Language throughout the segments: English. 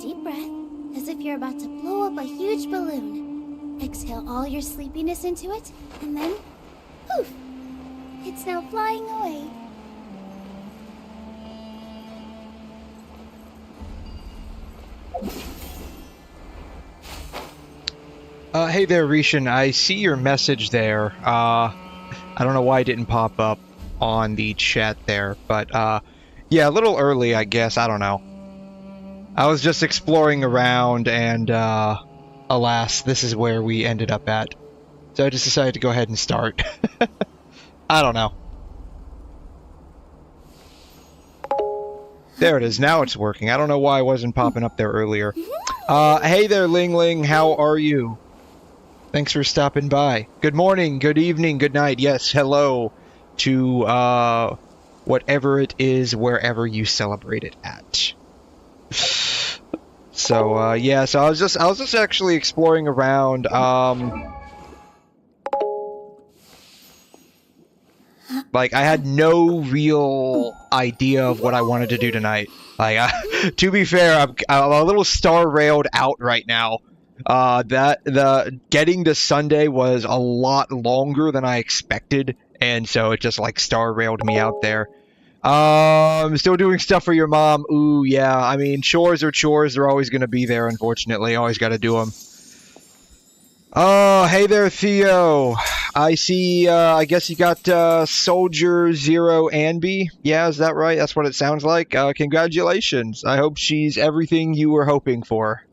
deep breath, as if you're about to blow up a huge balloon. Exhale all your sleepiness into it, and then, poof! It's now flying away. Hey there, Rishin. I see your message there. I don't know why it didn't pop up on the chat there, but, yeah, a little early, I guess. I don't know. I was just exploring around, and, alas, this is where we ended up at. So I just decided to go ahead and start. I don't know. There it is. Now it's working. I don't know why it wasn't popping up there earlier. Hey there, Ling Ling. How are you? Thanks for stopping by. Good morning, good evening, good night. Yes, hello to whatever it is, wherever you celebrate it at. So yeah, so I was just actually exploring around. Like, I had no real idea of what I wanted to do tonight. Like, to be fair, I'm a little star-railed out right now. Getting to Sunday was a lot longer than I expected, and so it just, like, star-railed me out there. Still doing stuff for your mom. Ooh, yeah, I mean, chores are chores. They're always gonna be there, unfortunately. Always gotta do them. Oh, hey there, Theo. I see, I guess you got, 𝘧𝘬𝘬𝘦𝘴𝘵. Yeah, is that right? That's what it sounds like. Congratulations. I hope she's everything you were hoping for.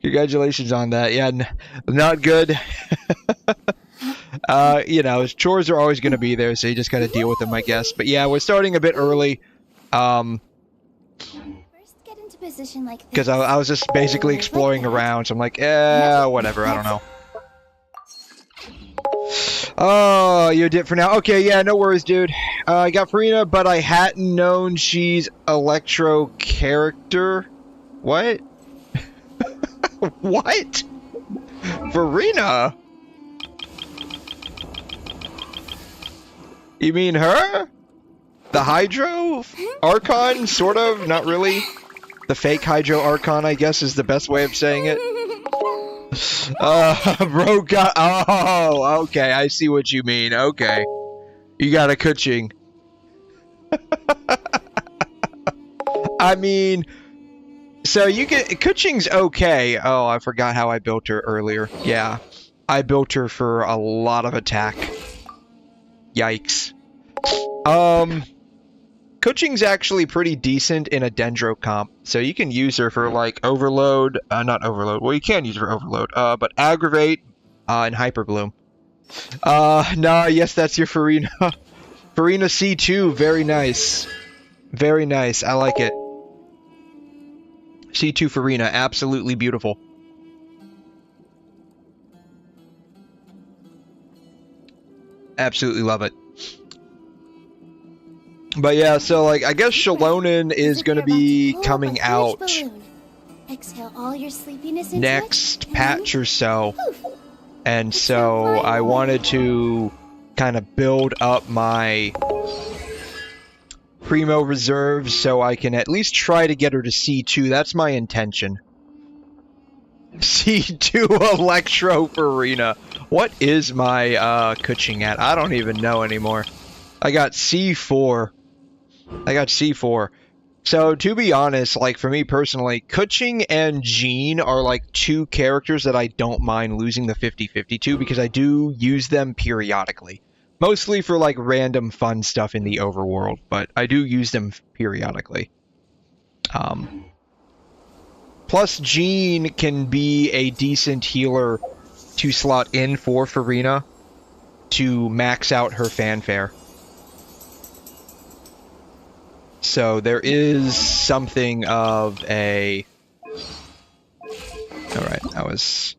Congratulations on that. Yeah, not good. You know, chores are always going to be there, so you just got to deal with them, I guess. But yeah, we're starting a bit early. First get into position like this. Because I was just basically exploring around, so I'm like, whatever, I don't know. Oh, you did for now. Okay, yeah, no worries, dude. I got Furina, but I hadn't known she's Electro character. What? What? Furina? You mean her? The Hydro Archon, sort of? Not really. The fake Hydro Archon, I guess, is the best way of saying it. Bro got... Oh, okay, I see what you mean. Okay. You got a 𝘐'𝘮. I mean... So you get... 𝘐'𝘮's okay. Oh, I forgot how I built her earlier. Yeah. I built her for a lot of attack. Yikes. 𝘐'𝘮's actually pretty decent in a Dendro comp, so you can use her for, like, Overload, not Overload, well, you can use her for Overload, but Aggravate, and Hyper Bloom. Nah, yes, that's your Furina. Furina C2, very nice. Very nice, I like it. C2 Furina, absolutely beautiful. Absolutely love it. But yeah, so like, I guess Xilonen is going to be coming out next patch or so. And so I wanted to kind of build up my Primo reserves so I can at least try to get her to C2. That's my intention. C2 Electro Furina. What is my 𝘐'𝘮 at? I don't even know anymore. I got C4. I got C4. So, to be honest, like, for me personally, 𝘐'𝘮 and Jean are, like, two characters that I don't mind losing the 50-50 to, because I do use them periodically. Mostly for, like, random fun stuff in the overworld, but I do use them periodically. Plus, Jean can be a decent healer to slot in for Furina to max out her fanfare. So there is something of a... Alright, that was...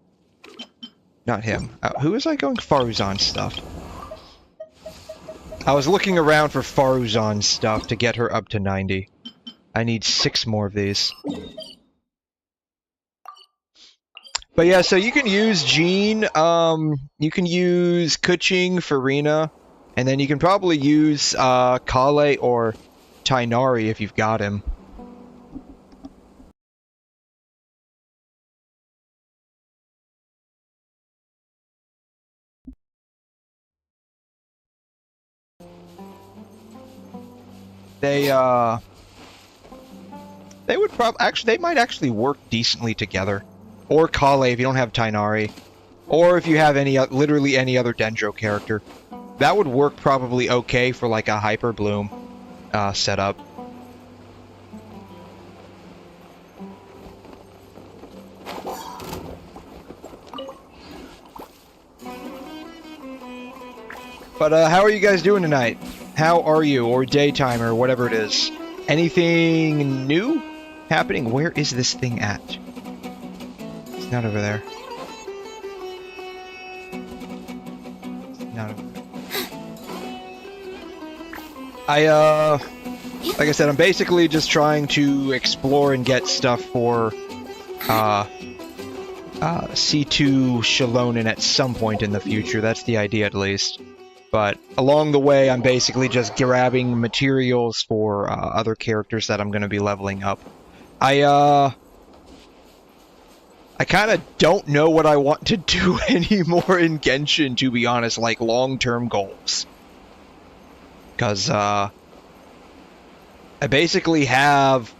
Not him. Who was I going Faruzan stuff? I was looking around for Faruzan stuff to get her up to 90. I need 6 more of these. But yeah, so you can use Jean, you can use 𝘐'𝘮, Furina, and then you can probably use 𝘐'𝘮 or Tighnari if you've got him. They would actually, they might actually work decently together. Or 𝘬𝘮 if you don't have Tighnari. Or if you have literally any other Dendro character. That would work probably okay for like a Hyper Bloom setup. But how are you guys doing tonight? How are you? Or daytime, or whatever it is. Anything new happening? Where is this thing at? It's not over there. It's not over there. Like I said, I'm basically just trying to explore and get stuff for C2 Xilonen at some point in the future. That's the idea, at least. But along the way, I'm basically just grabbing materials for other characters that I'm going to be leveling up. I kind of don't know what I want to do anymore in Genshin, to be honest, like long-term goals. Because I basically have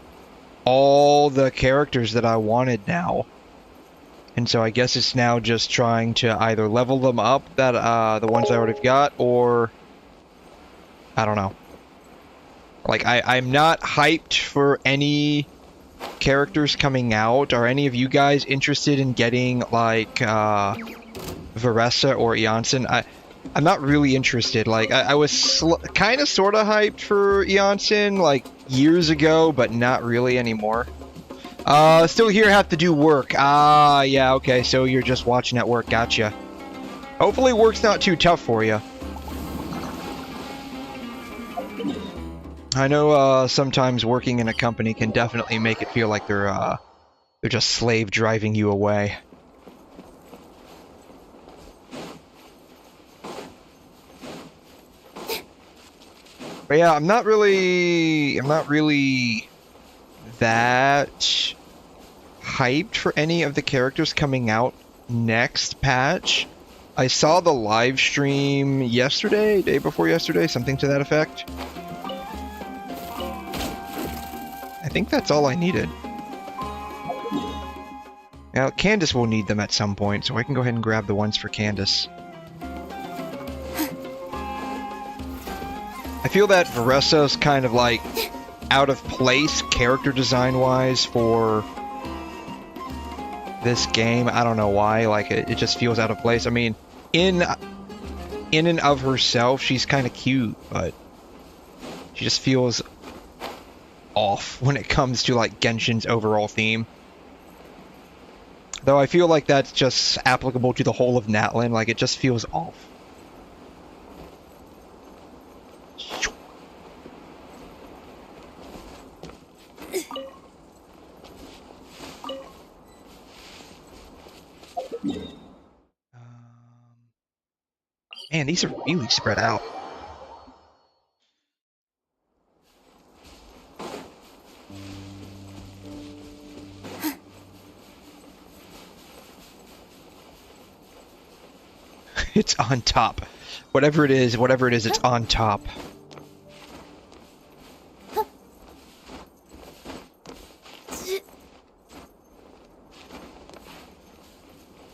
all the characters that I wanted now. And so I guess it's now just trying to either level them up, that the ones I already got, or I don't know. Like I'm not hyped for any characters coming out. Are any of you guys interested in getting like Veressa or Ionson? I'm not really interested. Like I was kind of sort of hyped for Ionson like years ago, but not really anymore. Still here, have to do work. Ah, yeah, okay, so you're just watching at work, gotcha. Hopefully work's not too tough for you. I know, sometimes working in a company can definitely make it feel like they're just slave driving you away. But yeah, I'm not really that hyped for any of the characters coming out next patch. I saw the live stream yesterday, day before yesterday, something to that effect. I think that's all I needed. Now, Candace will need them at some point, so I can go ahead and grab the ones for Candace. I feel that Veressa's kind of like out of place character design wise for this game. I don't know why, like it just feels out of place. I mean, in and of herself she's kind of cute, but she just feels off when it comes to like Genshin's overall theme. Though I feel like that's just applicable to the whole of Natlan, like it just feels off. Man, these are really spread out. It's on top. Whatever it is, it's on top.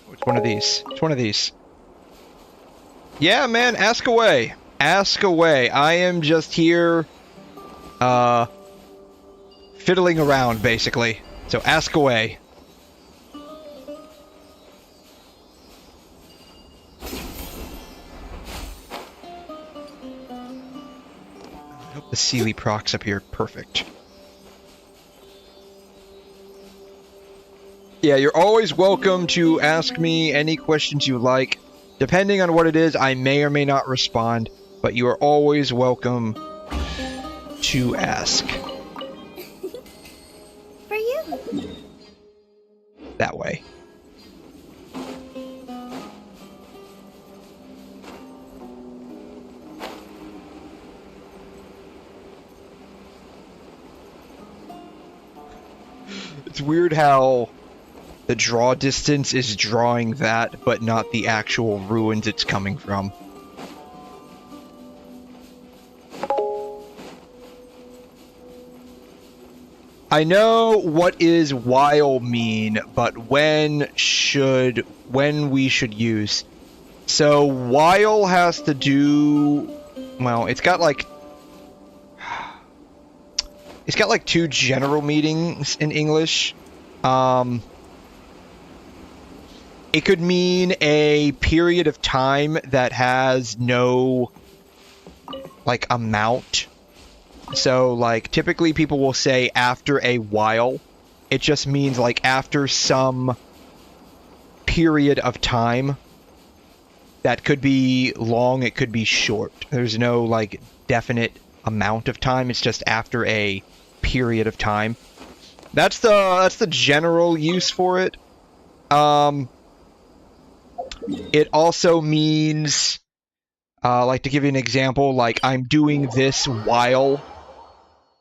It's one of these. It's one of these. Yeah, man, ask away. Ask away. I am just here, fiddling around, basically. So ask away. I hope the Sealy procs up here. Perfect. Yeah, you're always welcome to ask me any questions you like. Depending on what it is, I may or may not respond, but you are always welcome to ask. For you. That way. It's weird how the draw distance is drawing that, but not the actual ruins it's coming from. I know what is while mean, but when we should use. So while has to do, well, it's got like two general meanings in English. It could mean a period of time that has no like amount. So like typically people will say after a while. It just means like after some period of time. That could be long, it could be short. There's no like definite amount of time. It's just after a period of time. That's the general use for it. It also means like to give you an example, like I'm doing this while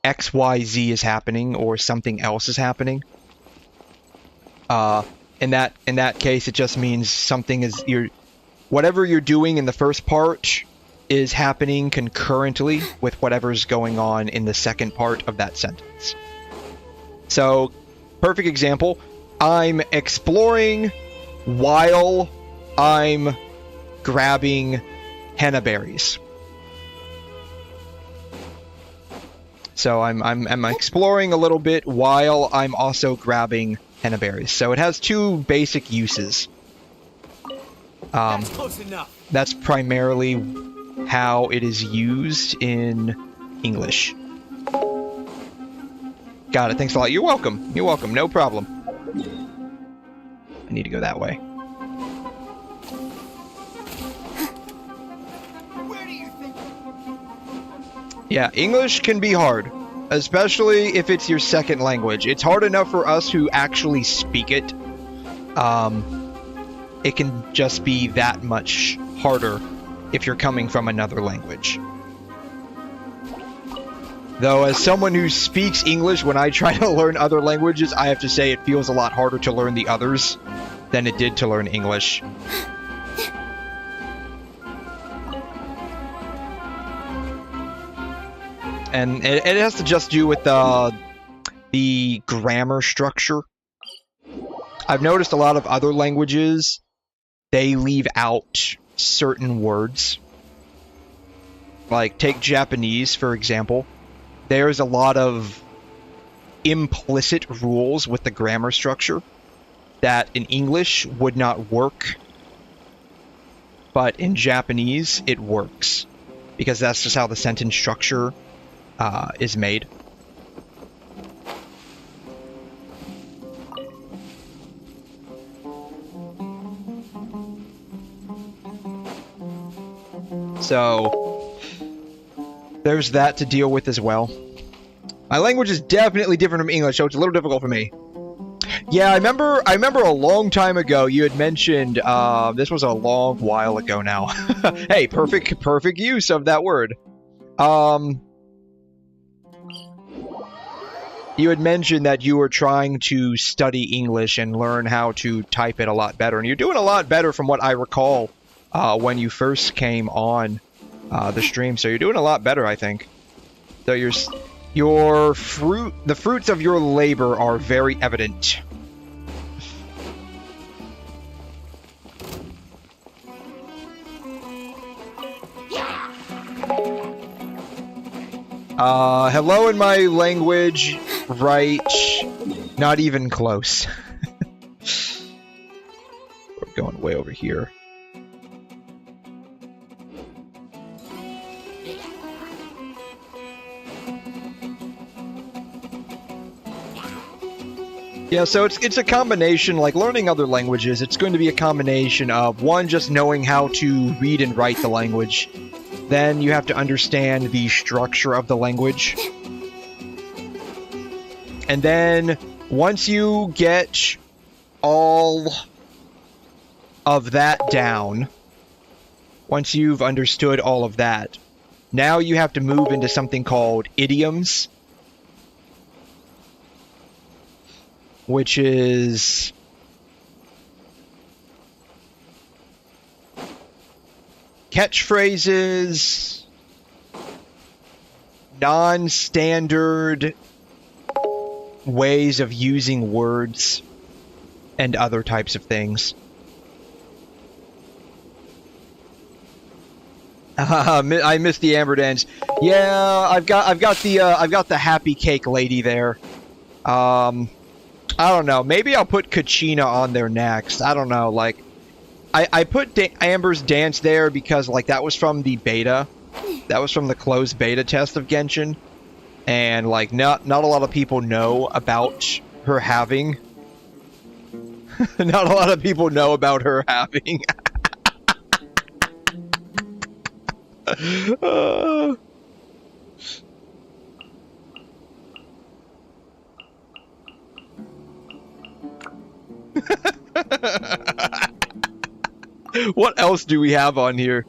XYZ is happening or something else is happening. In that case, it just means something is whatever you're doing in the first part is happening concurrently with whatever's going on in the second part of that sentence. So, perfect example, I'm exploring while I'm grabbing henna berries. So I'm exploring a little bit while I'm also grabbing henna berries. So it has two basic uses. That's close enough. That's primarily how it is used in English. Got it. Thanks a lot. You're welcome. You're welcome. No problem. I need to go that way. Where do you think? Yeah, English can be hard, especially if it's your second language. It's hard enough for us who actually speak it. It can just be that much harder if you're coming from another language. Though, as someone who speaks English, when I try to learn other languages, I have to say it feels a lot harder to learn the others than it did to learn English. And it has to just do with the grammar structure. I've noticed a lot of other languages, they leave out certain words. Like, take Japanese, for example. There's a lot of implicit rules with the grammar structure that in English would not work, but in Japanese it works, because that's just how the sentence structure is made. So there's that to deal with as well. My language is definitely different from English, so it's a little difficult for me. Yeah, I remember a long time ago you had mentioned, this was a long while ago now. Hey, perfect use of that word. You had mentioned that you were trying to study English and learn how to type it a lot better, and you're doing a lot better from what I recall when you first came on the stream. So you're doing a lot better, I think. So the fruits of your labor are very evident. Hello in my language, right? Not even close. We're going way over here. Yeah, so it's a combination, like learning other languages, it's going to be a combination of, one, just knowing how to read and write the language. Then you have to understand the structure of the language. And then, once you get all of that down, once you've understood all of that, now you have to move into something called idioms, which is catchphrases, non-standard ways of using words and other types of things. I missed the amber dance. Yeah, I've got the happy cake lady there. I don't know. Maybe I'll put 𝘐𝘮 on there next. I don't know. Like, I put Amber's dance there because like that was from the beta. That was from the closed beta test of Genshin, and like not a lot of people know about her having. Not a lot of people know about her having. What else do we have on here?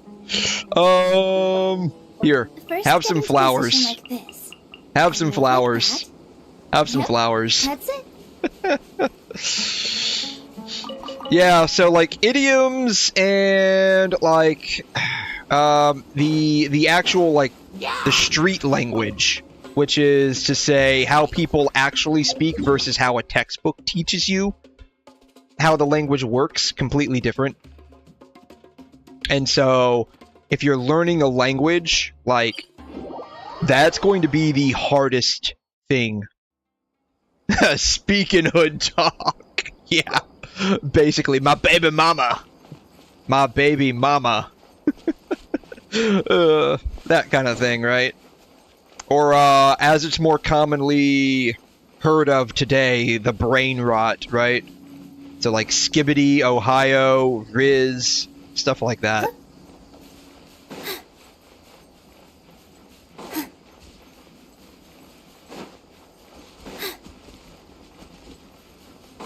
Here. First, Have some get into a flowers. position like this. Have some Like flowers. that. Have some Yep, flowers. That's it. Yeah, so like idioms and like the actual like the street language, which is to say how people actually speak versus how a textbook teaches you how the language works, completely different. And so if you're learning a language, like that's going to be the hardest thing. Speaking hood talk. Yeah. Basically, my baby mama. My baby mama. That kind of thing, right? Or, as it's more commonly heard of today, the brain rot, right? So, like, skibbity, Ohio, Riz, stuff like that.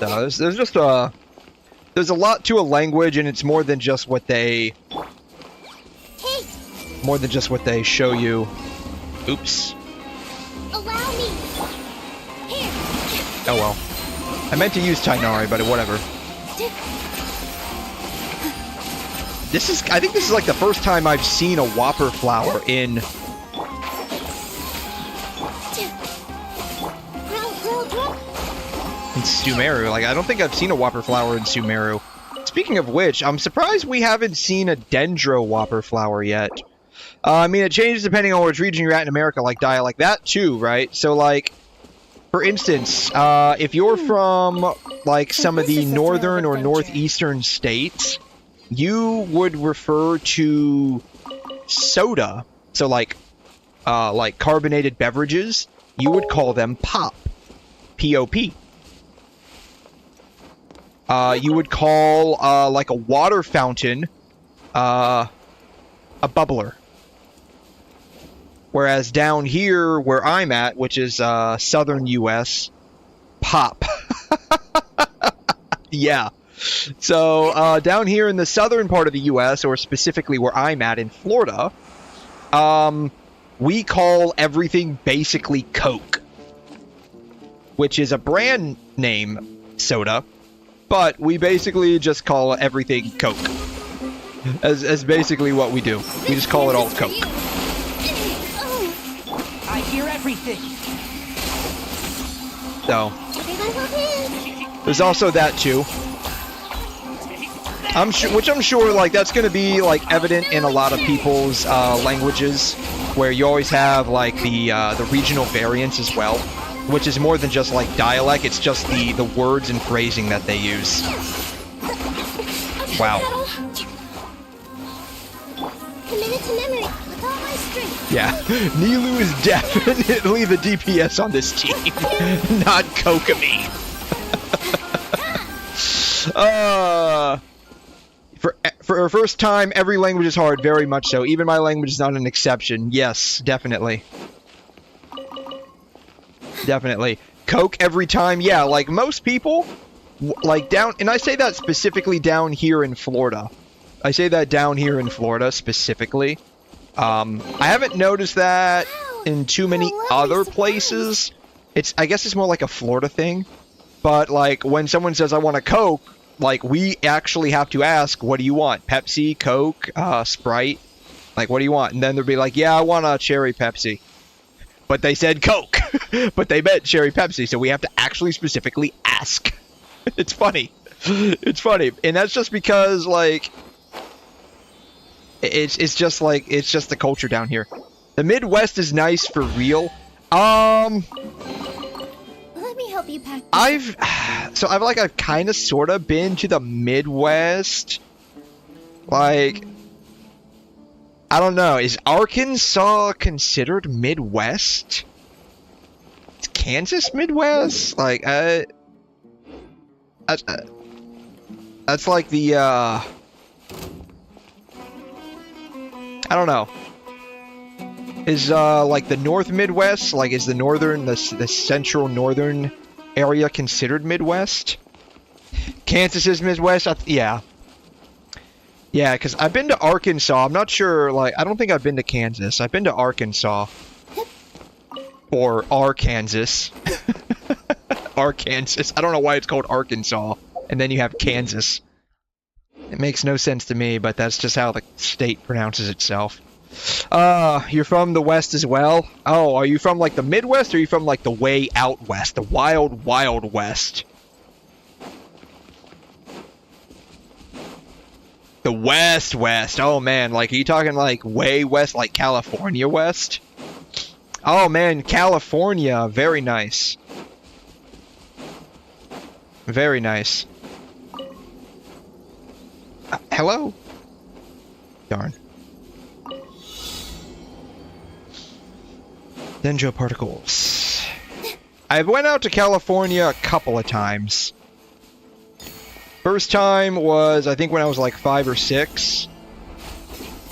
No, there's just there's a lot to a language, and it's more than just what they show you. Oops. Allow me. Here. Oh well. I meant to use Tighnari, but whatever. I think this is like the first time I've seen a Whopper flower in Sumeru. Like, I don't think I've seen a Whopper flower in Sumeru. Speaking of which, I'm surprised we haven't seen a Dendro Whopper flower yet. I mean, it changes depending on which region you're at in America, like dialect. That too, right? So, like, for instance, if you're from, like, some of the northern or northeastern states, you would refer to soda. So, like carbonated beverages, you would call them pop. P-O-P. You would call, like a water fountain, a bubbler. Whereas down here, where I'm at, which is, southern U.S., pop. Yeah. So, down here in the southern part of the U.S., or specifically where I'm at in Florida, we call everything basically Coke. Which is a brand name soda. But we basically just call everything Coke. As basically what we do. We just call it all Coke. I hear everything. So, there's also that too. Which I'm sure, like, that's going to be, like, evident in a lot of people's languages, where you always have, like, the regional variants as well. Which is more than just, like, dialect, it's just the words and phrasing that they use. Wow. Committed to memory with all my strength. Yeah. Nilou is definitely the DPS on this team. Not Kokomi. For our first time, every language is hard, very much so. Even my language is not an exception. Yes, definitely. Definitely. Coke every time, yeah, like most people, like down, and I say that specifically down here in Florida. I say that down here in Florida specifically. I haven't noticed that in too many other places. I guess it's more like a Florida thing. But like when someone says I want a Coke, like we actually have to ask, what do you want? Pepsi, Coke, Sprite? Like what do you want? And then they'll be like, yeah, I want a cherry Pepsi. but they said Coke. But they meant Cherry Pepsi, so we have to actually specifically ask. It's funny. It's funny. And that's just because, like, it's just the culture down here. The Midwest is nice for real. Let me help you pack. I've kind of sort of been to the Midwest. Like, I don't know. Is Arkansas considered Midwest? Is Kansas Midwest? Like, that's like the, I don't know. Is, like the North Midwest, like, is the central northern area considered Midwest? Kansas is Midwest? Yeah. Yeah, because I've been to Arkansas. I'm not sure, like, I don't think I've been to Kansas. I've been to Arkansas. Or Arkansas. Arkansas. I don't know why it's called Arkansas. And then you have Kansas. It makes no sense to me, but that's just how the state pronounces itself. You're from the West as well? Oh, are you from, like, the Midwest, or are you from, like, the way out West? The wild, wild West? The West West. Oh, man. Like, are you talking, like, way west, like California West? Oh, man. California. Very nice. Very nice. Hello? Darn. Dendro particles. I went out to California a couple of times. First time was, I think, when I was like 5 or 6.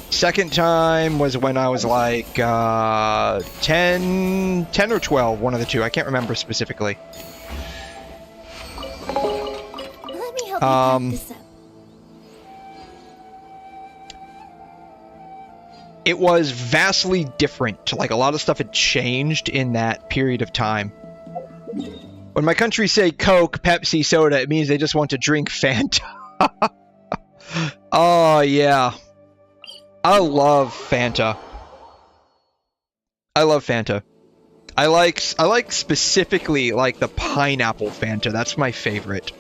Second time was when I was like 10 or 12, one of the two. I can't remember specifically. Let me help you pack this up. It was vastly different. Like, a lot of stuff had changed in that period of time. When my country say Coke, Pepsi, soda, it means they just want to drink Fanta. Oh, yeah. I love Fanta. I love Fanta. I like specifically, like, the pineapple Fanta. That's my favorite.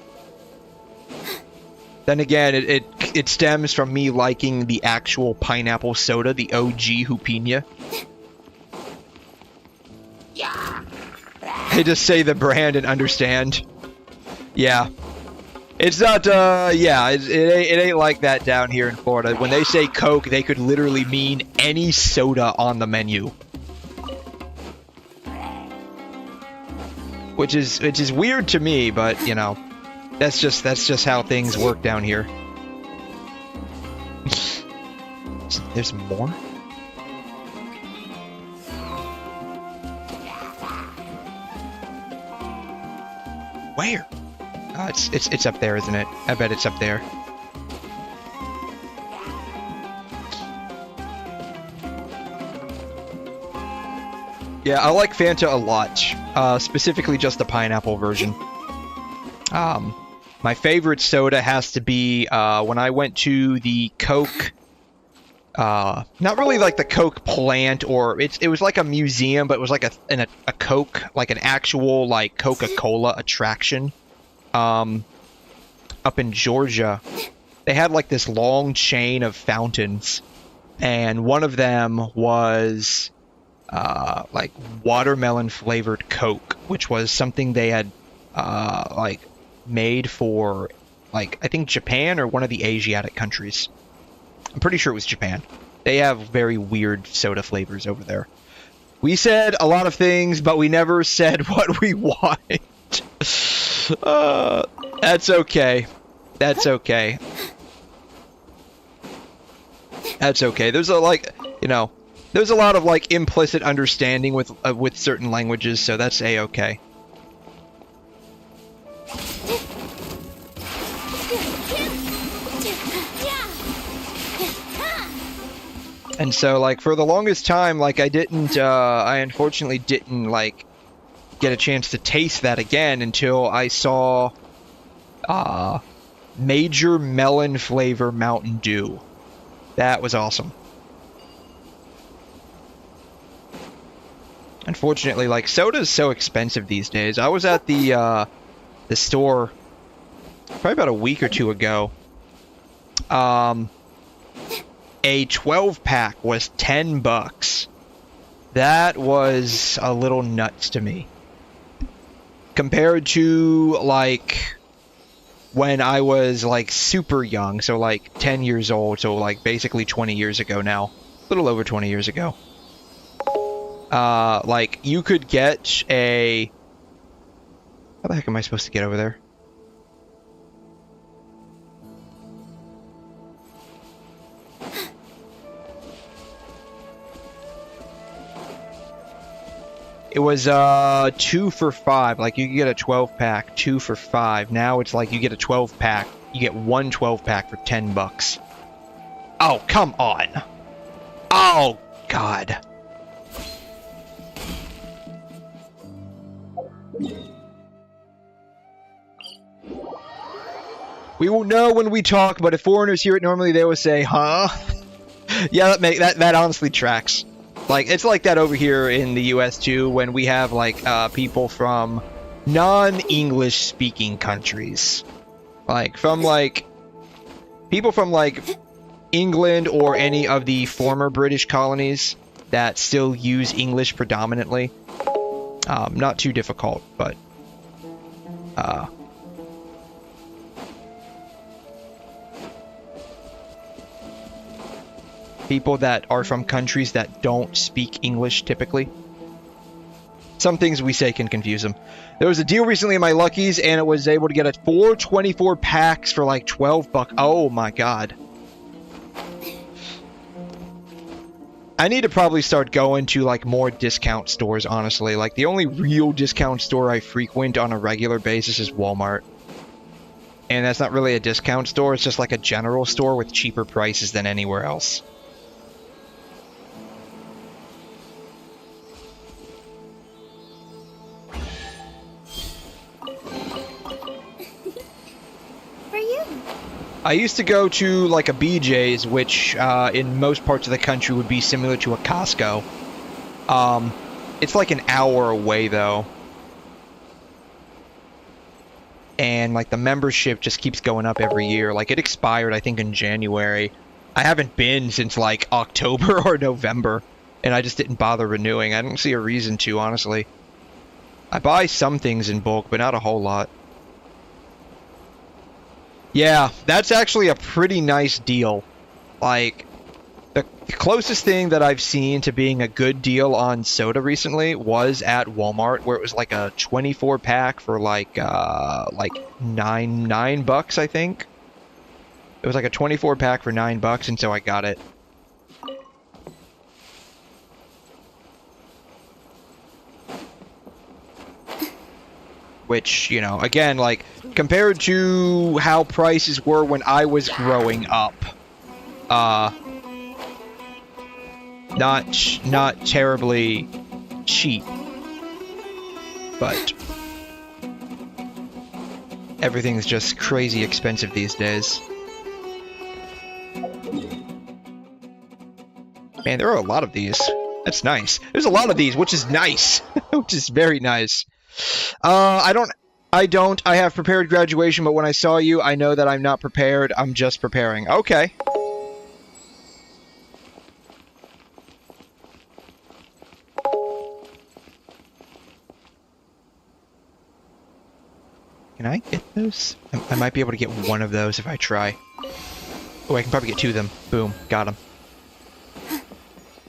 Then again, it stems from me liking the actual pineapple soda, the 𝘬𝘩𝘬𝘦𝘥. Yeah. They just say the brand and understand. Yeah. It's not, yeah, it ain't like that down here in Florida. When they say Coke, they could literally mean any soda on the menu. Which is weird to me, but, you know, that's just how things work down here. There's more? Where? Oh, it's up there, isn't it? I bet it's up there. Yeah, I like Fanta a lot. Specifically just the pineapple version. My favorite soda has to be when I went to the Coke. Not really like the Coke plant, or it was like a museum, but it was like a Coke, like an actual like Coca-Cola attraction. Up in Georgia, they had like this long chain of fountains, and one of them was like watermelon flavored Coke, which was something they had like made for, like, I think Japan or one of the Asiatic countries. I'm pretty sure it was Japan. They have very weird soda flavors over there. We said a lot of things, but we never said what we want. That's okay. That's okay. That's okay. There's a, like, you know, there's a lot of, like, implicit understanding with certain languages, so that's a-okay. And so, like, for the longest time, like, I unfortunately didn't, like, get a chance to taste that again until I saw, Major Melon Flavor Mountain Dew. That was awesome. And unfortunately, like, soda is so expensive these days. I was at the store probably about a week or two ago. A 12-pack was $10. That was a little nuts to me. Compared to, like, when I was, like, super young, so, like, 10 years old, so, like, basically 20 years ago now. A little over 20 years ago. Like, you could get a... How the heck am I supposed to get over there? It was 2 for $5. Like, you could get a 12-pack, 2 for $5. Now it's like you get a 12-pack, you get one 12-pack for $10. Oh, come on. Oh, God. We will know when we talk, but if foreigners hear it normally, they will say, huh? Yeah, that honestly tracks. Like, it's like that over here in the US too, when we have, like, people from non-English speaking countries. Like, from, like, people from, like, England or any of the former British colonies that still use English predominantly. Not too difficult, but, people that are from countries that don't speak English typically. Some things we say can confuse them. There was a deal recently in my Luckies, and it was able to get a 424 packs for like $12. Oh my god. I need to probably start going to like more discount stores, honestly. Like, the only real discount store I frequent on a regular basis is Walmart. And that's not really a discount store, it's just like a general store with cheaper prices than anywhere else. I used to go to, like, a BJ's, which, in most parts of the country would be similar to a Costco. It's like an hour away, though. And, like, the membership just keeps going up every year. Like, it expired, I think, in January. I haven't been since, like, October or November. And I just didn't bother renewing. I don't see a reason to, honestly. I buy some things in bulk, but not a whole lot. Yeah, that's actually a pretty nice deal. Like, the closest thing that I've seen to being a good deal on soda recently was at Walmart, where it was like a 24-pack for like $9, I think. It was like a 24-pack for $9, and so I got it. Which, you know, again, like, compared to how prices were when I was growing up, not terribly cheap, but everything's just crazy expensive these days. Man, there are a lot of these. That's nice. There's a lot of these, which is nice. Which is very nice. I have prepared graduation, but when I saw you, I know that I'm not prepared. I'm just preparing. Okay. Can I get those? I might be able to get one of those if I try. Oh, I can probably get two of them. Boom. Got them.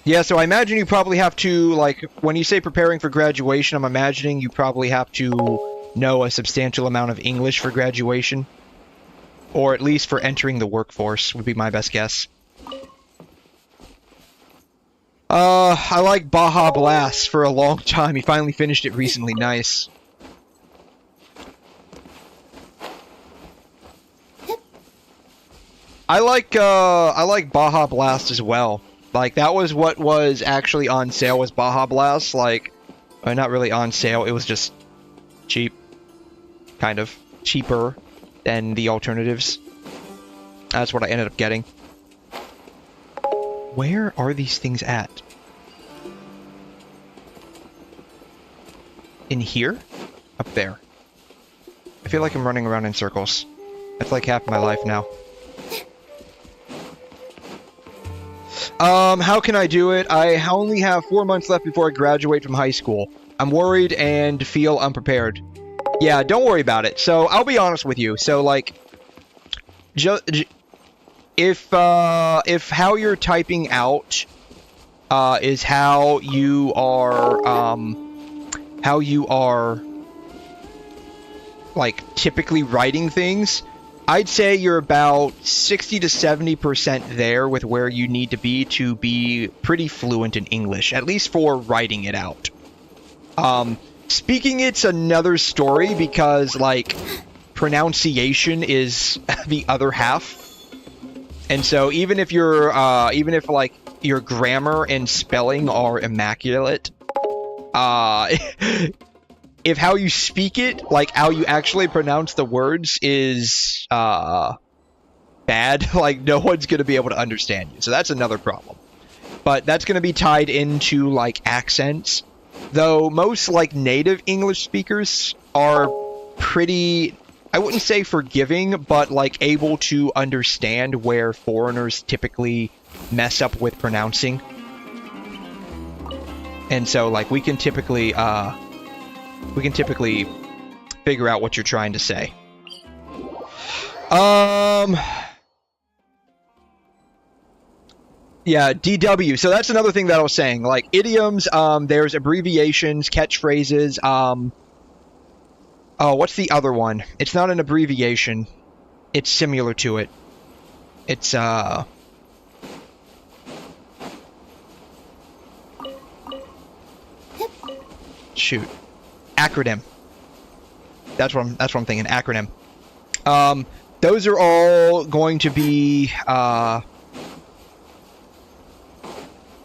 Yeah, so I imagine you probably have to, like, when you say preparing for graduation, I'm imagining you probably have to know a substantial amount of English for graduation. Or at least for entering the workforce, would be my best guess. I like Baja Blast for a long time. He finally finished it recently. Nice. I like Baja Blast as well. Like, that was what was actually on sale, was Baja Blast. Like, not really on sale, it was just cheap. Kind of. Cheaper than the alternatives. That's what I ended up getting. Where are these things at? in here? Up there. I feel like I'm running around in circles. That's like half my life now. How can I do it? I only have 4 months left before I graduate from high school. I'm worried and feel unprepared. Yeah, don't worry about it. So, I'll be honest with you. So, like, if how you're typing out, is how you are, like, typically writing things, I'd say you're about 60 to 70% there with where you need to be pretty fluent in English, at least for writing it out. Speaking it's another story because, like, pronunciation is the other half. And so even if like your grammar and spelling are immaculate, if how you speak it, like how you actually pronounce the words is bad, like no one's going to be able to understand you. So that's another problem. But that's going to be tied into like accents. Though most like native English speakers are pretty, I wouldn't say forgiving, but like able to understand where foreigners typically mess up with pronouncing. And so like we can typically figure out what you're trying to say. Yeah, DW. So that's another thing that I was saying. Like idioms, there's abbreviations, catchphrases. Oh, what's the other one? It's not an abbreviation. It's similar to it. It's shoot. Acronym. That's what I'm thinking. Acronym. Those are all going to be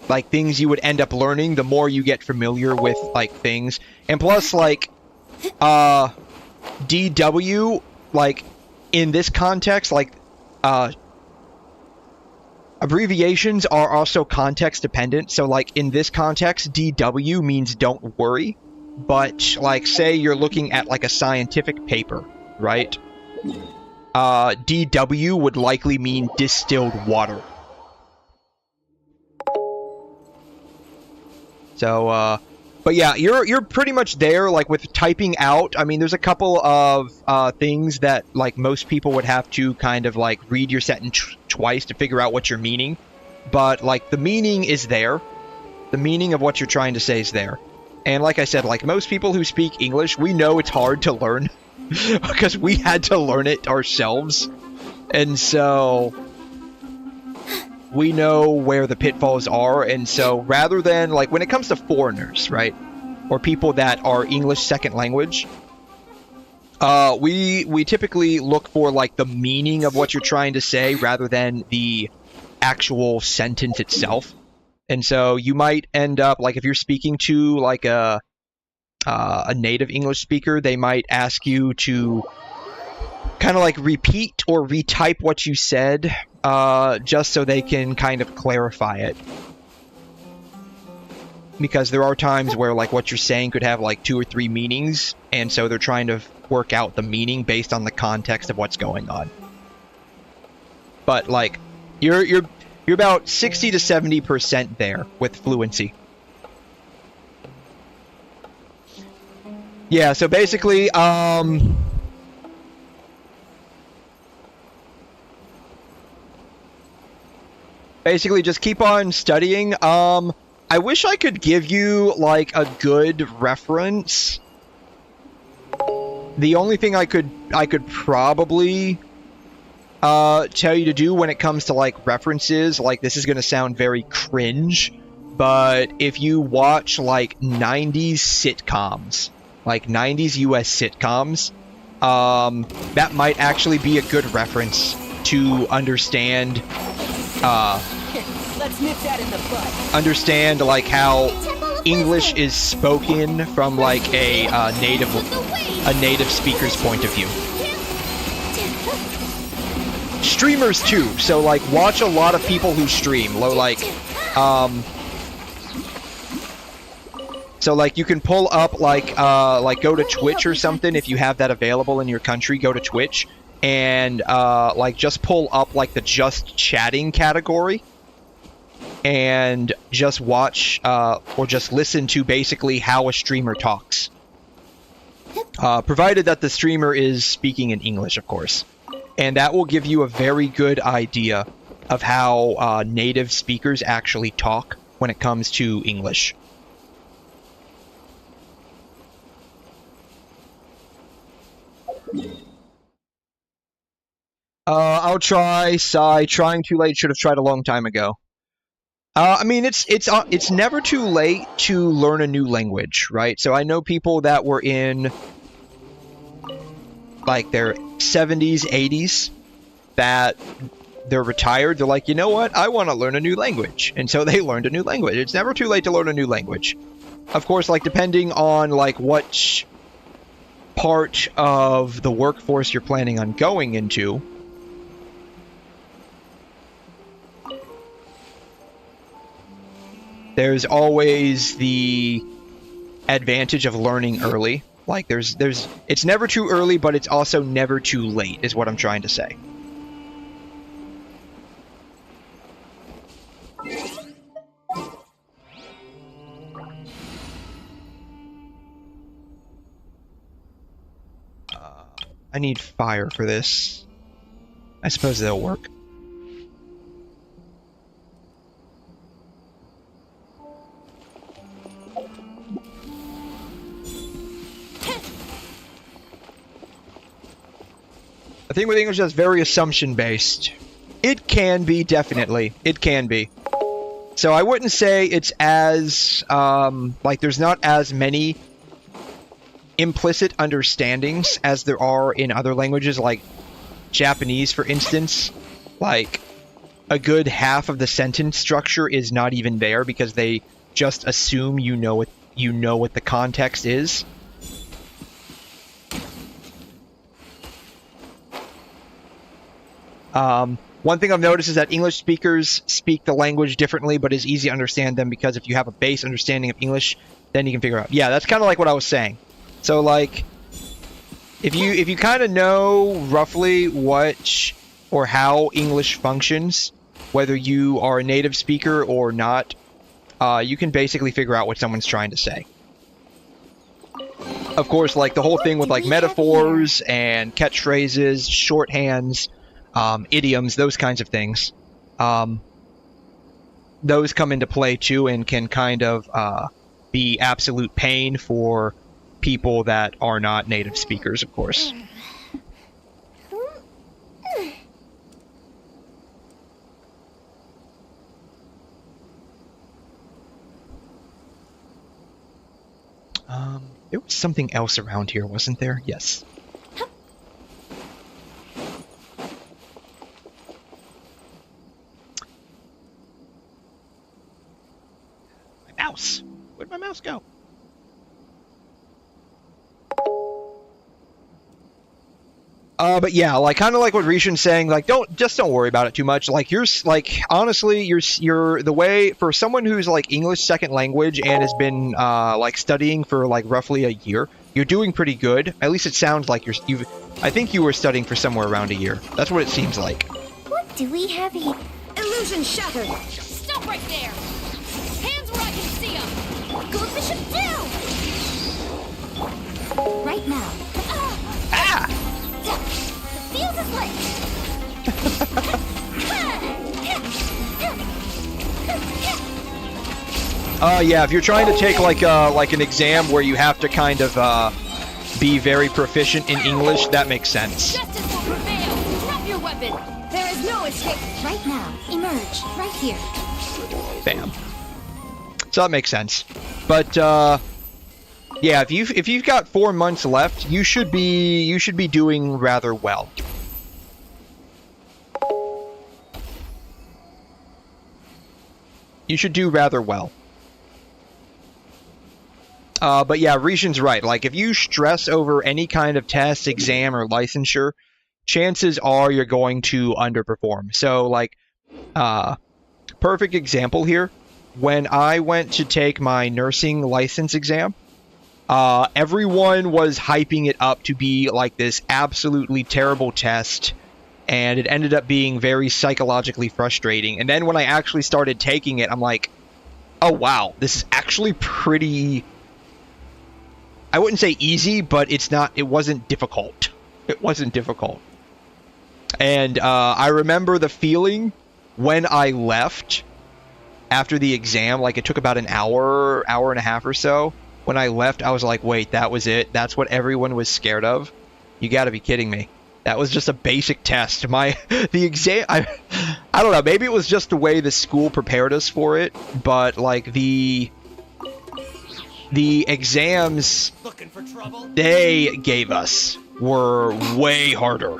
like things you would end up learning the more you get familiar with like things. And plus like DW, like in this context, like abbreviations are also context dependent. So like in this context, DW means don't worry. But like say you're looking at like a scientific paper, right? DW would likely mean distilled water. So, but yeah, you're pretty much there, like, with typing out. I mean, there's a couple of things that, like, most people would have to kind of, like, read your sentence twice to figure out what you're meaning. But, like, the meaning is there. The meaning of what you're trying to say is there. And like I said, like, most people who speak English, we know it's hard to learn. Because we had to learn it ourselves. And so we know where the pitfalls are, and so rather than, like, when it comes to foreigners, right, or people that are English second language, we typically look for, like, the meaning of what you're trying to say rather than the actual sentence itself. And so you might end up, like, if you're speaking to, like, a native English speaker, they might ask you to kind of, like, repeat or retype what you said, just so they can kind of clarify it. Because there are times where, like, what you're saying could have, like, 2 or 3 meanings, and so they're trying to work out the meaning based on the context of what's going on. But, like, you're about 60 to 70% there with fluency. Yeah, so basically, basically, just keep on studying. I wish I could give you, like, a good reference. The only thing I could probably tell you to do when it comes to, like, references, like, this is gonna sound very cringe, but if you watch, like, 90s sitcoms, like 90s US sitcoms, that might actually be a good reference to understand Let's nip that in the bud. Understand, like, how English is spoken from, like, a native speaker's point of view. Streamers too, so, like, watch a lot of people who stream. So like you can pull up like go to Twitch or something if you have that available in your country. Go to Twitch and like just pull up like the just chatting category and just watch or just listen to basically how a streamer talks. Provided that the streamer is speaking in English, of course. And that will give you a very good idea of how native speakers actually talk when it comes to English. I'll try. Sigh. Trying too late. Should have tried a long time ago. I mean, it's never too late to learn a new language, right? So I know people that were in like their 70s, 80s, that they're retired. They're like, you know what? I want to learn a new language, and so they learned a new language. It's never too late to learn a new language. Of course, like depending on like what part of the workforce you're planning on going into. There's always the advantage of learning early. Like it's never too early, but it's also never too late, is what I'm trying to say. I need fire for this. I suppose they'll work. I think with English that's very assumption-based. It can be, definitely. It can be. So I wouldn't say it's as, like, there's not as many implicit understandings as there are in other languages, like Japanese, for instance. Like, a good half of the sentence structure is not even there because they just assume you know what the context is. One thing I've noticed is that English speakers speak the language differently, but it's easy to understand them because if you have a base understanding of English, then you can figure out. Yeah, that's kind of like what I was saying. So, like, if you kind of know roughly what or how English functions, whether you are a native speaker or not, you can basically figure out what someone's trying to say. Of course, like the whole thing with like metaphors and catchphrases, shorthands, idioms, those kinds of things. Those come into play too and can kind of be absolute pain for people that are not native speakers, of course. There was something else around here, wasn't there? Yes. Mouse! Where'd my mouse go? But yeah, like kind of like what Rishun's saying, like don't worry about it too much. Like honestly, you're the way for someone who's like English second language and has been like studying for like roughly a year, you're doing pretty good. At least it sounds like I think you were studying for somewhere around a year. That's what it seems like. What do we have here? Illusion shattered! Stop right there! Hands where I can see them! Go Bishop down! Right now. Ah! The fuse is lit! Yeah, if you're trying to take like an exam where you have to kind of be very proficient in English, that makes sense. Justice will prevail! Drop your weapon! There is no escape! Right now. Emerge. Right here. Bam. So that makes sense. But yeah, if you've got 4 months left, you should be doing rather well. You should do rather well. But yeah, Rishun's right. Like, if you stress over any kind of test, exam, or licensure, chances are you're going to underperform. So, like, perfect example here. when I went to take my nursing license exam, everyone was hyping it up to be like this absolutely terrible test, and it ended up being very psychologically frustrating. And then when I actually started taking it, I'm like, oh wow, this is actually pretty, I wouldn't say easy, but it wasn't difficult. It wasn't difficult. And I remember the feeling when I left after the exam, like it took about an hour and a half or so. When I left, I was like, wait, that was it? That's what everyone was scared of? You gotta be kidding me. That was just a basic test. The exam, I don't know, maybe it was just the way the school prepared us for it, but like the exams Looking for trouble? they gave us were way harder.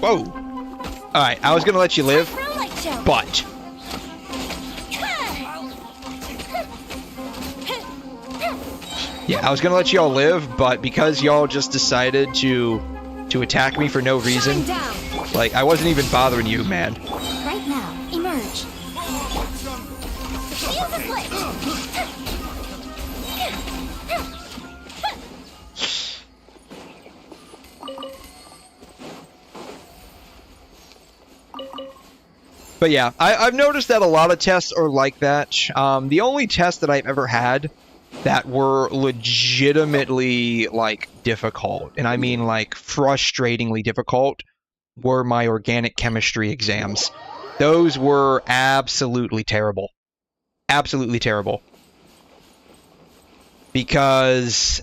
Whoa. Alright, I was gonna let you live, but yeah, I was gonna let y'all live, but because y'all just decided to attack me for no reason, like, I wasn't even bothering you, man. Right now, emerge. Use the flip. But yeah, I've noticed that a lot of tests are like that. The only tests that I've ever had that were legitimately, like, difficult, and I mean, like, frustratingly difficult, were my organic chemistry exams. Those were absolutely terrible. Absolutely terrible. Because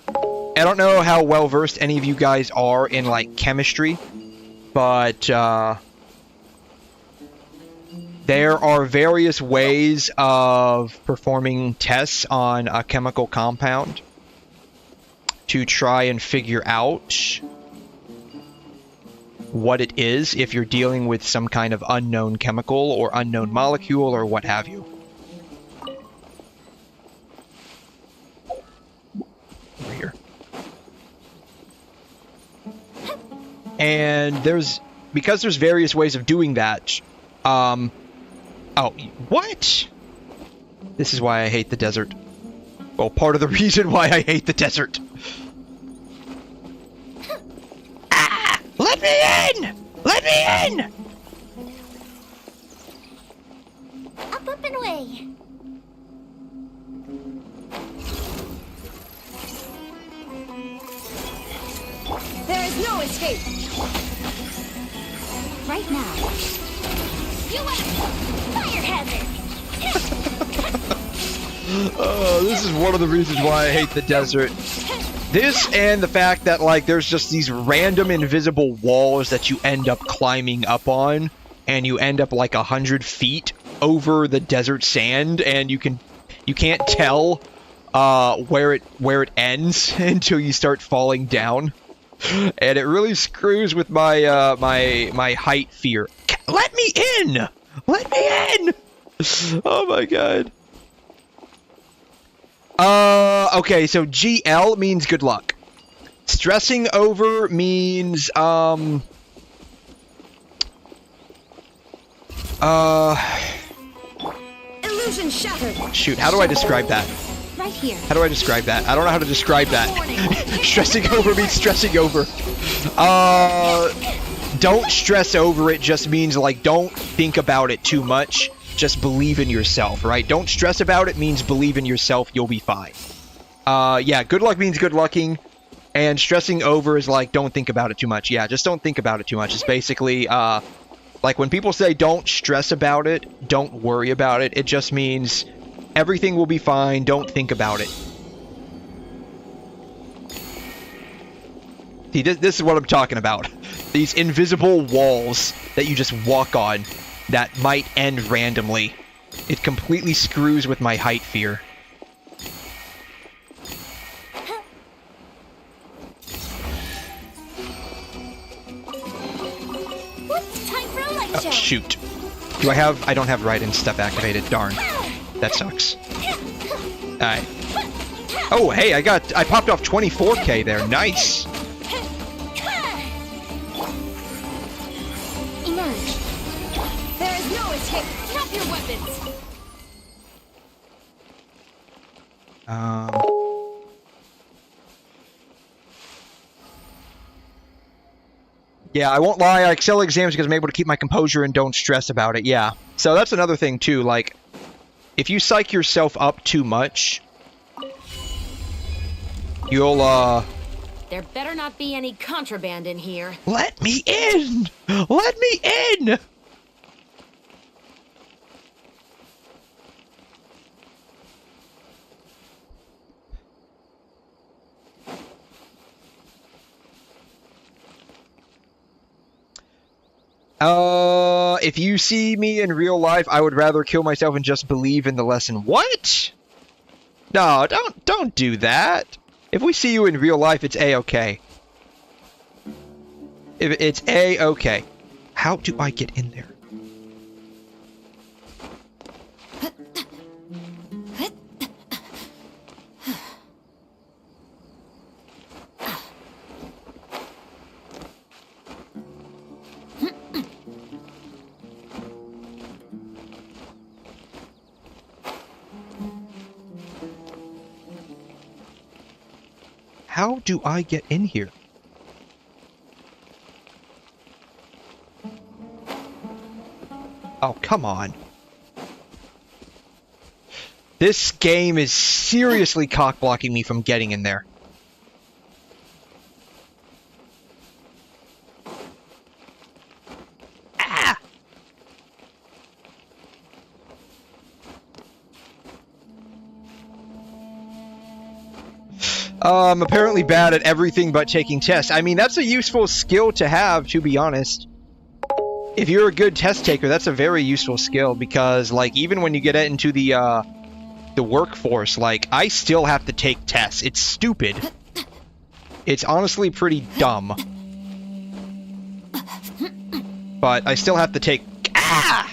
I don't know how well versed any of you guys are in, like, chemistry, but there are various ways of performing tests on a chemical compound to try and figure out what it is if you're dealing with some kind of unknown chemical or unknown molecule or what have you. Over here. And because there's various ways of doing that, oh, what? This is why I hate the desert. Well, part of the reason why I hate the desert. Ah! Let me in! Let me in! Up and away. There is no escape. Right now. You wait! Fire hazard! Oh, this is one of the reasons why I hate the desert. This and the fact that, like, there's just these random invisible walls that you end up climbing up on, and you end up like 100 feet over the desert sand, and you can't tell where it ends until you start falling down, and it really screws with my my height fear. Let me in! Let me in! Oh my god. Okay, so GL means good luck. Stressing over means, Illusion shattered. shoot, how do I describe that? Right here. How do I describe that? I don't know how to describe that. Stressing over means stressing over. Don't stress over it just means, like, don't think about it too much. Just believe in yourself, right? Don't stress about it means believe in yourself, you'll be fine. Yeah, good luck means good lucking, and stressing over is like, don't think about it too much. Yeah, just don't think about it too much. It's basically, like when people say don't stress about it, don't worry about it, it just means everything will be fine, don't think about it. See, this is what I'm talking about. These invisible walls that you just walk on that might end randomly. It completely screws with my height fear. Time for a light show. Oh, shoot. I don't have right and step activated. Darn. That sucks. Alright. Oh, hey, I popped off 24k there. Nice. escape. Drop your weapons. Yeah, I won't lie, I excel exams because I'm able to keep my composure and don't stress about it, yeah. So that's another thing, too, like, if you psych yourself up too much, you'll, There better not be any contraband in here. Let me in! Let me in! If you see me in real life, I would rather kill myself and just believe in the lesson. What? No, don't do that. If we see you in real life, it's A-okay. If it's A-okay. How do I get in there? How do I get in here? Oh, come on. This game is seriously cock-blocking me from getting in there. Ah! I'm apparently bad at everything but taking tests. I mean, that's a useful skill to have, to be honest. If you're a good test taker, that's a very useful skill, because, like, even when you get into the workforce, like, I still have to take tests. It's stupid. It's honestly pretty dumb. But I still have to take... Ah!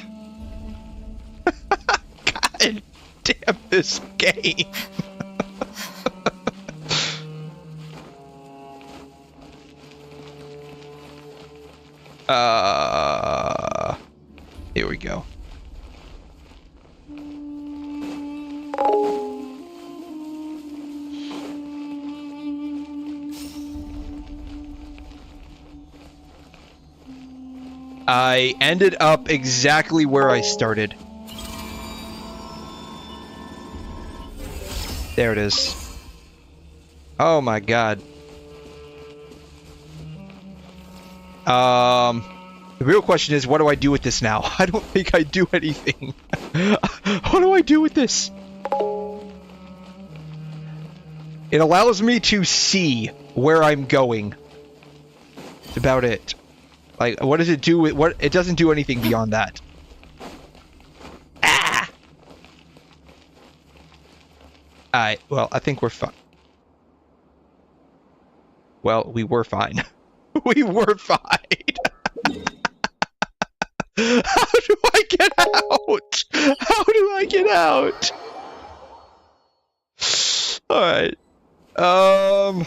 God damn this game. Here we go. I ended up exactly where I started. There it is. Oh my god. The real question is, what do I do with this now? I don't think I do anything. What do I do with this? It allows me to see where I'm going. That's about it. Like, what does it do with what? It doesn't do anything beyond that. Ah! Alright, well, I think we're fine. Well, we were fine. We were fine. How do I get out? How do I get out? Alright.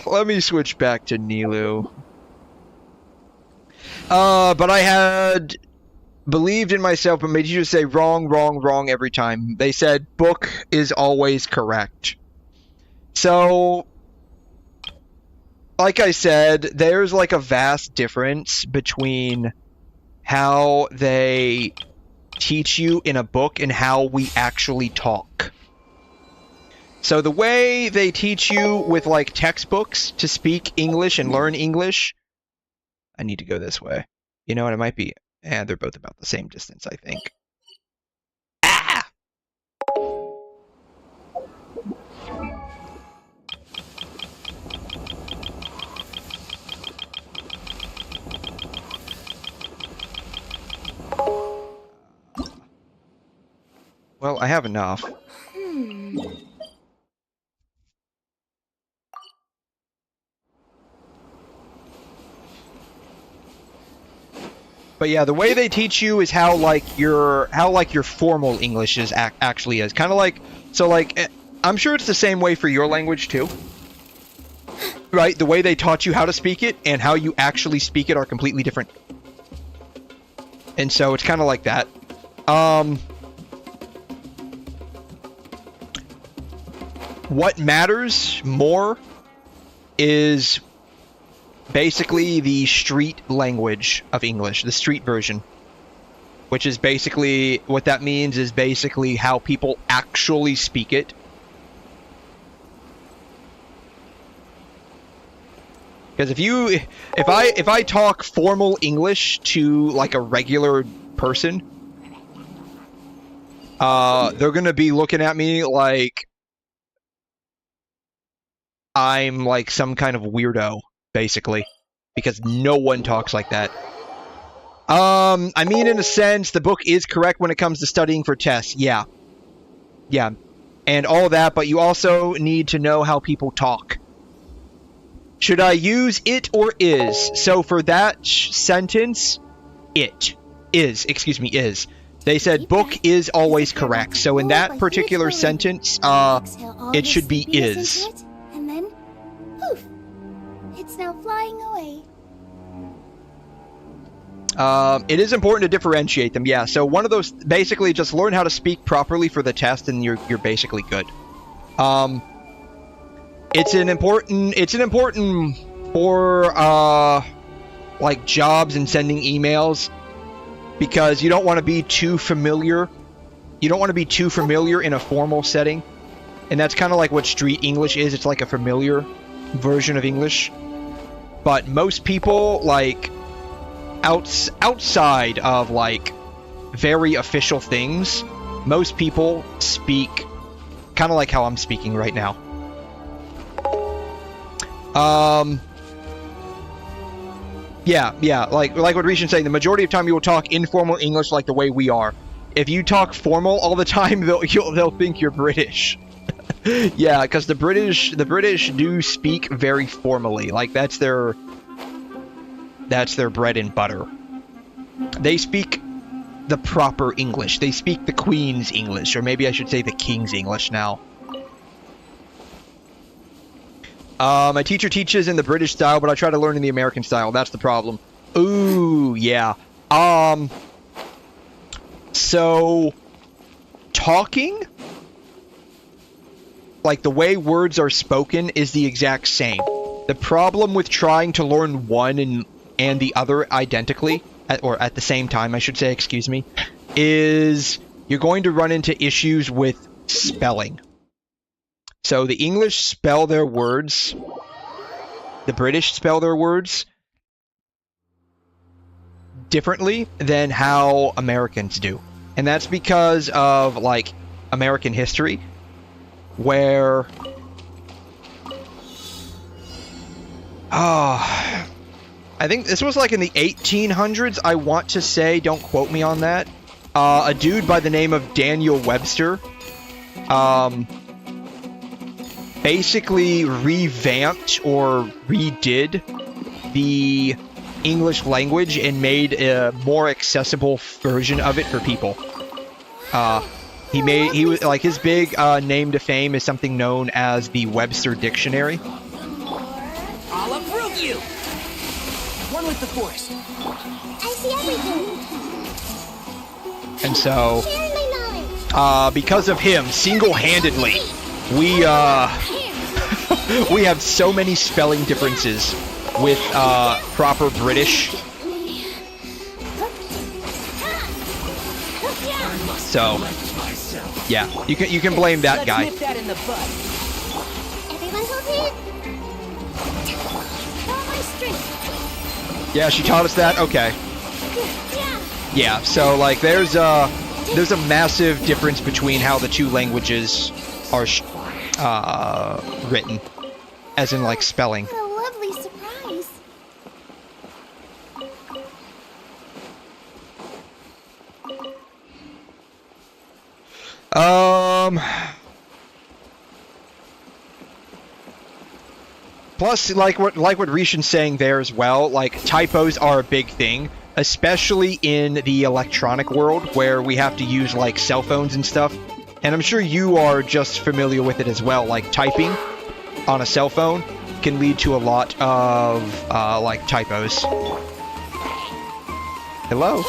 Let me switch back to Nilou. But I had believed in myself, but made you say wrong, wrong, wrong every time. They said book is always correct. So, like I said, there's like a vast difference between how they teach you in a book and how we actually talk. So the way they teach you with like textbooks to speak English and learn English, I need to go this way. You know what, it might be, and they're both about the same distance, I think. Ah! Well, I have enough. But yeah, the way they teach you is how your formal English is actually is. Kind of like, so like, I'm sure it's the same way for your language too. Right? The way they taught you how to speak it and how you actually speak it are completely different. And so it's kind of like that. What matters more is basically the street language of English, the street version. Which is basically, what that means is basically how people actually speak it. Because if I talk formal English to like a regular person, they're gonna be looking at me like I'm like some kind of weirdo, basically, because no one talks like that. I mean, in a sense, the book is correct when it comes to studying for tests. Yeah. Yeah. And all that, but you also need to know how people talk. Should I use it or is? So for that sentence, it. Is. Excuse me, is. They said book is always correct. So in that particular sentence, it should be is. And then, poof! It's now flying away. It is important to differentiate them, yeah. So one of those, basically, just learn how to speak properly for the test, and you're basically good. It's an important for like jobs and sending emails, because you don't want to be too familiar. You don't want to be too familiar in a formal setting, and that's kind of like what street English is. It's like a familiar version of English, but most people like. Outside of like very official things, most people speak kind of like how I'm speaking right now. Yeah, like what Rishin's saying, the majority of time you will talk informal English like the way we are. If you talk formal all the time, they'll think you're British. Yeah, because the British do speak very formally. Like that's their bread and butter. They speak the proper English. They speak the Queen's English, or maybe I should say the King's English now. My teacher teaches in the British style, but I try to learn in the American style. That's the problem. Ooh, yeah. So, talking, like the way words are spoken, is the exact same. The problem with trying to learn one and the other identically, or at the same time, I should say, excuse me, is you're going to run into issues with spelling. So the English spell their words, the British spell their words differently than how Americans do. And that's because of, like, American history, where... I think this was like in the 1800s, I want to say, don't quote me on that. A dude by the name of Daniel Webster basically revamped or redid the English language and made a more accessible version of it for people. He was like, his big name to fame is something known as the Webster Dictionary. I'll approve you. One with the force. I see everything. And so, Share my knowledge. because of him, single-handedly, we we have so many spelling differences with proper British. So, yeah, you can blame that guy. Let's nip that in the bud. Everyone hold it. Follow my strength. Yeah, she taught us that? Okay. Yeah, so like there's a massive difference between how the two languages are written, as in like spelling. What a lovely surprise. Plus, like what Rishin's saying there as well, like typos are a big thing, especially in the electronic world where we have to use like cell phones and stuff. And I'm sure you are just familiar with it as well. Like typing on a cell phone can lead to a lot of like typos. Hello.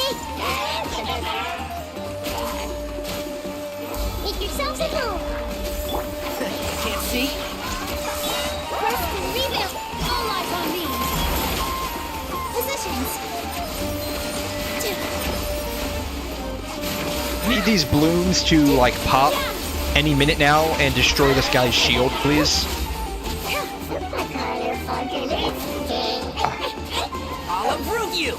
yourselves at home. Can't see? First, rebuild. All eyes on me. Positions. Need these blooms to, like, pop any minute now and destroy this guy's shield, please. I'll approve you!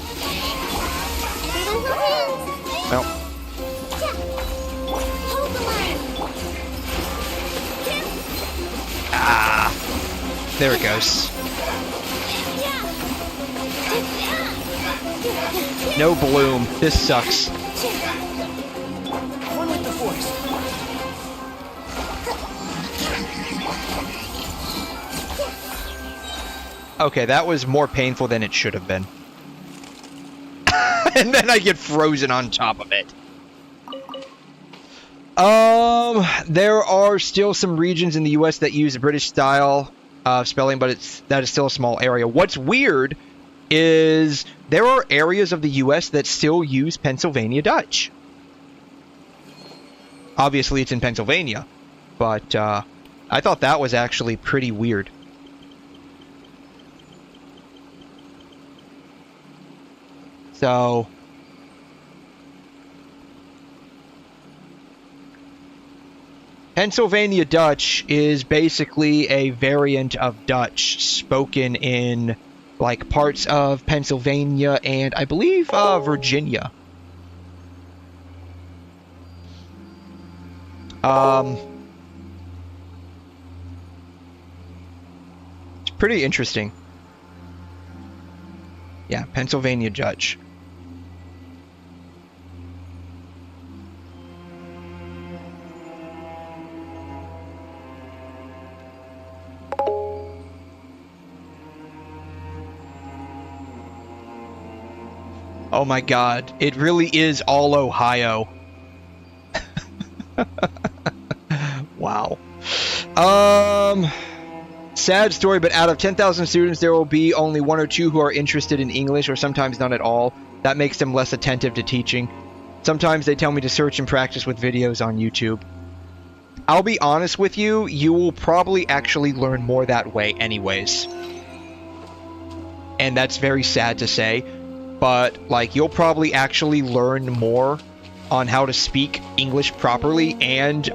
Well, Hold the line. there it goes. No bloom. This sucks. One with the force. Okay, that was more painful than it should have been. And then I get frozen on top of it. There are still some regions in the US that use a British style of spelling, but that is still a small area. What's weird is there are areas of the US that still use Pennsylvania Dutch. Obviously, it's in Pennsylvania, but I thought that was actually pretty weird. So, Pennsylvania Dutch is basically a variant of Dutch spoken in, like, parts of Pennsylvania and, I believe, Virginia. It's pretty interesting. Yeah, Pennsylvania Dutch. Oh my god, it really is all Ohio. Wow. Sad story, but out of 10,000 students, there will be only 1 or 2 who are interested in English, or sometimes none at all. That makes them less attentive to teaching. Sometimes they tell me to search and practice with videos on YouTube. I'll be honest with you, you will probably actually learn more that way anyways. And that's very sad to say. But, like, you'll probably actually learn more on how to speak English properly and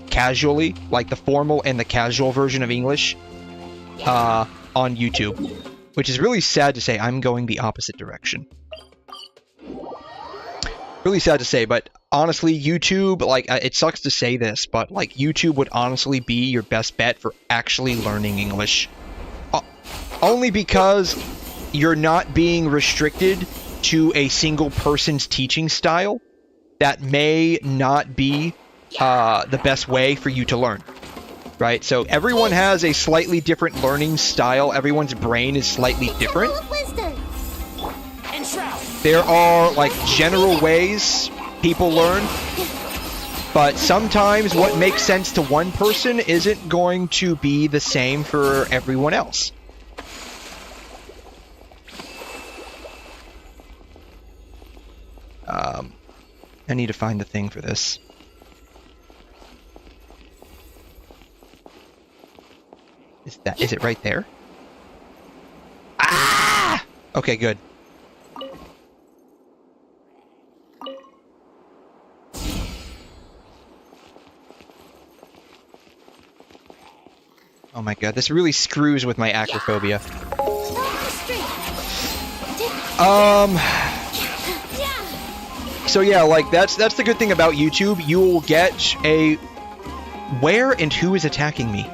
casually, like the formal and the casual version of English, on YouTube. Which is really sad to say. I'm going the opposite direction. Really sad to say, but honestly, YouTube, like, it sucks to say this, but, like, YouTube would honestly be your best bet for actually learning English. Only because you're not being restricted to a single person's teaching style that may not be the best way for you to learn, right? So everyone has a slightly different learning style. Everyone's brain is slightly different. There are, like, general ways people learn, but sometimes what makes sense to one person isn't going to be the same for everyone else. I need to find the thing for this. Is it right there? Ah! Okay, good. Oh my god, this really screws with my acrophobia. So yeah, like, that's the good thing about YouTube. You will get a... Where and who is attacking me?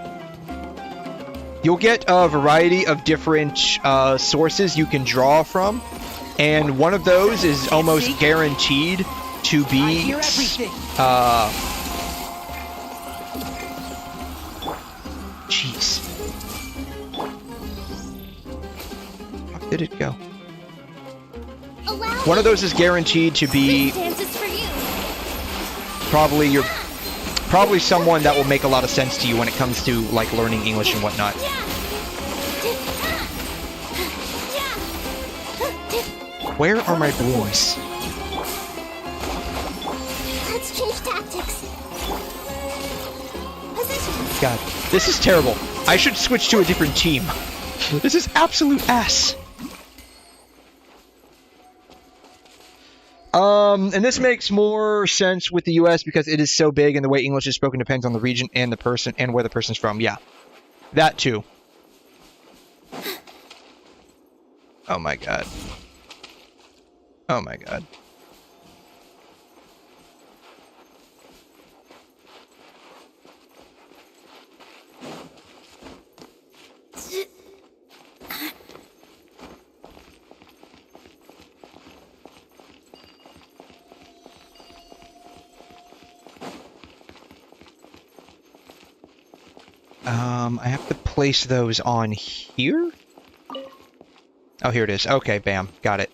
You'll get a variety of different sources you can draw from, and one of those is almost guaranteed to be... Jeez. Where did it go? One of those is guaranteed to be probably someone that will make a lot of sense to you when it comes to, like, learning English and whatnot. Where are my blooms? Let's change tactics. God. This is terrible. I should switch to a different team. This is absolute ass. And this makes more sense with the US because it is so big and the way English is spoken depends on the region and the person and where the person's from. Yeah. That too. Oh my god. Oh my god. I have to place those on here? Oh, here it is. Okay, bam. Got it.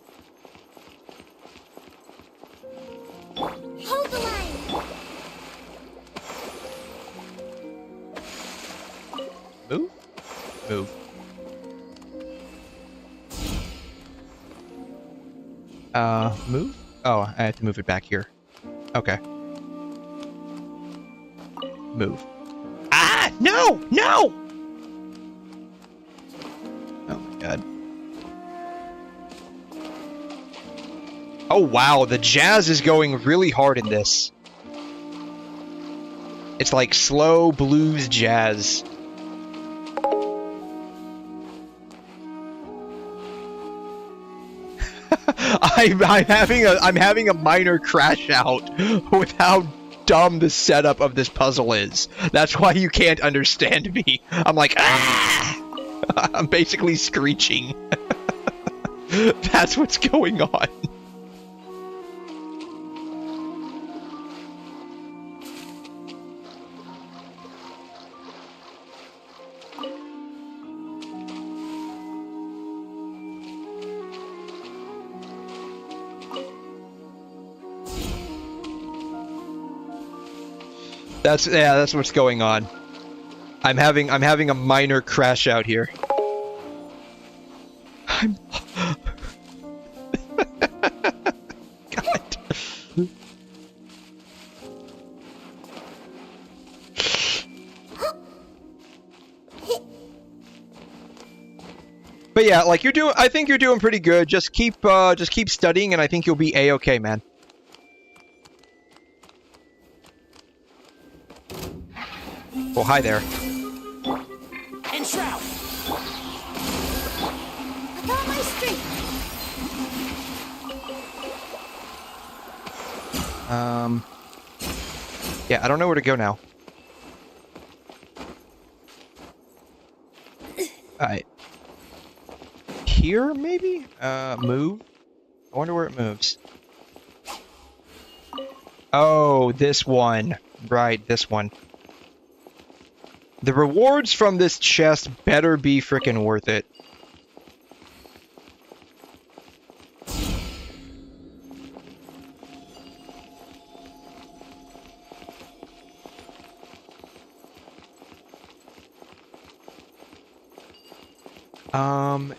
Hold the line. Move? Move. Move? Oh, I have to move it back here. Okay. Move. Ah! No! No! Oh my god. Oh wow, the jazz is going really hard in this. It's like slow blues jazz. I'm having a minor crash out with how dumb the setup of this puzzle is. That's why you can't understand me. I'm like, ah! I'm basically screeching. That's what's going on. That's what's going on. I'm having a minor crash out here. God. But yeah, like I think you're doing pretty good. Just keep studying and I think you'll be A-okay, man. Oh, hi there. And Shroud. I got my strength. Yeah, I don't know where to go now. Alright. Here, maybe? Move? I wonder where it moves. Oh, this one. Right, this one. The rewards from this chest better be frickin' worth it.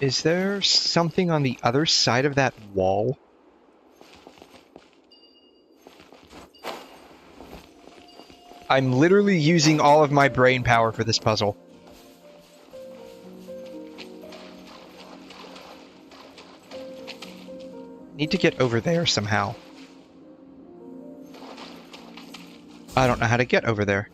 Is there something on the other side of that wall? I'm literally using all of my brain power for this puzzle. Need to get over there somehow. I don't know how to get over there.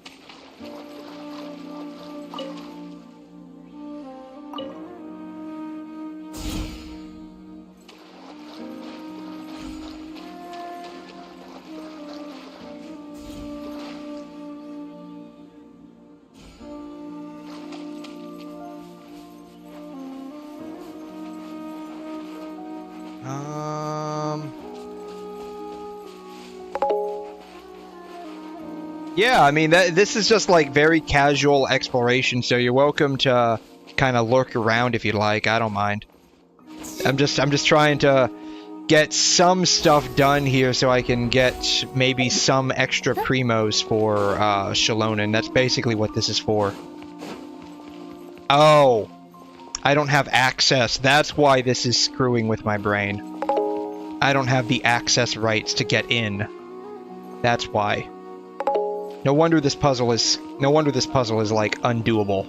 Yeah, I mean, this is just like very casual exploration, so you're welcome to kind of lurk around if you'd like. I don't mind. I'm just trying to get some stuff done here so I can get maybe some extra primos for 𝘬𝘮. That's basically what this is for. Oh, I don't have access. That's why this is screwing with my brain. I don't have the access rights to get in. That's why. No wonder this puzzle is like undoable.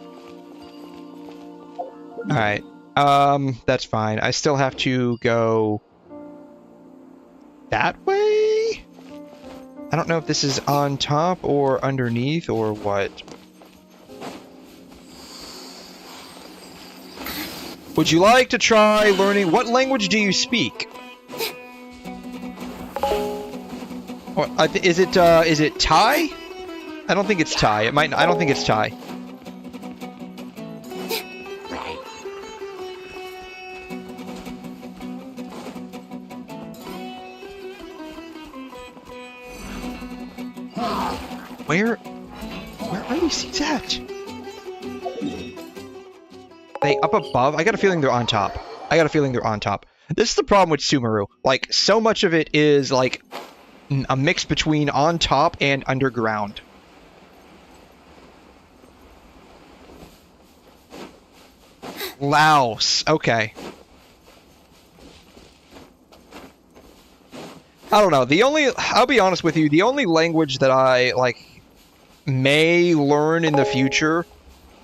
Alright. That's fine. I still have to go that way? I don't know if this is on top or underneath or what. Would you like to try learning? What language do you speak? Is it Thai? I don't think it's Thai. It might. I don't think it's Thai. Where are these seats at? They up above? I got a feeling they're on top. This is the problem with Sumeru. Like, so much of it is, like, a mix between on top and underground. Laos. Okay. I don't know. I'll be honest with you, the only language that I, like, may learn in the future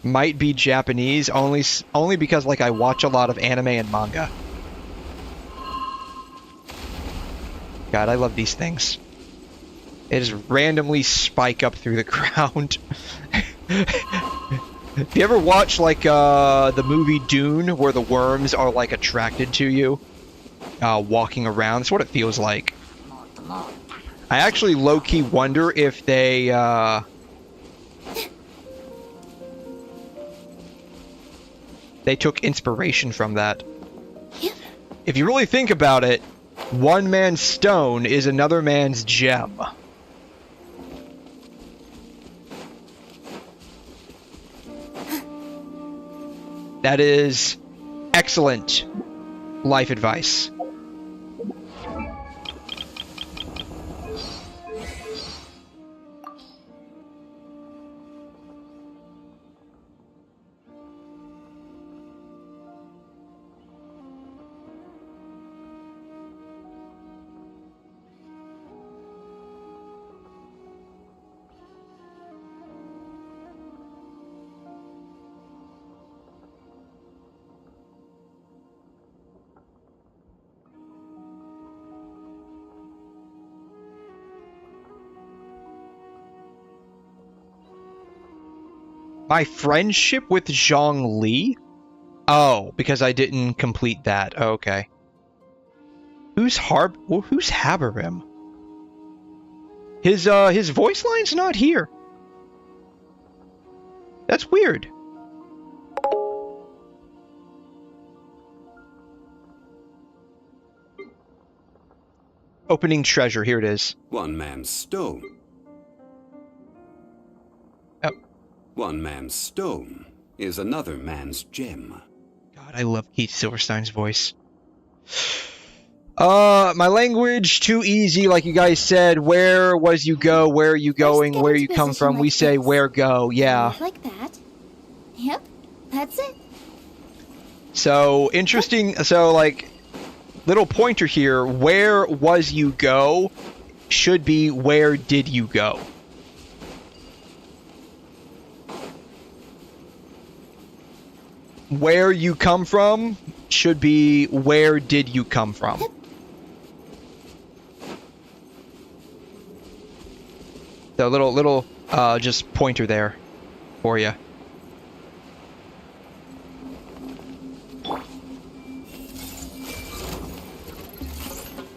might be Japanese, only because, like, I watch a lot of anime and manga. God, I love these things. They just randomly spike up through the ground. Have you ever watched, like, the movie Dune, where the worms are, like, attracted to you? Walking around? That's what it feels like. I actually low-key wonder if they, they took inspiration from that. If you really think about it, one man's stone is another man's gem. That is excellent life advice. My friendship with Zhongli? Oh, because I didn't complete that. Oh, okay. Who's Haberim? His voice line's not here. That's weird. Opening treasure, here it is. One man's stone. One man's stone is another man's gem. God, I love Keith Silverstein's voice. My language, too easy, like you guys said. Where was you go? Where are you going? Where you come from? We say where go, yeah. Like that. Yep, that's it. So, interesting, so, like, little pointer here, where was you go should be where did you go. Where you come from should be where did you come from. The little just pointer there for you.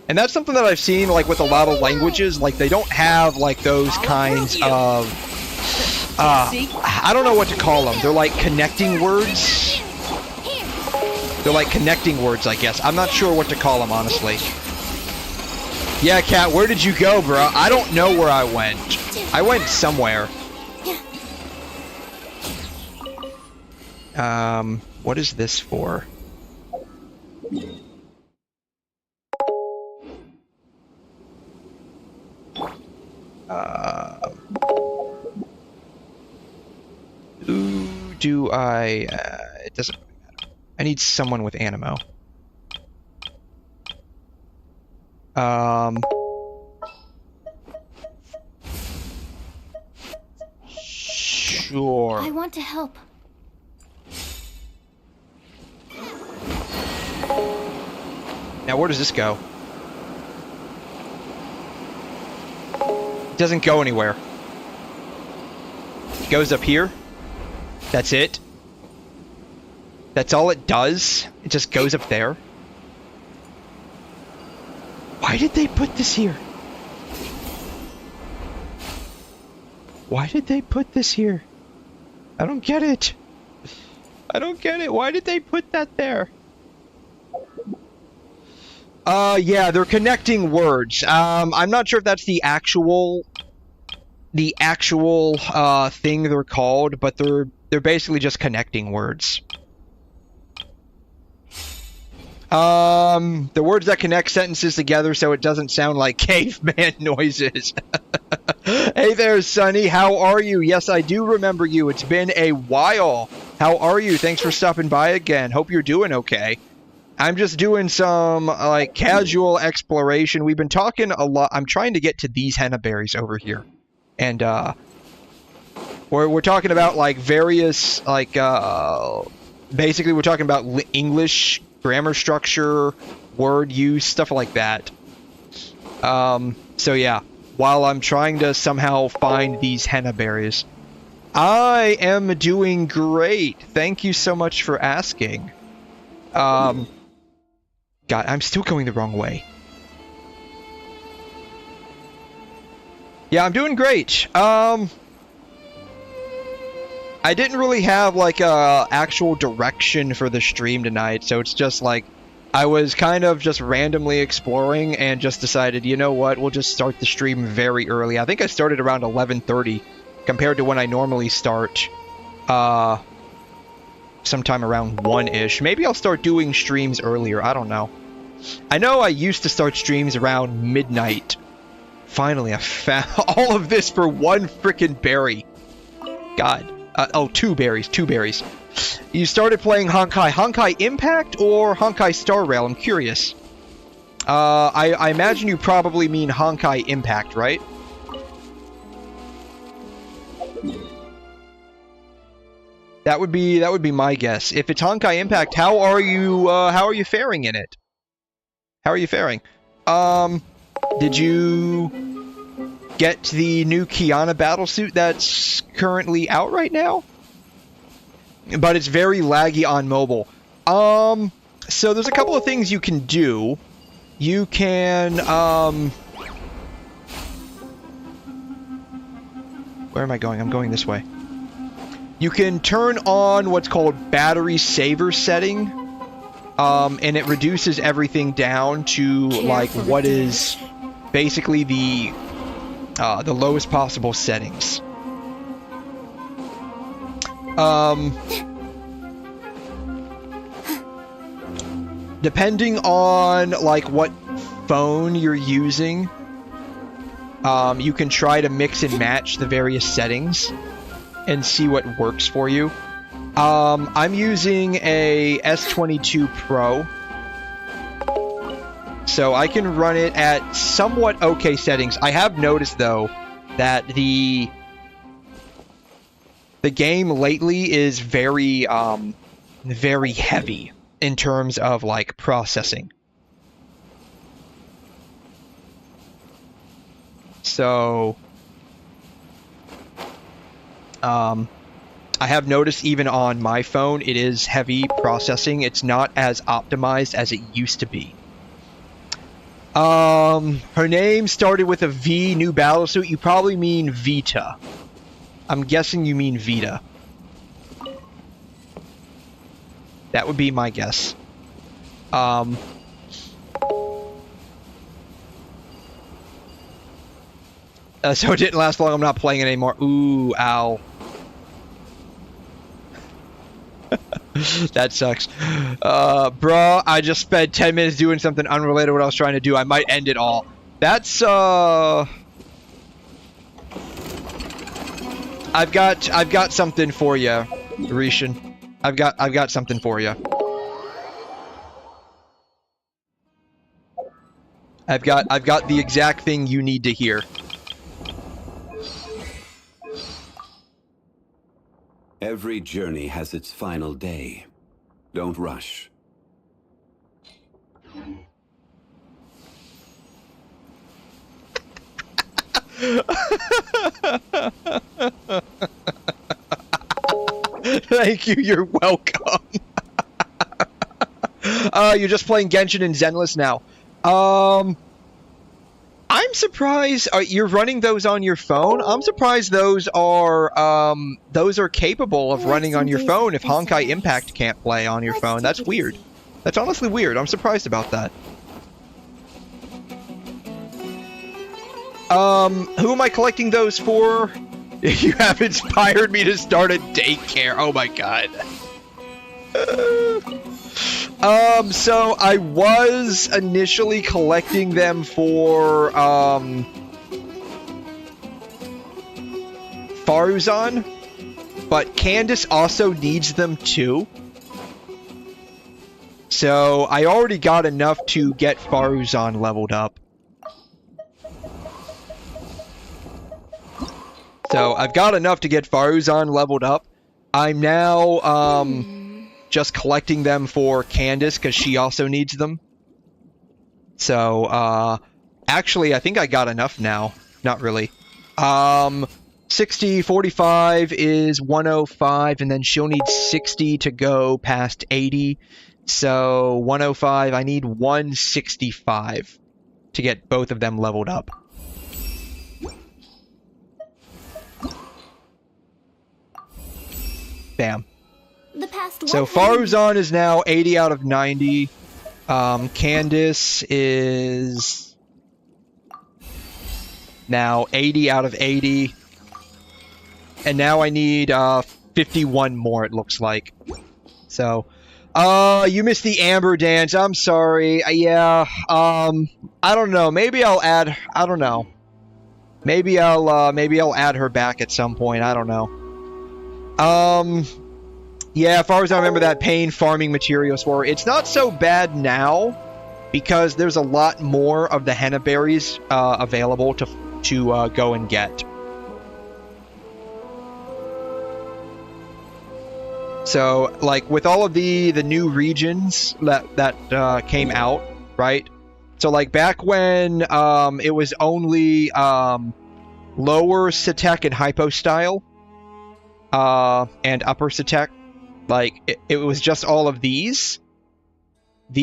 And that's something that I've seen, like, with a lot of languages. Like, they don't have, like, those kinds of I don't know what to call them. They're like connecting words. They're like connecting words, I guess. I'm not sure what to call them, honestly. Yeah, Kat, where did you go, bro? I don't know where I went. I went somewhere. What is this for? Who do I... it doesn't really matter. I need someone with Animo. Sure. I want to help. Now, where does this go? It doesn't go anywhere. It goes up here. That's it. That's all it does. It just goes up there. Why did they put this here? Why did they put this here? I don't get it. I don't get it. Why did they put that there? Yeah, they're connecting words. I'm not sure if that's the actual thing they're called, but they're basically just connecting words. The words that connect sentences together so it doesn't sound like caveman noises. Hey there, Sonny. How are you? Yes, I do remember you. It's been a while. How are you? Thanks for stopping by again. Hope you're doing okay. I'm just doing some, like, casual exploration. We've been talking a lot. I'm trying to get to these henna berries over here. And, we're talking about, like, various, like, basically we're talking about English grammar structure, word use, stuff like that. So yeah, while I'm trying to somehow find these henna berries. I am doing great. Thank you so much for asking. God, I'm still going the wrong way. Yeah, I'm doing great. I didn't really have, like, a actual direction for the stream tonight, so it's just, like, I was kind of just randomly exploring and just decided, you know what, we'll just start the stream very early. I think I started around 11:30, compared to when I normally start, sometime around 1-ish. Maybe I'll start doing streams earlier, I don't know. I know I used to start streams around midnight. Finally, I found all of this for one frickin' berry. God. Oh, two berries. You started playing Honkai. Honkai Impact or Honkai Star Rail? I'm curious. I imagine you probably mean Honkai Impact, right? That would be my guess. If it's Honkai Impact, how are you faring in it? How are you faring? Did you get the new Qiyana battlesuit that's currently out right now? But it's very laggy on mobile. So there's a couple of things you can do. You can, where am I going? I'm going this way. You can turn on what's called battery saver setting, and it reduces everything down to, like, what is basically the lowest possible settings. Depending on, like, what phone you're using, you can try to mix and match the various settings and see what works for you. I'm using a S22 Pro, so I can run it at somewhat okay settings. I have noticed, though, that the game lately is very heavy in terms of, like, processing. So, I have noticed even on my phone, it is heavy processing. It's not as optimized as it used to be. Her name started with a V, new battlesuit. You probably mean Vita. I'm guessing you mean Vita. That would be my guess. So it didn't last long. I'm not playing it anymore. Ooh, ow. That sucks. Bruh, I just spent 10 minutes doing something unrelated to what I was trying to do. I might end it all. That's, I've got something for you, Rishin. I've got something for you. I've got the exact thing you need to hear. Every journey has its final day. Don't rush. Thank you, you're welcome. You're just playing Genshin and Zenless now. I'm surprised you're running those on your phone. I'm surprised those are capable of running on your phone if Honkai Impact can't play on your phone. That's weird. That's honestly weird. I'm surprised about that. Who am I collecting those for? You have inspired me to start a daycare. Oh my god. So I was initially collecting them for, Faruzan, but Candace also needs them too. So I already got enough to get Faruzan leveled up. So I've got enough to get Faruzan leveled up. I'm now, just collecting them for Candace because she also needs them. So, actually, I think I got enough now. Not really. 60, 45 is 105, and then she'll need 60 to go past 80. So, 105, I need 165 to get both of them leveled up. Bam. So Faruzan is now 80 out of 90. Candace is now 80 out of 80. And now I need 51 more, it looks like. So, you missed the Amber dance. I'm sorry. Yeah. I don't know. Maybe I'll add. I don't know. Maybe I'll add her back at some point. I don't know. Yeah, as far as I remember that pain farming materials for her. It's not so bad now because there's a lot more of the henna berries available to go and get. So, like, with all of the new regions that came out, right? So, like, back when it was only lower Satek and hypo style and upper Satek, like, it was just all of these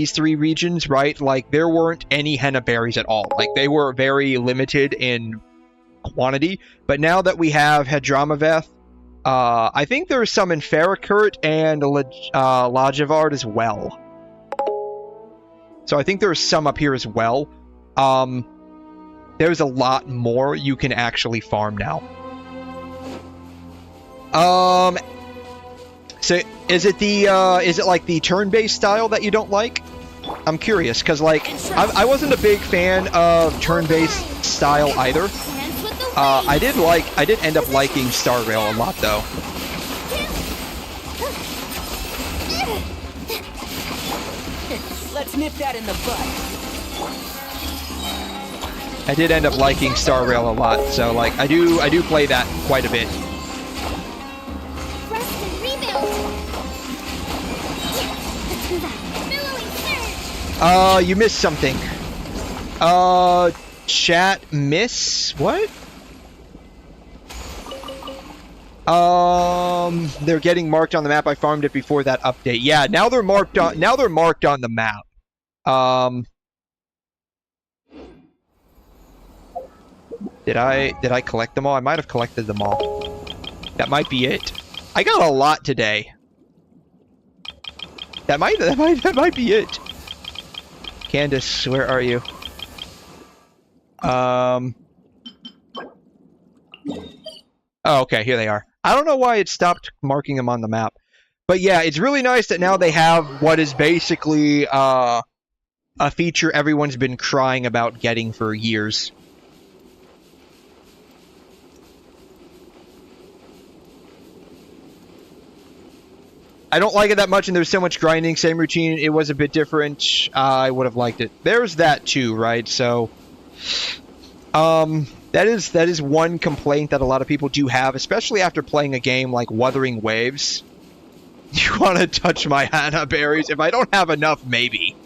three regions, right? Like, there weren't any henna berries at all. Like, they were very limited in quantity. But now that we have Hedramaveth, I think there's some in Farrakurt and Lajavard as well. So I think there's some up here as well. There's a lot more you can actually farm now. So is it like the turn-based style that you don't like? I'm curious, because like I wasn't a big fan of turn-based style either. I did end up liking Star Rail a lot though. Let's nip that in the bud. I did end up liking Star Rail a lot, so like I do play that quite a bit. You missed something. Chat miss? What? They're getting marked on the map. I farmed it before that update. Yeah, now they're marked on the map. Did I collect them all? I might have collected them all. That might be it. I got a lot today. That might be it. Candace, where are you? Oh, okay, here they are. I don't know why it stopped marking them on the map. But yeah, it's really nice that now they have what is basically a feature everyone's been crying about getting for years. I don't like it that much, and there's so much grinding, same routine. It was a bit different. I would have liked it. There's that too, right? So, That is one complaint that a lot of people do have, especially after playing a game like Wuthering Waves. You want to touch my Hana berries? If I don't have enough, maybe.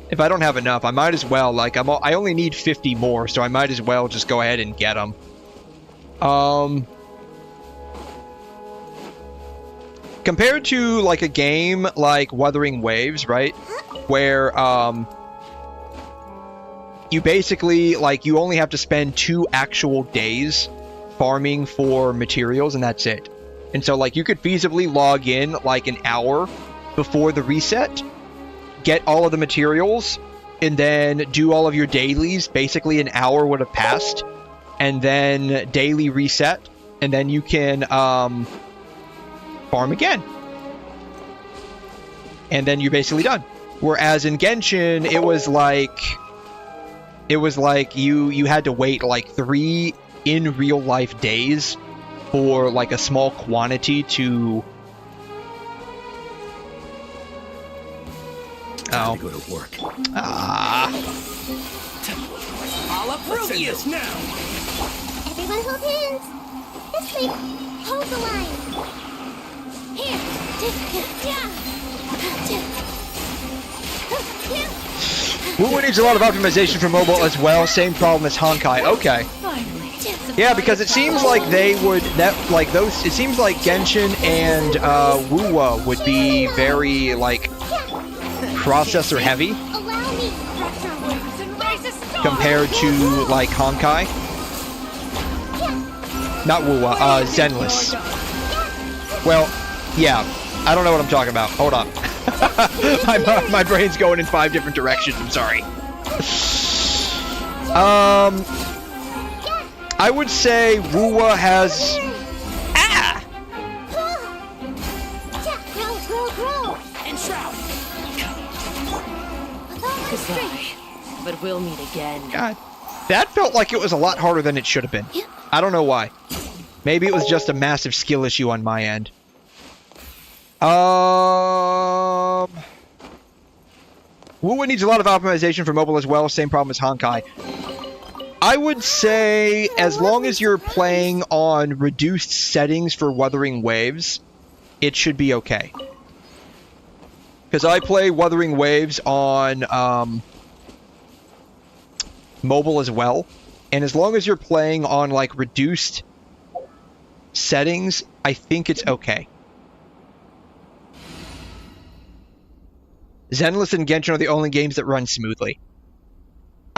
If I don't have enough, I might as well. Like, I only need 50 more, so I might as well just go ahead and get them. Compared to, like, a game like Wuthering Waves, right? Where, you basically, like, you only have to spend 2 actual days farming for materials, and that's it. And so, like, you could feasibly log in, like, an hour before the reset, get all of the materials, and then do all of your dailies. Basically, an hour would have passed, and then daily reset, and then you can, farm again. And then you're basically done. Whereas in Genshin, it was like you had to wait like 3 in real life days for like a small quantity to Time to go to work. I'll approve you now. Everyone hold hands. This way. Hold the line. Here. WuWa needs a lot of optimization for mobile as well. Same problem as Honkai. Okay. Yeah, because it seems like they would it seems like Genshin and WuWa would be very like processor heavy Allow me. compared to like Honkai. Not WuWa, Zenless. Well, yeah. I don't know what I'm talking about. Hold on. my brain's going in 5 different directions. I'm sorry. I would say WuWa has... Grow. And Shroud. Goodbye. But we'll meet again. God, that felt like it was a lot harder than it should have been. I don't know why. Maybe it was just a massive skill issue on my end. WuWa needs a lot of optimization for mobile as well. Same problem as Honkai. I would say as long as you're playing on reduced settings for Wuthering Waves, it should be okay. Because I play Wuthering Waves on mobile as well. And as long as you're playing on like reduced settings, I think it's okay. Zenless and Genshin are the only games that run smoothly.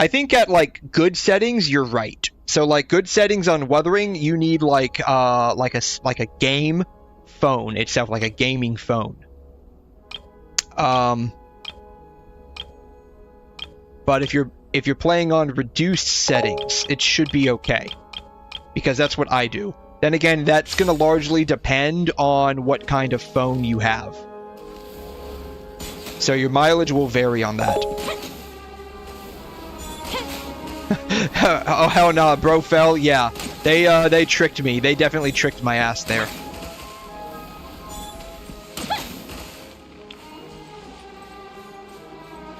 I think at like good settings, you're right. So like good settings on Wuthering, you need like a game phone itself, like a gaming phone. But if you're playing on reduced settings, it should be okay, because that's what I do. Then again, that's going to largely depend on what kind of phone you have. So your mileage will vary on that. Oh hell no, bro fell. Yeah, they tricked me. They definitely tricked my ass there.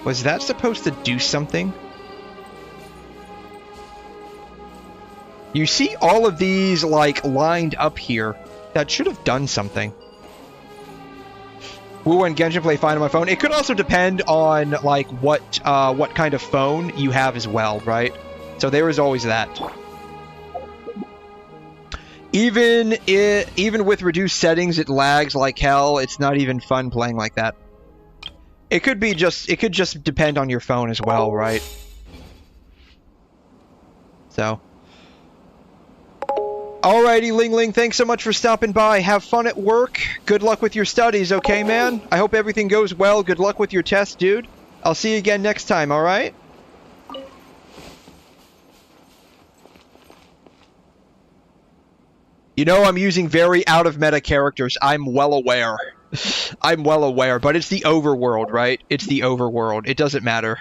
Was that supposed to do something? You see all of these like lined up here. That should have done something. WuWa and Genshin play fine on my phone. It could also depend on like what kind of phone you have as well, right? So there is always that. Even with reduced settings, it lags like hell. It's not even fun playing like that. It could just depend on your phone as well, right? So. Alrighty, Ling Ling, thanks so much for stopping by. Have fun at work. Good luck with your studies, okay, man? I hope everything goes well. Good luck with your test, dude. I'll see you again next time, alright? You know I'm using very out-of-meta characters. I'm well aware. I'm well aware, but it's the overworld, right? It's the overworld. It doesn't matter.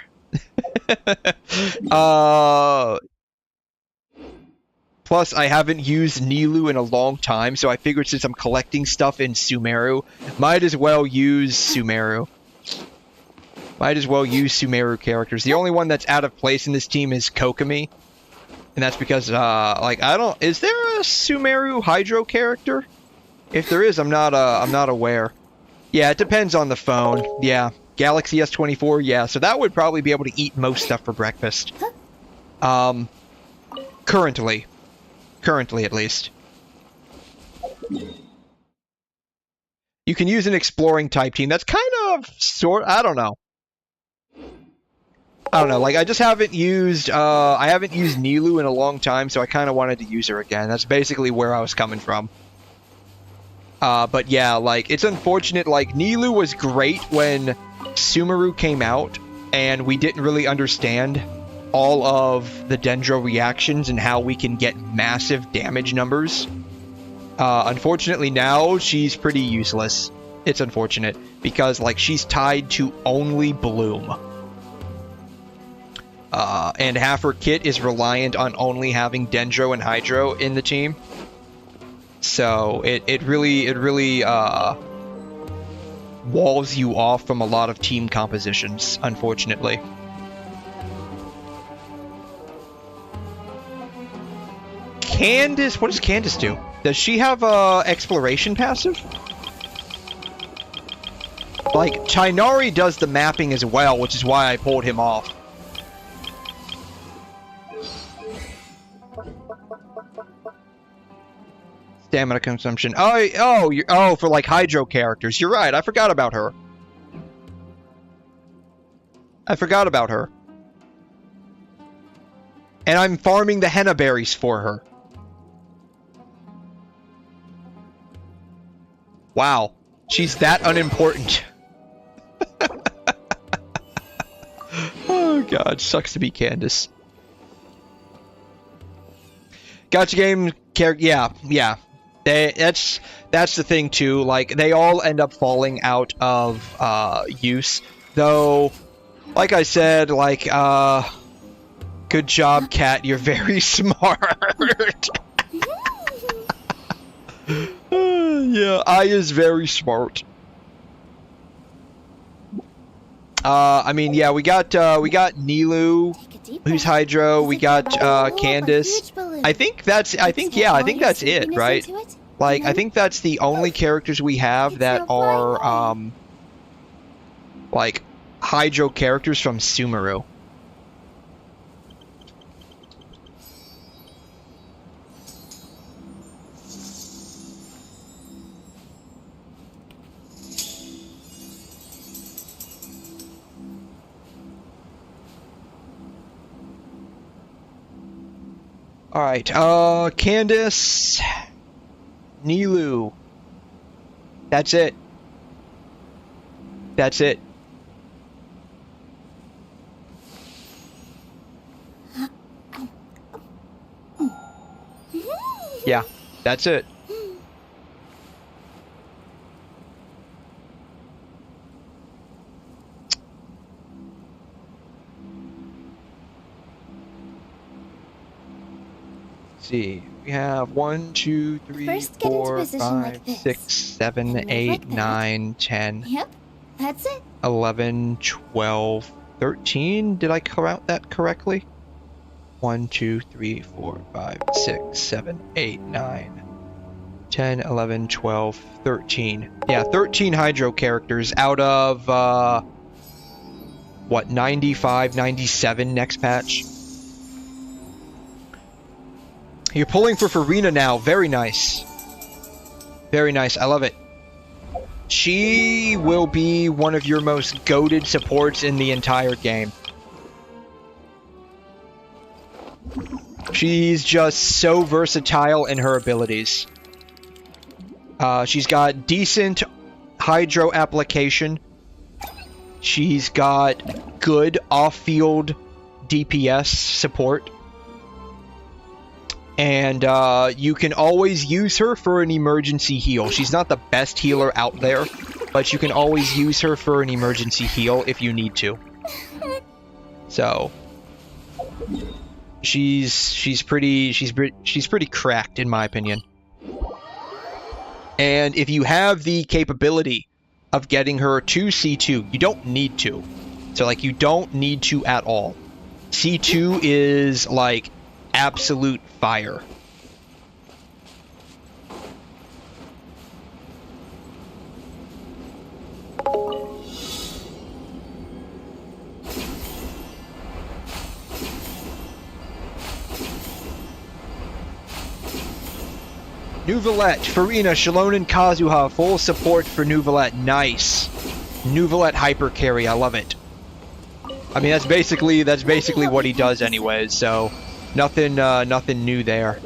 Plus, I haven't used Nilou in a long time, so I figured since I'm collecting stuff in Sumeru, might as well use Sumeru. Might as well use Sumeru characters. The only one that's out of place in this team is Kokomi. And that's because, like, I don't... Is there a Sumeru Hydro character? If there is, I'm not aware. Yeah, it depends on the phone. Yeah. Galaxy S24, yeah. So that would probably be able to eat most stuff for breakfast. Currently. Currently, at least. You can use an exploring type team. That's kind of I don't know. I don't know. Like, I just haven't used I haven't used Nilou in a long time, so I kind of wanted to use her again. That's basically where I was coming from. But yeah, like, it's unfortunate. Like, Nilou was great when Sumeru came out, and we didn't really understand all of the Dendro reactions and how we can get massive damage numbers. Unfortunately now, she's pretty useless. It's unfortunate, because, like, she's tied to only Bloom. And half her kit is reliant on only having Dendro and Hydro in the team. So, it really walls you off from a lot of team compositions, unfortunately. Candace, what does Candace do? Does she have a exploration passive? Like, Tighnari does the mapping as well, which is why I pulled him off. Stamina consumption. Oh, for like Hydro characters. You're right. I forgot about her. And I'm farming the henna berries for her. Wow. She's that unimportant. Oh god, sucks to be Candace. Gacha game character, yeah. That's the thing too. Like, they all end up falling out of use. Though, like I said, like, good job, Cat. You're very smart. Yeah, I is very smart. I mean, yeah, we got Nilou, who's Hydro. We got Candace. I think that's it, right? Like, I think that's the only characters we have that are like Hydro characters from Sumeru. Alright, Candace, Nilou. That's it. That's it. Yeah, that's it. See, we have 1, 2, 3, 4, 5, 6, 7, 8, 9, 10. Yep, that's it. 11, 12, 13. Did I count that correctly? 1, 2, 3, 4, 5, 6, 7, 8, 9, 10, 11, 12, 13. Yeah, 13 Hydro characters out of, what, 95, 97 next patch? You're pulling for Farina now. Very nice. Very nice. I love it. She will be one of your most goated supports in the entire game. She's just so versatile in her abilities. She's got decent Hydro application. She's got good off-field DPS support. And you can always use her for an emergency heal. She's not the best healer out there, but you can always use her for an emergency heal if you need to. So she's pretty cracked in my opinion. And if you have the capability of getting her to C2, you don't need to. So like, you don't need to at all. C2 is like absolute fire. 𝘬𝘩𝘦𝘺, Furina, 𝘪𝘯𝘕 Kazuha, full support for 𝘬𝘩𝘦. Nice. 𝘬𝘩𝘦 hyper carry, I love it. I mean, that's basically what he does anyways, so nothing new there.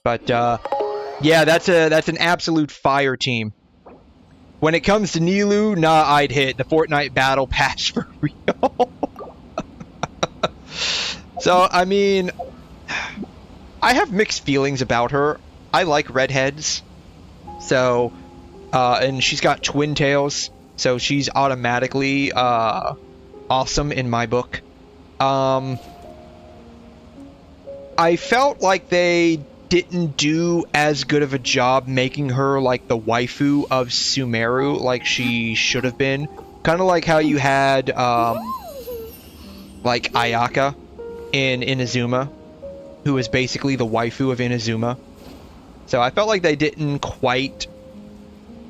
But yeah, that's an absolute fire team. When it comes to Nilou, nah, I'd hit the Fortnite Battle Pass for real. So, I mean, I have mixed feelings about her. I like redheads. So, and she's got twin tails, so she's automatically awesome in my book. I felt like they didn't do as good of a job making her like the waifu of Sumeru like she should have been. Kind of like how you had like Ayaka in Inazuma, who is basically the waifu of Inazuma. So I felt like they didn't quite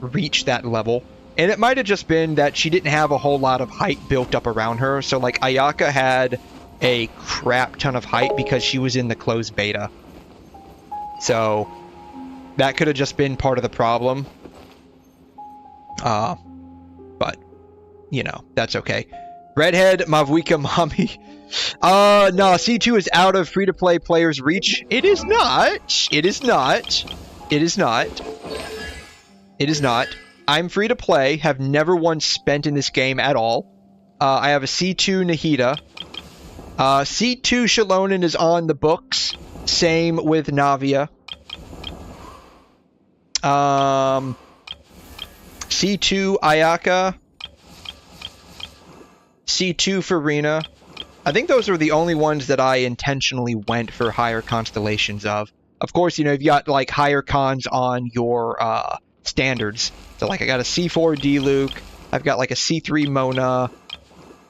reach that level. And it might have just been that she didn't have a whole lot of hype built up around her. So like Ayaka had a crap ton of hype because she was in the closed beta. So that could have just been part of the problem. But, you know, that's okay. Redhead, Mavuika Mami. No, C2 is out of free-to-play players' reach. It is not. It is not. It is not. It is not. I'm free-to-play, have never once spent in this game at all. I have a C2 Nahida. C2 𝘪𝘯𝘕 is on the books. Same with Navia. C2 Ayaka. C2 Furina. I think those are the only ones that I intentionally went for higher constellations of. Of course, you know, you've got like higher cons on your standards. So like I got a C4 Diluc. I've got like a C3 Mona.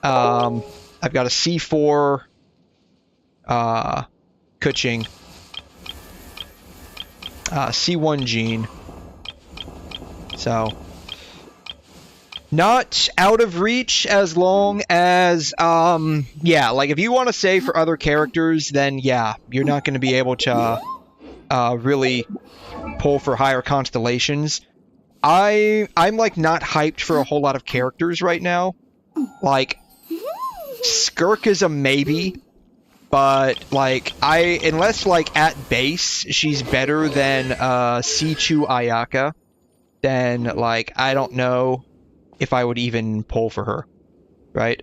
I've got a C4 𝘐'𝘮. C1 Jean. So not out of reach as long as yeah, like if you want to say for other characters, then yeah, you're not going to be able to really pull for higher constellations. I'm like not hyped for a whole lot of characters right now. Like 𝘧𝘗 is a maybe, but like unless like at base she's better than C2 Ayaka, then like I don't know if I would even pull for her, right?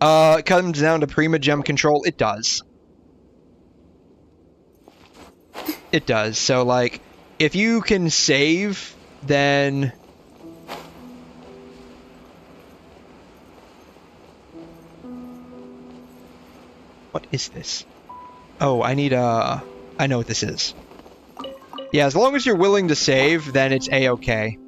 It comes down to Primogem control. It does. It does. So like if you can save, then what is this? Oh, I need I know what this is. Yeah, as long as you're willing to save, then it's a-okay.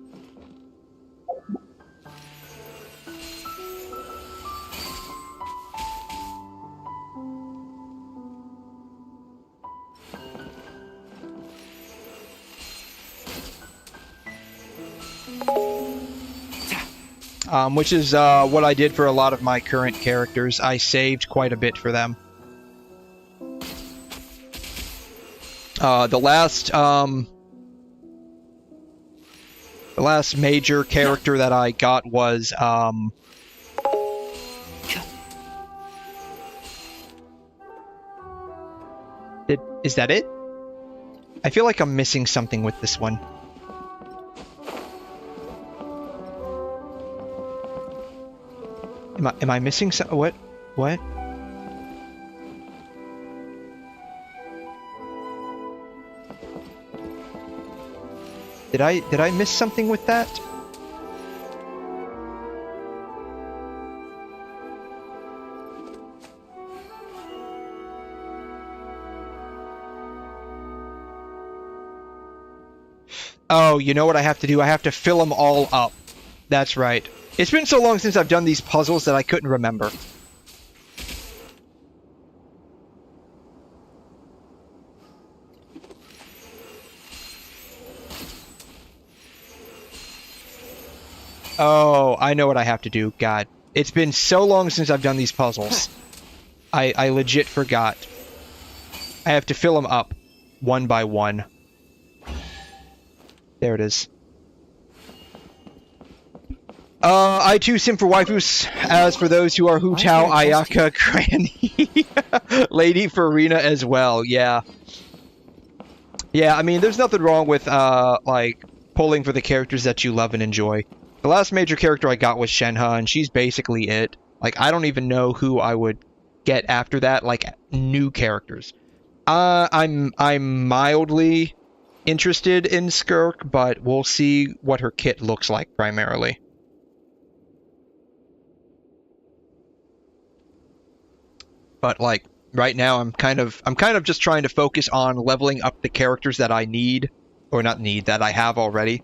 Which is what I did for a lot of my current characters. I saved quite a bit for them. The last major character that I got was is that it? I feel like I'm missing something with this one. Am I missing some? What? What? Did I miss something with that? Oh, you know what I have to do? I have to fill them all up. That's right. It's been so long since I've done these puzzles that I couldn't remember. Oh, I know what I have to do. God. It's been so long since I've done these puzzles. I legit forgot. I have to fill them up one by one. There it is. I too sim for waifus. As for those who are Hu-Tao, Ayaka, Granny, Lady Farina as well. Yeah. Yeah, I mean, there's nothing wrong with, like, pulling for the characters that you love and enjoy. The last major character I got was Shenhe, and she's basically it. Like, I don't even know who I would get after that, like, new characters. I'm mildly interested in 𝘧, but we'll see what her kit looks like, primarily. But, like, right now I'm kind of just trying to focus on leveling up the characters that I need, or not need, that I have already.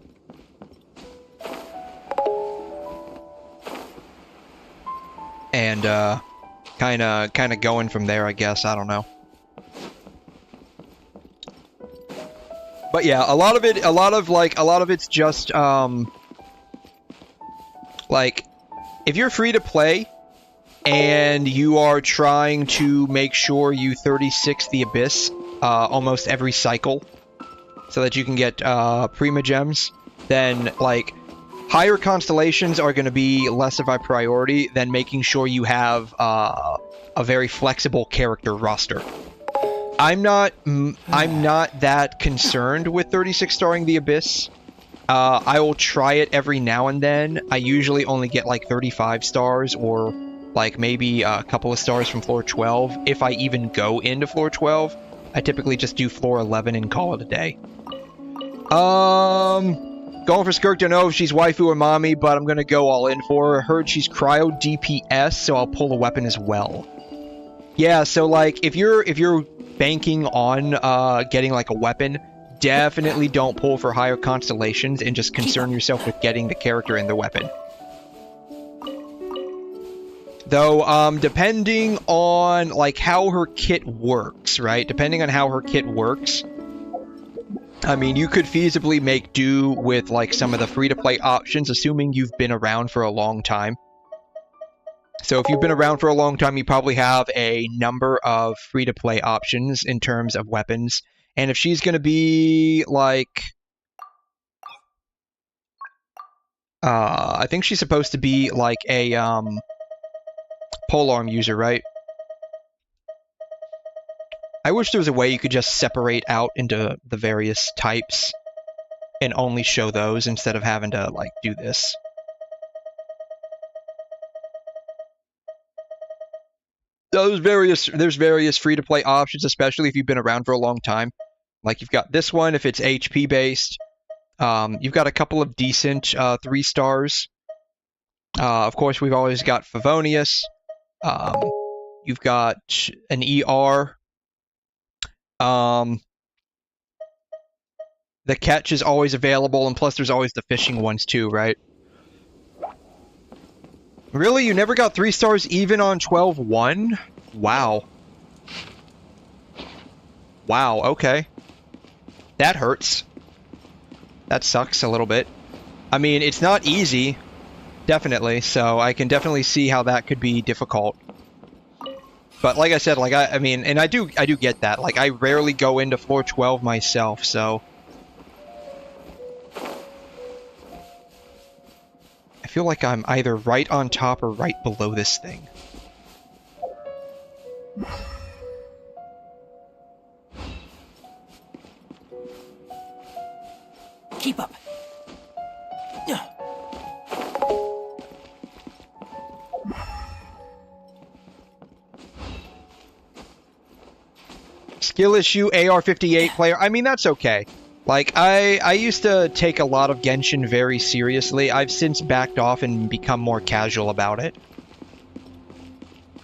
And kind of going from there, I guess. I don't know. But yeah, a lot of it's just like, if you're free to play and you are trying to make sure you 36 the Abyss almost every cycle so that you can get Prima Gems, then, like, higher constellations are going to be less of a priority than making sure you have a very flexible character roster. I'm not that concerned with 36 starring the Abyss. I will try it every now and then. I usually only get like 35 stars, or like maybe a couple of stars from floor 12. If I even go into floor 12, I typically just do floor 11 and call it a day. Going for 𝘧, don't know if she's waifu or mommy, but I'm gonna go all in for her. Heard she's cryo DPS, so I'll pull a weapon as well. Yeah, so like if you're banking on getting like a weapon, definitely don't pull for higher constellations and just concern yourself with getting the character and the weapon. Though, depending on like how her kit works, right? Depending on how her kit works, I mean, you could feasibly make do with like some of the free-to-play options, assuming you've been around for a long time. So if you've been around for a long time, you probably have a number of free-to-play options in terms of weapons. And if she's going to be, like... I think she's supposed to be, like, a, polearm user, right? I wish there was a way you could just separate out into the various types and only show those instead of having to, like, do this. There's various free-to-play options, especially if you've been around for a long time. Like, you've got this one, if it's HP-based. You've got a couple of decent 3 stars. Of course, we've always got Favonius. You've got an ER. The catch is always available, and plus there's always the fishing ones too, right? Really? You never got 3 stars even on 12-1? Wow. Wow, okay. That hurts. That sucks a little bit. I mean, it's not easy, definitely, so I can definitely see how that could be difficult. But like I said, like I mean, and I do get that. Like, I rarely go into floor 12 myself, so I feel like I'm either right on top or right below this thing. Keep up. Skill issue, AR-58 player. I mean, that's okay. Like, I used to take a lot of Genshin very seriously. I've since backed off and become more casual about it.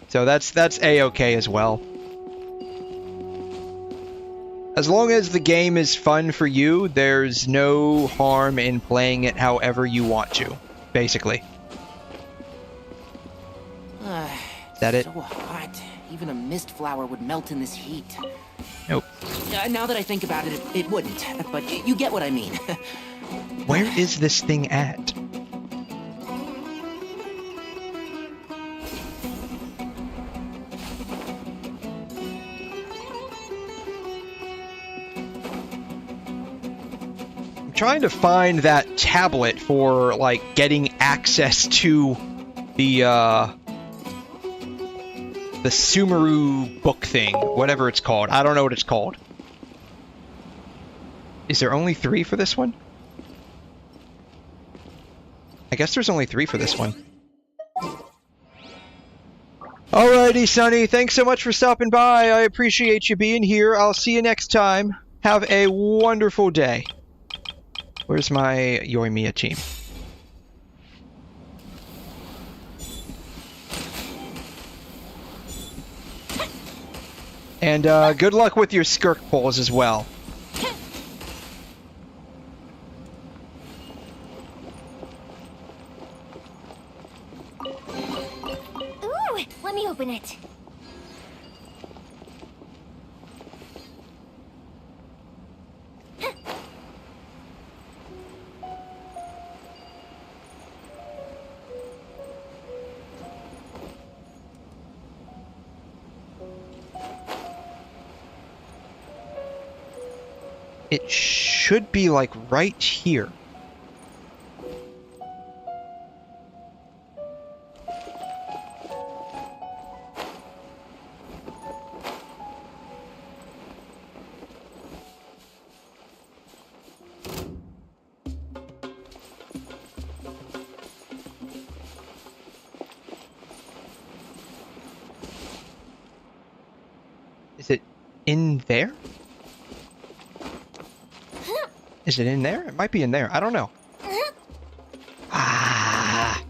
So that's A-okay as well. As long as the game is fun for you, there's no harm in playing it however you want to, basically. Is that it? So hot. Even a mist flower would melt in this heat. Nope. Now that I think about it, it wouldn't. But you get what I mean. Where is this thing at? trying to find that tablet for, like, getting access to the 𝘬𝘲𝘬𝘦 book thing, whatever it's called. I don't know what it's called. Is there only 3 for this one? I guess there's only 3 for this one. Alrighty, Sonny, thanks so much for stopping by. I appreciate you being here. I'll see you next time. Have a wonderful day. Where's my Yoimiya team? And good luck with your skirk pulls as well. Ooh, let me open it. It should be, like, right here. Is it in there? Is it in there? It might be in there. I don't know. Ah.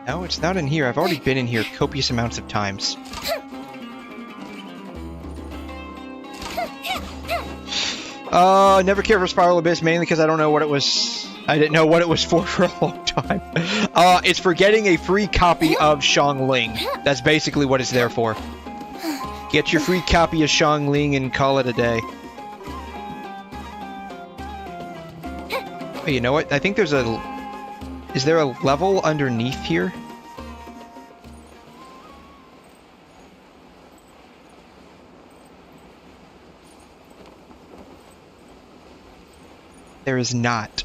No, it's not in here. I've already been in here copious amounts of times. Never cared for Spiral Abyss, mainly because I don't know what it was. I didn't know what it was for a long time. It's for getting a free copy of Xiangling. That's basically what it's there for. Get your free copy of Xiangling and call it a day. Hey, you know what? I think there's a... Is there a level underneath here? There is not.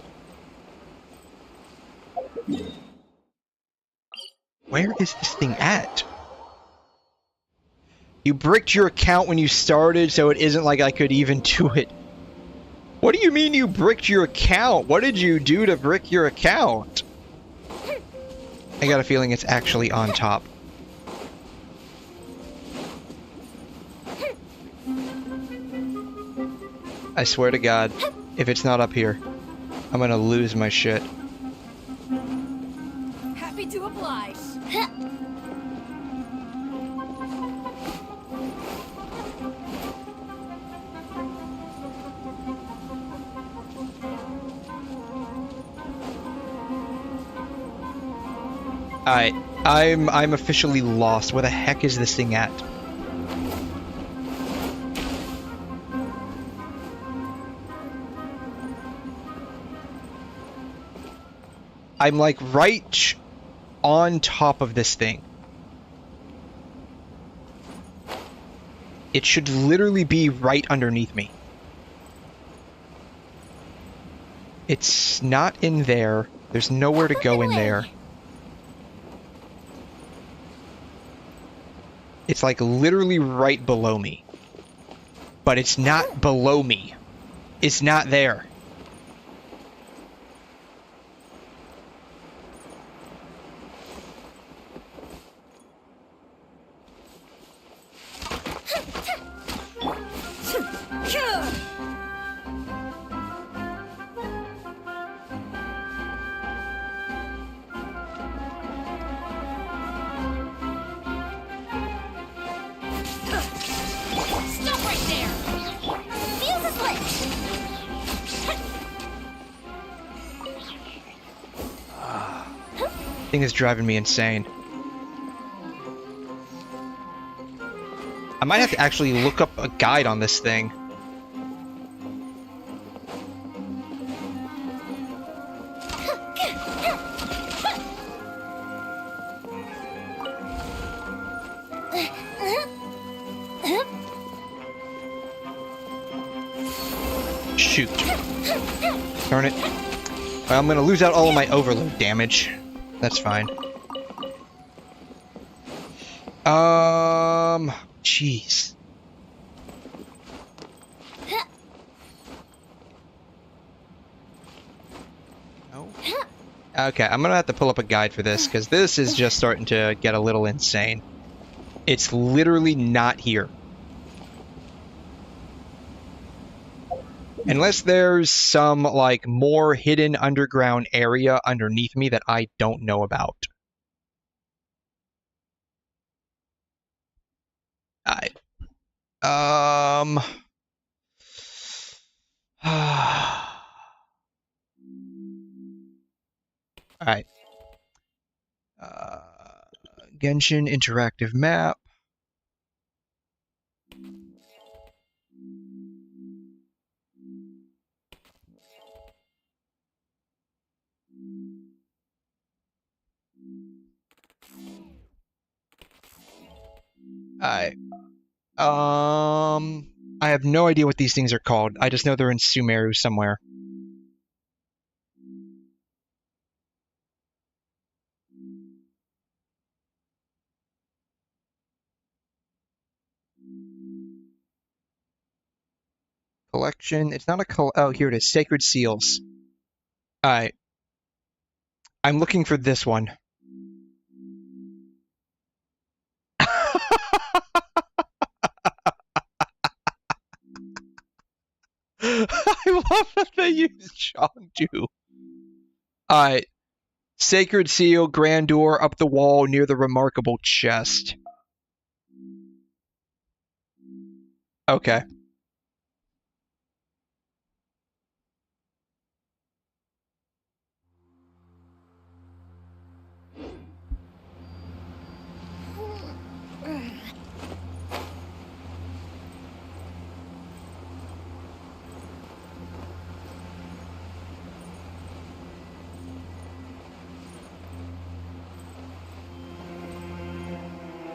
Where is this thing at? You bricked your account when you started, so it isn't like I could even do it. What do you mean you bricked your account? What did you do to brick your account? I got a feeling it's actually on top. I swear to God, if it's not up here, I'm gonna lose my shit. Happy to oblige. Alright, I'm officially lost. Where the heck is this thing at? I'm like right on top of this thing. It should literally be right underneath me. It's not in there. There's nowhere to go in there. It's like literally right below me. But it's not below me. It's not there. Thing is driving me insane. I might have to actually look up a guide on this thing. shoot. Darn it. Well, I'm gonna lose out all of my overload damage. That's fine. Jeez. No. Okay, I'm gonna have to pull up a guide for this, because this is just starting to get a little insane. It's literally not here. Unless there's some, like, more hidden underground area underneath me that I don't know about. Alright. Alright. Genshin interactive map. Alright. I have no idea what these things are called. I just know they're in Sumeru somewhere. Collection. It's not a oh, here it is. Sacred Seals. Alright. I'm looking for this one. I love that they use Chengdu. Alright. Sacred Seal, Grand Door, up the wall near the remarkable chest. Okay.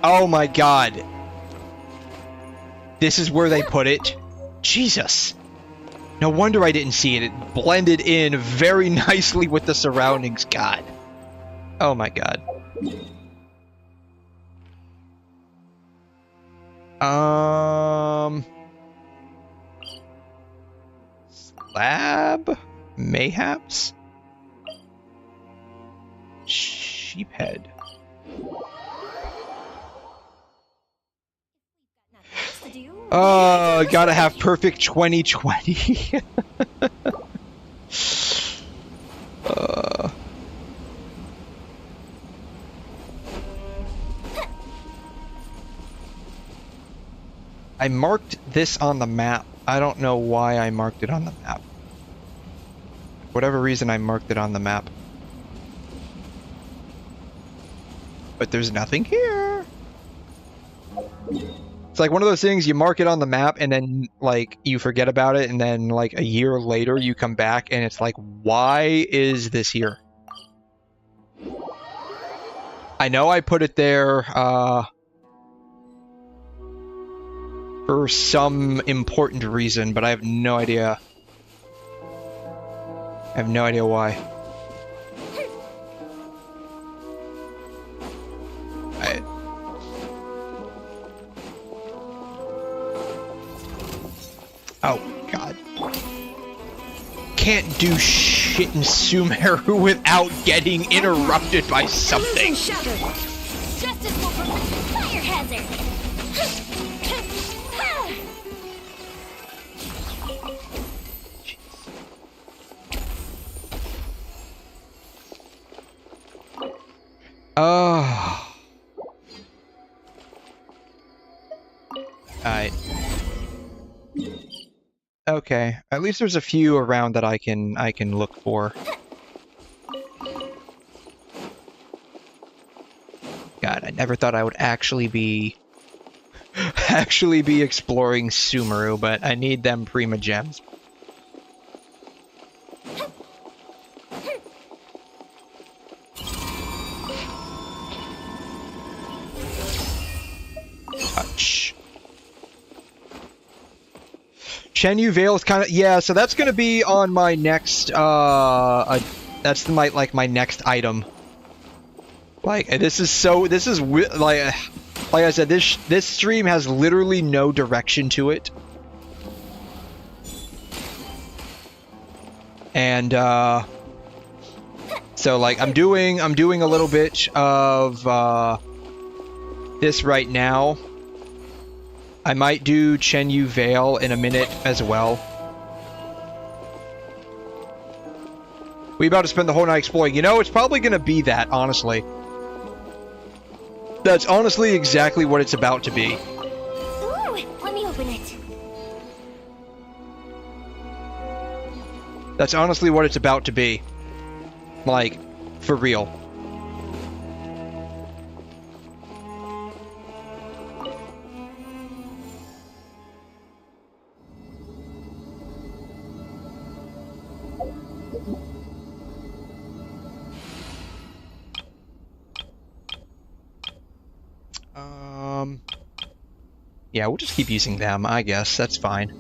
Oh my god. This is where they put it? Jesus. No wonder I didn't see it. It blended in very nicely with the surroundings. God. Oh my god. Slab? Mayhaps? Sheephead. Oh, gotta have perfect 2020. I marked this on the map. I don't know why I marked it on the map. For whatever reason, I marked it on the map. But there's nothing here. It's like one of those things, you mark it on the map and then, like, you forget about it, and then, like, a year later you come back and it's like, why is this here? I know I put it there, for some important reason, but I have no idea. I have no idea why. Oh, God. Can't do shit in Sumeru without getting interrupted by something. Justice will prevent fire hazard. Oh. Alright. Okay, at least there's a few around that I can look for. God, I never thought I would actually be exploring Sumeru, but I need them Prima Gems. Touch. Chen-Yu Vale is kind of, yeah, so that's going to be on my next, that's my next item. Like, this is like I said, this stream has literally no direction to it. And, so, like, I'm doing a little bit of, this right now. I might do Chen-Yu Vale in a minute as well. We about to spend the whole night exploring. You know, it's probably gonna be that, honestly. That's honestly exactly what it's about to be. Ooh, let me open it. That's honestly what it's about to be. Like, for real. Yeah, we'll just keep using them, I guess. That's fine.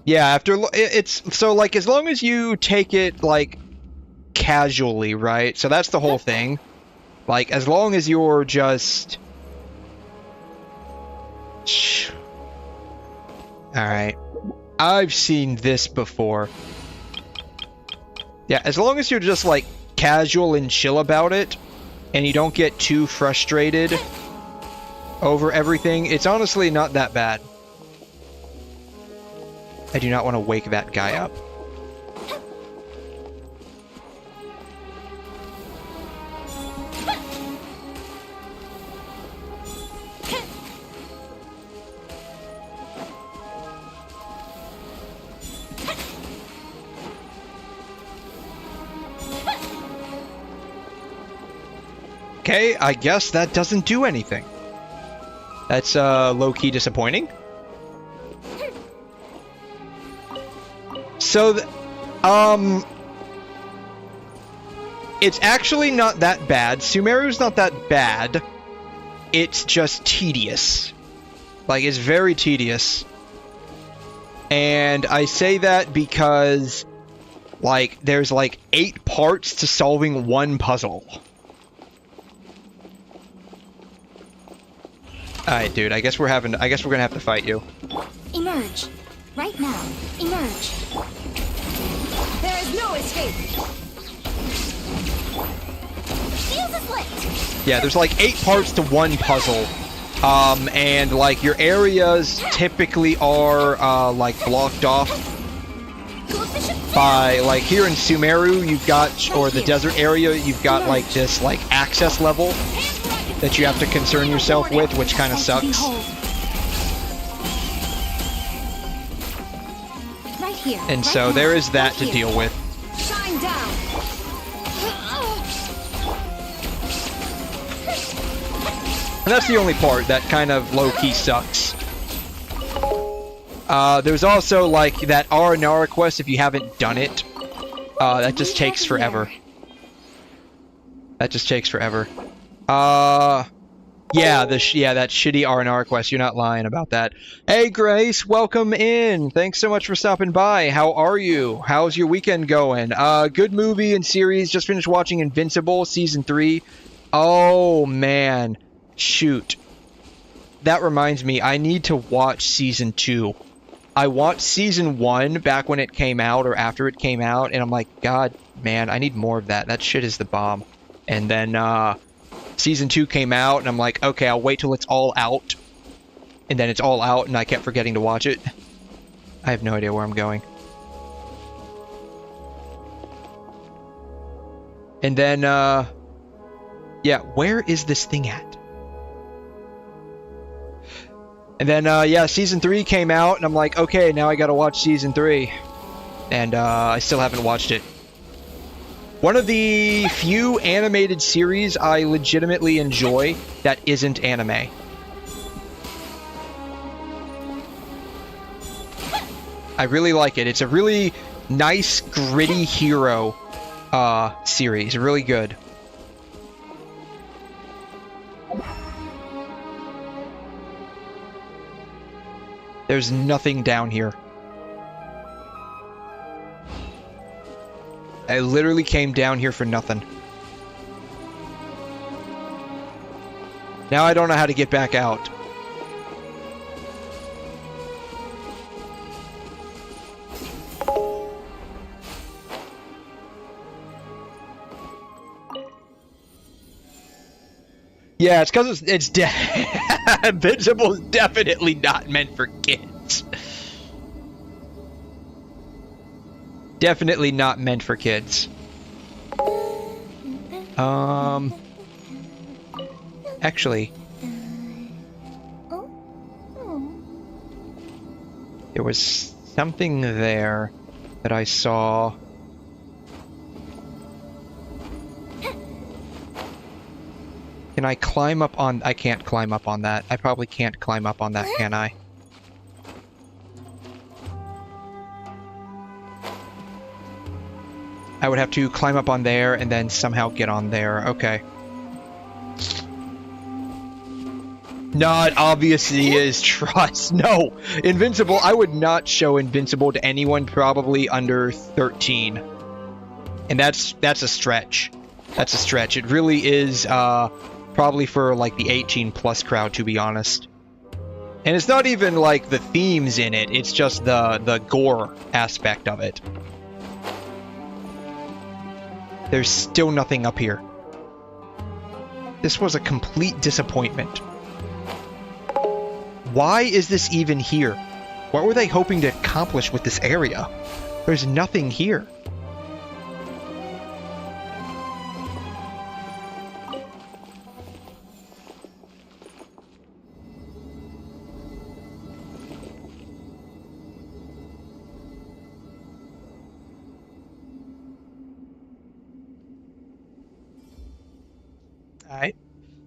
Yeah, it's so, like, as long as you take it, like, casually, right? So that's the whole thing. Like, as long as you're just... Alright. I've seen this before. Yeah, as long as you're just, like, casual and chill about it, and you don't get too frustrated over everything, it's honestly not that bad. I do not want to wake that guy up. Okay, I guess that doesn't do anything. That's low-key disappointing. So, it's actually not that bad. Sumeru's not that bad. It's just tedious. Like, it's very tedious. And I say that because, like, there's like 8 parts to solving one puzzle. Alright, dude, I guess we're gonna have to fight you. Emerge. Right now. Emerge. There is no escape. Fuse is lit. Yeah, there's like 8 parts to one puzzle. And like your areas typically are like blocked off by, like, here in Sumeru you've got, or the desert area, you've got like this like access level that you have to concern yourself with, which kind of sucks. Right here. And so there is that to deal with. Shine down. And that's the only part that kind of low-key sucks. There's also, like, that 𝑴𝘚𝑛𝑎𝑟𝑎 quest, if you haven't done it. That just takes forever. That just takes forever. Yeah, that shitty 𝘺𝑛𝑎𝑟𝑎 quest. You're not lying about that. Hey, Grace, welcome in. Thanks so much for stopping by. How are you? How's your weekend going? Good movie and series. Just finished watching Invincible Season 3. Oh, man. Shoot. That reminds me, I need to watch Season 2. I watched Season 1 back when it came out, or after it came out, and I'm like, God, man, I need more of that. That shit is the bomb. And then, Season 2 came out, and I'm like, okay, I'll wait till it's all out. And then it's all out, and I kept forgetting to watch it. I have no idea where I'm going. And then, yeah, where is this thing at? And then, yeah, Season 3 came out, and I'm like, okay, now I gotta watch Season 3. And, I still haven't watched it. One of the few animated series I legitimately enjoy that isn't anime. I really like it. It's a really nice, gritty hero series. Really good. There's nothing down here. I literally came down here for nothing. Now I don't know how to get back out. Yeah, it's because it's Invincible is definitely not meant for kids. Definitely not meant for kids. Actually, there was something there that I saw. Can I climb up on... I can't climb up on that. I probably can't climb up on that, can I? I would have to climb up on there and then somehow get on there. Okay. Not obviously is trust. No! Invincible, I would not show Invincible to anyone probably under 13. And that's a stretch. That's a stretch. It really is, probably for, like, the 18+ crowd, to be honest. And it's not even, like, the themes in it. It's just the gore aspect of it. There's still nothing up here. This was a complete disappointment. Why is this even here? What were they hoping to accomplish with this area? There's nothing here. Alright.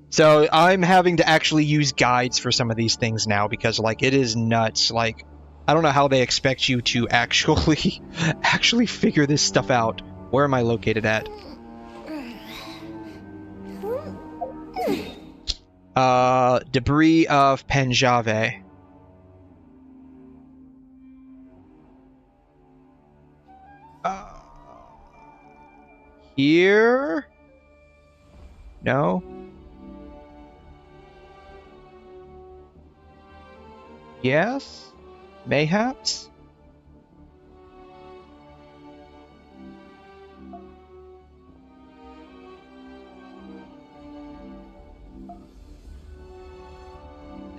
So I'm having to actually use guides for some of these things now because, like, it is nuts. Like, I don't know how they expect you to actually figure this stuff out. Where am I located at? Debris of 𝘵𝘮. Here? No? Yes? Mayhaps?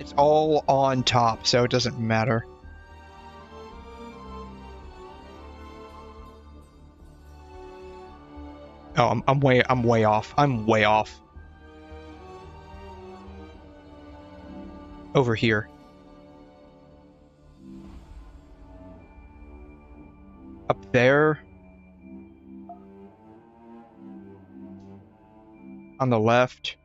It's all on top, so it doesn't matter. Oh, I'm way off. I'm way off. Over here. Up there. On the left.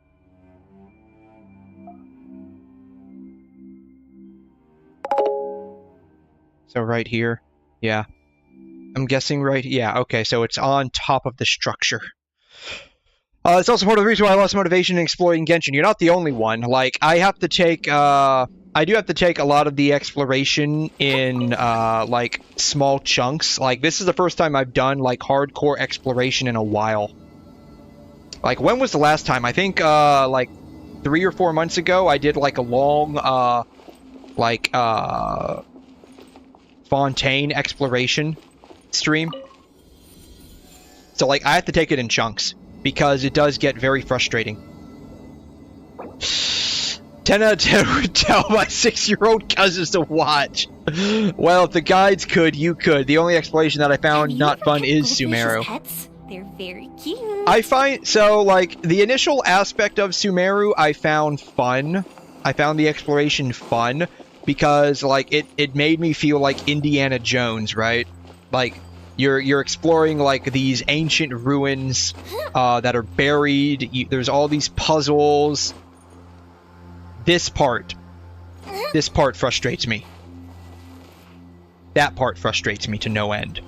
So right here. Yeah. I'm guessing right... Yeah, okay, so it's on top of the structure. It's also part of the reason why I lost motivation in exploring Genshin. You're not the only one. Like, I have to take, I do have to take a lot of the exploration in, like, small chunks. Like, this is the first time I've done, like, hardcore exploration in a while. Like, when was the last time? I think, like, 3 or 4 months ago, I did, like, a long, Fontaine exploration stream. So, like, I have to take it in chunks because it does get very frustrating. 10 out of 10 would tell my 6-year-old cousins to watch. Well, if the guides could, you could. The only exploration that I found not fun is Sumeru. Pets? They're very cute. I find, so, like, the initial aspect of Sumeru I found fun. I found the exploration fun because, like, it made me feel like Indiana Jones, right? Like, you're exploring, like, these ancient ruins that are buried. There's all these puzzles. This part frustrates me. That part frustrates me to no end.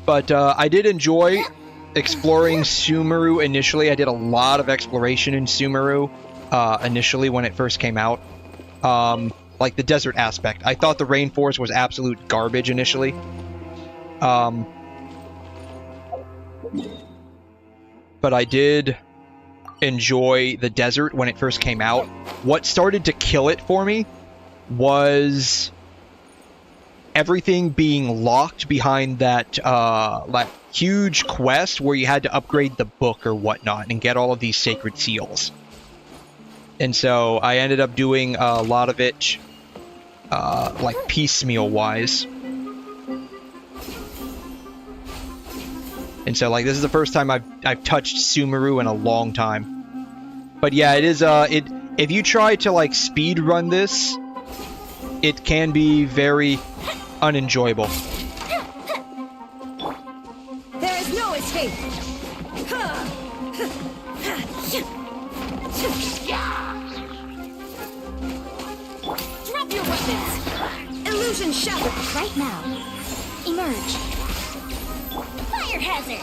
But I did enjoy exploring 𝘬𝘓 initially. I did a lot of exploration in 𝘬𝘓 initially when it first came out. Like the desert aspect. I thought the rainforest was absolute garbage initially. But I did enjoy the desert when it first came out. What started to kill it for me was everything being locked behind that like huge quest where you had to upgrade the book or whatnot and get all of these sacred seals. And so I ended up doing a lot of it like piecemeal wise. And so like this is the first time I've touched 𝘬𝘓 in a long time. But yeah, it is if you try to like speed run this, it can be very unenjoyable. There is no escape. Drop your weapons! Illusion shattered. Right now. Emerge. Fire hazard!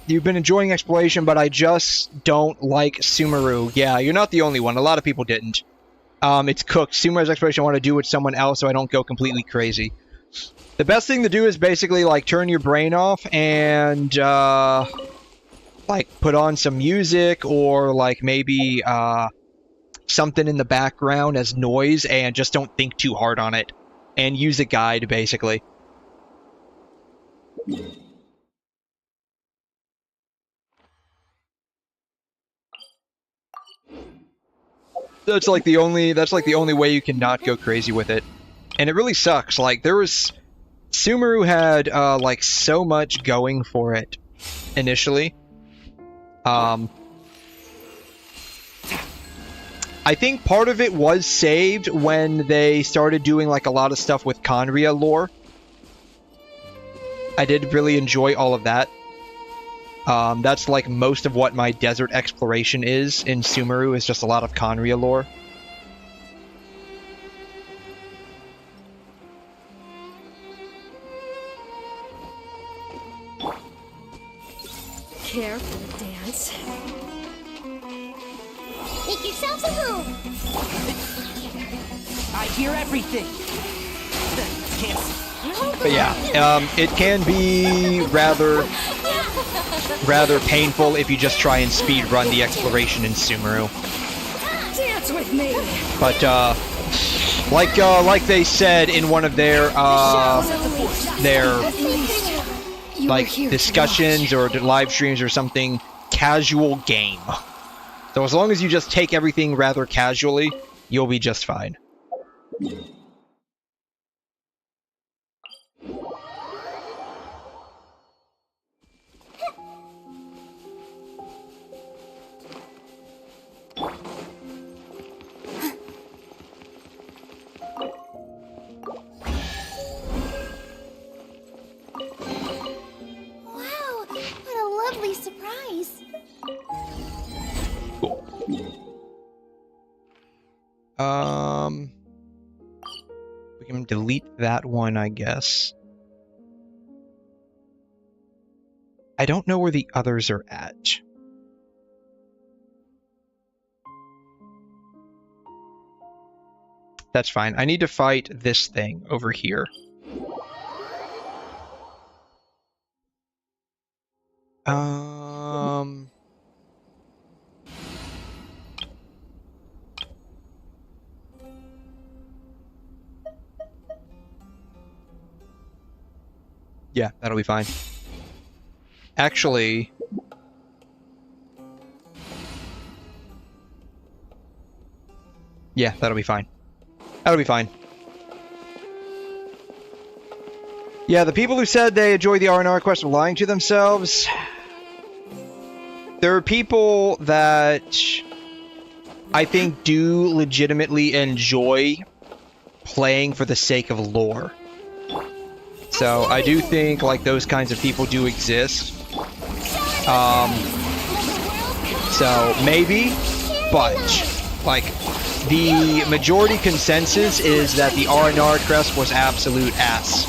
You've been enjoying exploration, but I just don't like 𝘬𝘓. Yeah, you're not the only one. A lot of people didn't. It's cooked. 𝘬𝘓's exploration I want to do with someone else so I don't go completely crazy. The best thing to do is basically, like, turn your brain off and, like, put on some music or, like, maybe, something in the background as noise and just don't think too hard on it. And use a guide, basically. That's like the only way you can not go crazy with it. And it really sucks. Like, 𝘬𝘓 had, like, so much going for it initially. I think part of it was saved when they started doing, like, a lot of stuff with 𝘺𝘰𝘶 lore. I did really enjoy all of that. That's, like, most of what my desert exploration is in 𝘬𝘓, is just a lot of 𝘺𝘰𝘶 lore. Careful, dance. Make yourselves a move. I hear everything. Can't see. But yeah, it can be rather painful if you just try and speed run the exploration in 𝘬𝘓. Dance with me. But like they said in one of their like discussions or live streams or something, casual game. So as long as you just take everything rather casually, you'll be just fine. Lovely surprise. Cool. We can delete that one, I guess. I don't know where the others are at. That's fine. I need to fight this thing over here. Yeah, that'll be fine. Actually, yeah, that'll be fine. That'll be fine. Yeah, the people who said they enjoy the R&R quest are lying to themselves. There are people that I think do legitimately enjoy playing for the sake of lore. So I do think like those kinds of people do exist. So maybe, but Like, the majority consensus is that the 𝘰𝘬𝘺 quest was absolute ass.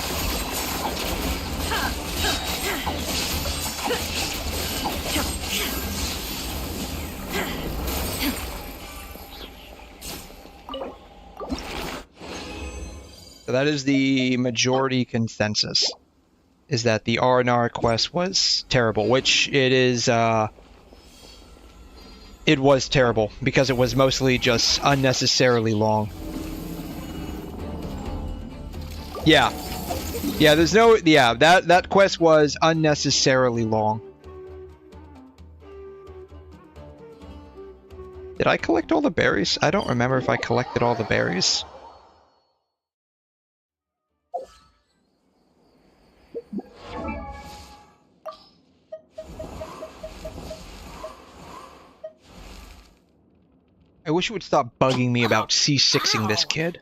So that is the majority consensus, is that the 𝘰𝘬𝘺 quest was terrible, which it is, it was terrible, because it was mostly just unnecessarily long. Yeah. Yeah, there's no, yeah, that quest was unnecessarily long. Did I collect all the berries? I don't remember if I collected all the berries. I wish it would stop bugging me about C6ing this kid.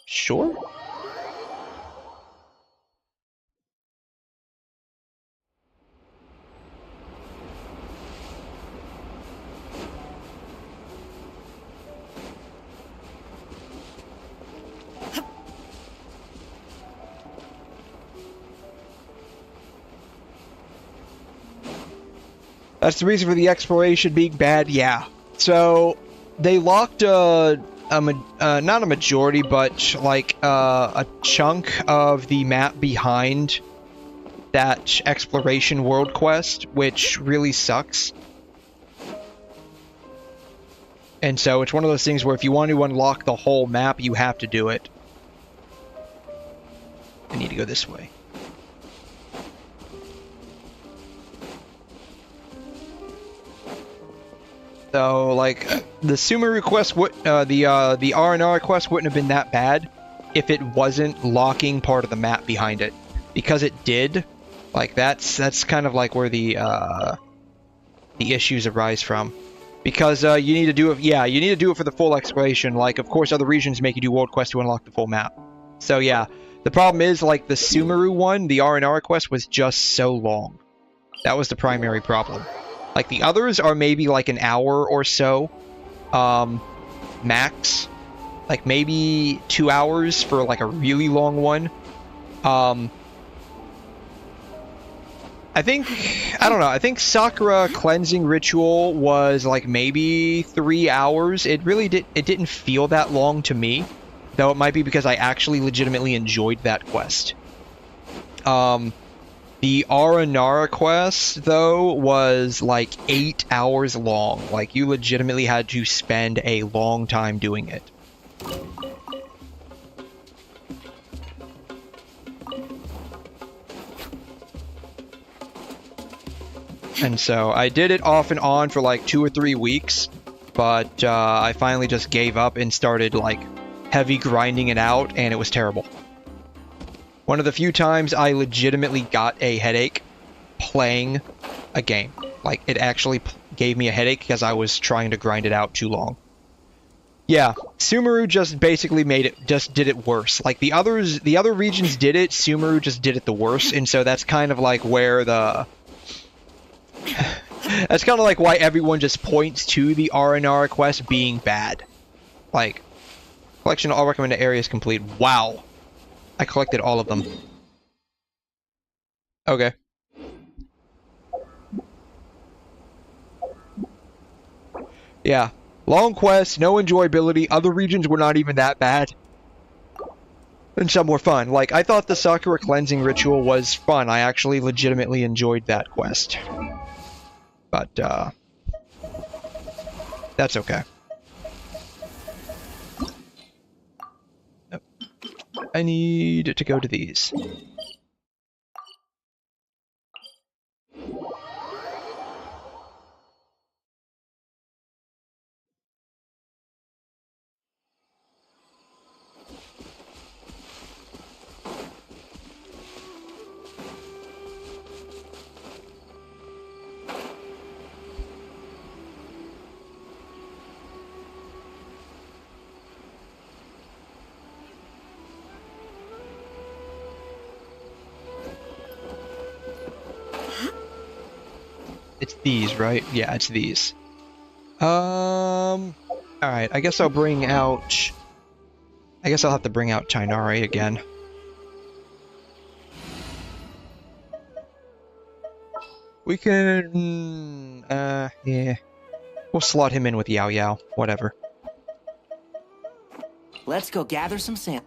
Sure. That's the reason for the exploration being bad, yeah. So, they locked not a majority, but like a chunk of the map behind that exploration world quest, which really sucks. And so it's one of those things where if you want to unlock the whole map, you have to do it. I need to go this way. So, like, the Sumeru quest, the 𝘰𝘬𝘺 quest wouldn't have been that bad if it wasn't locking part of the map behind it. Because it did, like, that's kind of like where the issues arise from. Because you need to do it, yeah, you need to do it for the full exploration. Like, of course, other regions make you do world quests to unlock the full map. So, yeah, the problem is, like, the Sumeru one, the 𝘰𝘺 quest was just so long. That was the primary problem. Like, the others are maybe like an hour or so, max. Like, maybe 2 hours for like a really long one. I don't know, I think Sakura cleansing ritual was like maybe 3 hours. It didn't feel that long to me, though it might be because I actually legitimately enjoyed that quest. The 𝘰𝘺 quest, though, was like 8 hours long. Like, you legitimately had to spend a long time doing it. And so, I did it off and on for like 2 or 3 weeks, but I finally just gave up and started like heavy grinding it out, and it was terrible. One of the few times I legitimately got a headache playing a game. Like, it actually gave me a headache because I was trying to grind it out too long. Yeah, Sumeru just basically did it worse. Like, the other regions did it, Sumeru just did it the worst, and so that's kind of like where the... that's kind of like why everyone just points to the 𝘰𝘺 quest being bad. Like, collection of all recommended areas complete. Wow. I collected all of them. Okay. Yeah. Long quest, no enjoyability. Other regions were not even that bad. And some were fun. Like, I thought the Sakura cleansing ritual was fun. I actually legitimately enjoyed that quest. But, that's okay. I need to go to these. It's these, right? Yeah, it's these. Alright, I guess I'll bring out... I guess I'll have to bring out Tighnari again. We can... yeah. We'll slot him in with 𝘬𝘬𝘢. Whatever. Let's go gather some sand.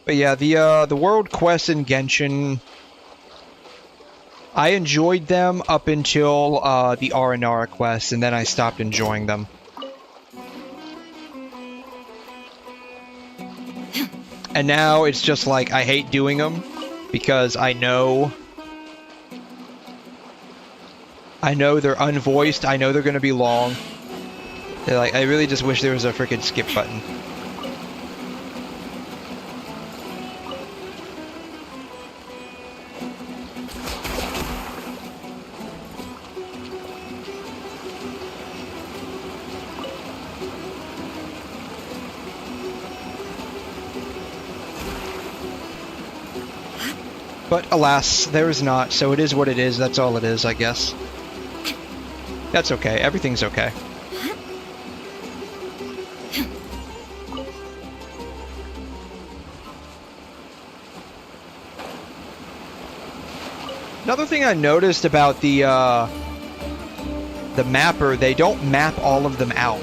But yeah, the world quests in Genshin, I enjoyed them up until the Aranara quests, and then I stopped enjoying them. And now it's just like I hate doing them because I know they're unvoiced. I know they're gonna be long. They're like, I really just wish there was a freaking skip button. But alas, there is not, so it is what it is. That's all it is, I guess. That's okay. Everything's okay. Another thing I noticed about the mapper, they don't map all of them out.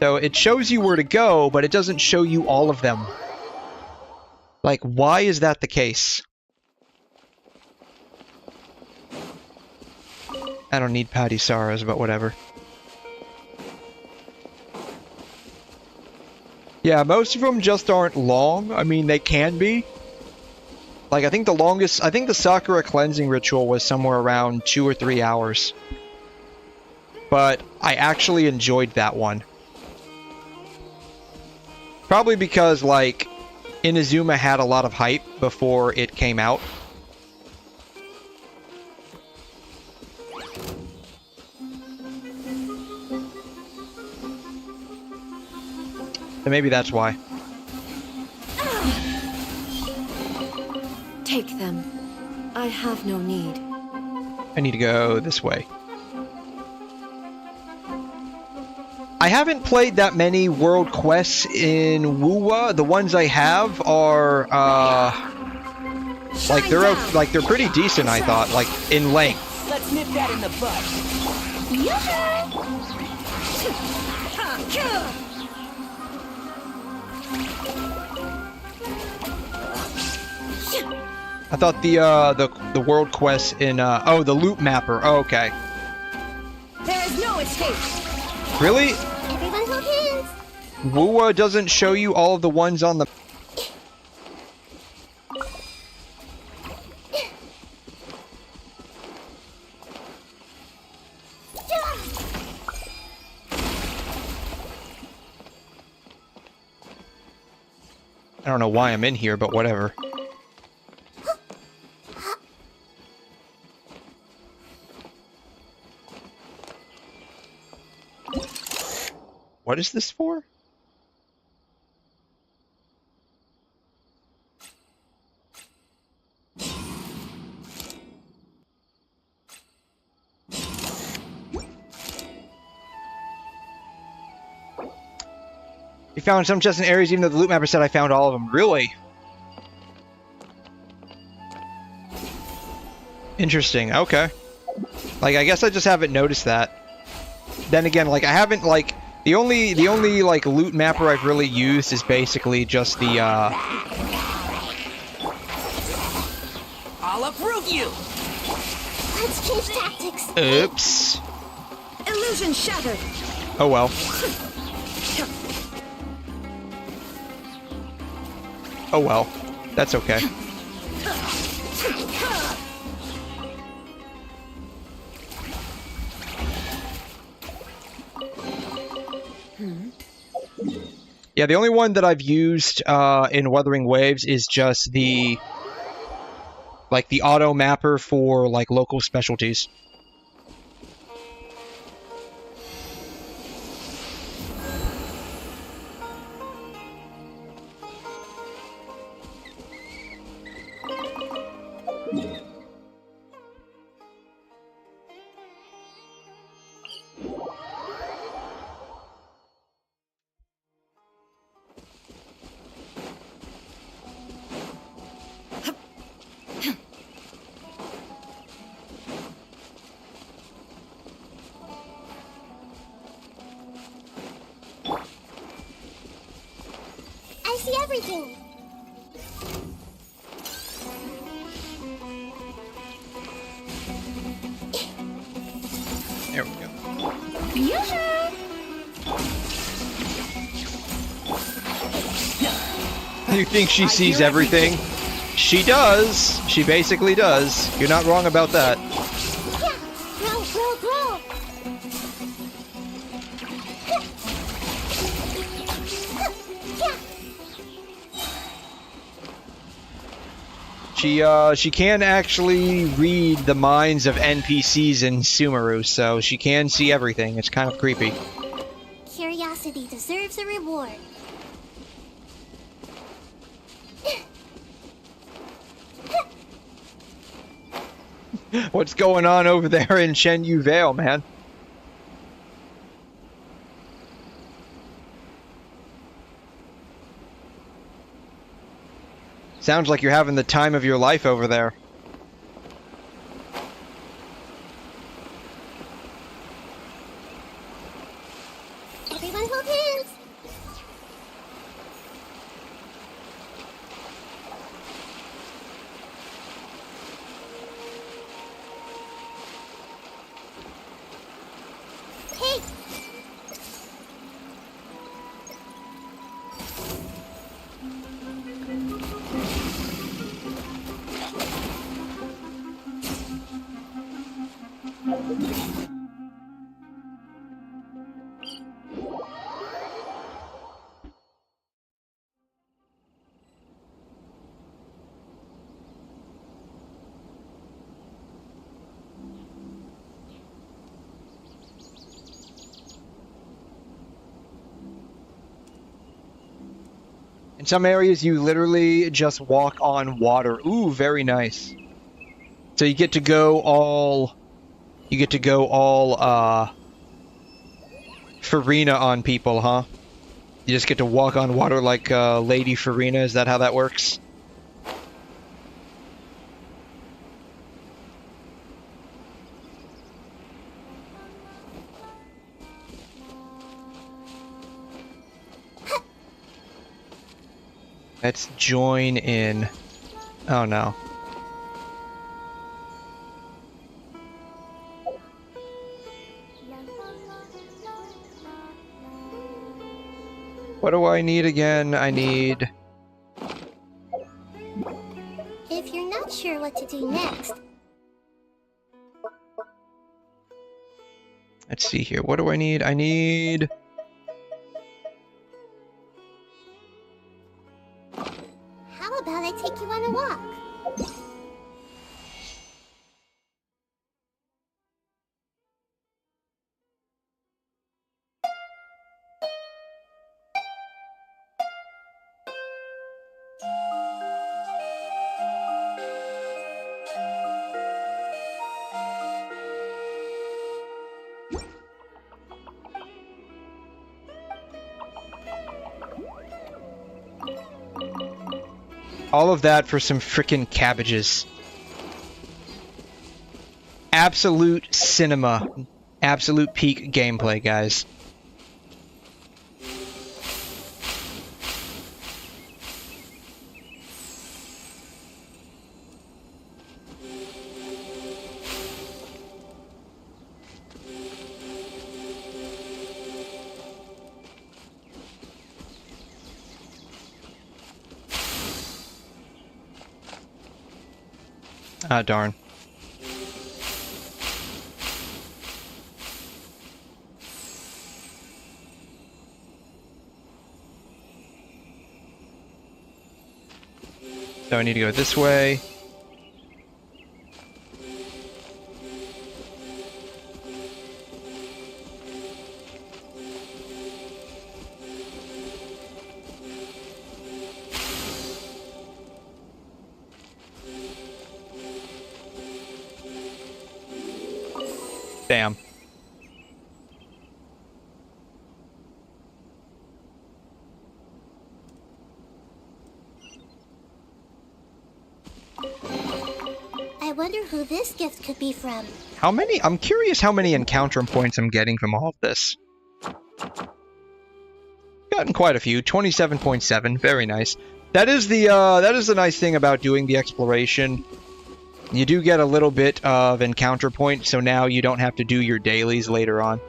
So it shows you where to go, but it doesn't show you all of them. Like, why is that the case? I don't need Patty Saras, but whatever. Yeah, most of them just aren't long. I mean, they can be. Like, I think the Sakura cleansing ritual was somewhere around 2 or 3 hours. But I actually enjoyed that one. Probably because, like, Inazuma had a lot of hype before it came out. So maybe that's why. Take them. I have no need. I need to go this way. I haven't played that many world quests in WuWa. The ones I have are like they're pretty decent, I thought, like in length. Let's nip that in the bud. I thought the world quest in oh, the loop mapper. Oh, okay. There is no escape. Really? Everyone hold hands. WuWa doesn't show you all of the ones on the... I don't know why I'm in here, but whatever. What is this for? You found some chests in areas even though the loot mapper said I found all of them. Really? Interesting. Okay. Like, I guess I just haven't noticed that. Then again, like, I haven't, like... The only like loot mapper I've really used is basically just the I'll approve you. Let's change tactics. Oops. Illusion shattered. Oh well. Oh well. That's okay. Yeah, the only one that I've used in Wuthering Waves is just the auto mapper for like local specialties. I see everything. There we go. You think she sees everything? She does. She basically does. You're not wrong about that. Yeah, grow. She can actually read the minds of NPCs in Sumeru, so she can see everything. It's kind of creepy. Curiosity deserves a reward. What's going on over there in Shenyu Vale, man? Sounds like you're having the time of your life over there. Everyone hold hands. Hey! In some areas, you literally just walk on water. Ooh, very nice. So you get to go all... Farina on people, huh? You just get to walk on water like Lady Farina. Is that how that works? Let's join in. Oh no. What do I need again? I need... If you're not sure what to do next, Let's see here. What do I need? I need... how about I take you on a walk? All of that for some frickin' cabbages. Absolute cinema. Absolute peak gameplay, guys. Ah, darn. So I need to go this way. Damn. I wonder who this gift could be from. How many? I'm curious how many encounter points I'm getting from all of this. Gotten quite a few. 27.7. Very nice. That is the nice thing about doing the exploration. You do get a little bit of encounter points, so now you don't have to do your dailies later on.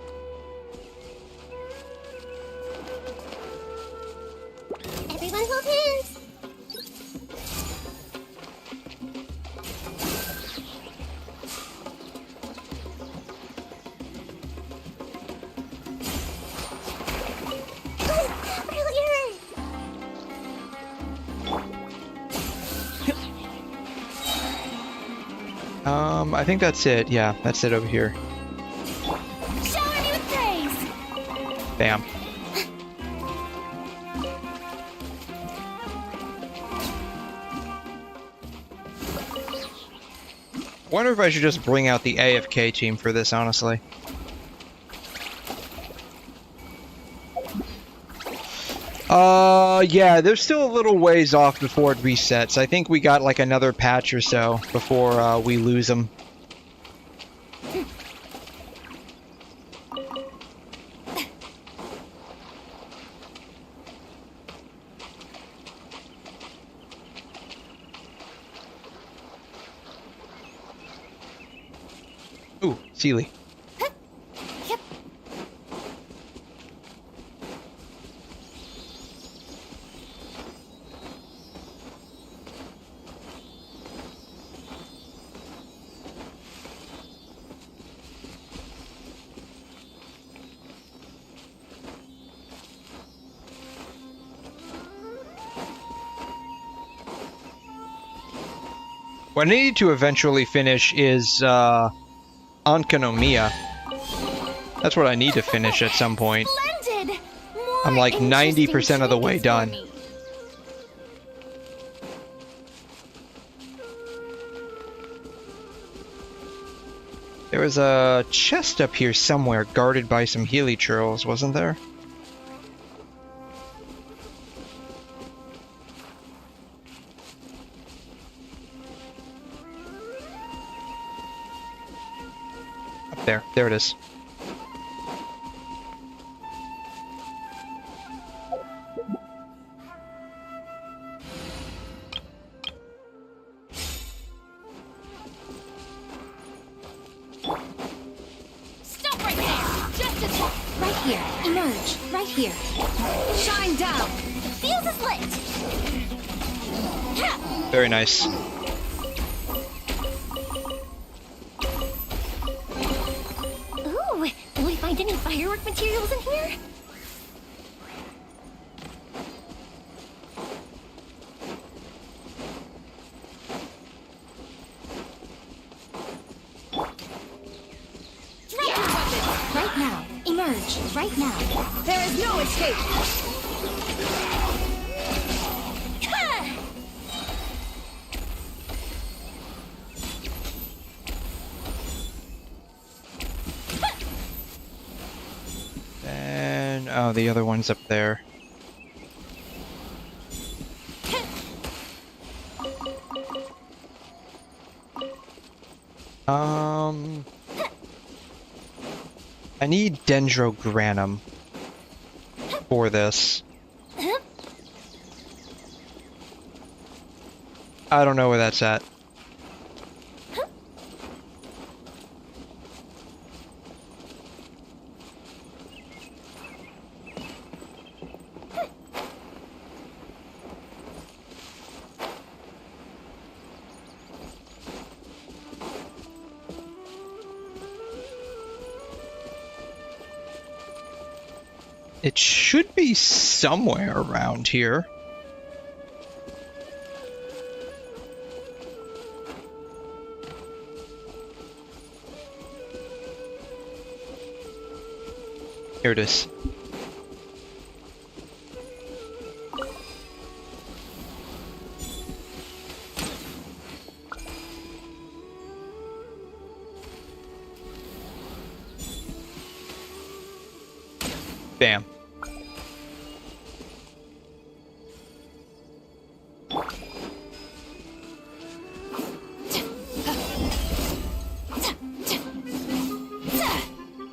Everyone hold hands. I think that's it. Yeah, that's it over here. Shower me with praise! Bam. Wonder if I should just bring out the AFK team for this, honestly. Yeah, there's still a little ways off before it resets. I think we got like another patch or so before we lose them. Ooh, Sealy. Yep. What I need to eventually finish is 𝘬𝘮. That's what I need to finish at some point. Splendid! More I'm like interesting 90% of the way trinkets for done. me. There was a chest up here somewhere guarded by some 𝘬𝘬𝘬𝘠, wasn't there? Up there. There it is. Stop right there! Justice! Right here. Emerge. Right here. Shine down. The fuse is lit! Ha! Very nice. Ooh, will we find any firework materials in here? Drop your weapons! Right now. Emerge. Right now. There is no escape. Ha! And oh, the other one's up there. I need 𝘠𝘮𝘳𝘠 for this. I don't know where that's at. It should be somewhere around here. Here it is. Bam.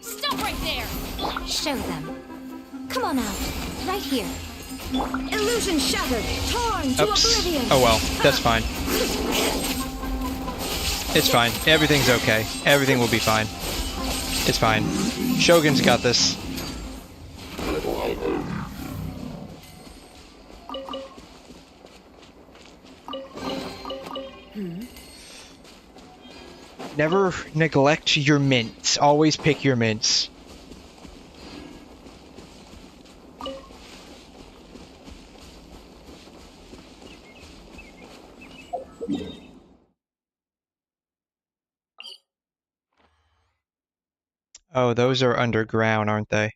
Stop right there! Show them. Come on out. Right here. Illusion shattered. Torn to Oops. oblivion. Oh well, that's fine. It's fine. Everything's okay. Everything will be fine. It's fine. Shogun's got this. Never neglect your mints. Always pick your mints. Oh, those are underground, aren't they?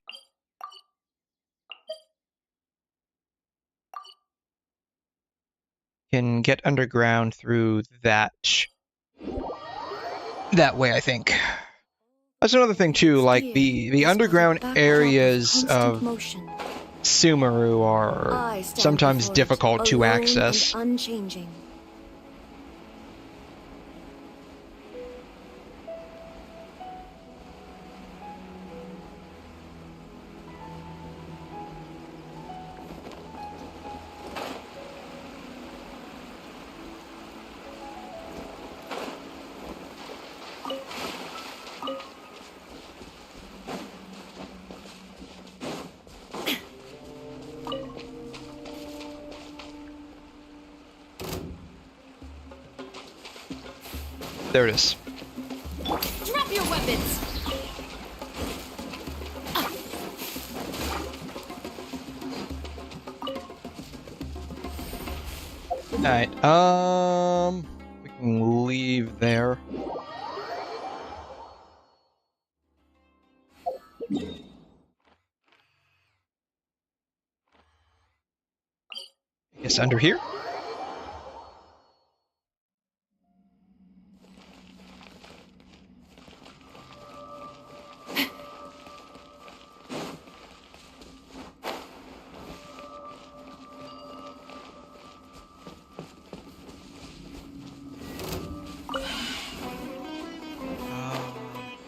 Can get underground through that way, I think. That's another thing too, like the underground areas of Sumeru are sometimes difficult to access. Unchanging. There it is. Drop your weapons! Alright, we can leave there. I guess under here?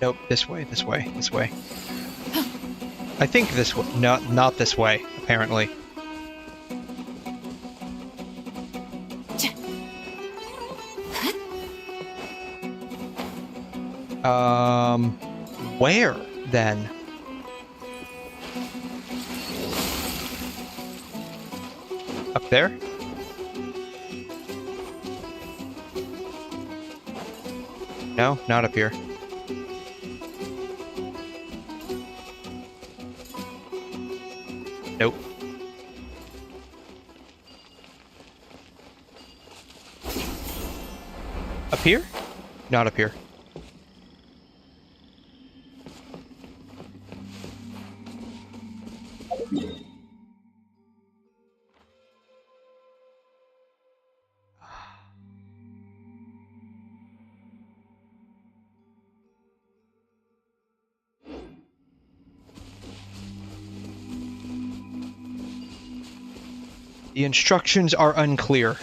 Nope, this way, this way, this way. I think this way. Not this way, apparently. Where, then? Up there? No, not up here. Nope. Up here? Not up here. The instructions are unclear.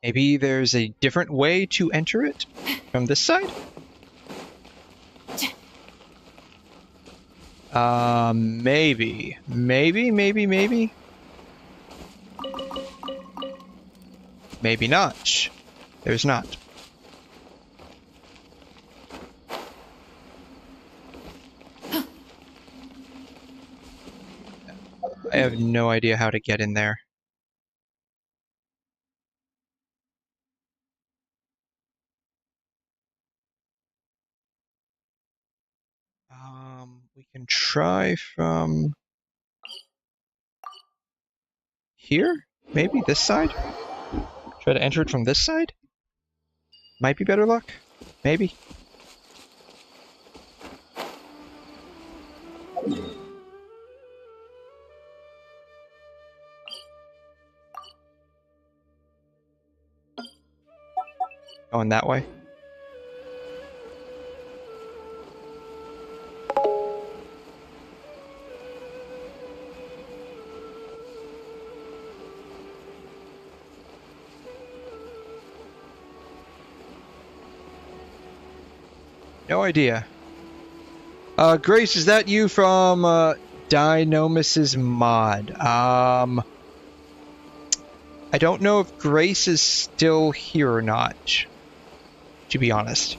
Maybe there's a different way to enter it from this side? Maybe. Maybe. Maybe not. There's not. I have no idea how to get in there. We can try from here? Maybe this side? Try to enter it from this side? Might be better luck. Maybe. Going that way. No idea. Grace, is that you from Dynomus's mod? I don't know if Grace is still here or not, to be honest.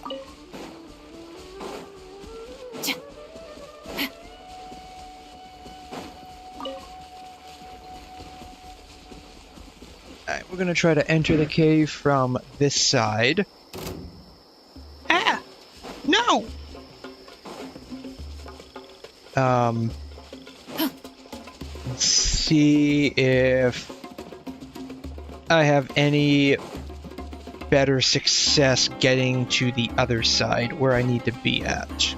Alright, we're gonna try to enter the cave from this side. Ah! No! Let's see if I have any better success getting to the other side where I need to be at.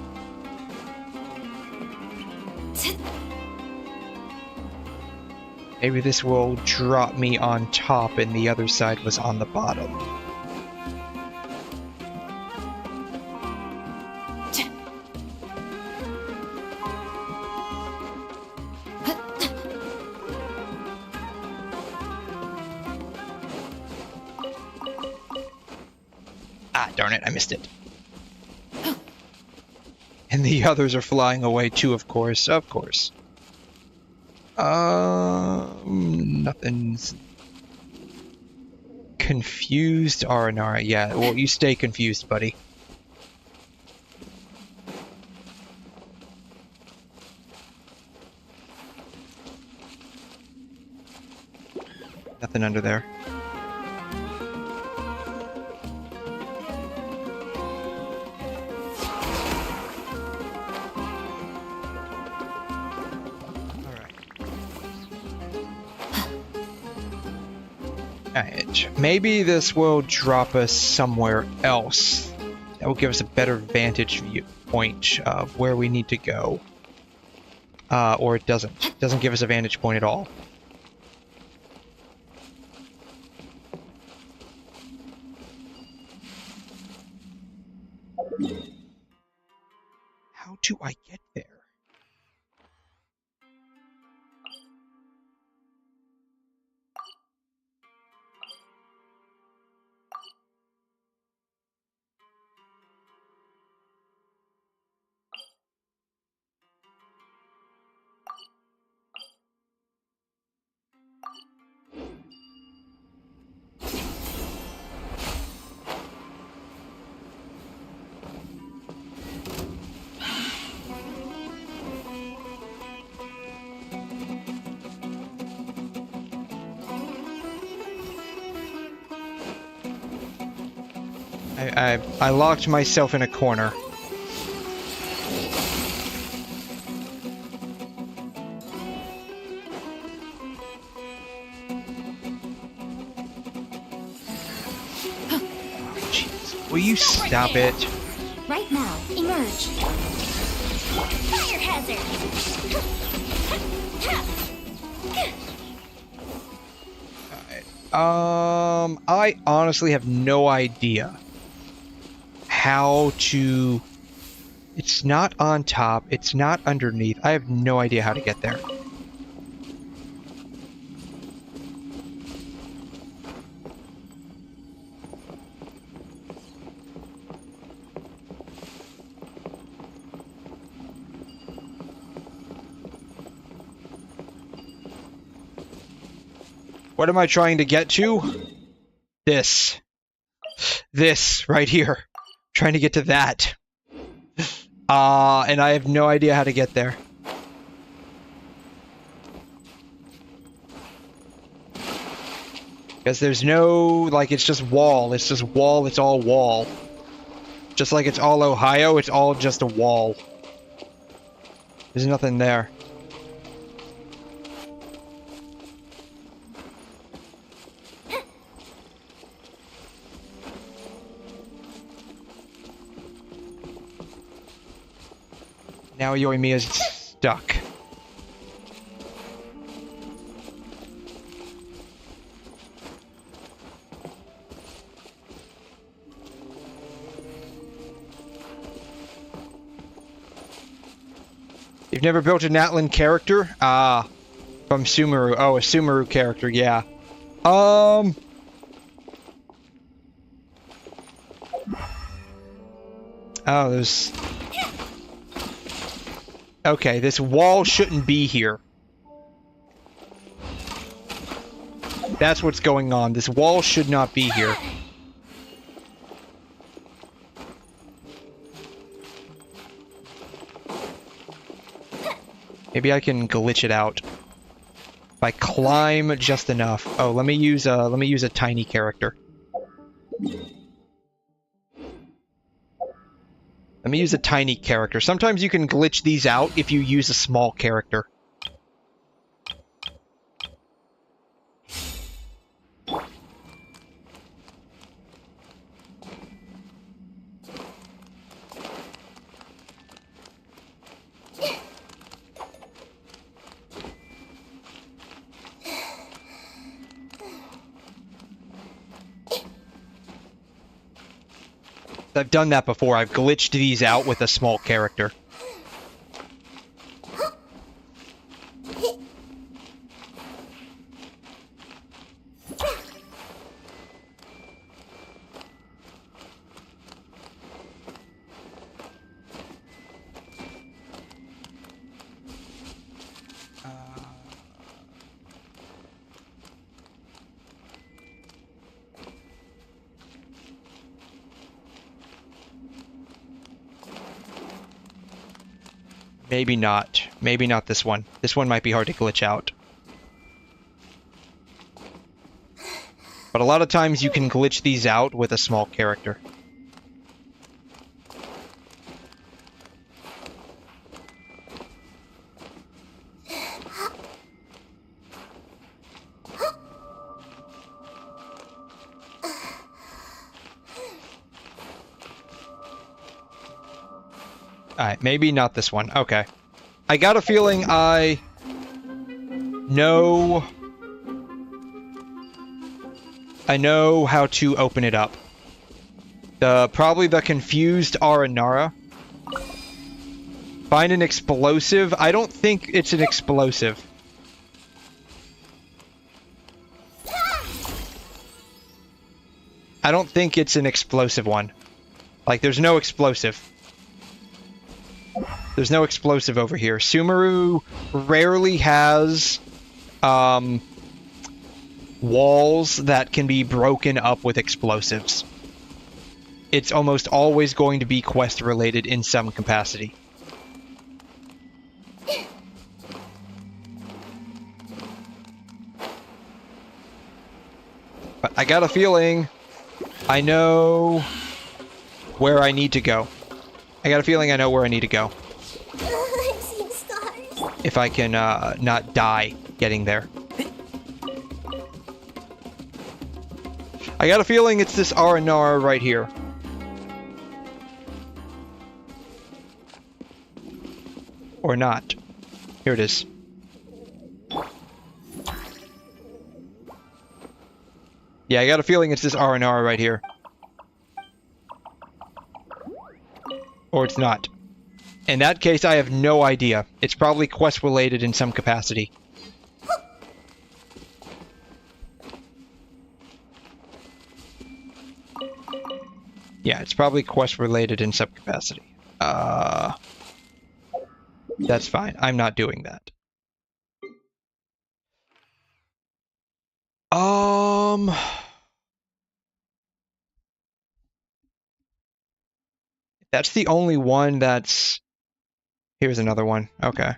Maybe this will drop me on top and the other side was on the bottom. Ah, darn it, I missed it. And the others are flying away too, of course, of course. Nothing's confused. Aranara, yeah. Well, you stay confused, buddy. Nothing under there. Alright, maybe this will drop us somewhere else. That will give us a better vantage viewpoint of where we need to go. Or it doesn't. It doesn't give us a vantage point at all. How do I get there? I locked myself in a corner. Jeez, will you stop it? Right now, emerge. Fire hazard. I honestly have no idea how to... It's not on top, it's not underneath. I have no idea how to get there. What am I trying to get to? This. This right here. Trying to get to that. And I have no idea how to get there. Because there's no, like, it's just wall. It's just wall, it's all wall. Just like it's all Ohio, it's all just a wall. There's nothing there. Now Yoimiya is stuck. You've never built an Atlan character? Ah, from Sumeru. Oh, a Sumeru character, yeah. Oh, there's... Okay, this wall shouldn't be here. That's what's going on. This wall should not be here. Maybe I can glitch it out. If I climb just enough. Oh, let me use a tiny character. Let me use a tiny character. Sometimes you can glitch these out if you use a small character. I've done that before. I've glitched these out with a small character. Maybe not. Maybe not this one. This one might be hard to glitch out. But a lot of times you can glitch these out with a small character. Alright, maybe not this one. Okay. I got a feeling I know how to open it up. Probably the confused Aranara. Find an explosive. I don't think it's an explosive. I don't think it's an explosive one. Like, there's no explosive. There's no explosive over here. Sumeru rarely has walls that can be broken up with explosives. It's almost always going to be quest related in some capacity. But I got a feeling I know where I need to go. I got a feeling I know where I need to go. I'm seeing stars. If I can not die getting there. I got a feeling it's this Aranara right here. Or not. Here it is. Yeah, I got a feeling it's this Aranara right here. Or it's not. In that case, I have no idea. It's probably quest-related in some capacity. Yeah, it's probably quest-related in some capacity. That's fine. I'm not doing that. That's the only one that's... Here's another one. Okay.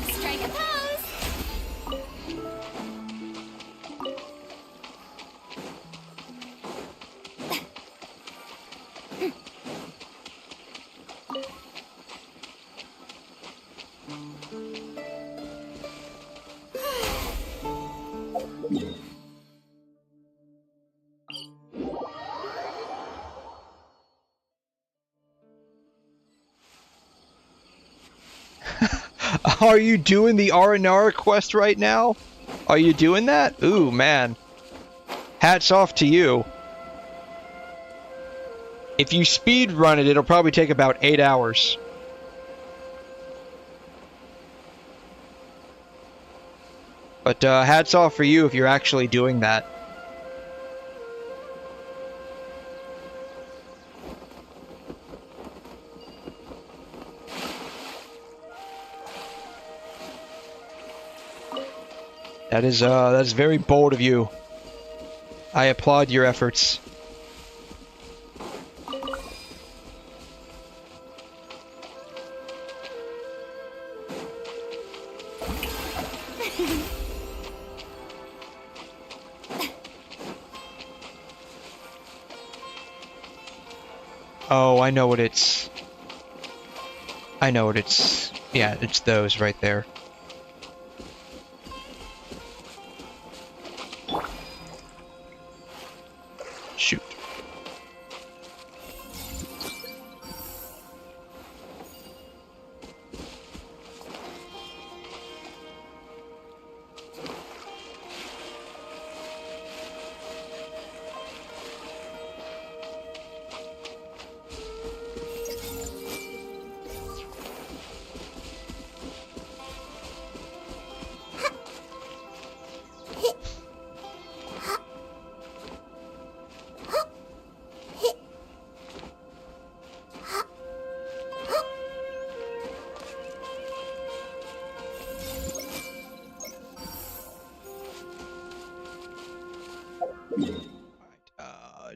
Strike a pose! Are you doing the Aranara quest right now? Are you doing that? Ooh, man. Hats off to you. If you speed run it, it'll probably take about 8 hours. But hats off for you if you're actually doing that. That is very bold of you. I applaud your efforts. Oh, I know what it's... I know what it's... Yeah, it's those right there. Shoot.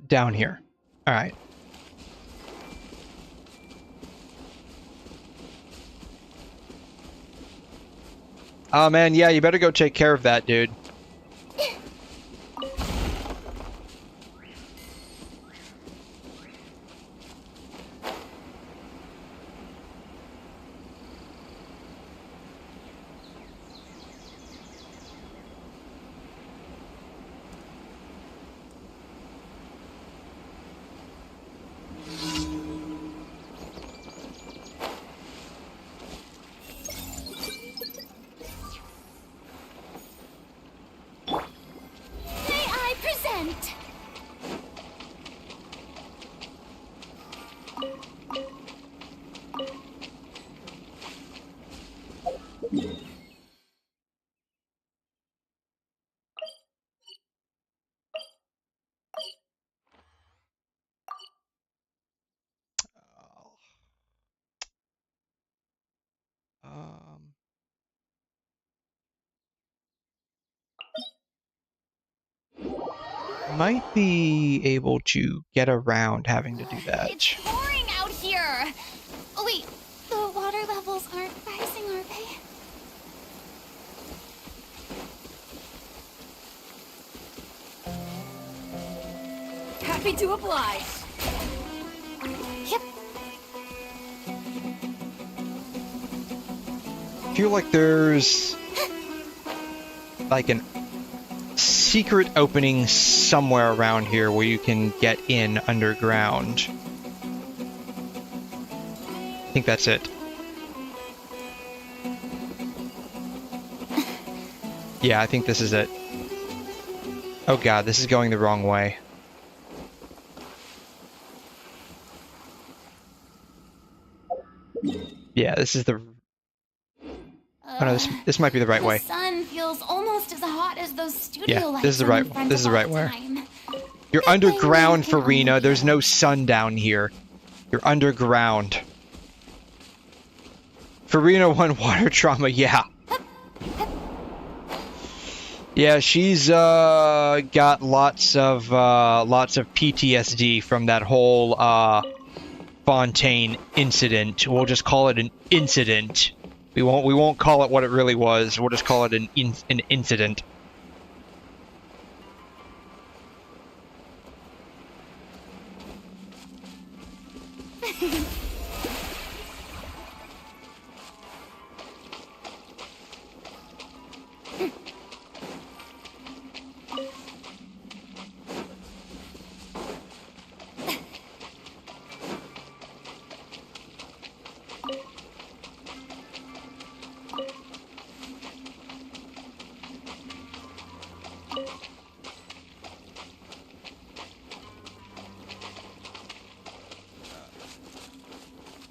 Down here. All right. Oh man, yeah, you better go take care of that, dude. Might be able to get around having to do that. It's pouring out here! Oh wait, the water levels aren't rising, are they? Happy to oblige. Yep. I feel like there's like an secret opening somewhere around here where you can get in underground. I think that's it. Yeah, I think this is it. Oh god, this is going the wrong way. Yeah, this is the... Oh no, this might be the right way. The sun feels almost as hot as those studio Yeah, lights this is the on right the one. front This is of the all right way. time. You're Good thing underground, we can only Farina. There's hear. no sun down here. You're underground. Farina won water trauma, yeah. Yeah, she's got lots of PTSD from that whole Fontaine incident. We'll just call it an incident. We won't call it what it really was. We'll just call it an incident.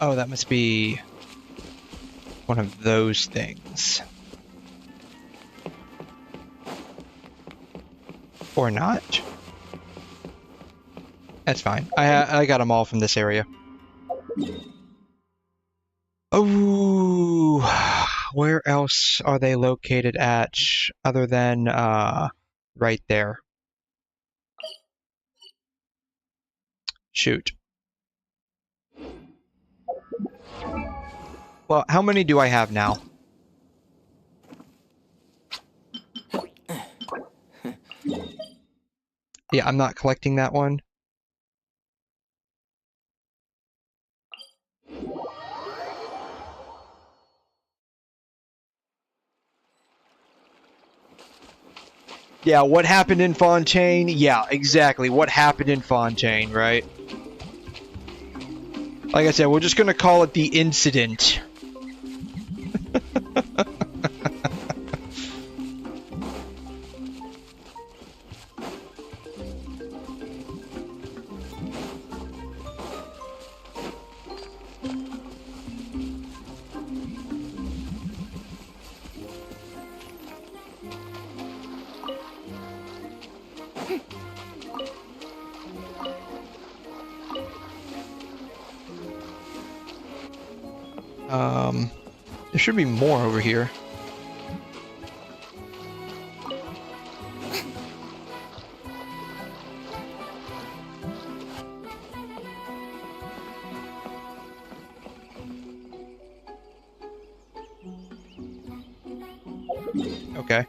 Oh, that must be one of those things. Or not. That's fine. I got them all from this area. Oh, where else are they located at other than right there? Shoot. Well, how many do I have now? Yeah, I'm not collecting that one. Yeah, what happened in Fontaine? Yeah, exactly. What happened in Fontaine, right? Like I said, we're just gonna call it the incident. There should be more over here. Okay.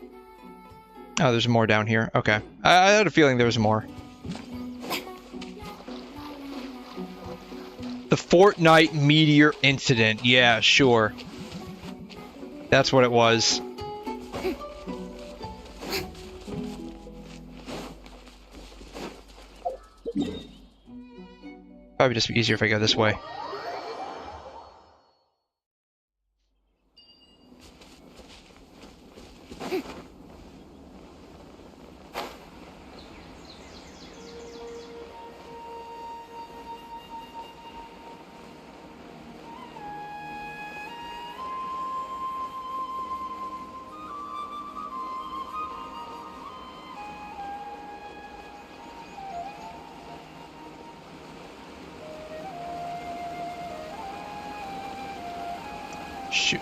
Oh, there's more down here. Okay. I had a feeling there was more. The Fortnite meteor incident. Yeah, sure. That's what it was. Probably just be easier if I go this way. Shoot.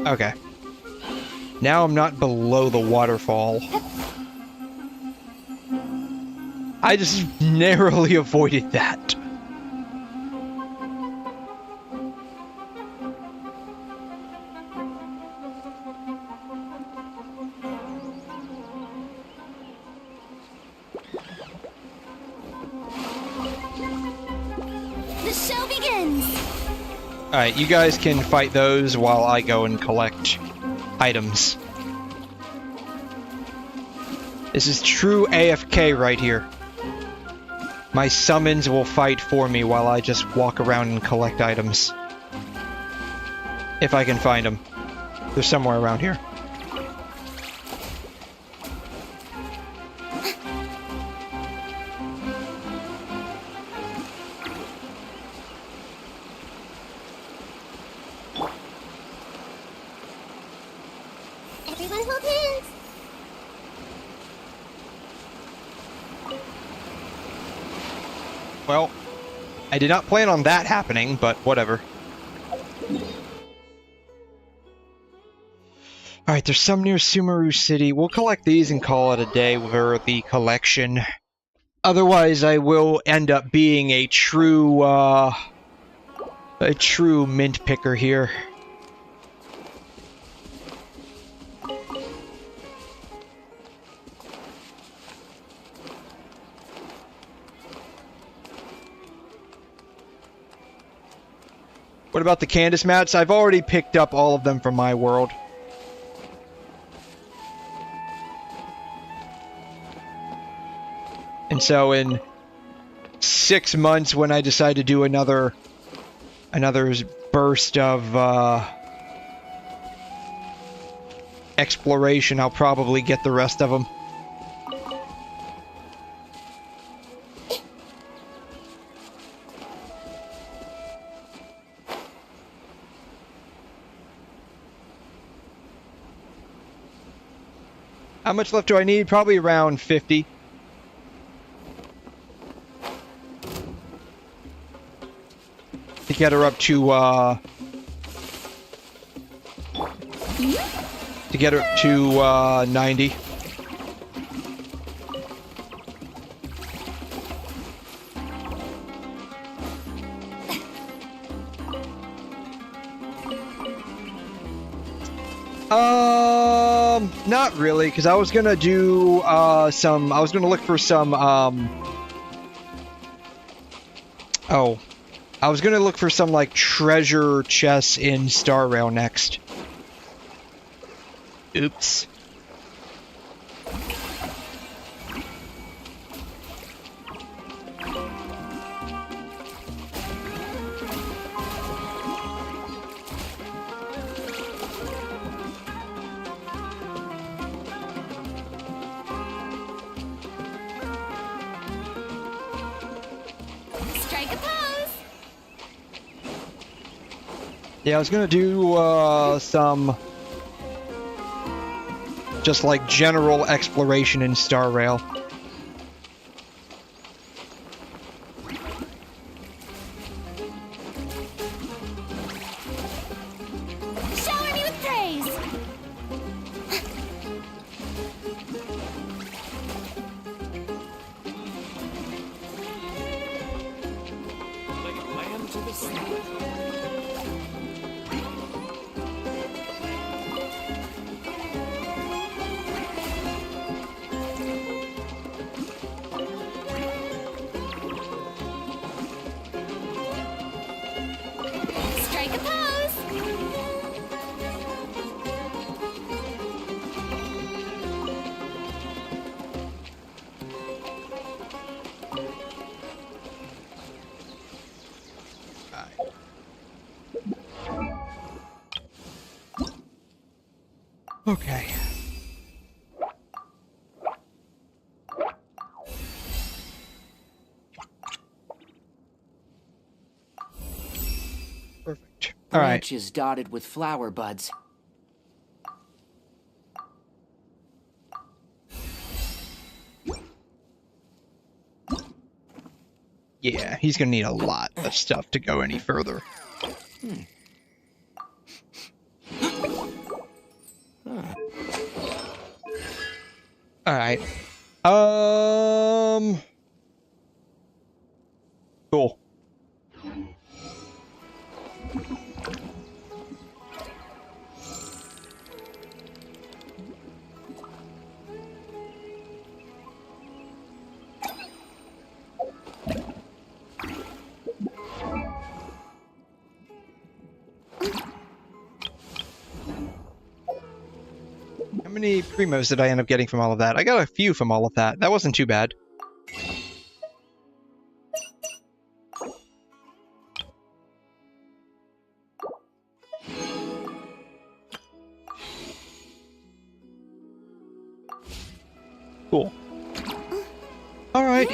Okay. Now I'm not below the waterfall. I just narrowly avoided that. The show begins! Alright, you guys can fight those while I go and collect items. This is true AFK right here. My summons will fight for me while I just walk around and collect items. If I can find them. They're somewhere around here. Everyone hold hands! Well, I did not plan on that happening, but whatever. Alright, there's some near Sumeru City. We'll collect these and call it a day for the collection. Otherwise, I will end up being a true mint picker here. What about the Candace mats? I've already picked up all of them from my world. And so in 6 months, when I decide to do another burst of exploration, I'll probably get the rest of them. How much left do I need? Probably around 50. To get her up to 90. Not really, because I was gonna do I was gonna look for some I was gonna look for some like treasure chests in Star Rail next. Oops. Strike a pose! Yeah, I was gonna do some just like general exploration in Star Rail. Shower me with praise! Land to the sea. Strike a pose! Okay. Perfect. All right. Branches dotted with flower buds. Yeah, he's gonna need a lot of stuff to go any further. All right. Cool. How many primos did I end up getting from all of that? I got a few from all of that. That wasn't too bad. Cool. All right.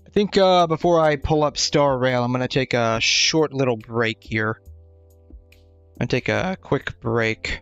I think before I pull up Star Rail, I'm going to take a short little break here. I'm going to take a quick break.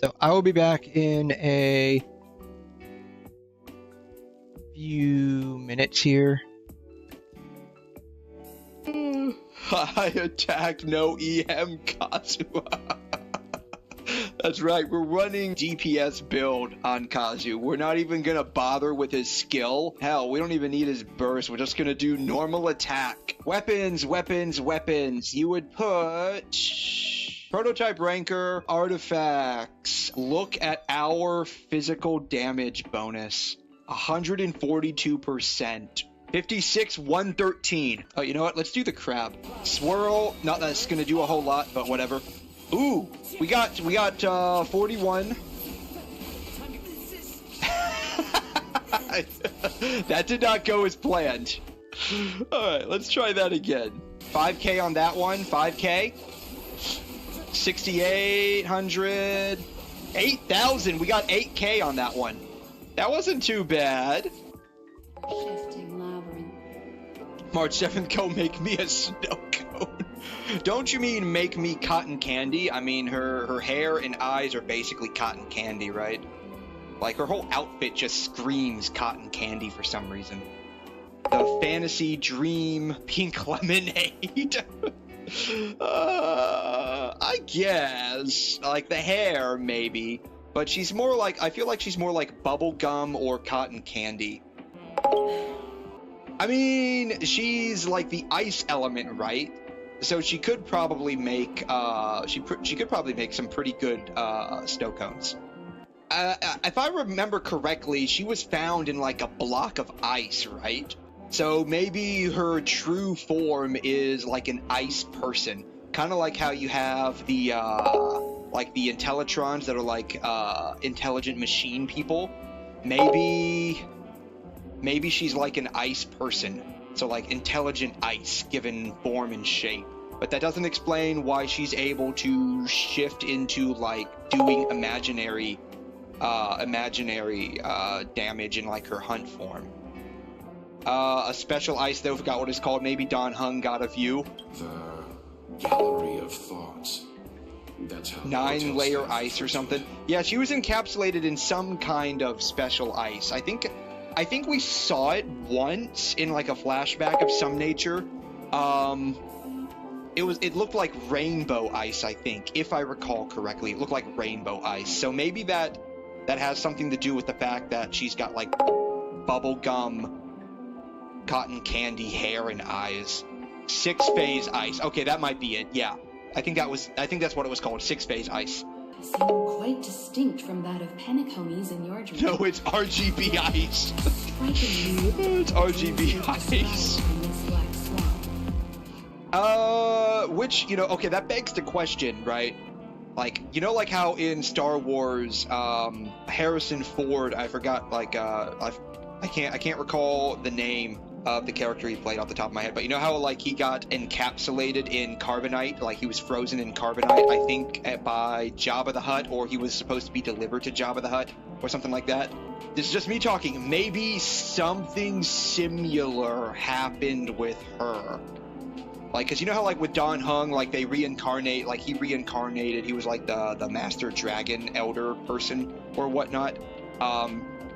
So I will be back in a few minutes here. High attack, no EM Kazuha. That's right, we're running DPS build on Kazu. We're not even gonna bother with his skill. Hell, we don't even need his burst. We're just gonna do normal attack. Weapons, weapons, weapons. You would put... Prototype ranker, artifacts. Look at our physical damage bonus. 142%. 56, 113. Oh, you know what? Let's do the crab. Swirl, not that's gonna do a whole lot, but whatever. Ooh, we got 41. That did not go as planned. Alright, let's try that again. 5k on that one, 5k. 6,800. 8,000, we got 8k on that one. That wasn't too bad. Shifting labyrinth. March 7th, go make me a snow cone. Don't you mean make me cotton candy? I mean, her hair and eyes are basically cotton candy, right? Like, her whole outfit just screams cotton candy for some reason. The fantasy dream pink lemonade. I guess. Like, the hair, maybe. But she's more like, I feel like she's more like bubblegum or cotton candy. I mean, she's like the ice element, right? So she could probably make, she could probably make some pretty good, snow cones. If I remember correctly, she was found in like a block of ice, right? So maybe her true form is like an ice person. Kind of like how you have the Intellitrons that are like intelligent machine people. Maybe she's like an ice person. So like intelligent ice given form and shape. But that doesn't explain why she's able to shift into like doing imaginary damage in like her hunt form. A special ice though, forgot what it's called. Maybe Don Hung got a view. The gallery of thoughts. That's how 9-layer ice or something. Yeah, she was encapsulated in some kind of special ice. I think we saw it once in like a flashback of some nature. It looked like rainbow ice, I think, if I recall correctly. It looked like rainbow ice. So maybe that has something to do with the fact that she's got like bubblegum cotton candy hair and eyes. 6-phase ice. Okay, that might be it. Yeah. I think that's what it was called. 6-phase ice. Seem quite distinct from that of Penacony's in your dream. No, it's RGB ice. Strikingly, It's RGB ice. from this black swamp. Which, you know, okay, that begs the question, right? Like, you know, like how in Star Wars, Harrison Ford, I forgot, like, I can't recall the name of the character he played off the top of my head, but you know how like he got encapsulated in carbonite, like he was frozen in carbonite, I think by Jabba the Hutt, or he was supposed to be delivered to Jabba the Hutt or something like that. This is just me talking. Maybe something similar happened with her. Like, cause you know how like with Don Hung, like they reincarnate, like he reincarnated, he was like the master dragon elder person or whatnot.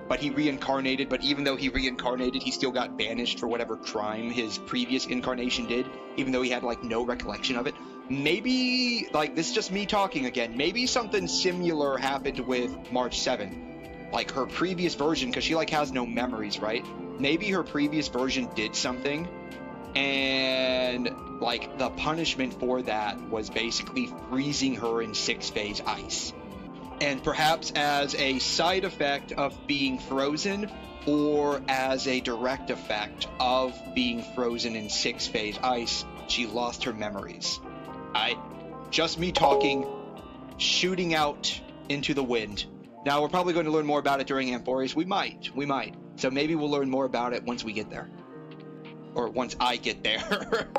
But he reincarnated, but even though he reincarnated, he still got banished for whatever crime his previous incarnation did, even though he had, like, no recollection of it. Maybe, like, this is just me talking again, maybe something similar happened with March 7. Like, her previous version, because she, like, has no memories, right? Maybe her previous version did something, and, like, the punishment for that was basically freezing her in 6-phase ice. And perhaps as a side effect of being frozen, or as a direct effect of being frozen in 6-phase ice, she lost her memories. Just me talking, shooting out into the wind. Now, we're probably going to learn more about it during Amphorius. We might. So maybe we'll learn more about it once we get there. Or once I get there.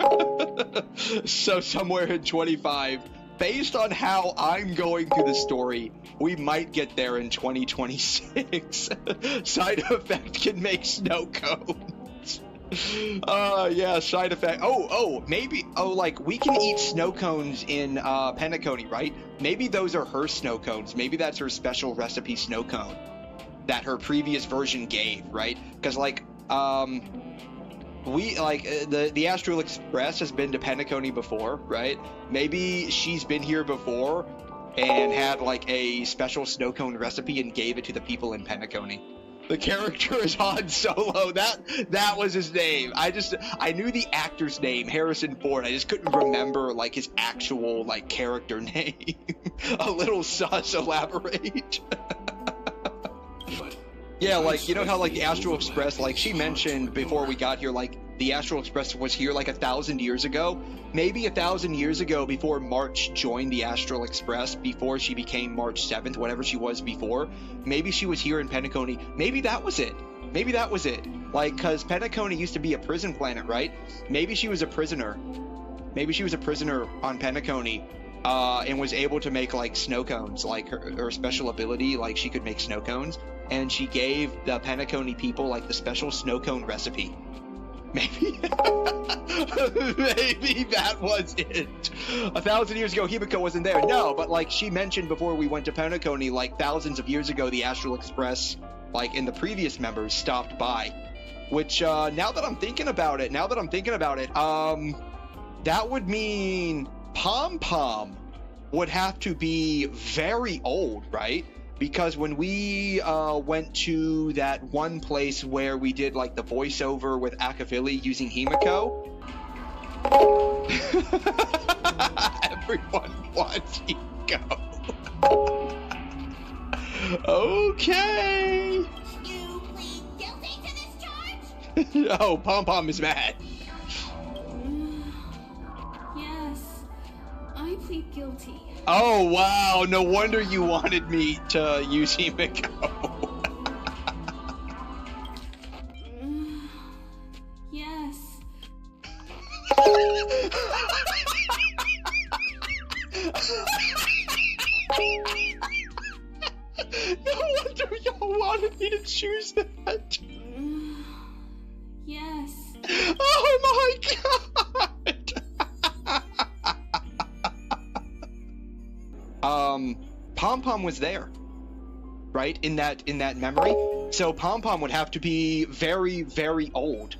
So somewhere in 25, based on how I'm going through the story, we might get there in 2026. Side effect can make snow cones. Yeah, side effect. Maybe. Like, we can eat snow cones in Penacony, right? Maybe those are her snow cones. Maybe that's her special recipe snow cone that her previous version gave, right? Because, like, the Astral Express has been to Penacony before, right? Maybe she's been here before and had like a special snow cone recipe and gave it to the people in Penacony. The character is Han Solo. That was his name. I knew the actor's name, Harrison Ford. I just couldn't remember like his actual like character name. A little sus, elaborate. Yeah, like, you know how, like, the Astral Express, like, she mentioned before we got here, like, the Astral Express was here, like, 1,000 years ago. Maybe 1,000 years ago, before March joined the Astral Express, before she became March 7th, whatever she was before, maybe she was here in Penacony. Maybe that was it. Like, because Penacony used to be a prison planet, right? Maybe she was a prisoner. Maybe she was a prisoner on Penacony, and was able to make, like, snow cones. Like, her special ability, like, she could make snow cones. And she gave the Penacony people, like, the special snow cone recipe. Maybe. Maybe that was it. 1,000 years ago, Himiko wasn't there. No, but, like, she mentioned before we went to Penacony, like, thousands of years ago, the Astral Express, like, in the previous members, stopped by. Which, now that I'm thinking about it, that would mean Pom Pom would have to be very old, right? Because when we went to that one place where we did like the voiceover with Akavili using Himiko, everyone wants Himiko. Okay. You plead guilty to this charge? Oh, Pom Pom is mad. Yes, I plead guilty. Oh, wow. No wonder you wanted me to use Himiko. Yes. No wonder y'all wanted me to choose that. Yes. Oh my god. Pom Pom was there, right? In that memory. So Pom Pom would have to be very, very old.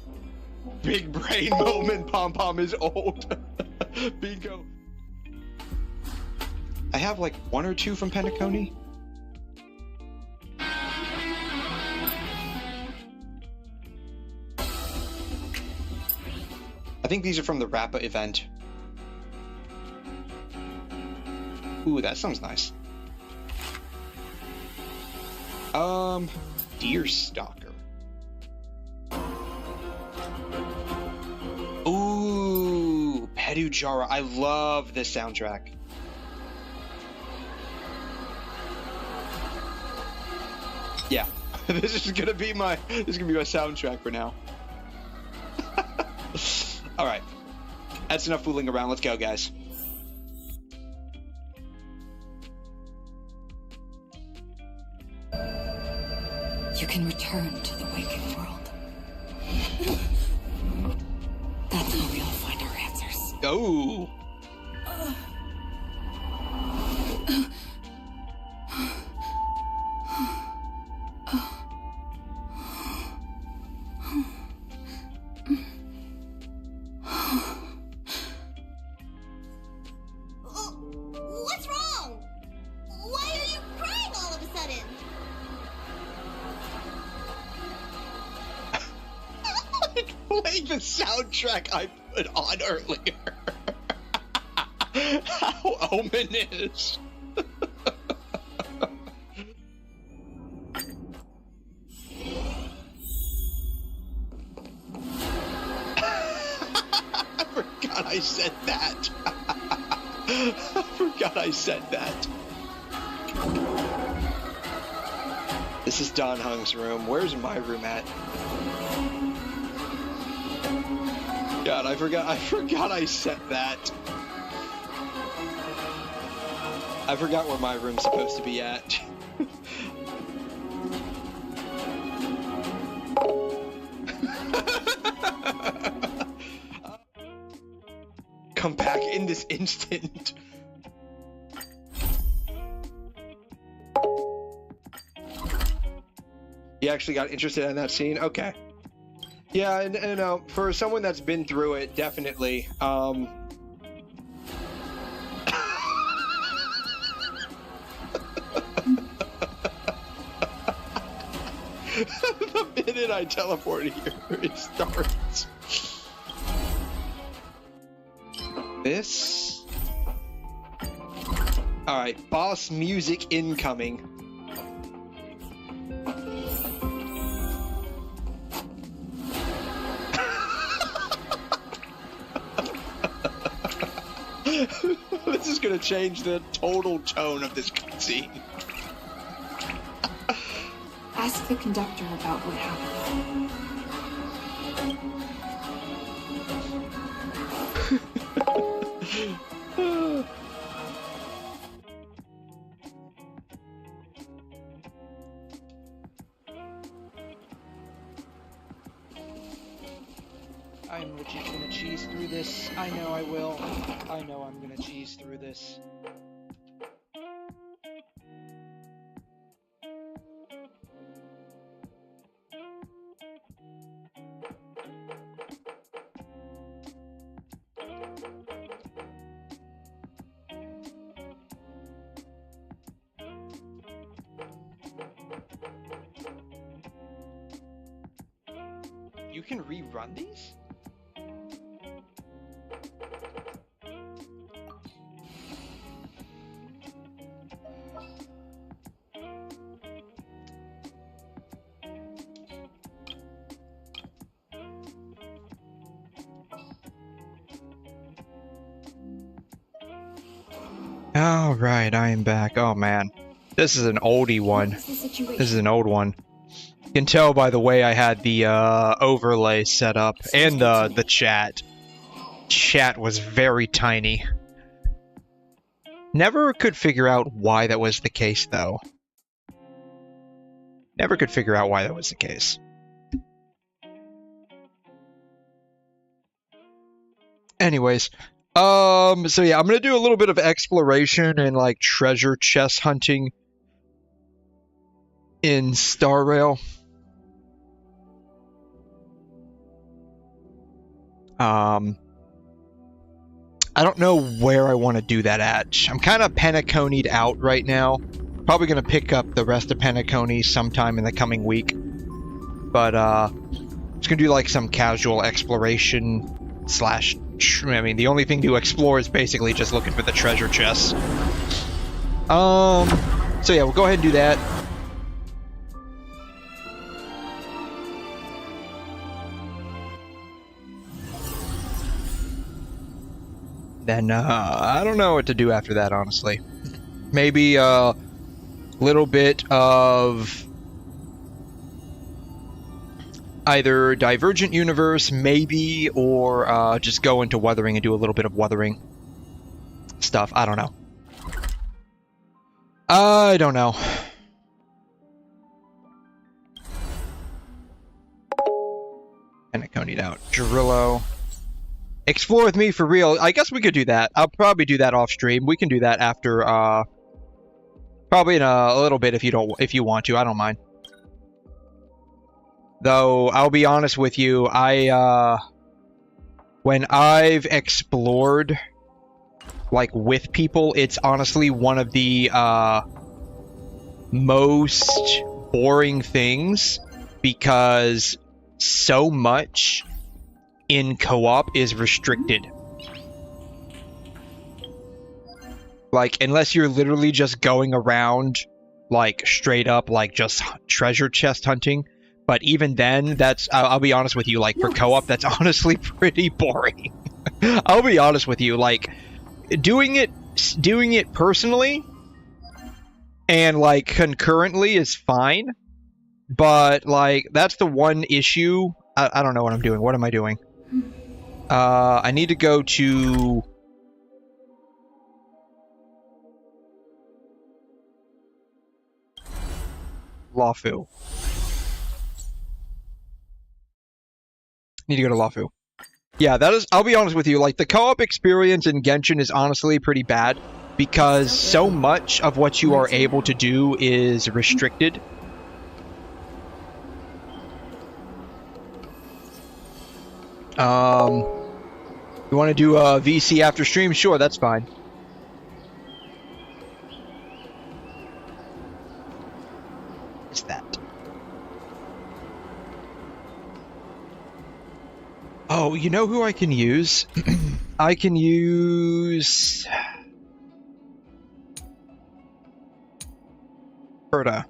Big brain moment. Pom Pom is old. Bingo. I have like 1 or 2 from Penacony. I think these are from the Rappa event. Ooh, that sounds nice. Deer Stalker. Ooh, Pedujara. I love this soundtrack. Yeah, this is gonna be my soundtrack for now. All right, that's enough fooling around. Let's go, guys. You can return to the waking world. That's how we all find our answers. Oh. What's wrong? Why are you crying all of a sudden? Play the soundtrack I put on earlier. How ominous. I forgot I said that. I forgot I said that. This is Don Hung's room. Where's my room at? God, I forgot I said that. I forgot where my room's supposed to be at. Come back in this instant. You actually got interested in that scene? Okay. Yeah, and for someone that's been through it, definitely. The minute I teleport here, it starts. This. Alright, boss music incoming. This is gonna change the total tone of this cutscene. Ask the conductor about what happened. I'm legit gonna cheese through this. I know I will. I know I'm gonna cheese through this. You can rerun these? Alright, I am back. Oh man. This is an oldie one. This is an old one. You can tell by the way I had the overlay set up and the chat. Chat was very tiny. Never could figure out why that was the case though. Never could figure out why that was the case. Anyways, so yeah, I'm gonna do a little bit of exploration and like treasure chest hunting in Star Rail. I don't know where I want to do that at. I'm kind of Pen-y-Coney'd out right now. Probably gonna pick up the rest of Pen-y-Coney sometime in the coming week. But just gonna do like some casual exploration slash. I mean, the only thing to explore is basically just looking for the treasure chests. So yeah, we'll go ahead and do that. Then, I don't know what to do after that, honestly. Maybe a little bit of either Divergent Universe, maybe, or just go into Wuthering and do a little bit of Wuthering stuff. I don't know. I don't know. And I conied out. Gerillo. Explore with me for real. I guess we could do that. I'll probably do that off stream. We can do that after, probably in a little bit if you want to. I don't mind. Though, I'll be honest with you, when I've explored, like, with people, it's honestly one of the, most boring things, because so much in co-op is restricted. Like, unless you're literally just going around, like, straight up, like, just treasure chest hunting. But even then, that's, I'll be honest with you, like, for co-op, that's honestly pretty boring. I'll be honest with you, like, doing it personally and, like, concurrently is fine. But, like, that's the one issue. I don't know what I'm doing. What am I doing? I need to go to... Lawfu. Need to go to Lawfu. Yeah, that is... I'll be honest with you, like, the co-op experience in Genshin is honestly pretty bad, because so much of what you are able to do is restricted. You want to do a VC after stream? Sure, that's fine. What's that? Oh, you know who I can use? I can use... Herda.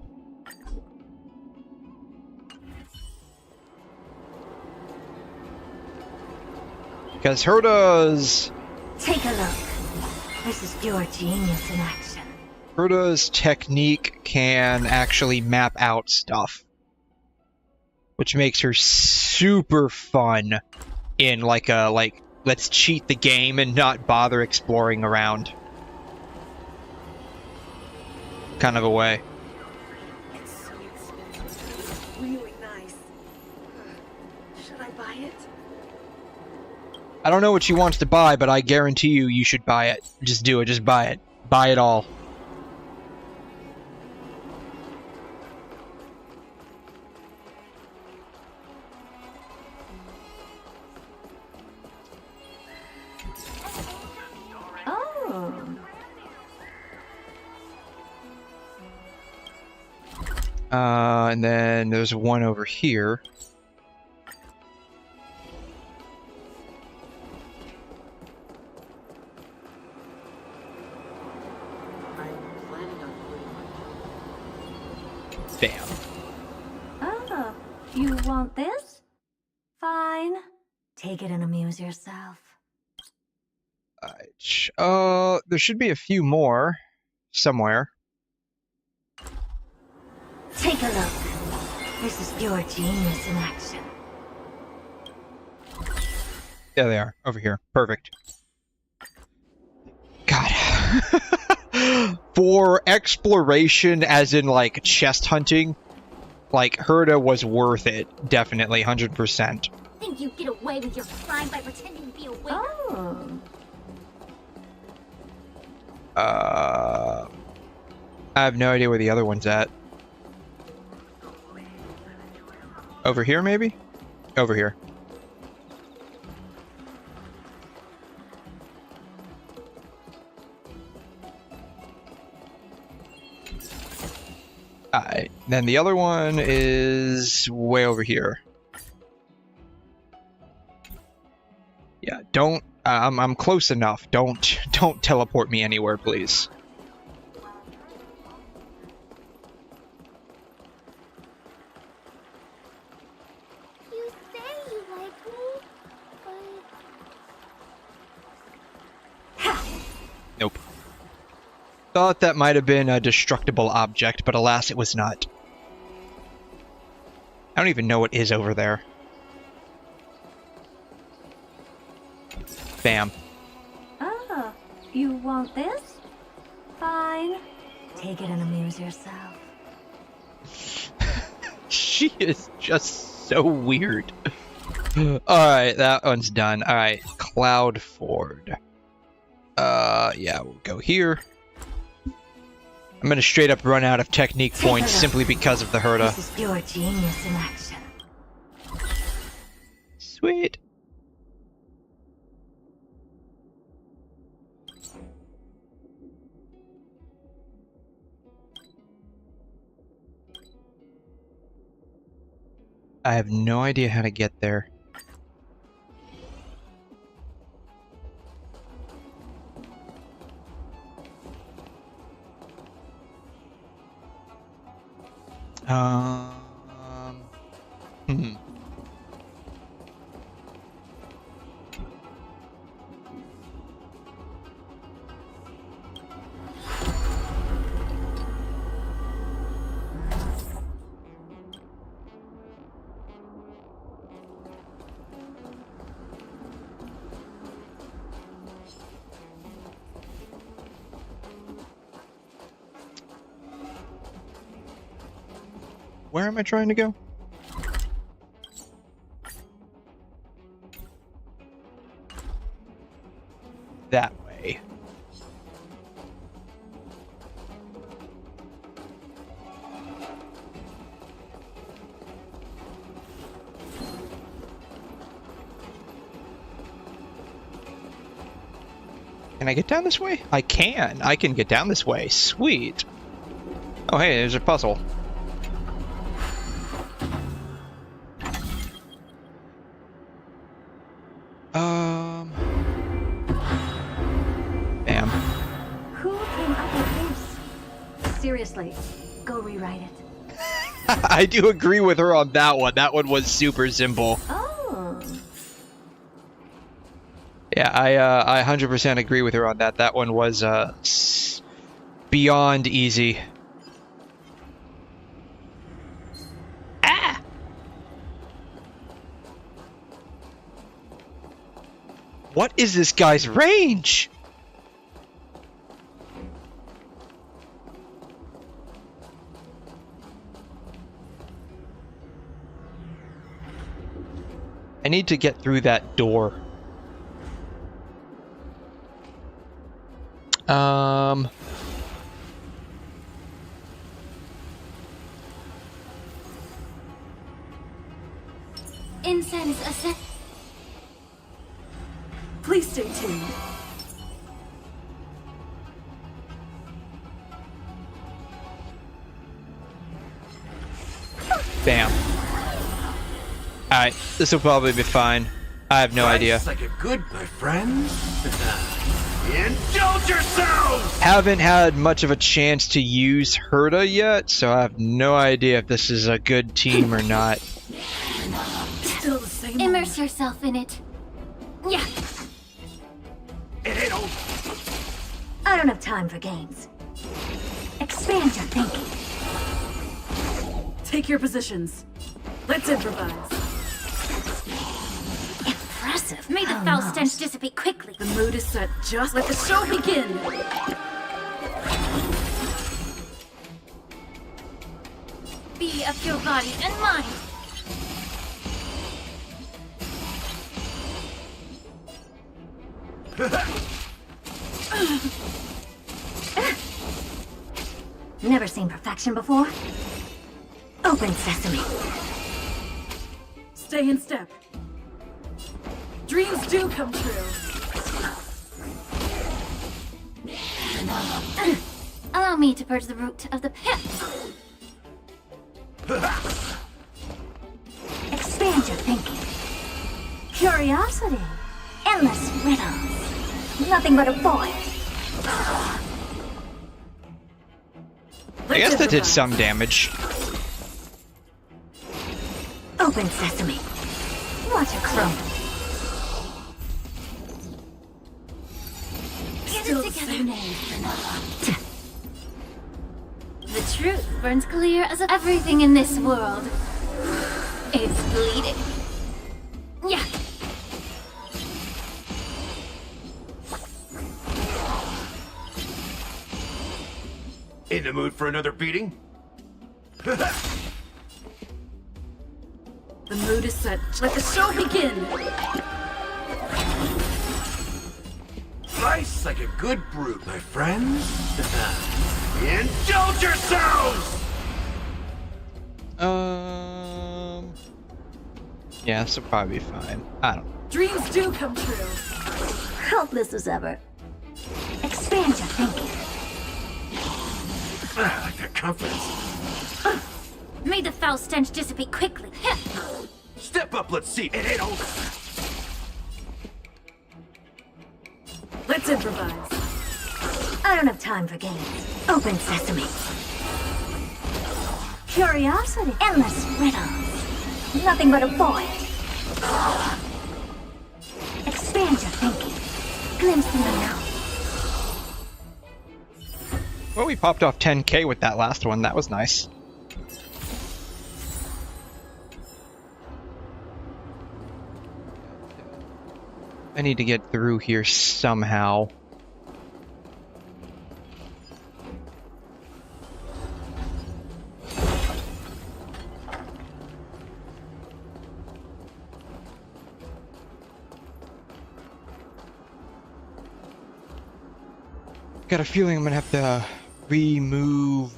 Because Herda's... Take a look. This is your genius in action. Herda's technique can actually map out stuff, which makes her super fun in like a let's cheat the game and not bother exploring around kind of a way. It's so expensive. It's really nice. Should I buy it? I don't know what she wants to buy, but I guarantee you should buy it. Just do it. Just buy it. Buy it all. Oh. And then there's one over here. Bam. Oh, you want this? Fine. Take it and amuse yourself. There should be a few more somewhere. Take a look. This is pure genius in action. There they are, over here. Perfect. God. For exploration, as in, like, chest hunting, like, 𝘠𝘓 was worth it. Definitely, 100%. Think you get away with your crime by pretending to be a waiter? Oh. I have no idea where the other one's at. Over here, maybe? Over here. Alright, then the other one is way over here. Yeah, don't. I'm close enough. Don't teleport me anywhere, please. You say you like me, but... Nope. Thought that might have been a destructible object, but alas, it was not. I don't even know what is over there. Bam. Ah, you want this? Fine. Take it and amuse yourself. She is just so weird. Alright, that one's done. Alright, 𝘬𝘮. Yeah, we'll go here. I'm gonna straight up run out of technique points simply because of the 𝘠𝘓. This is pure genius in action. Sweet. I have no idea how to get there. Hmm. Where am I trying to go? That way. Can I get down this way? I can. I can get down this way. Sweet. Oh, hey, there's a puzzle. Bam. Who came up with this? Seriously, go rewrite it. I do agree with her on that one. That one was super simple. Oh. Yeah, I 100% agree with her on that. That one was beyond easy. Ah! What is this guy's range? I need to get through that door. Incense ascent. Please stay tuned. Bam. Alright, this will probably be fine. I have no idea. Like a good, my friends. Indulge yourselves! Haven't had much of a chance to use 𝘠𝘓 yet, so I have no idea if this is a good team or not. Still the same. Immerse yourself in it. Yeah. It ain't I don't have time for games. Expand your thinking. Take your positions. Let's improvise. Impressive. May the foul stench dissipate quickly. The mood is set. Just let the show begin. Be of your body and mind. Never seen perfection before? Open sesame. Stay in step. Dreams do come true. Allow me to purge the root of the pit. Expand your thinking. Curiosity. Endless riddles. Nothing but a void. I guess that did some damage. Open sesame. Watch it crumble. Get Still it the together. same name. The truth burns clear as everything in this world. It's bleeding. Yeah. In the mood for another beating? The mood is set. Let the show begin. Nice like a good brute, my friends. Indulge yourselves! Yeah, this will probably be fine. I don't know. Dreams do come true. Helpless as ever. Expand your thinking. I like that confidence. May the foul stench dissipate quickly. Step up, let's see. It ain't over. Let's improvise. I don't have time for games. Open sesame. Curiosity. Endless riddles. Nothing but a void. Expand your thinking. Glimpse in the now. Well, we popped off 10k with that last one. That was nice. I need to get through here somehow. Got a feeling I'm gonna have to remove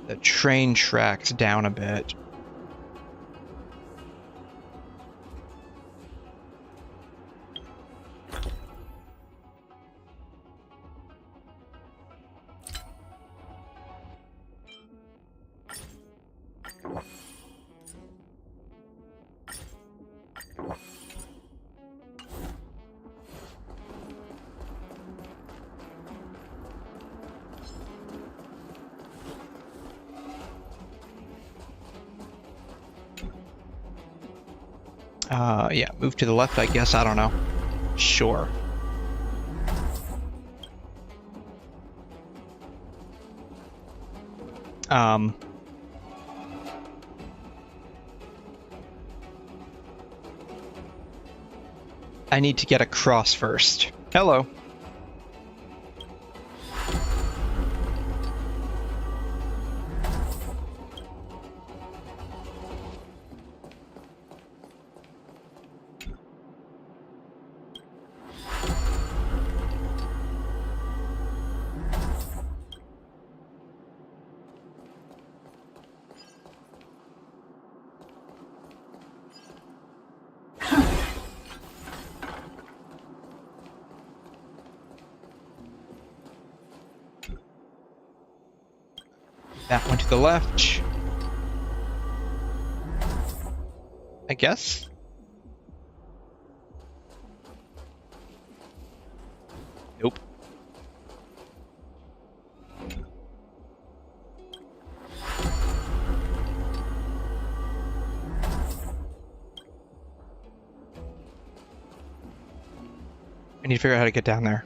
the train tracks down a bit. Yeah, move to the left, I guess. I don't know. Sure. I need to get across first. Hello. That one to the left. I guess. Nope. I need to figure out how to get down there.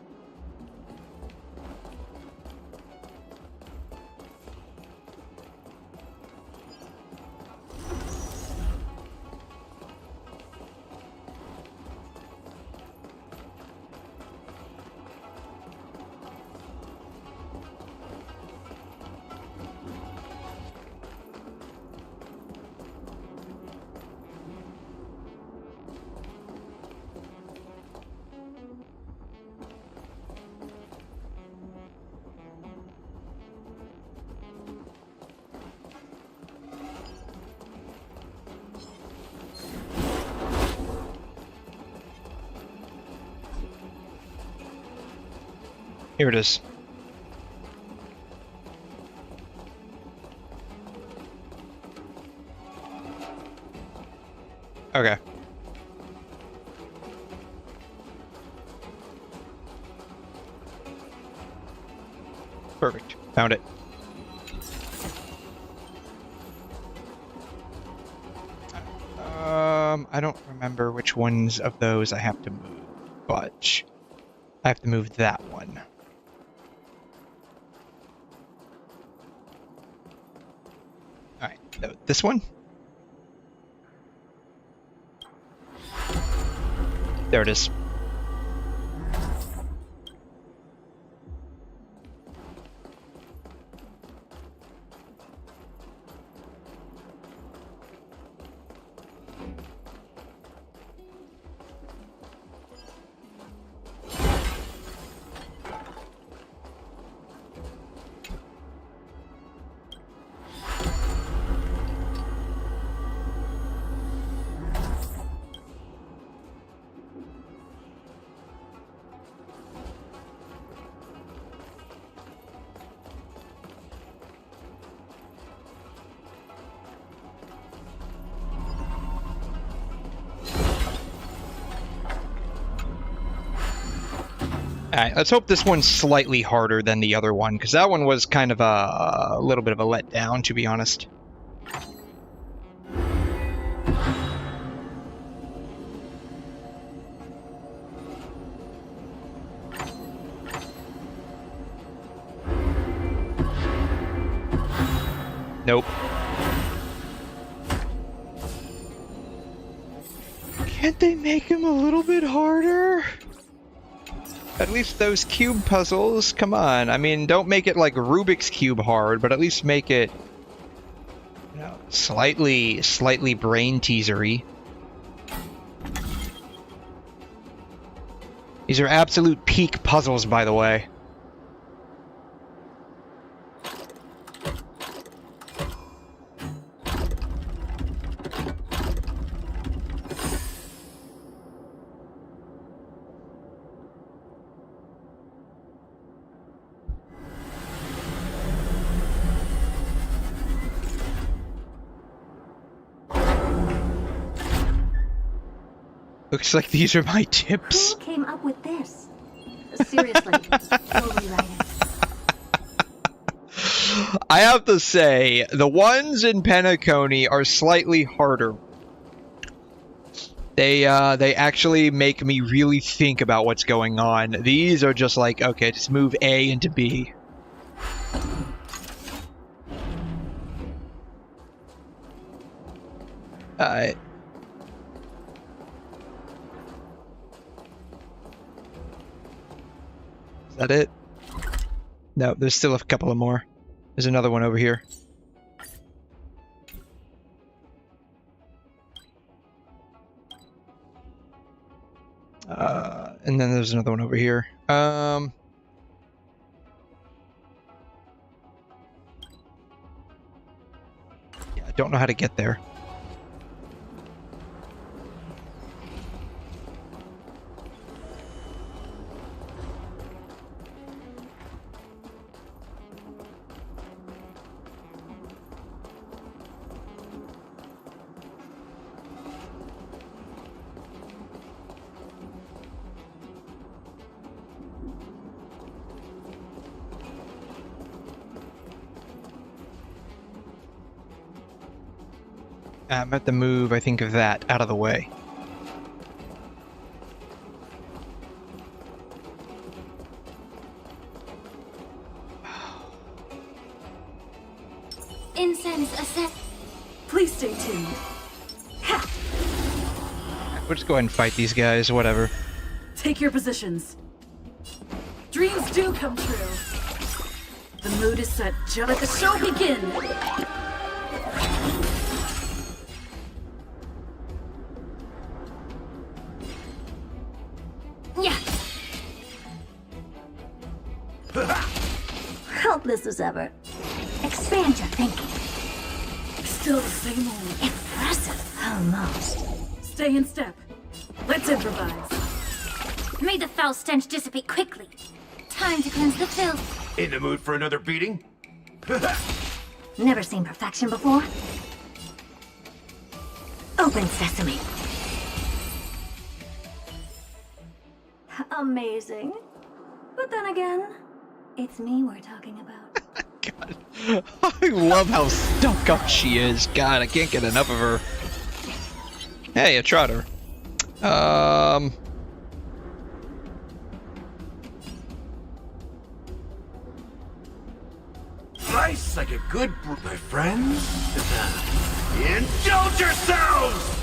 Here it is. Okay. Perfect. Found it. I don't remember which ones of those I have to move, but I have to move that one. Alright, this one? There it is. Alright, let's hope this one's slightly harder than the other one, because that one was kind of a little bit of a letdown, to be honest. Nope. Can't they make him a little bit harder? At least those cube puzzles, come on. I mean, don't make it like Rubik's Cube hard, but at least make it, you know, slightly brain teasery. These are absolute peak puzzles, by the way. Looks like these are my tips. Who came up with this? Seriously, we'll rewrite it. I have to say, the ones in Penacony are slightly harder. They actually make me really think about what's going on. These are just like, okay, just move A into B. Alright. Is that it? No, there's still a couple of more. There's another one over here. And then there's another one over here. Yeah, I don't know how to get there. I'm at the move, I think, of that out of the way. Incense ascent. Please stay tuned. Ha! We'll just go ahead and fight these guys, whatever. Take your positions. Dreams do come true. The mood is set. Let the show begin. Yeah. Helpless as ever. Expand your thinking. Still the same old. Impressive. Almost. Stay in step. Let's improvise. May the foul stench dissipate quickly. Time to cleanse the filth. In the mood for another beating? Never seen perfection before? Open sesame. Amazing. But then again, it's me we're talking about. God. I love how stuck up she is. God, I can't get enough of her. Hey, a trotter. Nice, like a good brew, my friends. Indulge yourselves!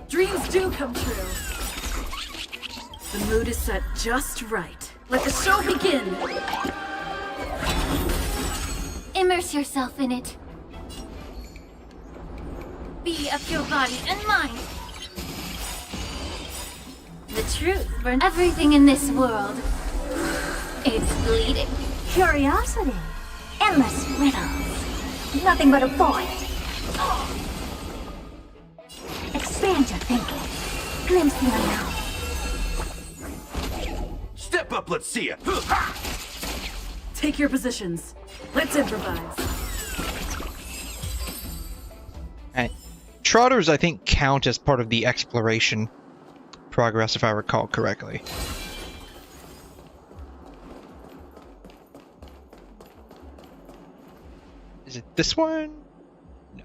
Dreams do come true. The mood is set just right. Let the show begin! Immerse yourself in it. Be of your body and mind. The truth burns everything in this world. It's bleeding. Curiosity. Endless riddles. Nothing but a void. Expand your thinking. Glimpse the unknown. Step up, let's see ya. Take your positions. Let's improvise. Alright. Trotters, I think, count as part of the exploration progress, if I recall correctly. Is it this one? No.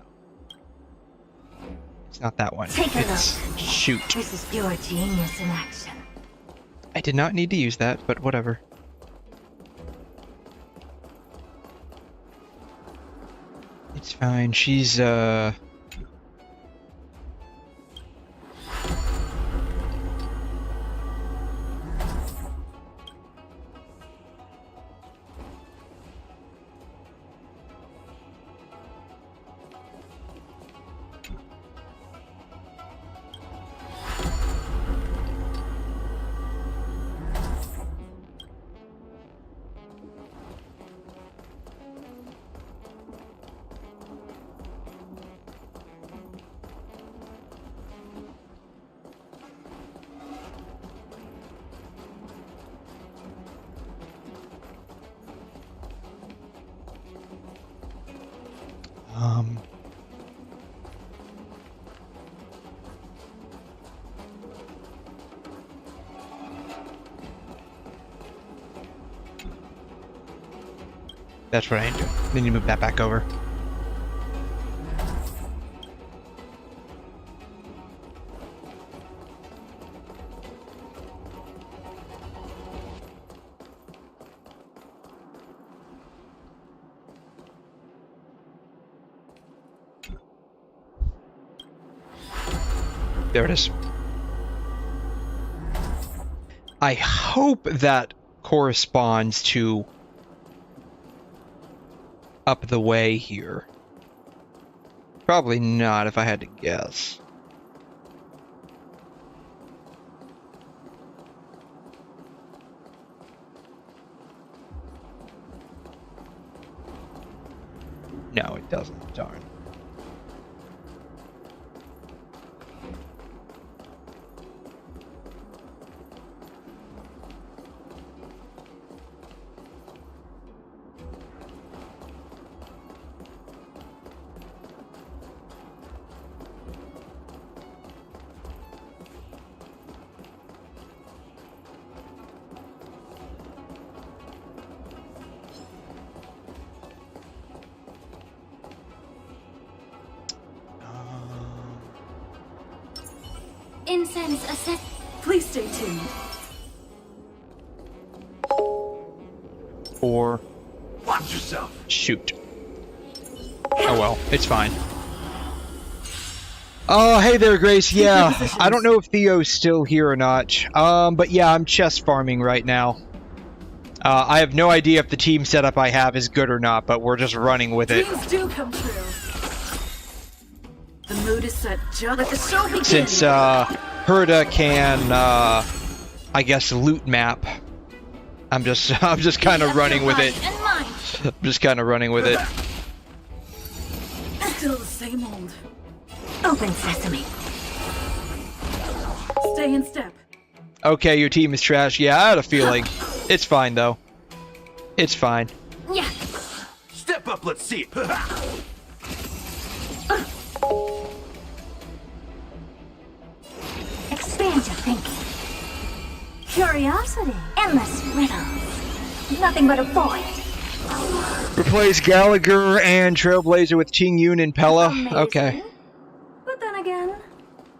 It's not that one. Take a it's look. shoot. This is your genius in action. I did not need to use that, but whatever. It's fine. She's that's what I need to do. Then you move that back over. There it is. I hope that corresponds to up the way here. Probably not, if I had to guess. No, it doesn't. Darn. Incense a set. Please stay tuned. Or Watch yourself. shoot. Oh well, it's fine. Oh, hey there, Grace. Yeah, I don't know if Theo's still here or not. But yeah, I'm chest farming right now. I have no idea if the team setup I have is good or not, but we're just running with it. Dreams do come true. The mood is set just let the show begin. Since Herda can, I guess, loot map. I'm just kind of running with it. I'm just kind of running with it. Still the same old. Open sesame. Stay in step. Okay, your team is trash. Yeah, I had a feeling. It's fine, though. It's fine. Yeah. Step up, let's see it. Expand your thinking. Curiosity. Endless riddles. Nothing but a void. Replace Gallagher and Trailblazer with Tingyun and Pella. Amazing. Okay. But then again,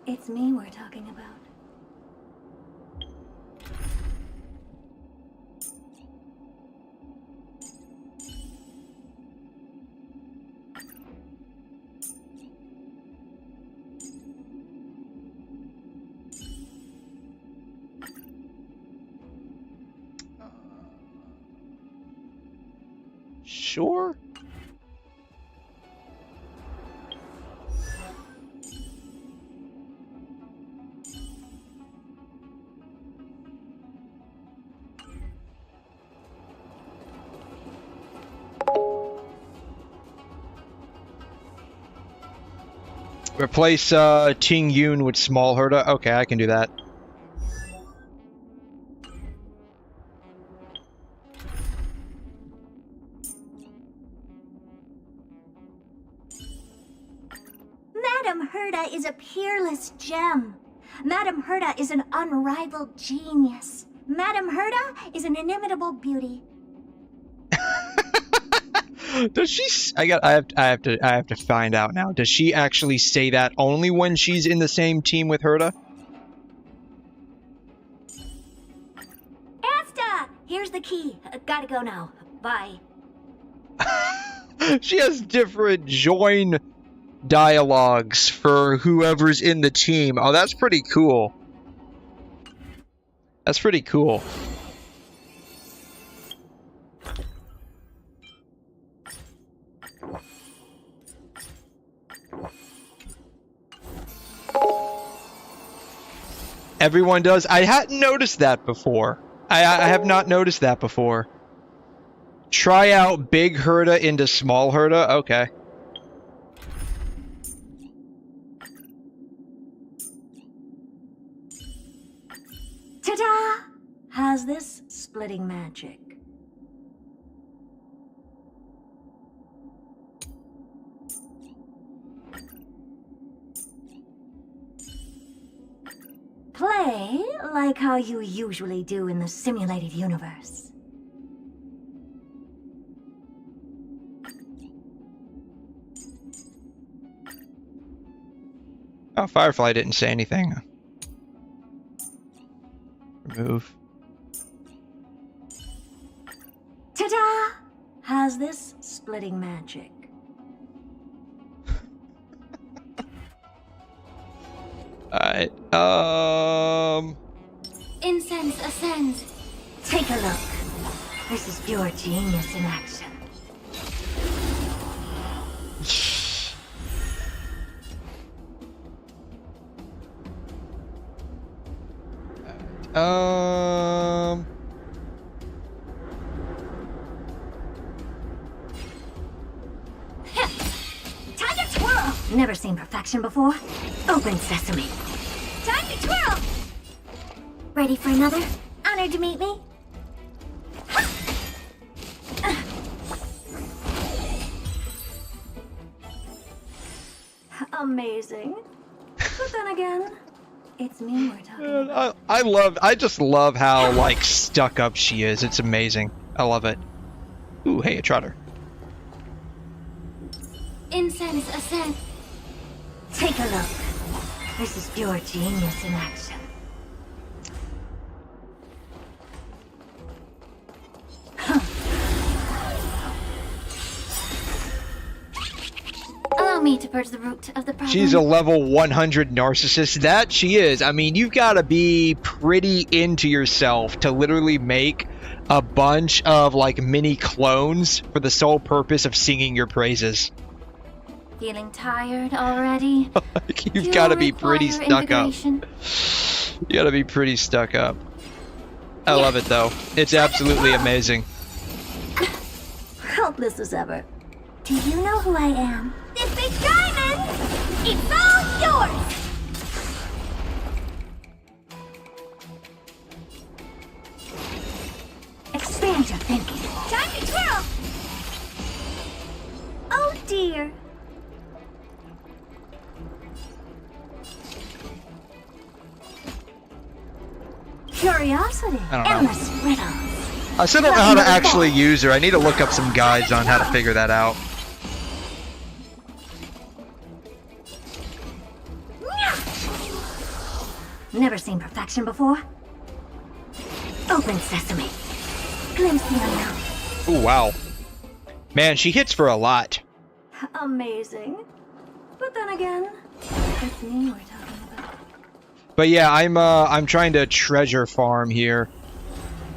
it's me we're talking about. Sure. Replace Tingyun with Small Herda. Okay, I can do that. Madame Herda is a peerless gem. Madame Herda is an unrivaled genius. Madame Herda is an inimitable beauty. Does she? I have to find out now. Does she actually say that only when she's in the same team with Herda? Asta, here's the key. Gotta go now. Bye. She has different join dialogues for whoever's in the team. Oh, that's pretty cool. That's pretty cool. Everyone does. I hadn't noticed that before. I have not noticed that before. Try out big Herda into small Herda. Okay. Ta-da! How's this splitting magic? Play like how you usually do in the simulated universe. Oh, Firefly didn't say anything. Remove. Ta-da! How's this splitting magic? Alright, Incense ascends. Take a look. This is pure genius in action. Time to twirl! Never seen perfection before. Open sesame. Time to twirl! Ready for another? Honored to meet me. Amazing. But then again, it's me we're talking about. I just love how, like, stuck up she is. It's amazing. I love it. Ooh, hey, a trotter. Incense ascends. Take a look. This is pure genius in action. Allow me to purge the root of the problem. She's a level 100 narcissist. That she is. I mean, you've got to be pretty into yourself to literally make a bunch of, like, mini clones for the sole purpose of singing your praises. Feeling tired already? You've got to be pretty stuck up. You got to be pretty stuck up. I love it, though. It's absolutely amazing. Helpless as ever. Do you know who I am? This big diamond! It's all yours! Expand your thinking. Time to twirl! Oh dear. Curiosity. I don't know. Endless riddles. I still don't know how to actually use her. I need to look up some guides on how to figure that out. Never seen perfection before. Open sesame. Glimpse the unknown. Oh wow. Man, she hits for a lot. Amazing. But then again, it's me we're talking about. But yeah, I'm trying to treasure farm here.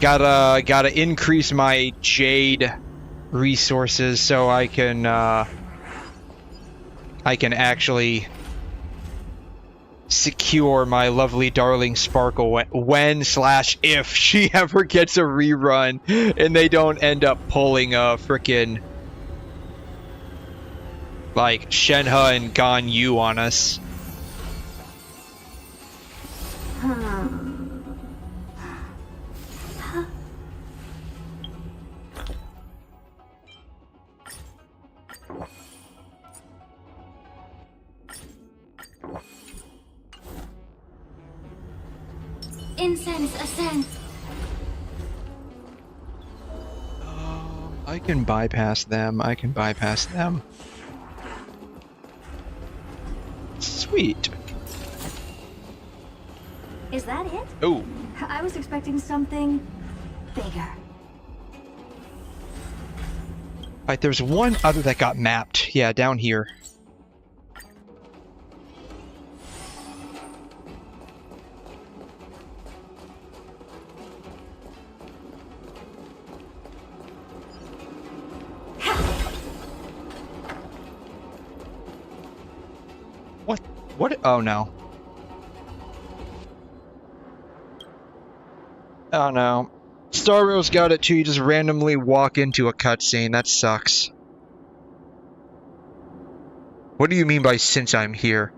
Gotta increase my jade resources so I can actually secure my lovely darling Sparkle when/if she ever gets a rerun and they don't end up pulling a frickin' like Shenhe and Ganyu on us. Incense ascends. I can bypass them. I can bypass them. Sweet. Is that it? Oh. I was expecting something bigger. Right, there's one other that got mapped. Yeah, down here. What? Oh no. Oh no. Star Rail's got it too. You just randomly walk into a cutscene. That sucks. What do you mean by since I'm here?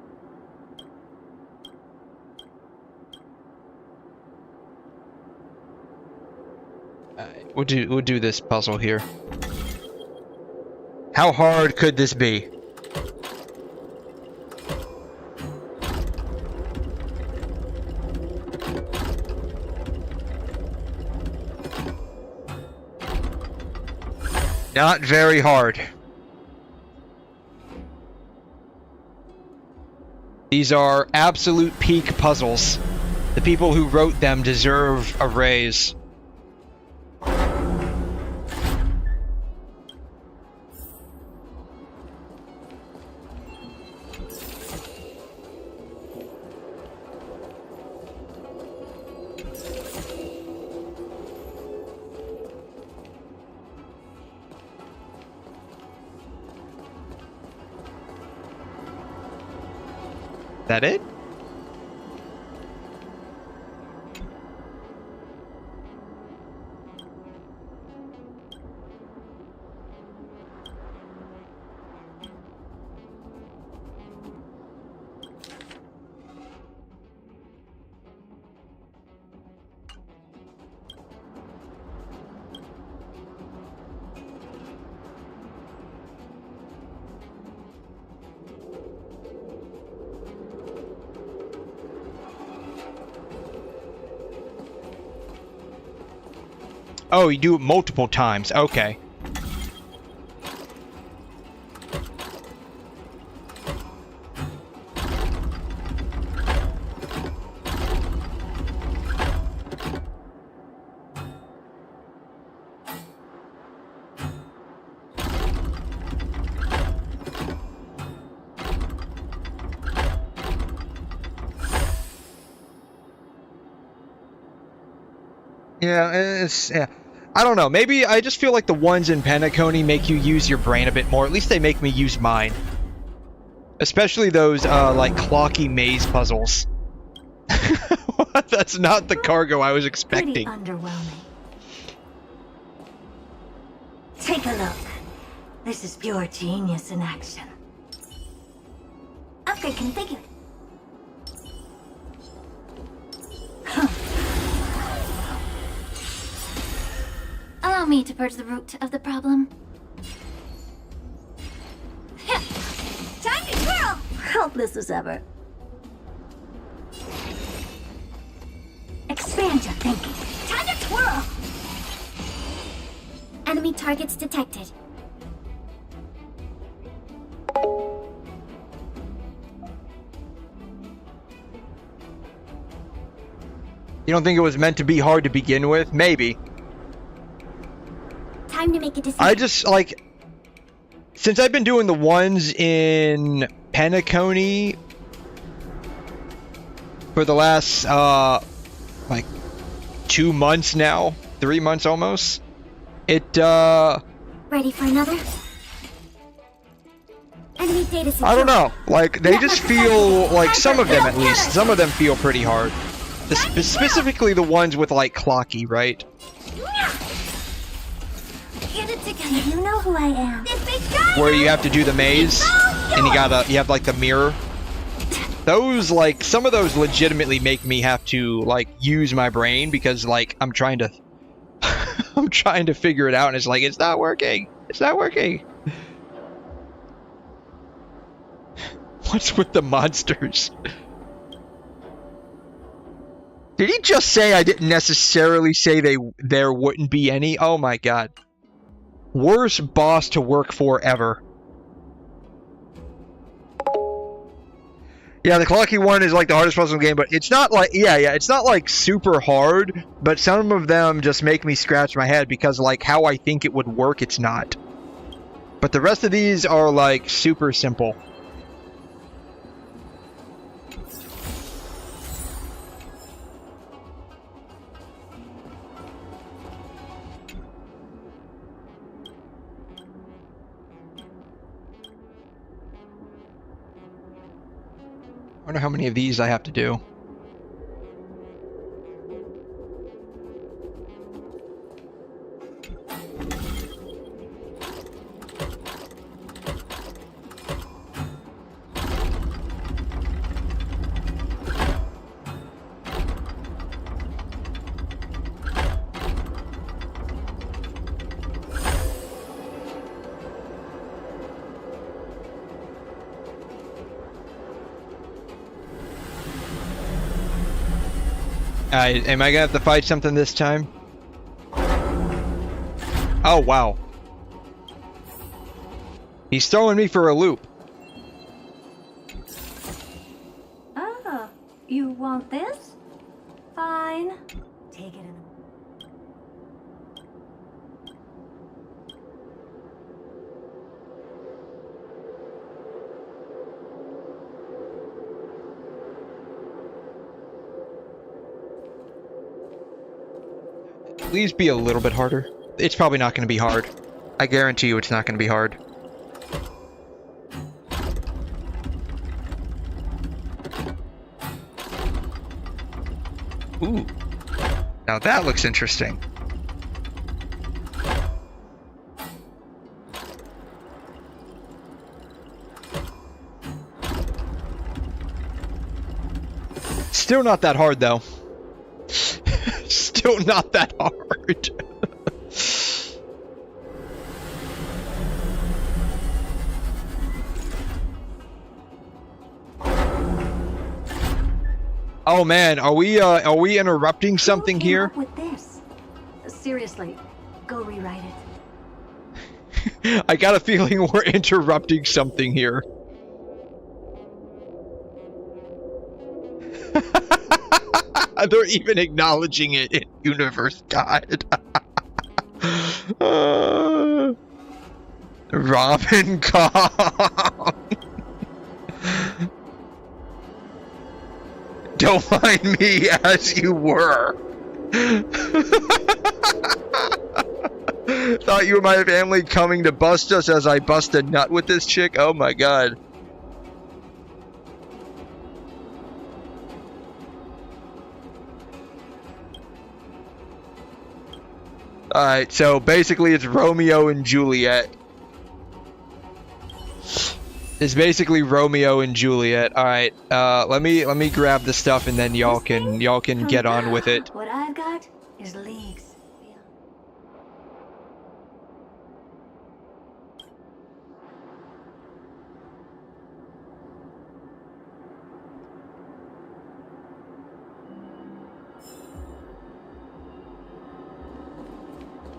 We'll do this puzzle here. How hard could this be? Not very hard. These are absolute peak puzzles. The people who wrote them deserve a raise. That it? Oh, you do it multiple times. Okay. Yeah. I don't know. Maybe I just feel like the ones in Penacony make you use your brain a bit more. At least they make me use mine. Especially those, like, clocky maze puzzles. That's not the cargo I was expecting. Pretty underwhelming. Take a look. This is pure genius in action. Upgrade configured. Allow me to purge the root of the problem. Time to twirl! Helpless as ever. Expand your thinking. Time to twirl! Enemy targets detected. You don't think it was meant to be hard to begin with? Maybe. Time to make a decision. I just, like... Since I've been doing the ones in 𝘵𝘮 for the last, like, 2 months now. 3 months almost. Ready for another? Enemy data secure. I don't know. Like, they just feel, like, some of them at least. Some of them feel pretty hard. Specifically the ones with, like, 𝘠𝘮, right? Get it together. You know who I am. Where you have to do the maze, and you have, like, the mirror. Those, like, some of those legitimately make me have to, like, use my brain, because, like, I'm trying to... I'm trying to figure it out, and it's like, it's not working! It's not working! What's with the monsters? Did he just say I didn't necessarily say there wouldn't be any? Oh my god. Worst boss to work for ever. Yeah, the 𝘠𝘮 one is like the hardest puzzle game, but it's not like, yeah, it's not like super hard, but some of them just make me scratch my head because like how I think it would work, it's not. But the rest of these are like super simple. I wonder how many of these I have to do. Am I gonna have to fight something this time? Oh, wow. He's throwing me for a loop. Oh, you want this? Fine. Take it in. Please be a little bit harder. It's probably not going to be hard. I guarantee you it's not going to be hard. Ooh. Now that looks interesting. Still not that hard, though. Still not that hard. Oh man, are we interrupting something here? With this? Seriously, go rewrite it. I got a feeling we're interrupting something here. They're even acknowledging it in Universe God. Robin Kong. Don't mind me as you were. Thought you were my family coming to bust us as I bust a nut with this chick? Oh my god. Alright, so basically it's Romeo and Juliet. It's basically Romeo and Juliet. Alright, let me grab the stuff and then y'all can get on with it. What I've got is leagues.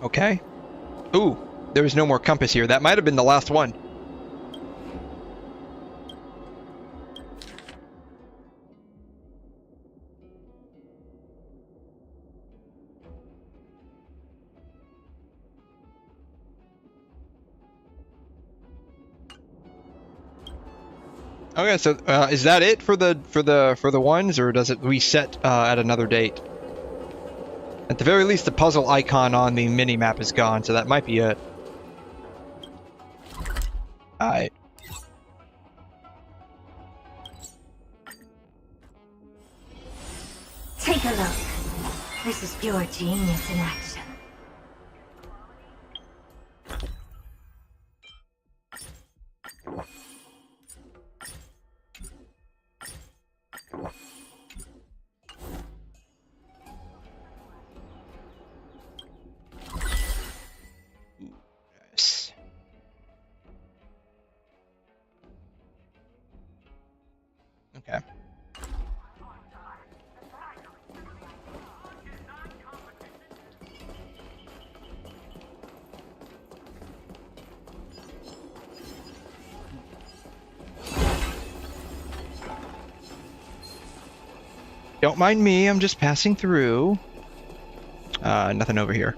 Okay. Ooh, there was no more compass here. That might have been the last one. Okay, so is that it for the ones, or does it reset at another date? At the very least, the puzzle icon on the mini map is gone, so that might be it. Alright. Take a look. This is pure genius in action. Yes. Okay. Don't mind me, I'm just passing through. Nothing over here.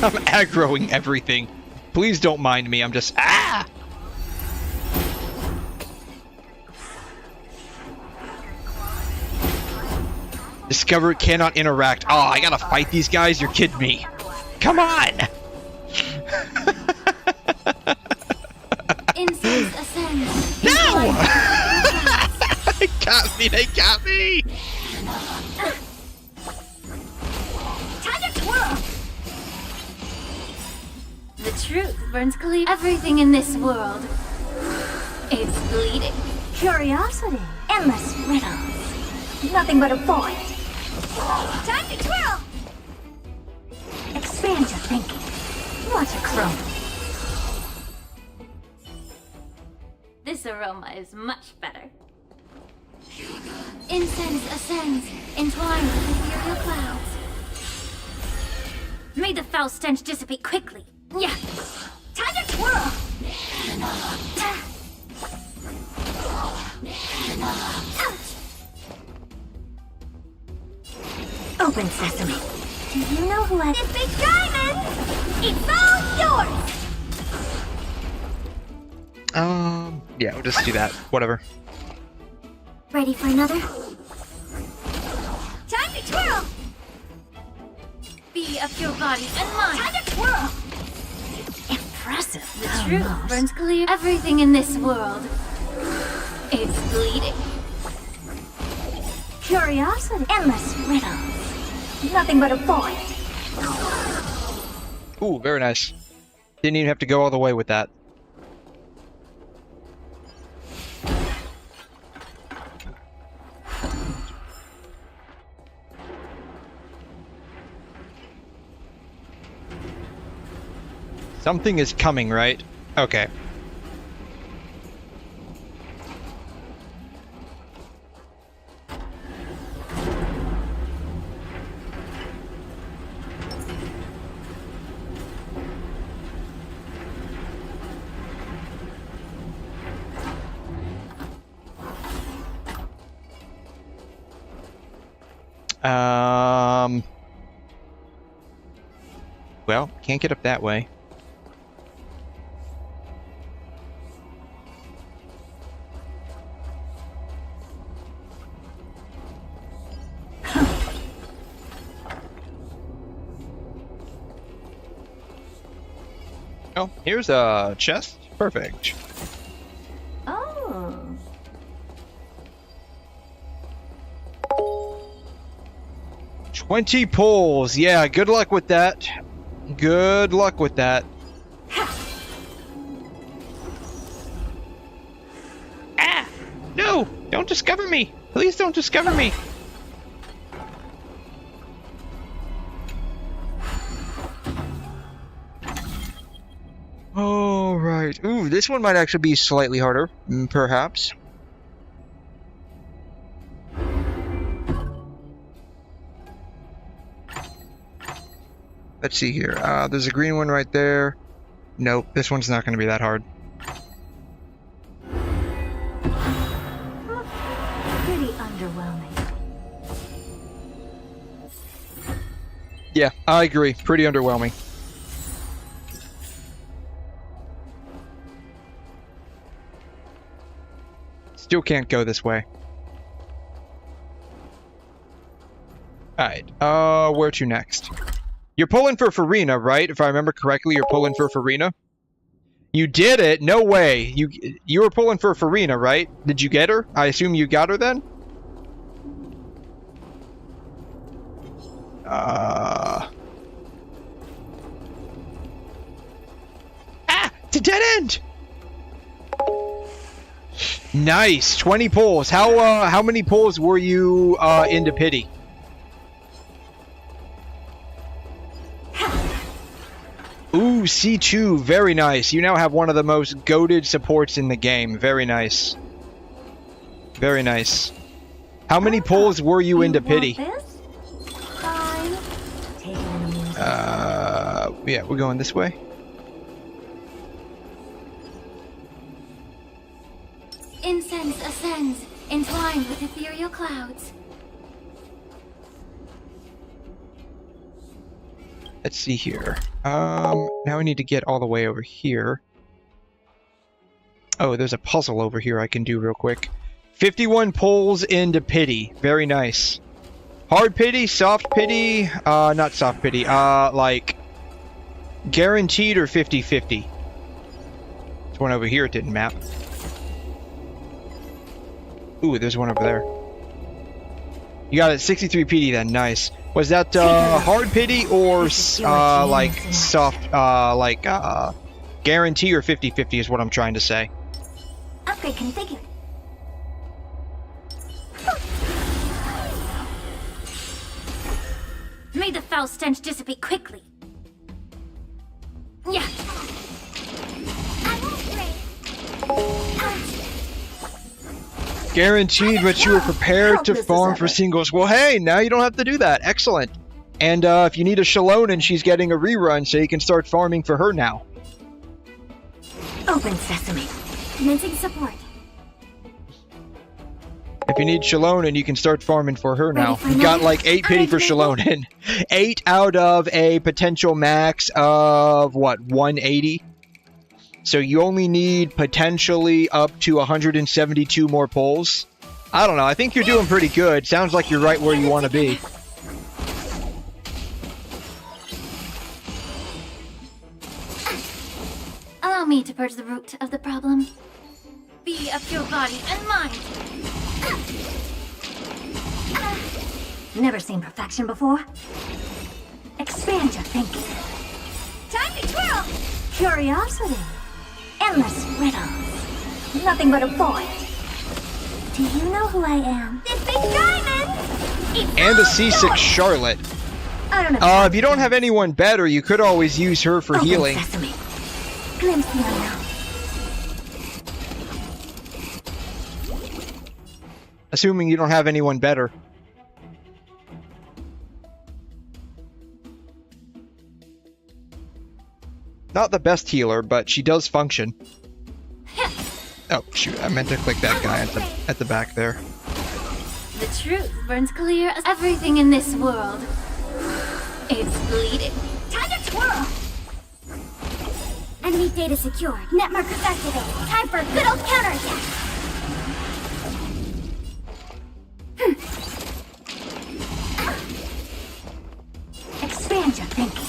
I'm aggroing everything. Please don't mind me, I'm just... Ah! Discover cannot interact. Oh, I gotta fight these guys? You're kidding me. Come on! Incense ascends. No! They got me, they got me! Time to twirl! The truth burns clear. Everything in this world. It's bleeding. Curiosity. Endless riddles. Nothing but a void. Time to twirl! Expand your thinking. Watch a crow. This aroma is much better. Incense ascends, entwined with ethereal clouds. May the foul stench dissipate quickly. Yeah. Time to twirl! Open sesame. Do you know who has this big diamond? It's all yours! Yeah, we'll just do that. Whatever. Ready for another? Time to twirl! Be of your body and mind. Time to twirl! Impressive. The truth burns clear. Everything in this world. It's bleeding. Curiosity. Endless riddles. Nothing but a void. Ooh, very nice. Didn't even have to go all the way with that. Something is coming, right? Okay. Well, can't get up that way. Oh, here's a chest. Perfect. Oh. 20 pulls. Yeah, good luck with that. Good luck with that. Ah! No! Don't discover me! Please don't discover me! Alright. Ooh, this one might actually be slightly harder. Perhaps. Let's see here. There's a green one right there. Nope, this one's not going to be that hard. Pretty underwhelming. Yeah, I agree. Pretty underwhelming. Still can't go this way. Alright, where to next? You're pulling for Furina, right? If I remember correctly, you're pulling for Furina? You did it? No way. You were pulling for Furina, right? Did you get her? I assume you got her then? Ah! It's a dead end! Nice! 20 pulls. How many pulls were you, into pity? Ooh, C2, very nice. You now have one of the most goated supports in the game. Very nice. Very nice. How many pulls were you into pity? Yeah, we're going this way. Incense ascends, entwined with ethereal clouds. Let's see here. Now I need to get all the way over here. Oh, there's a puzzle over here I can do real quick. 51 pulls into pity. Very nice. Hard pity, soft pity, not soft pity, like, guaranteed or 50-50? There's one over here it didn't map. Ooh, there's one over there. You got it, 63 pity then, nice. Was that, hard pity or, like, soft, like, guarantee or 50-50 is what I'm trying to say. Upgrade configured. May the foul stench dissipate quickly. Yeah. Guaranteed, but you were prepared to farm for singles. Well, hey, now you don't have to do that. Excellent. And if you need a 𝘧𝘠, she's getting a rerun, so you can start farming for her now. Open sesame. Commencing support. If you need 𝘧𝘠, you can start farming for her now. You got like 8 pity for 𝘧𝘠. 8 out of a potential max of, what, 180? So you only need potentially up to 172 more pulls. I don't know, I think you're doing pretty good. Sounds like you're right where you want to be. Allow me to purge the root of the problem. Be of your body and mind. Never seen perfection before. Expand your thinking. Time to twirl! Curiosity. Endless riddles. Nothing but a void. Do you know who I am? This big diamond! And a C6 Charlotte. I don't know. If you don't have anyone better, you could always use her for healing. Sesame. Glimpse the unknown. Assuming you don't have anyone better. Not the best healer, but she does function. Oh, shoot, I meant to click that guy at the back there. The truth burns clear as everything in this world. It's bleeding. Time to twirl! Enemy data secured. Net markers activated. Time for a good old counterattack. Expand your thinking.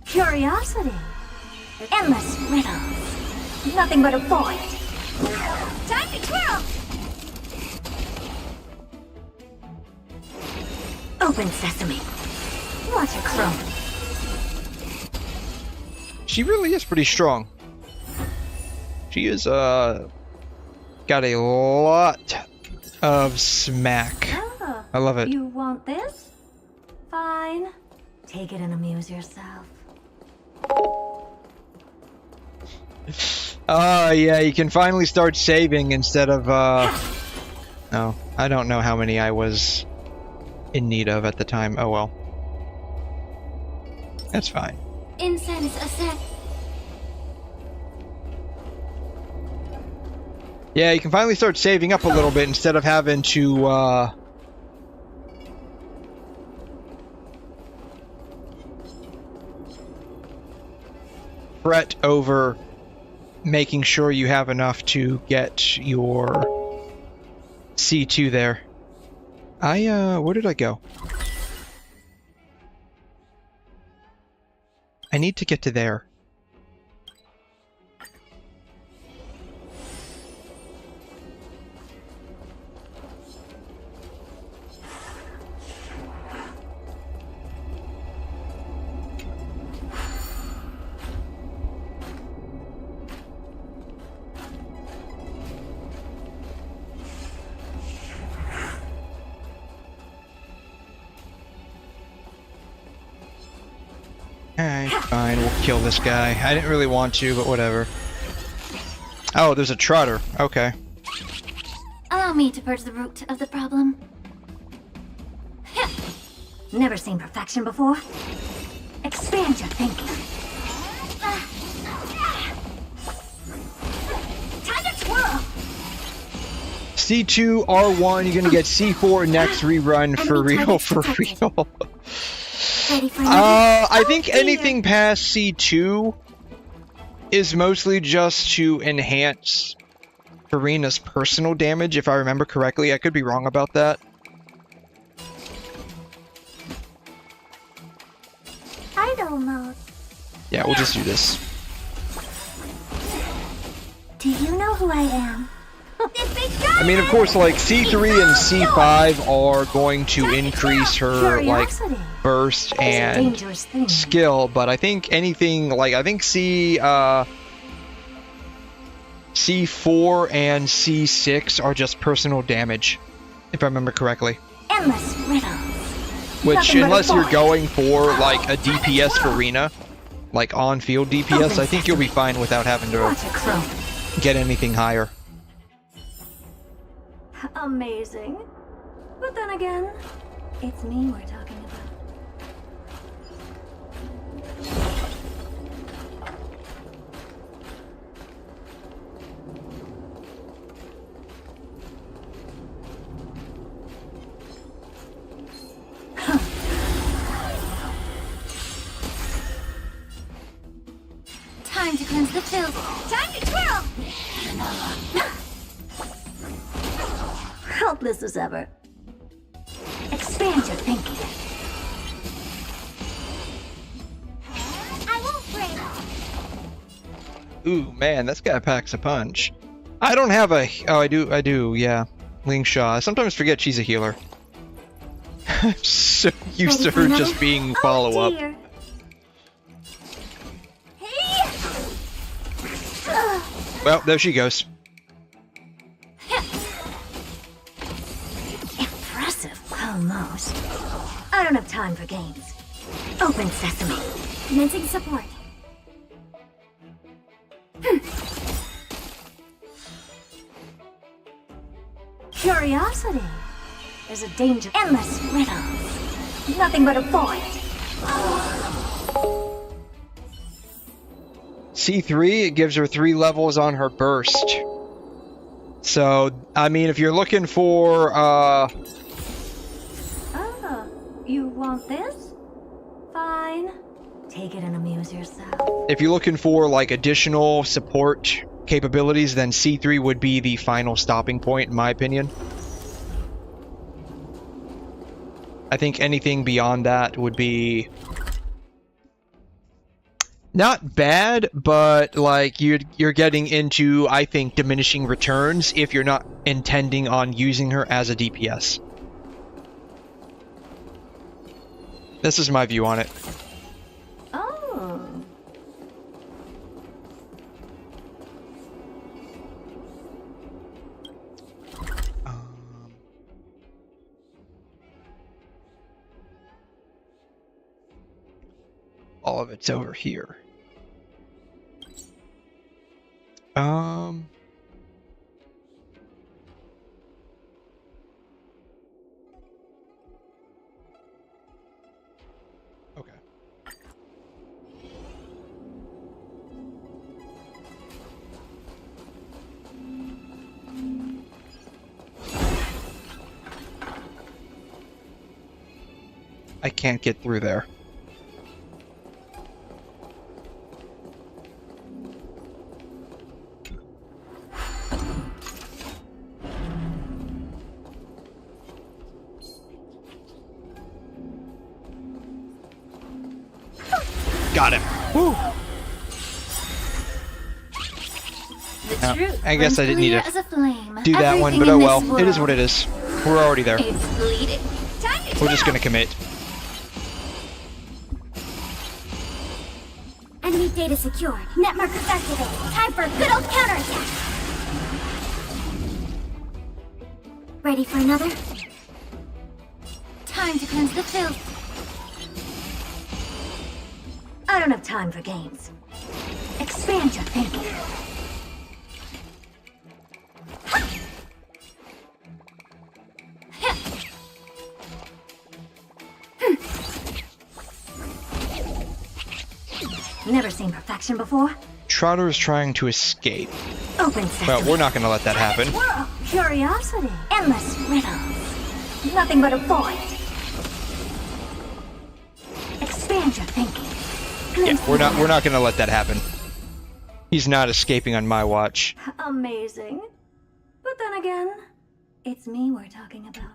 Curiosity. Endless riddles. Nothing but a void. Time to twirl! Open sesame. Watch it chrome. She really is pretty strong. She is, got a lot of smack. Oh, I love it. You want this? Fine. Take it and amuse yourself. Yeah, you can finally start saving instead of, no, I don't know how many I was in need of at the time. Oh well. That's fine. Incense a sec. Yeah, you can finally start saving up a little bit instead of having to, fret over making sure you have enough to get your C2 there. Where did I go? I need to get to there. Alright, fine, we'll kill this guy. I didn't really want to, but whatever. Oh, there's a trotter. Okay. Allow me to purge the root of the problem. Never seen perfection before? Expand your thinking. Time to twirl! C2, R1, you're gonna get C4 next rerun for real, for real. I think anything past C2 is mostly just to enhance Furina's personal damage, if I remember correctly. I could be wrong about that. Idle mode. Yeah, we'll just do this. Do you know who I am? I mean, of course, like, C3 and C5 are going to increase her, like, burst and skill, but I think anything, like, I think C4 and C6 are just personal damage, if I remember correctly. Endless riddles. Which, unless you're going for, like, a DPS Furina, like, on-field DPS, I think you'll be fine without having to get anything higher. Amazing. But then again, it's me we're talking about. Time to cleanse the filth. Time to twirl! Helpless as ever. Expand your thinking. I won't break. Ooh, man, this guy packs a punch. I don't have a... Oh, I do, yeah. Ling Shaw. I sometimes forget she's a healer. I'm so used to her just being follow-up. Hey! Well, there she goes. Almost. I don't have time for games. Open sesame. Commencing support. Curiosity. There's a danger. Endless riddles. Nothing but a void. C3, it gives her 3 levels on her burst. So, I mean, if you're looking for, You want this? Fine. Take it and amuse yourself. if you're looking for, like, additional support capabilities, then C3 would be the final stopping point, in my opinion. I think anything beyond that would be not bad, but, like, you're getting into, I think, diminishing returns if you're not intending on using her as a DPS. This is my view on it. Oh. All of it's over here. I can't get through there. Got him. Woo. The truth I guess I didn't need clear to as a flame. do that one, Everything but in oh this well. It is world what it is. We're already there. is bleeding. We're just gonna commit. Enemy data secured. Net markers activated. Time for a good old counterattack. Ready for another? Time to cleanse the filth. I don't have time for games. Expand your thinking. Never seen perfection before. Trotter is trying to escape. Open sesame. Well, we're not gonna let that happen. Twirl. Curiosity. Endless riddles. Nothing but a void. Expand your thinking. Yeah, we're not gonna let that happen. He's not escaping on my watch. Amazing. But then again, it's me we're talking about.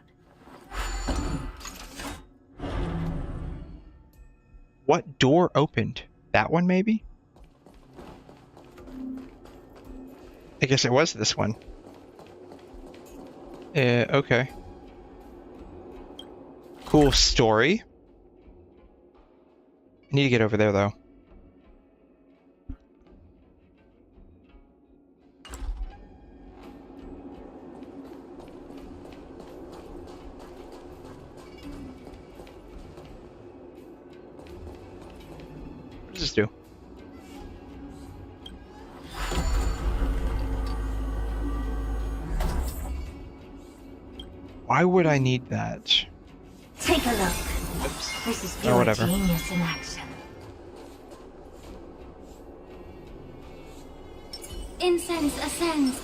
What door opened? That one, maybe? I guess it was this one. Okay. Cool story. I need to get over there, though. What does this do? Why would I need that? Take a look. Oops. This is Oh, pure whatever. genius in action. Incense ascends.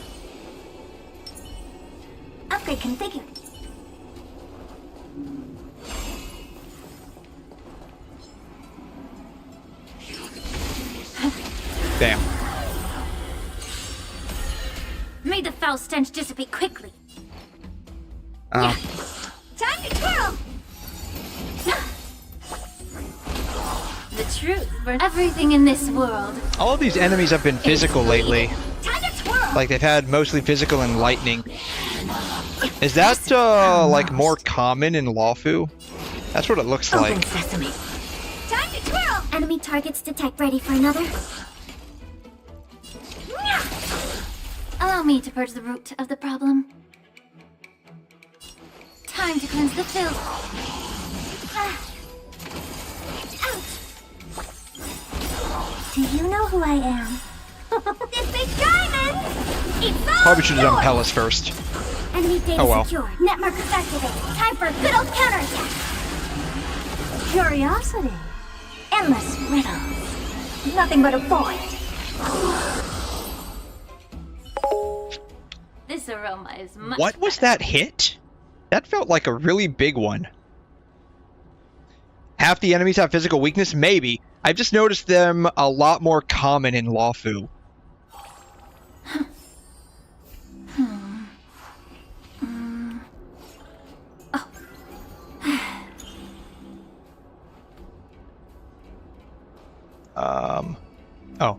Upgrade configured. Damn. May the foul stench dissipate quickly. Time to twirl. The truth burns everything in this world. All of these enemies have been physical lately. Time to twirl. Like, they've had mostly physical and lightning. Is that, like, more common in Lawfu? That's what it looks Open like. sesame. Time to twirl. Enemy targets detect. Ready for another? Allow me to purge the root of the problem. Time to cleanse the filth. Do you know who I am? This big diamond! It's all Probably should have done yours! Palace first. Enemy data Oh well. secured. Net markers activated. Time for a good old counterattack. Curiosity. Endless riddles. Nothing but a void. This aroma is much What was better. that hit? That felt like a really big one. Half the enemies have physical weakness? Maybe. I've just noticed them a lot more common in Lawfu. Oh.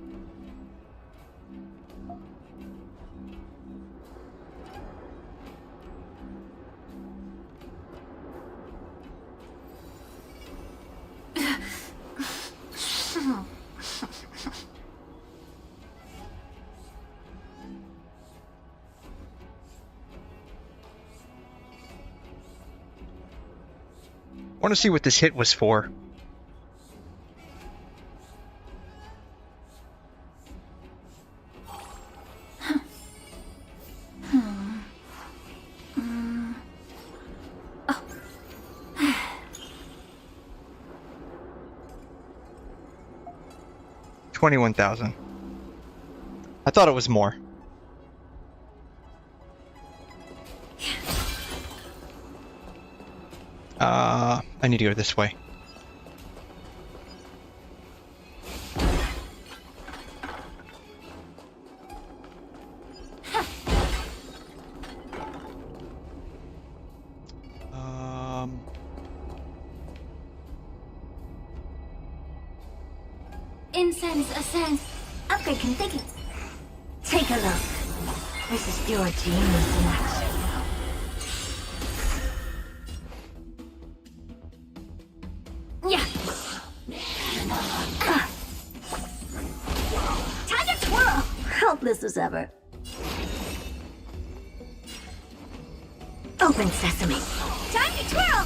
I want to see what this hit was for. $21,000. I thought it was more. I need to go this way. Incense ascends. Upgrade configured. Take a look. This is pure genius in action. Yeah. Time to twirl! Helpless as ever. Open sesame. Time to twirl!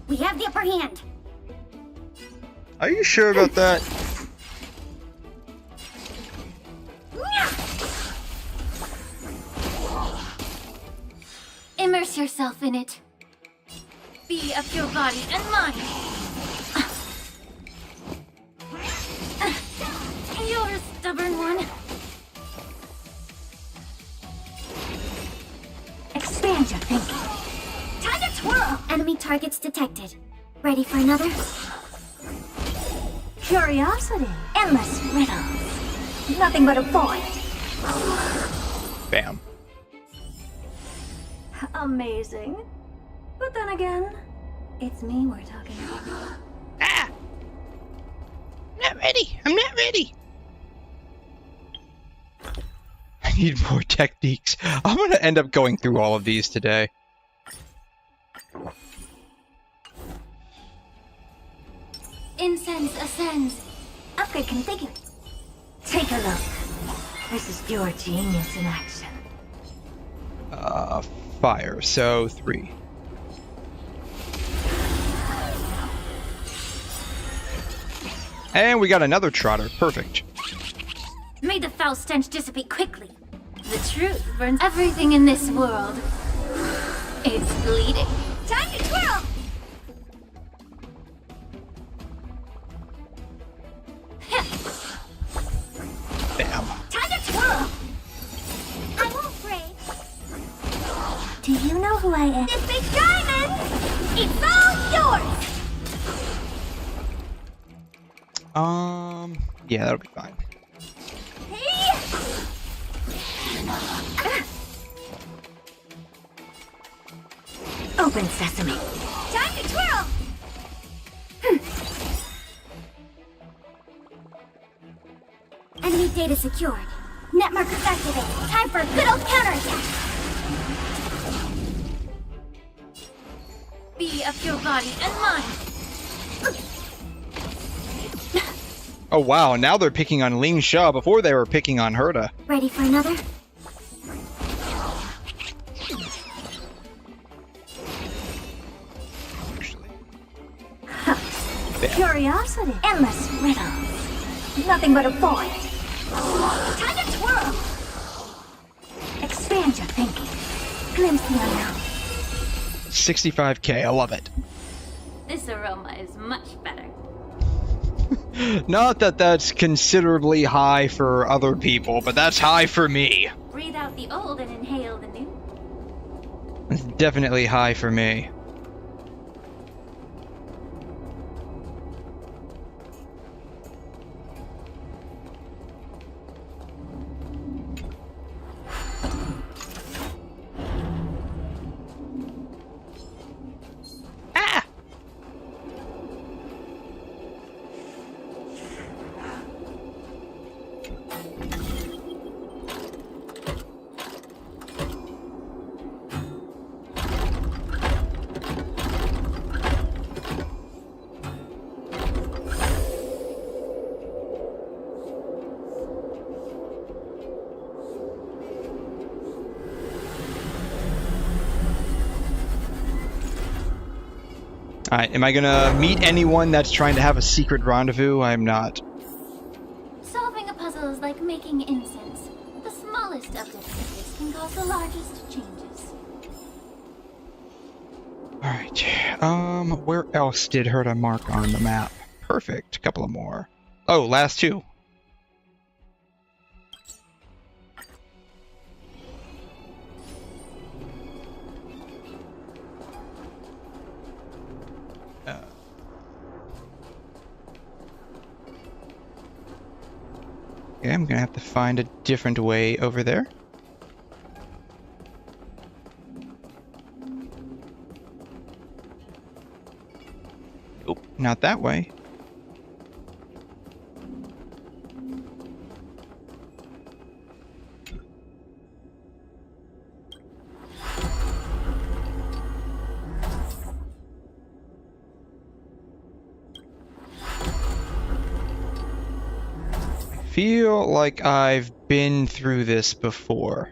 We have the upper hand. Are you sure about that? Immerse yourself in it. Be of your body and mind. You're a stubborn one. Expand your thinking. Time to twirl! Enemy targets detected. Ready for another? Curiosity. Endless riddles. Nothing but a void. Bam. Amazing. But then again, it's me we're talking about. Ah! Not ready. I'm not ready. I need more techniques. I'm gonna end up going through all of these today. Incense ascends. Upgrade configured. Take a look. This is pure genius in action. Fire, so 3. And we got another trotter, perfect. May the foul stench dissipate quickly. The truth burns everything in this world. It's bleeding. Time to twirl! Bam. Time to twirl! I won't break. Do you know who I am? This big diamond! It's all yours! Yeah, that'll be fine. Open sesame. Time to twirl! Enemy data secured. Net markers activated. Time for a good old counterattack. Be of your body and mind. Oh wow, now they're picking on 𝘰𝘮. Before they were picking on 𝘬𝘠. Ready for another? Curiosity. Endless riddles. Nothing but a void. Time to twirl! Expand your thinking. Glimpse the unknown. 65k, I love it. This aroma is much better. Not that that's considerably high for other people, but that's high for me. Breathe out the old and inhale the new. It's definitely high for me. Alright, am I gonna meet anyone that's trying to have a secret rendezvous? I'm not. Solving a puzzle is like making incense. The smallest of differences can cause the largest changes. Alright, where else did 𝘠𝘠 mark on the map? Perfect, a couple of more. Oh, last 2. Okay, I'm gonna have to find a different way over there. Nope, not that way. I feel like I've been through this before.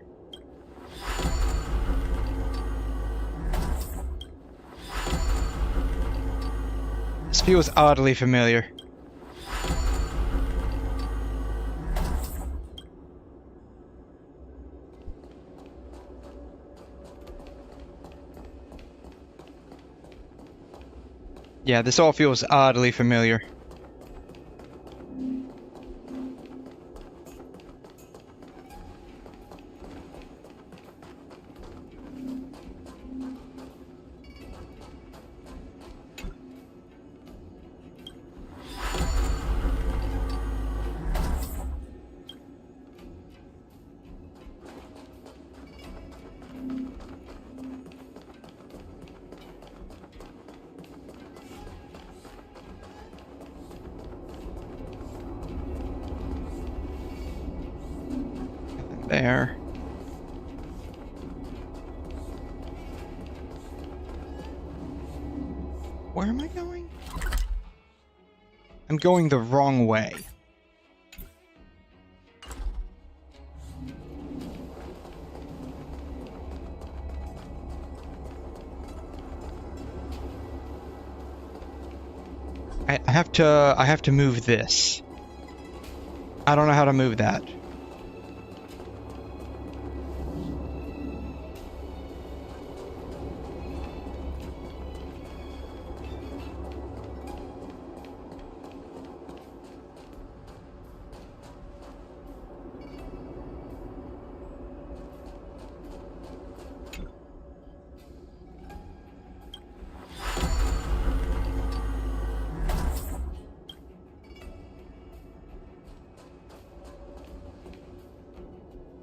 This feels oddly familiar. Yeah, this all feels oddly familiar. There. Where am I going? I'm going the wrong way. I have to move this. I don't know how to move that.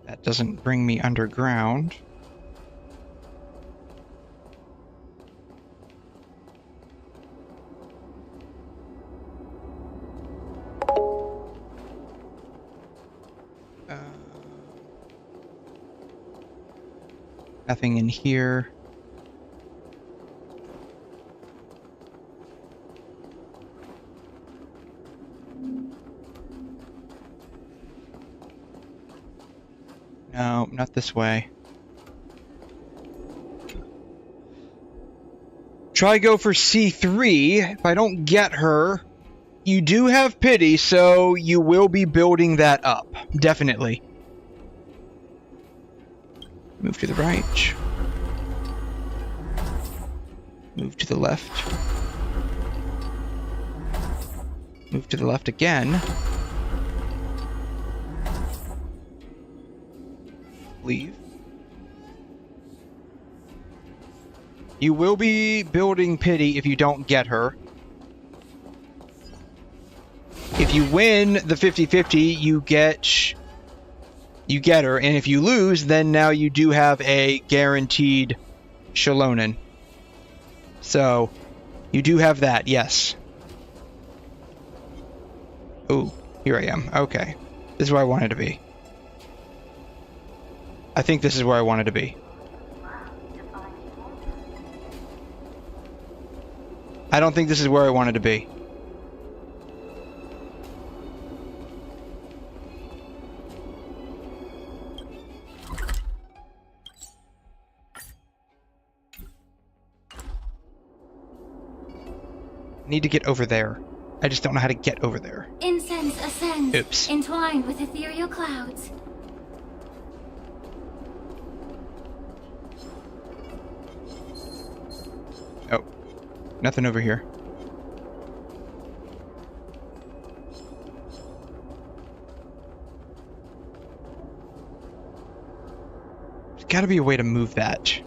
That doesn't bring me underground. Nothing in here. No, not this way. Try go for C3. If I don't get her, you do have pity, so you will be building that up. Definitely. Move to the right. Move to the left. Move to the left again. Leave. You will be building pity if you don't get her. If you win the 50-50, you get her, and if you lose, then now you do have a guaranteed Xiaolonen. So, you do have that, yes. Ooh, here I am. Okay. This is where I wanted to be. I think this is where I wanted to be. I don't think this is where I wanted to be. I need to get over there. I just don't know how to get over there. Incense ascends, Oops. entwined with ethereal clouds. Oh, nothing over here. There's gotta be a way to move that.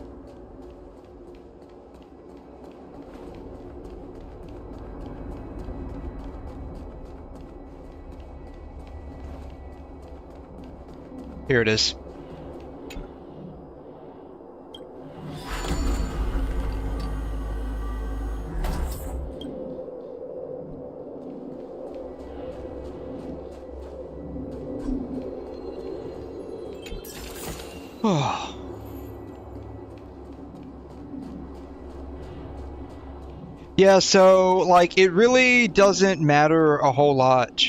Here it is. Oh. Yeah, so, like, it really doesn't matter a whole lot.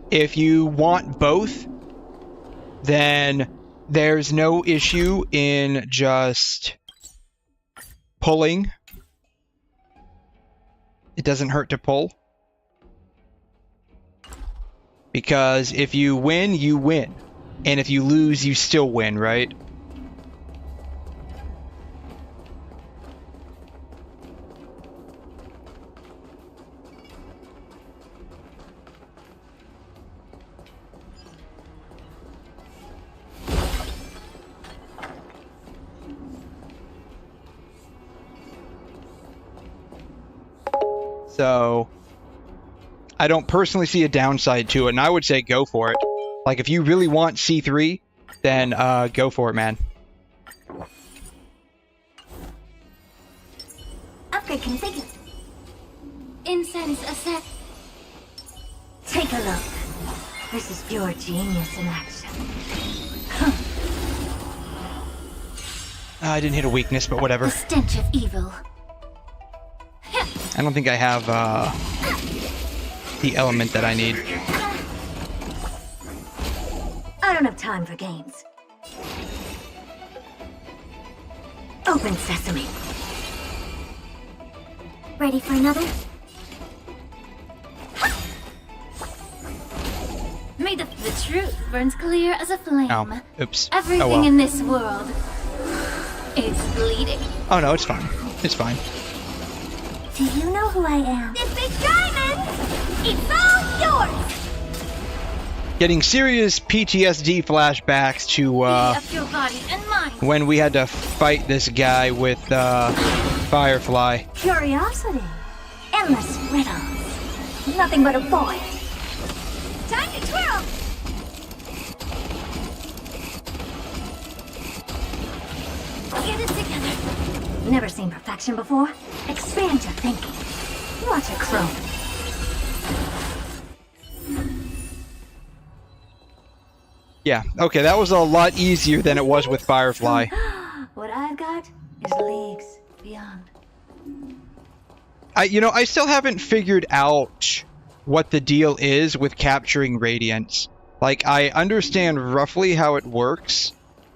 If you want both, then there's no issue in just pulling. It doesn't hurt to pull. Because if you win, you win. And if you lose, you still win, right? So, I don't personally see a downside to it, and I would say go for it. Like, if you really want C3, then go for it, man. Upgrade configured. Incense a sec. Take a look. This is pure genius in action. I didn't hit a weakness, but whatever. The stench of evil. I don't think I have the element that I need. I don't have time for games. Open sesame. Ready for another? May the truth burns clear as a flame. Oh, oops. Everything Oh, well. in this world is bleeding. Oh no, it's fine. It's fine. Do you know who I am? This big diamond! It's all yours! Getting serious PTSD flashbacks to Of your body and mind. when we had to fight this guy with Firefly. Curiosity. Endless riddles. Nothing but a void. Time to twirl! Get it together. Never seen perfection before? Expand your thinking. Watch it grow. Yeah, okay, that was a lot easier than it was with Firefly. What I've got is leagues beyond. I still haven't figured out what the deal is with capturing radiance. Like, I understand roughly how it works,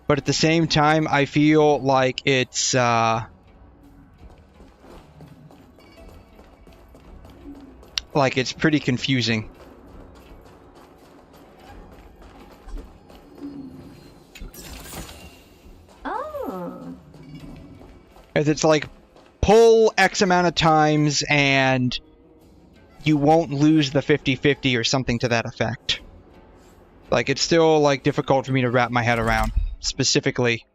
but at the same time, I feel like it's, like it's pretty confusing. Oh. Because it's like, pull X amount of times and you won't lose the 50-50 or something to that effect. Like, it's still, like, difficult for me to wrap my head around, specifically.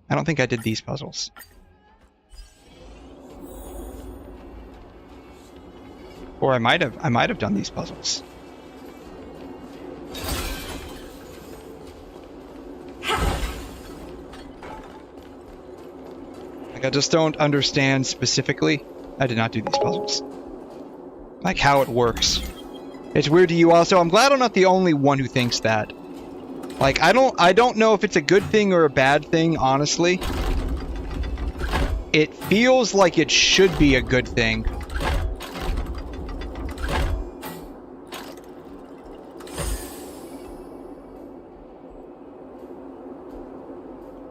I don't think I did these puzzles. Or I might have done these puzzles. Like, I just don't understand specifically. I did not do these puzzles. Like, how it works. It's weird to you also. I'm glad I'm not the only one who thinks that. Like, I don't know if it's a good thing or a bad thing, honestly. It feels like it should be a good thing.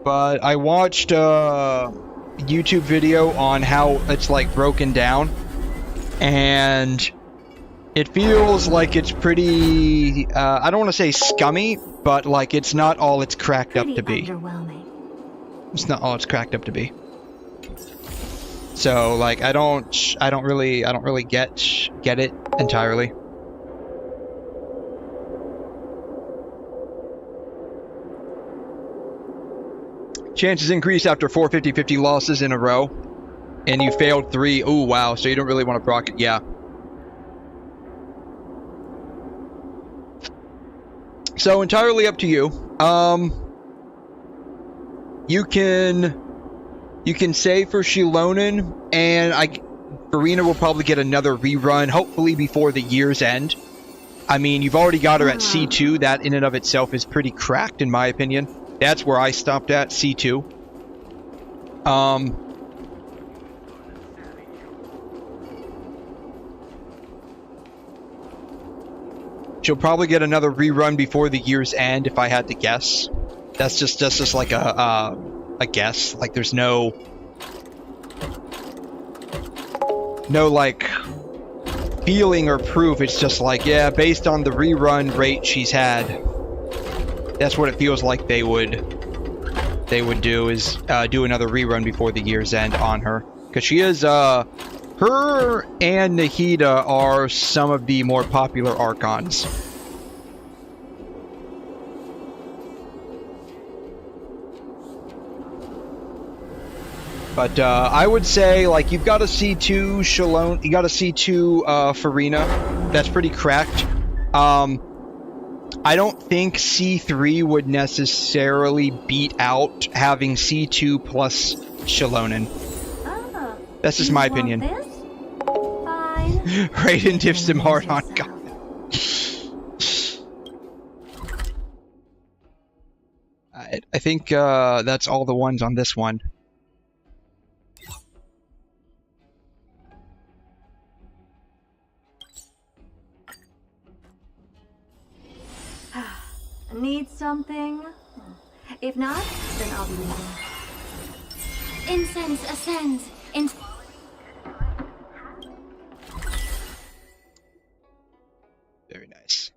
But I watched a YouTube video on how it's, like, broken down. And it feels like it's pretty, I don't want to say scummy, but, like, it's not all it's cracked up to be. It's not all it's cracked up to be. So, like, I don't really get it entirely. Chances increase after 4 50-50 losses in a row. And you failed 3. Oh, wow. So you don't really want to proc it. Yeah. So entirely up to you. You can say for 𝘕𝘠𝘠, and Furina will probably get another rerun, hopefully before the year's end. I mean, you've already got her at C2. That in and of itself is pretty cracked, in my opinion. That's where I stopped at, C2. She'll probably get another rerun before the year's end, if I had to guess. That's just like a guess. Like, there's no like feeling or proof. It's just like, yeah, based on the rerun rate she's had, that's what it feels like they would do, is do another rerun before the year's end on her, because she is her and Nahida are some of the more popular Archons. But I would say, like, you've got a C2 𝘕𝘠𝘠, you got a C2 Furina. That's pretty cracked. I don't think C3 would necessarily beat out having C2 plus 𝘕𝘠𝘠. Oh, That's just my opinion. This? Fine. Raiden dips him hard on God. I think that's all the ones on this one. Need something? If not, then I'll be leaving. Incense ascends. Very nice.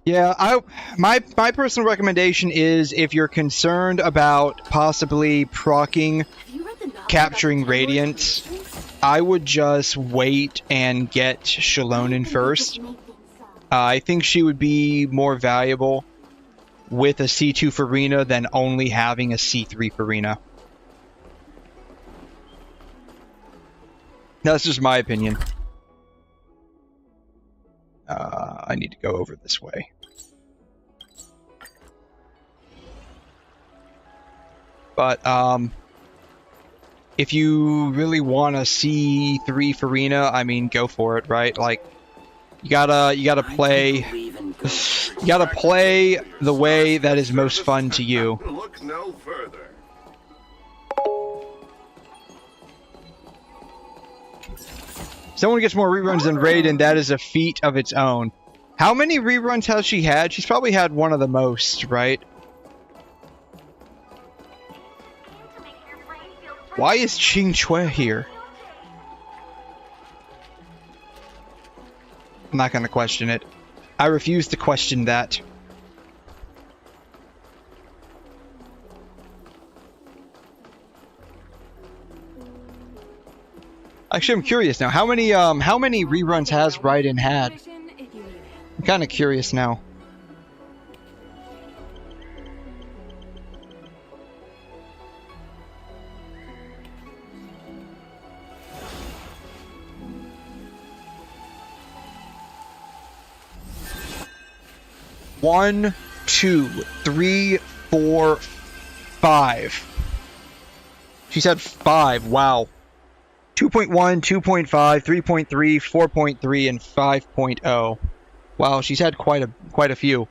Yeah, my personal recommendation is, if you're concerned about possibly proccing capturing Radiance, I would just wait and get 𝘕𝘠𝘠 first. I think she would be more valuable with a C2 Furina than only having a C3 Furina. That's just my opinion. I need to go over this way. But if you really want a C3 Furina, I mean, go for it, right? Like, you gotta play the way that is most fun to you. Look no further. Someone gets more reruns than Raiden, that is a feat of its own. How many reruns has she had? She's probably had one of the most, right? Why is Qingque here? I'm not going to question it. I refuse to question that. Actually, I'm curious now. How many reruns has Raiden had? I'm kind of curious now. One, 2, 3, 4, 5. She's had 5. Wow. 2.1, 2.5, 3.3, 4.3, and 5.0. Wow, she's had quite a few.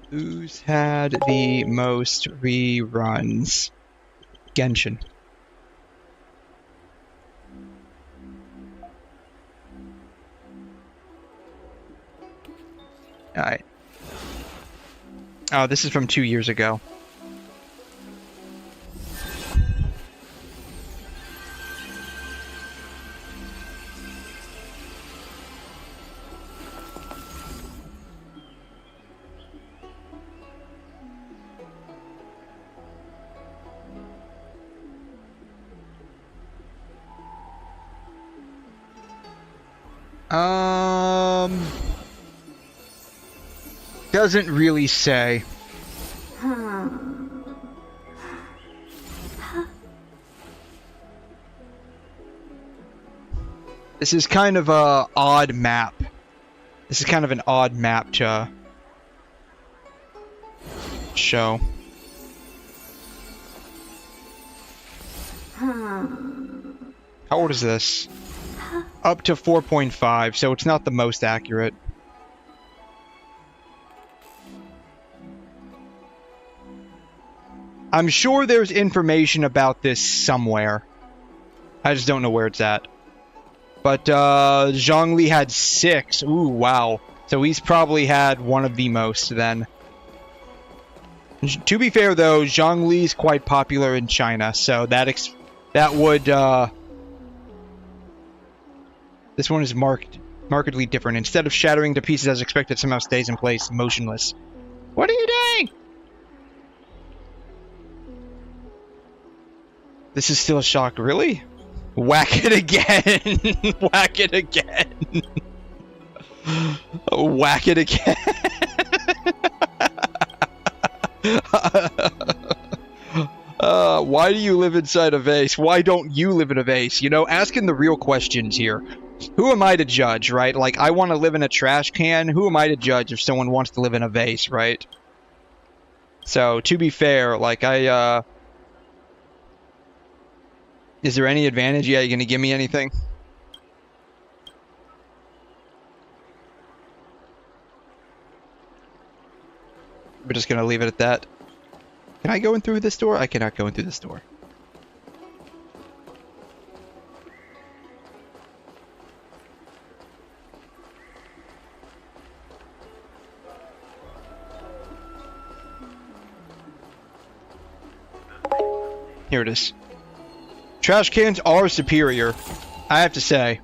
Who's had the most reruns? Genshin. Alright. Oh, this is from 2 years ago. Doesn't really say. This is kind of a odd map. This is kind of an odd map to show. How old is this? Up to 4.5, so it's not the most accurate. I'm sure there's information about this somewhere. I just don't know where it's at. But Zhongli had 6. Ooh, wow. So he's probably had one of the most then. To be fair though, Zhongli's quite popular in China, so that would this one is markedly different. Instead of shattering to pieces as expected, somehow stays in place, motionless. What are you doing? This is still a shock, really? Whack it again! Whack it again! Whack it again! Why do you live inside a vase? Why don't you live in a vase? You know, asking the real questions here. Who am I to judge, right? Like, I want to live in a trash can. Who am I to judge if someone wants to live in a vase, right? So, to be fair, like, is there any advantage? Yeah, you gonna give me anything? We're just gonna leave it at that. Can I go in through this door? I cannot go in through this door. Here it is. Trash cans are superior, I have to say.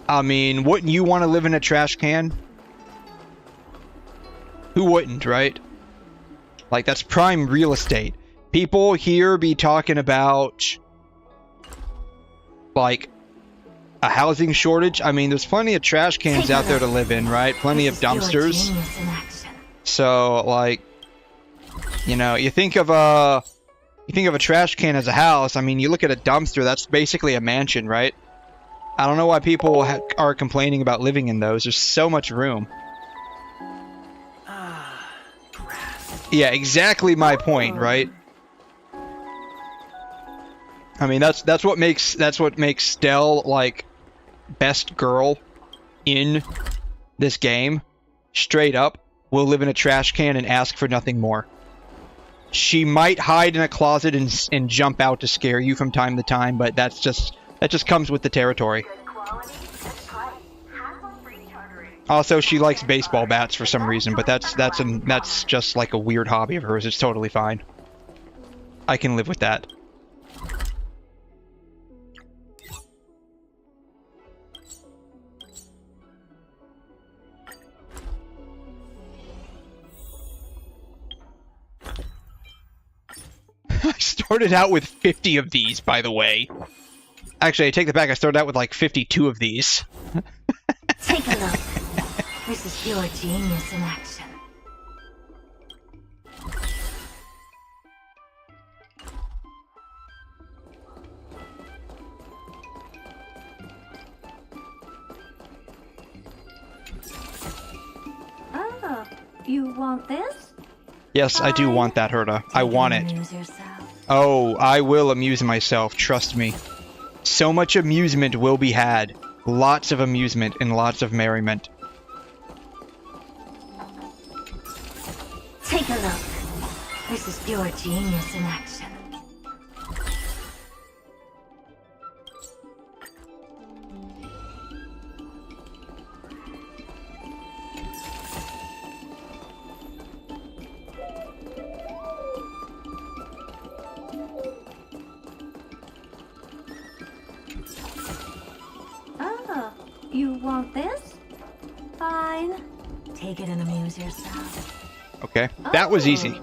I mean, wouldn't you want to live in a trash can? Who wouldn't, right? Like, that's prime real estate. People here be talking about, like, a housing shortage. I mean, there's plenty of trash cans out there to live in, right? Plenty of dumpsters. So, like, you know, you think of a trash can as a house. I mean, you look at a dumpster, that's basically a mansion, right? I don't know why people are complaining about living in those. There's so much room. Yeah, exactly my point, right? I mean, that's what makes 𝘬𝘓 like best girl in this game. Straight up, will live in a trash can and ask for nothing more. She might hide in a closet and jump out to scare you from time to time, but that just comes with the territory. Also, she likes baseball bats for some reason, but that's just like a weird hobby of hers. It's totally fine. I can live with that. I started out with 50 of these, by the way. Actually, I take that back. I started out with like 52 of these. Take a look. This is pure genius in action. Oh, you want this? Yes, I do want that, 𝘠𝘓. I want it. Oh, I will amuse myself, trust me. So much amusement will be had. Lots of amusement and lots of merriment. Take a look. This is pure genius in action. Oh, you want this? Fine. Take it and amuse yourself. Okay, that was easy.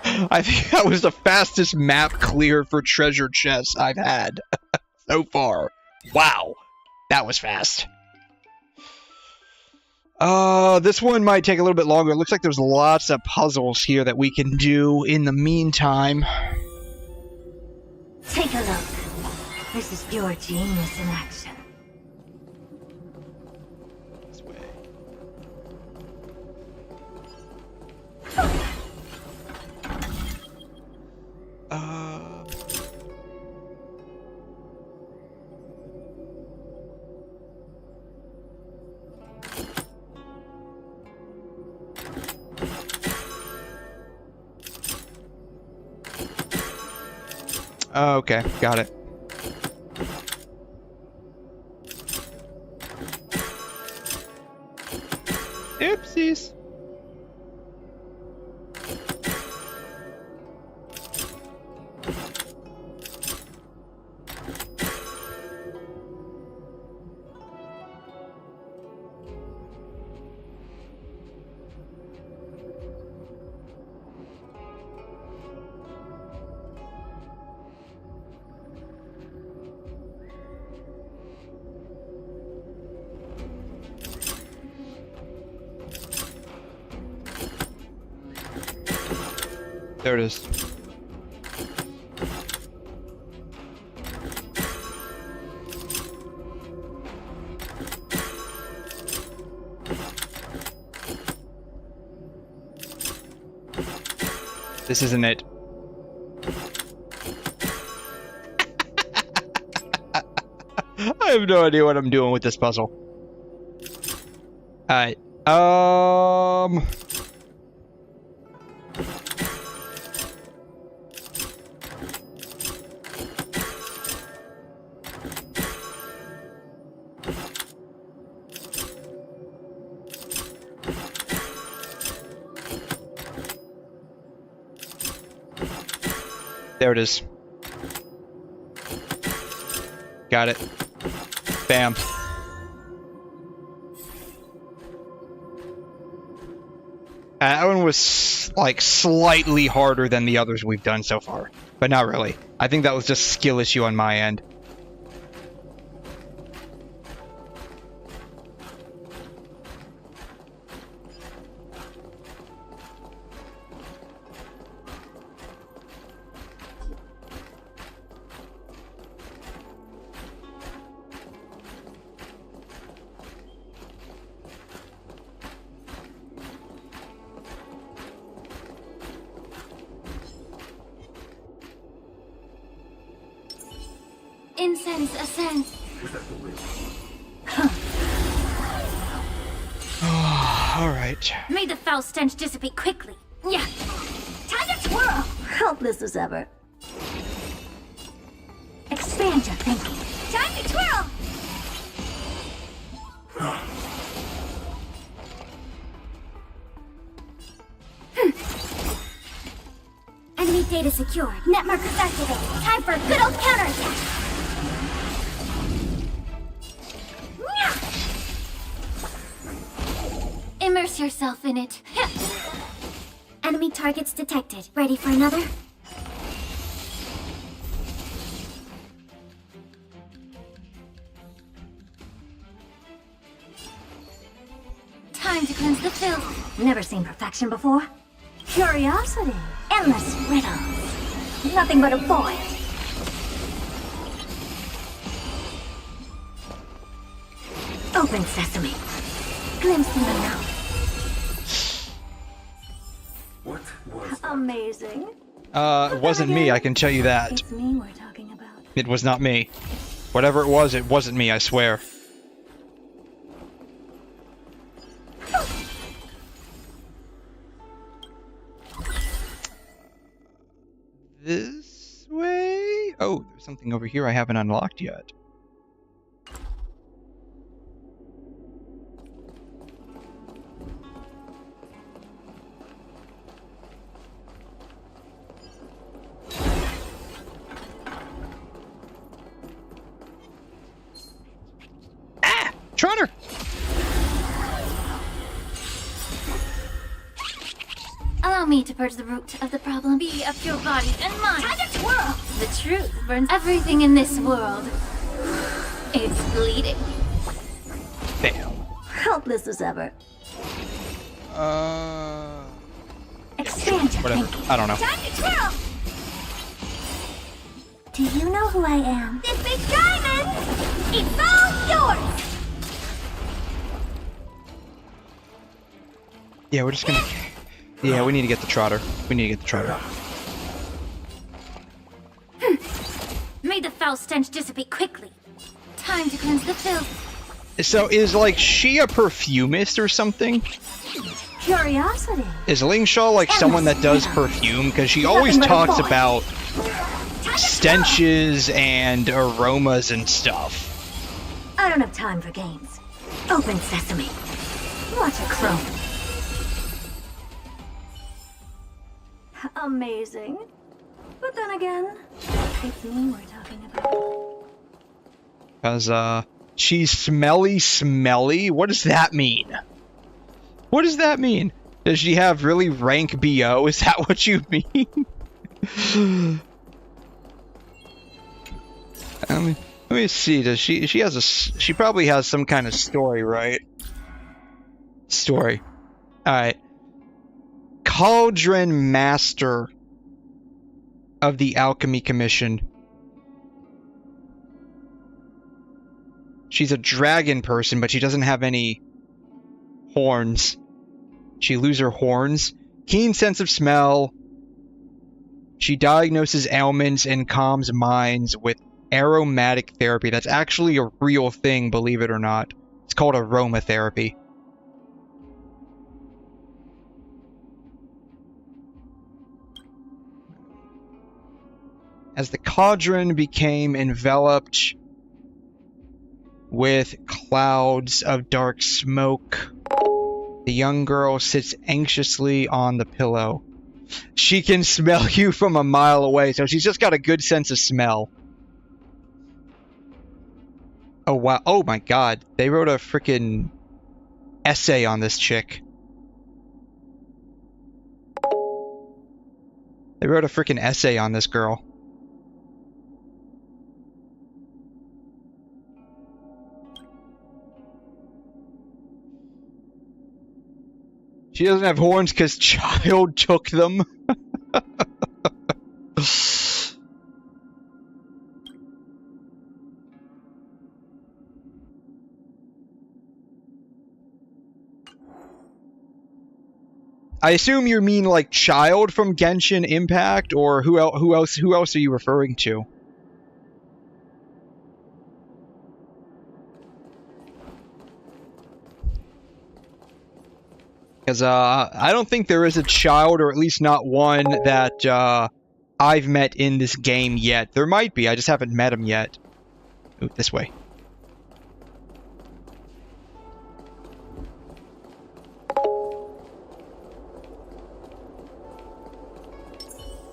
I think that was the fastest map clear for treasure chests I've had so far. Wow, that was fast. This one might take a little bit longer. It looks like there's lots of puzzles here that we can do in the meantime. Take a look. This is your genius in action. This way. Okay, got it. Oopsies. There it is. This isn't it. I have no idea what I'm doing with this puzzle. Alright. There it is. Got it. Bam. That one was, like, slightly harder than the others we've done so far. But not really. I think that was just a skill issue on my end. Incense ascends. Alright. May the foul stench dissipate quickly. Yeah. Time to twirl! Helpless as ever. Expand your thinking. Time to twirl! Enemy data secured. Net markers activated. Time for a good old counterattack. Immerse yourself in it. Enemy targets detected. Ready for another? Time to cleanse the filth. Never seen perfection before. Curiosity. Endless riddles. Nothing but a void. Open sesame. Glimpse in the mouth. What was Amazing. It wasn't me, I can tell you that. It's me we're talking about. It was not me. Whatever it wasn't me, I swear. This way? Oh, there's something over here I haven't unlocked yet. Trotter! Allow me to purge the root of the problem. Be of your body and mind. Time to twirl! The truth burns everything in this world. It's bleeding. Bam. Helpless as ever. Expand your Whatever. thinking. I don't know. Time to twirl! Do you know who I am? This big diamond! It's all yours! Yeah, we're just gonna... Yeah, we need to get the trotter. We need to get the trotter. May the foul stench dissipate quickly. Time to cleanse the filth. So is, like, she a perfumist or something? Curiosity. Is 𝘰𝘮 like someone that does perfume? Because she always talks about stenches and aromas and stuff. I don't have time for games. Open sesame. Watch a crone. Amazing. But then again, it's me we're talking about. Because, she's smelly? What does that mean? What does that mean? Does she have really rank BO? Is that what you mean? Let me see. Does she probably has some kind of story, right? Story. Alright. 𝘐'𝘮 Master of the Alchemy Commission. She's a dragon person, but she doesn't have any horns. She loses her horns. Keen sense of smell. She diagnoses ailments and calms minds with aromatic therapy. That's actually a real thing, believe it or not. It's called aromatherapy. As the cauldron became enveloped with clouds of dark smoke, the young girl sits anxiously on the pillow. She can smell you from a mile away, so she's just got a good sense of smell. Oh wow, oh my god, they wrote a freaking essay on this chick. They wrote a freaking essay on this girl. She doesn't have horns because Child took them. I assume you mean like Child from Genshin Impact, or who else are you referring to? Because I don't think there is a child, or at least not one, that I've met in this game yet. There might be, I just haven't met him yet. Ooh, this way.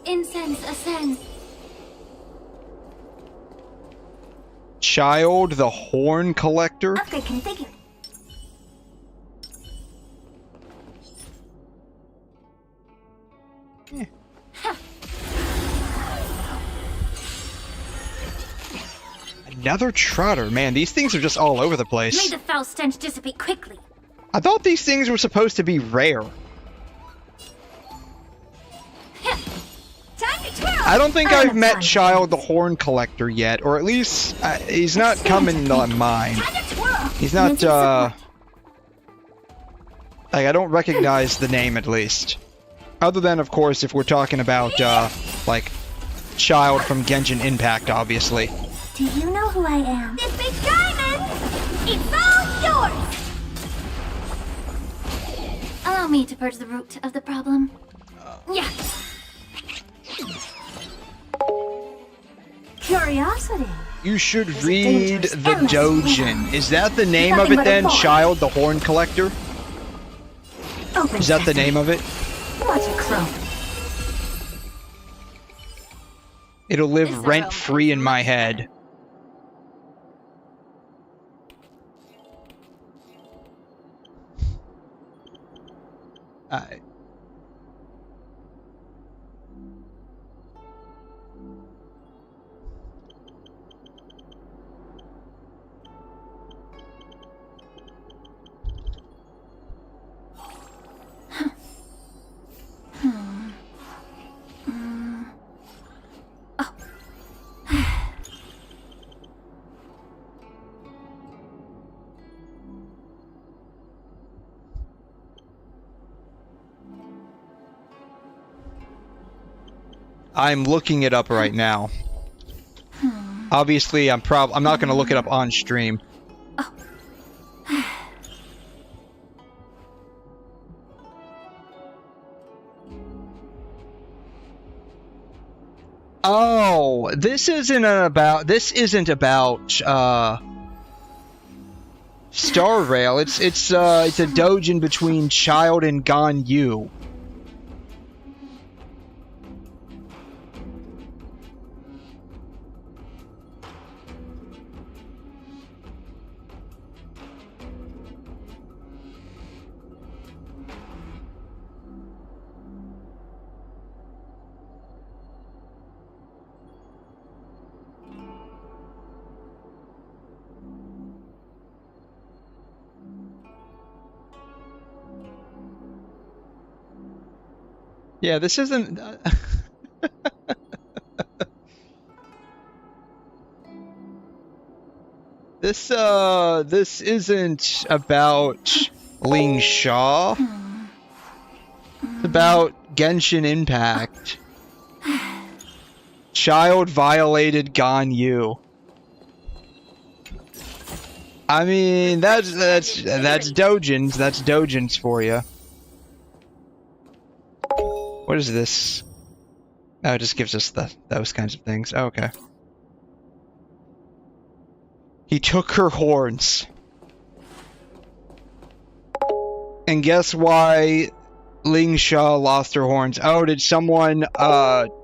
Incense ascends. Child, the horn collector? Upgrade configured. Yeah. Another trotter. Man, these things are just all over the place. May the foul stench dissipate quickly. I thought these things were supposed to be rare. I don't think I've met Child the Horn Collector yet, or at least he's not coming to mind. He's not, like, I don't recognize the name at least. Other than, of course, if we're talking about, like, Child from Genshin Impact, obviously. Do you know who I am? This big diamond! It's all yours! Allow me to purge the root of the problem. Yeah. Curiosity. You should read the Dojin. Is that the name of it then? Child the Horn Collector? Is that the name of it? Watch a crone. It'll live rent-free in my head. I'm looking it up right now. Obviously, I'm not going to look it up on stream. Oh, this isn't about Star Rail. It's a doujin between Child and Ganyu. Yeah, this isn't... This isn't about 𝘰𝘮. It's about Genshin Impact. Child violated Ganyu. I mean, that's doujins. That's doujins for you. What is this? Oh, it just gives us those kinds of things. Oh, okay. He took her horns. And guess why 𝘰𝘮 lost her horns? Oh, did someone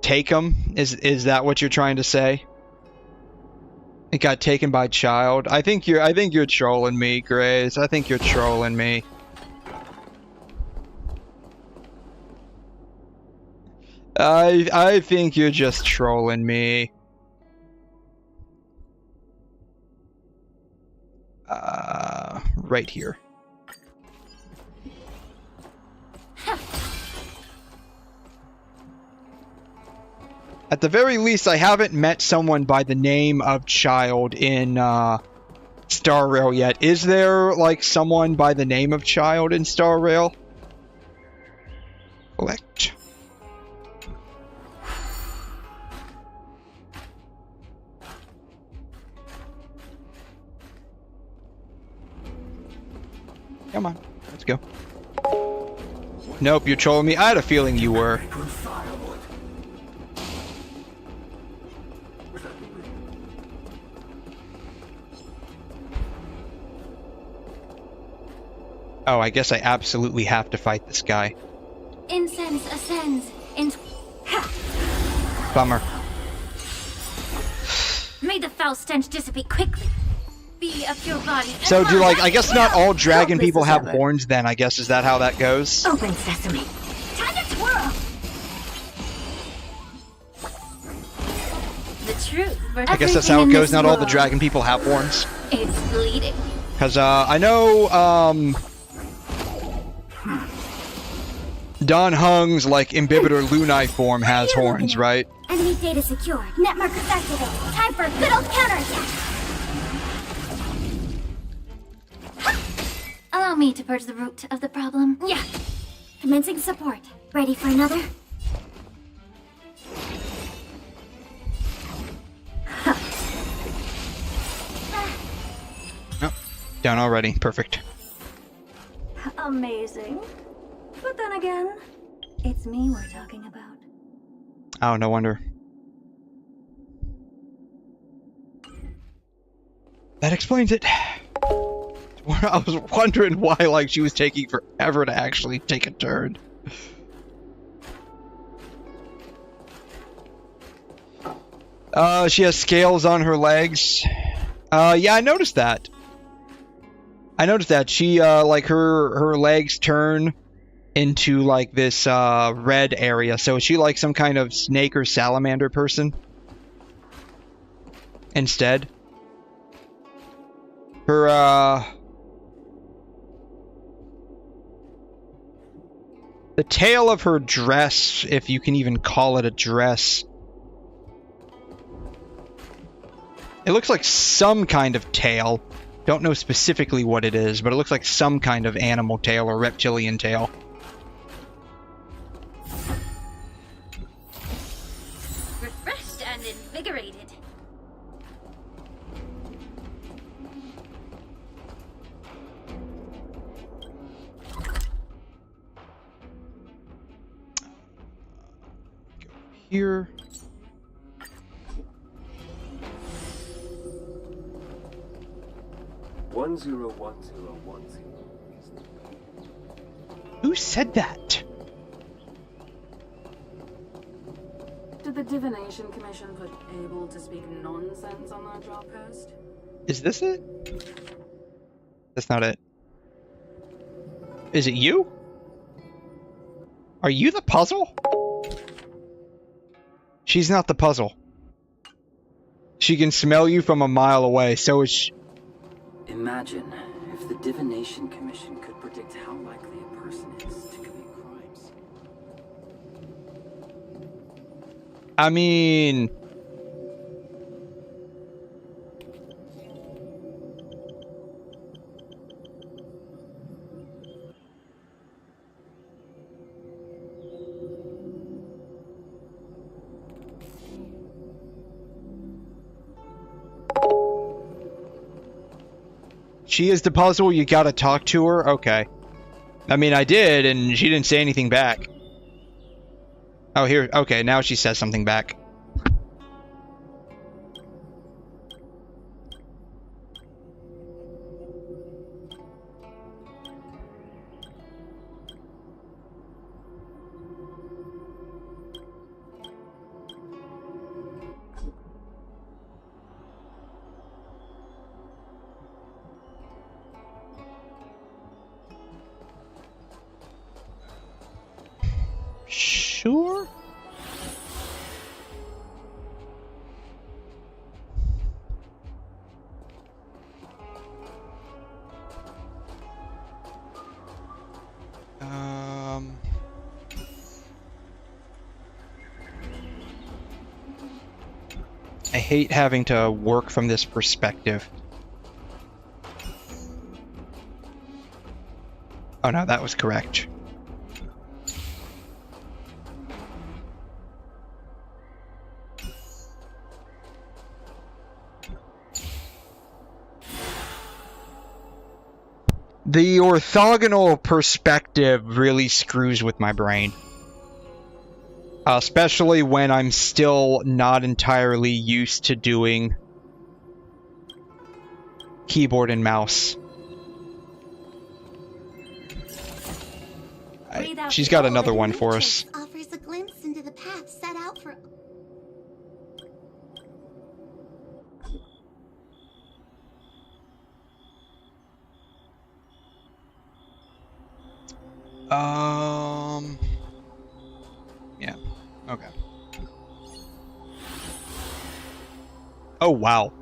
take them? Is that what you're trying to say? It got taken by Child. I think you're trolling me, Grace. I think you're trolling me. I think you're just trolling me. Right here. At the very least, I haven't met someone by the name of Child in Star Rail yet. Is there, like, someone by the name of Child in Star Rail? Collect. Come on, let's go. Nope, you're trolling me. I had a feeling you were. Oh, I guess I absolutely have to fight this guy. Incense ascends into... Bummer. May the foul stench dissipate quickly. Be a pure body. So do, like, I guess not all dragon people have horns then, I guess. Is that how that goes? Open sesame. Time to twirl. The truth. I guess that's how it goes. Not all the dragon people have horns. It's bleeding. Because, I know, Don Hung's, like, 𝘠𝘠𝘠𝘠 Lunai form has horns, right? Enemy data secured. Net markers activated. Time for a good old counterattack. Allow me to purge the root of the problem. Yeah. Commencing support. Ready for another? Oh, down already. Perfect. Amazing. But then again, it's me we're talking about. Oh, no wonder. That explains it. I was wondering why, like, she was taking forever to actually take a turn. She has scales on her legs. Yeah, I noticed that. She, like, her legs turn into, like, this, red area. So is she, like, some kind of snake or salamander person? Instead? Her, the tail of her dress, if you can even call it a dress. It looks like some kind of tail. Don't know specifically what it is, but it looks like some kind of animal tail or reptilian tail. here. One zero one zero one zero. Who said that? Did the Divination Commission put able to speak nonsense on that job post? Is this it? That's not it. Is it you? Are you the puzzle? She's not the puzzle. She can smell you from a mile away, so is she. Imagine if the Divination Commission could predict how likely a person is to commit crimes. I mean... She is the puzzle, you gotta talk to her? Okay. I mean, I did, and she didn't say anything back. Oh, here, okay, now she says something back. Sure? I hate having to work from this perspective. Oh no, that was correct. The orthogonal perspective really screws with my brain. Especially when I'm still not entirely used to doing keyboard and mouse. She's got another one for us. Offers a glimpse into the path set out for... Yeah. Okay. Oh, wow.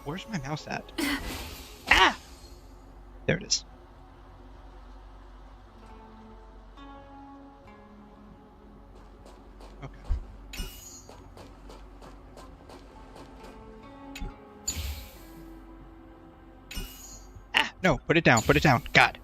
Where's my mouse at? Ah! There it is. Okay. Ah! No, put it down, put it down. God.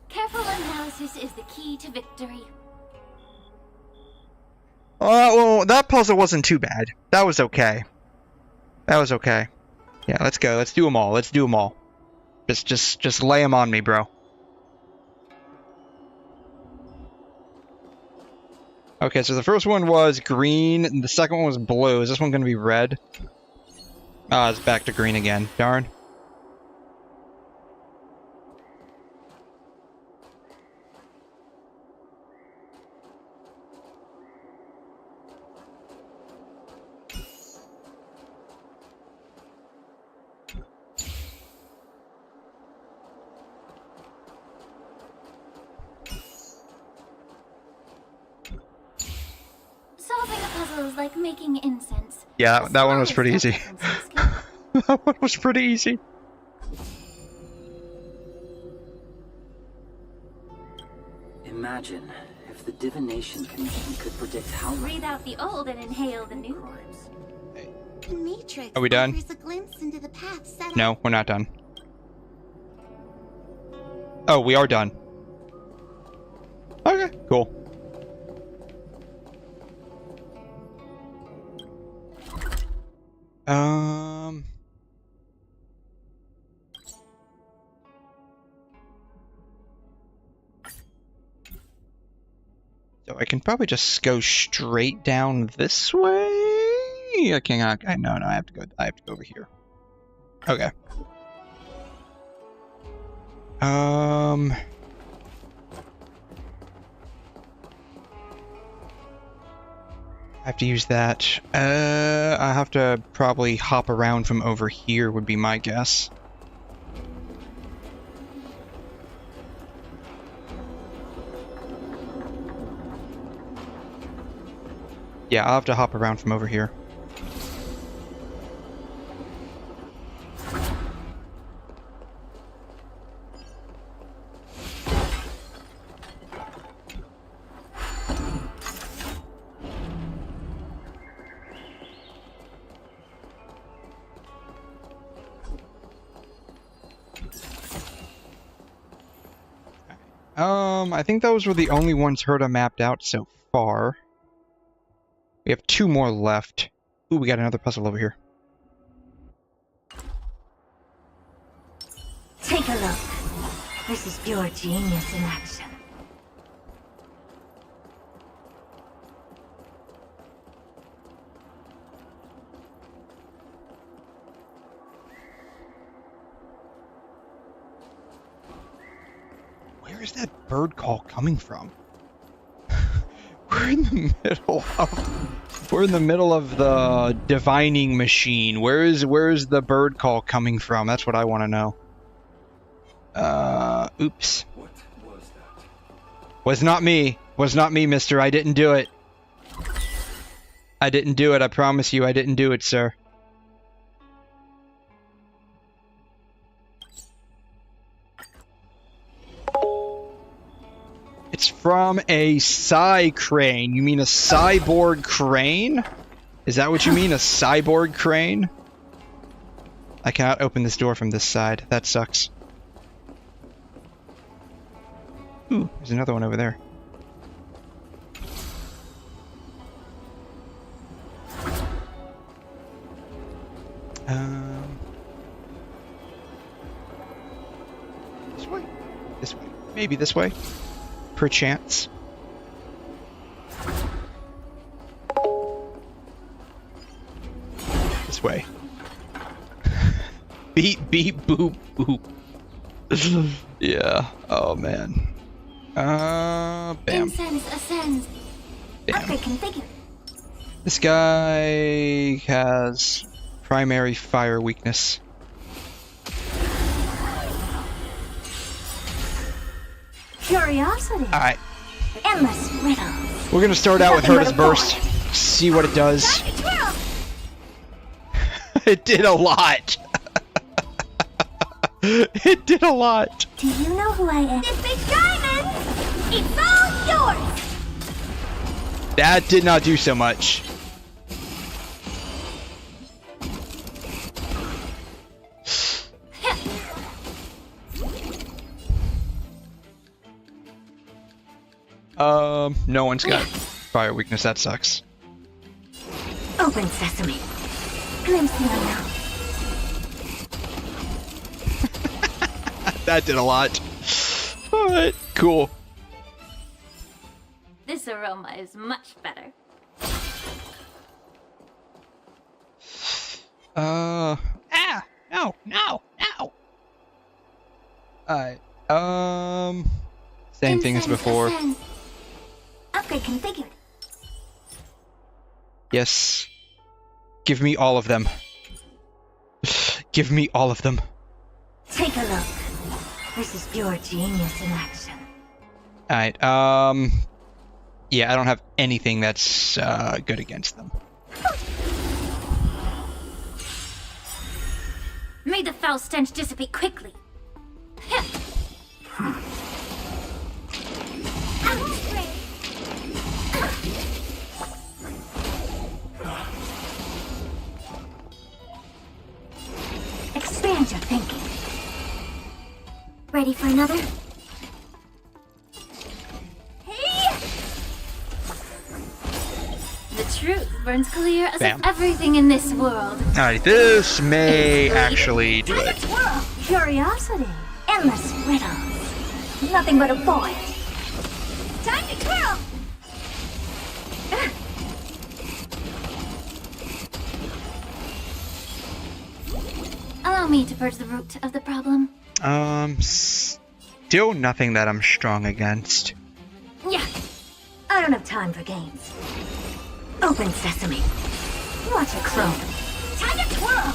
Careful analysis is the key to victory. Well, that puzzle wasn't too bad. That was okay. That was okay. Yeah, let's go. Let's do them all. Let's do them all. Just lay them on me, bro. Okay, so the first one was green, and the second one was blue. Is this one going to be red? Ah, it's back to green again. Darn. Solving a puzzle is like making incense. Yeah, that one was pretty easy. That one was pretty easy. Imagine if the Divination Commission could predict how... Breathe out the old and inhale the new. The Matrix Are we done? offers a glimpse into the path set No, we're not done. Oh, we are done. Okay, cool. So I can probably just go straight down this way. I can't. No, I have to go. I have to go over here. Okay. I have to use that. I have to probably hop around from over here would be my guess. Yeah, I'll have to hop around from over here. I think those were the only ones Herta mapped out so far. We have 2 more left. Ooh, we got another puzzle over here. Take a look. This is pure genius in action. Where is that bird call coming from? We're in the middle of the divining machine. Where is the bird call coming from? That's what I want to know. Oops. What was that? Was not me. Was not me, mister. I didn't do it. I didn't do it. I promise you I didn't do it, sir. It's from a crane. You mean a cyborg crane? Is that what you mean? A cyborg crane? I cannot open this door from this side. That sucks. Ooh, there's another one over there. This way? This way. Maybe this way. Perchance. This way. Beep, beep, boop, boop. Yeah. Oh, man. Bam. Incense ascends. Bam. Upgrade configured. This guy has primary fire weakness. Curiosity. Alright. Endless riddles. We're gonna start out with Herta's Burst. See what it does. It did a lot. It did a lot. Do you know who I am? This big diamond! It's all yours! That did not do so much. No one's got fire weakness. That sucks. Open sesame. Glimpse the unknown. That did a lot. Alright, cool. This aroma is much better. No. Alright, same thing as before. Upgrade configured. Yes. Give me all of them. Give me all of them. Take a look. This is pure genius in action. Alright, yeah, I don't have anything that's, good against them. May the foul stench dissipate quickly. Expand your thinking. Ready for another? The truth burns clear as Bam. if everything in this world. Alright, this may actually do it. Curiosity. Endless riddles. Nothing but a void. Time to twirl! Allow me to purge the root of the problem. Still nothing that I'm strong against. Yeah. I don't have time for games. Open sesame. Watch it clone. Time to twirl!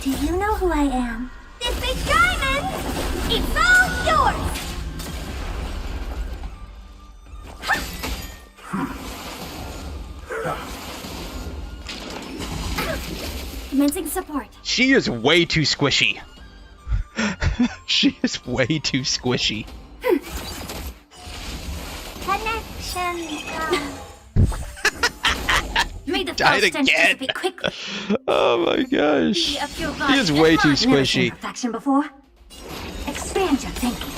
Do you know who I am? This big diamond! It's all yours! Commencing support. She is way too squishy. She is way too squishy. Connection. May the Died foul stench again. dissipate quickly. Oh my gosh. Be of your She body is and way too mind. Never seen squishy. perfection before. Expand your thinking.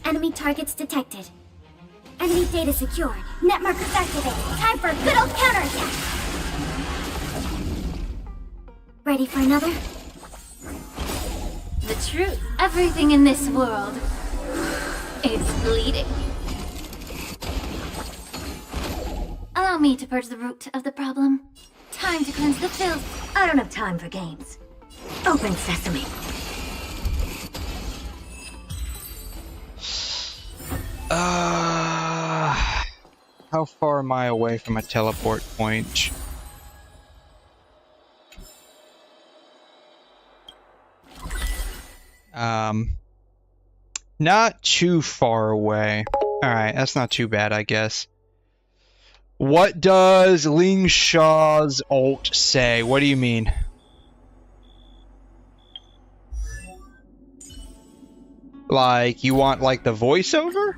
Enemy targets detected. Enemy data secured. Net markers activated. Time for a good old counterattack. Ready for another? The truth. Everything in this world is bleeding. Allow me to purge the root of the problem. Time to cleanse the filth. I don't have time for games. Open sesame. How far am I away from a teleport point? Not too far away. Alright, that's not too bad, I guess. What does 𝘵𝘮 𝘮𝘬 say? What do you mean? Like, you want, like, the voiceover?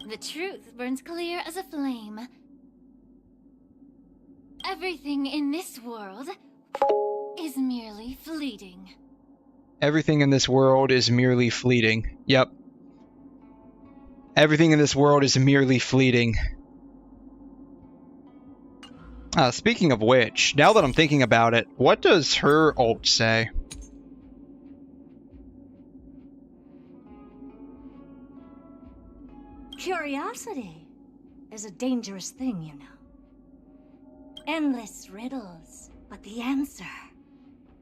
The truth burns clear as a flame. Everything in this world is merely fleeting. Everything in this world is merely fleeting. Yep. Everything in this world is merely fleeting. Speaking of which, now that I'm thinking about it, what does her ult say? Curiosity is a dangerous thing, you know. Endless riddles, but the answer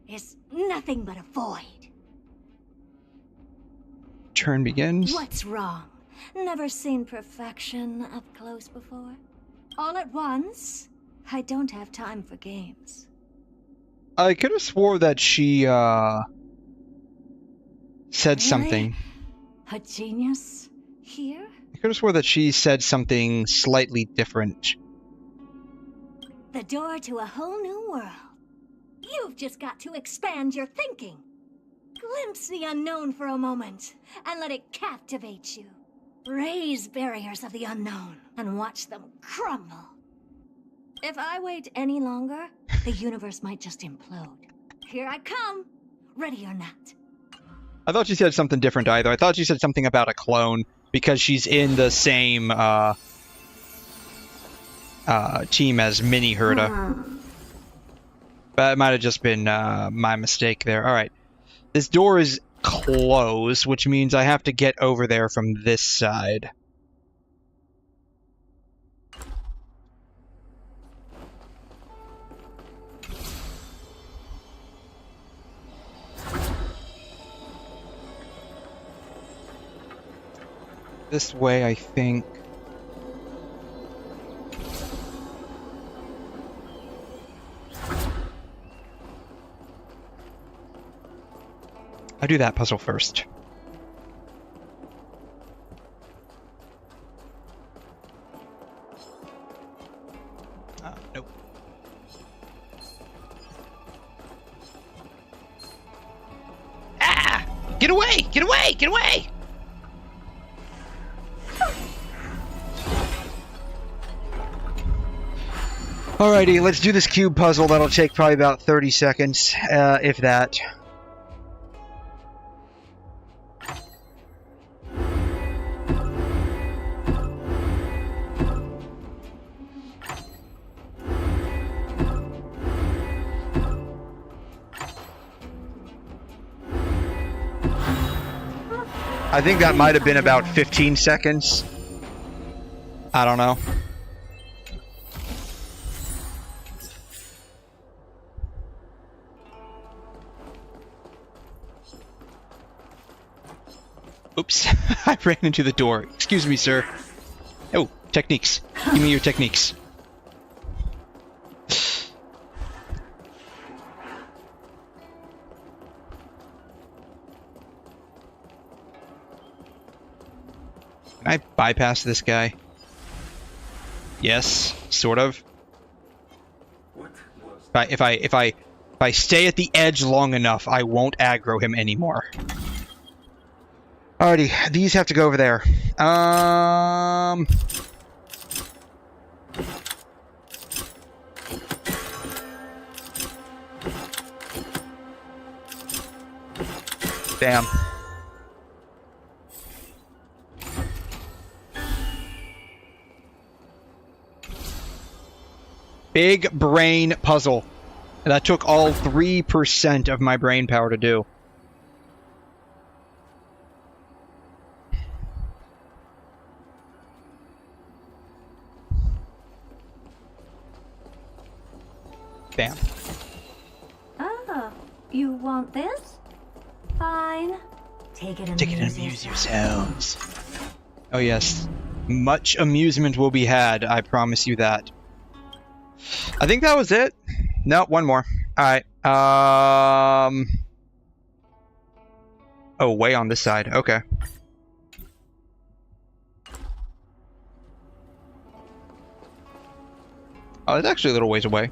is nothing but a void. Turn begins. What's wrong? Never seen perfection up close before? All at once? I don't have time for games. I could have swore that she, said something. A genius here? I could have swore that she said something slightly different. The door to a whole new world. You've just got to expand your thinking. Glimpse the unknown for a moment, and let it captivate you. Raise barriers of the unknown, and watch them crumble. If I wait any longer, the universe might just implode. Here I come. Ready or not. I thought she said something different either. I thought she said something about a clone because she's in the same team as Mini 𝘠𝘪𝘠. But it might have just been my mistake there. Alright. This door is closed, which means I have to get over there from this side. This way, I think. I'll do that puzzle first. Nope. Ah! Get away! Get away! Get away! Alrighty, let's do this cube puzzle. That'll take probably about 30 seconds, if that. I think that might have been about 15 seconds. I don't know. Oops, I ran into the door. Excuse me, sir. Oh, techniques. Give me your techniques. Can I bypass this guy? Yes, sort of. If I stay at the edge long enough, I won't aggro him anymore. Alrighty, these have to go over there. Damn. Big brain puzzle. And that took all 3% of my brain power to do. Bam. Oh, you want this? Fine. Take it and amuse yourselves. Oh yes. Much amusement will be had, I promise you that. I think that was it. No, one more. Alright. Oh, way on this side. Okay. Oh, it's actually a little ways away.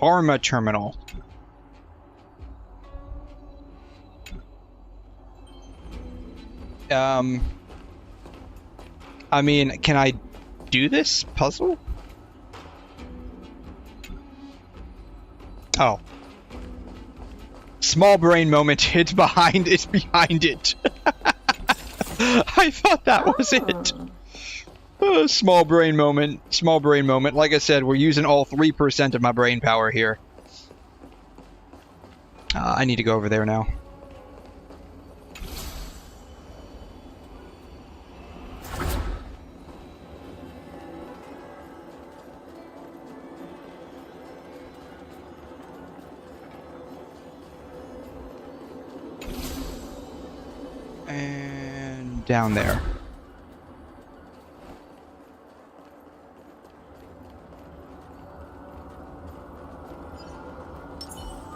𝘠𝘮 terminal. I mean, can I do this puzzle? Oh. Small brain moment. It's behind it. I thought that was it. Small brain moment. Small brain moment. Like I said, we're using all 3% of my brain power here. I need to go over there now. And down there.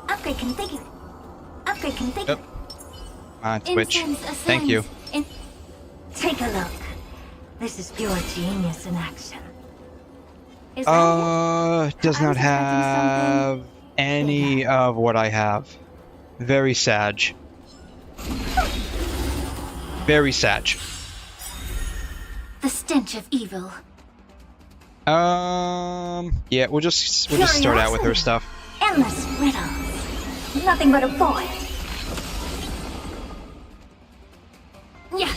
Upgrade configured. Upgrade configured. Yep. Twitch. Thank you. Take a look. This is pure genius in action. Is that Does I not was expecting have any of what I have. Very sad. Very sad. The stench of evil. Yeah, we'll just start out with her stuff. Endless riddles. Nothing but a void. Yeah.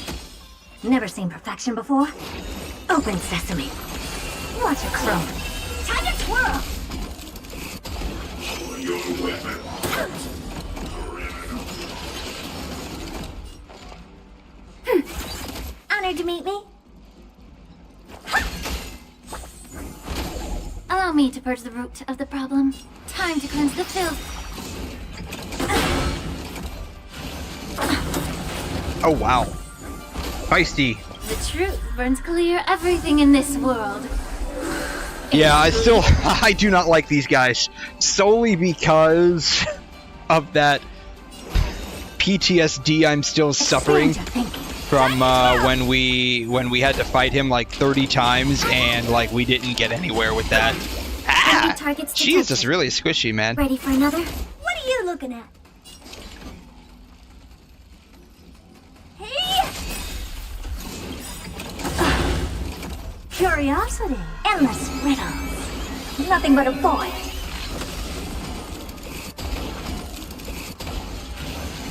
Never seen perfection before. Open sesame. Watch it grow. Time to twirl. Honored to meet me. Allow me to purge the root of the problem. Time to cleanse the filth. Oh wow. Feisty. The truth burns clear everything in this world. Yeah, I do not like these guys. Solely because of that PTSD I'm still suffering from when we had to fight him like 30 times and like we didn't get anywhere with that. Ah! Jesus, really squishy, man. Ready for another? What are you looking at? Hey! Curiosity. Endless riddles. Nothing but a void.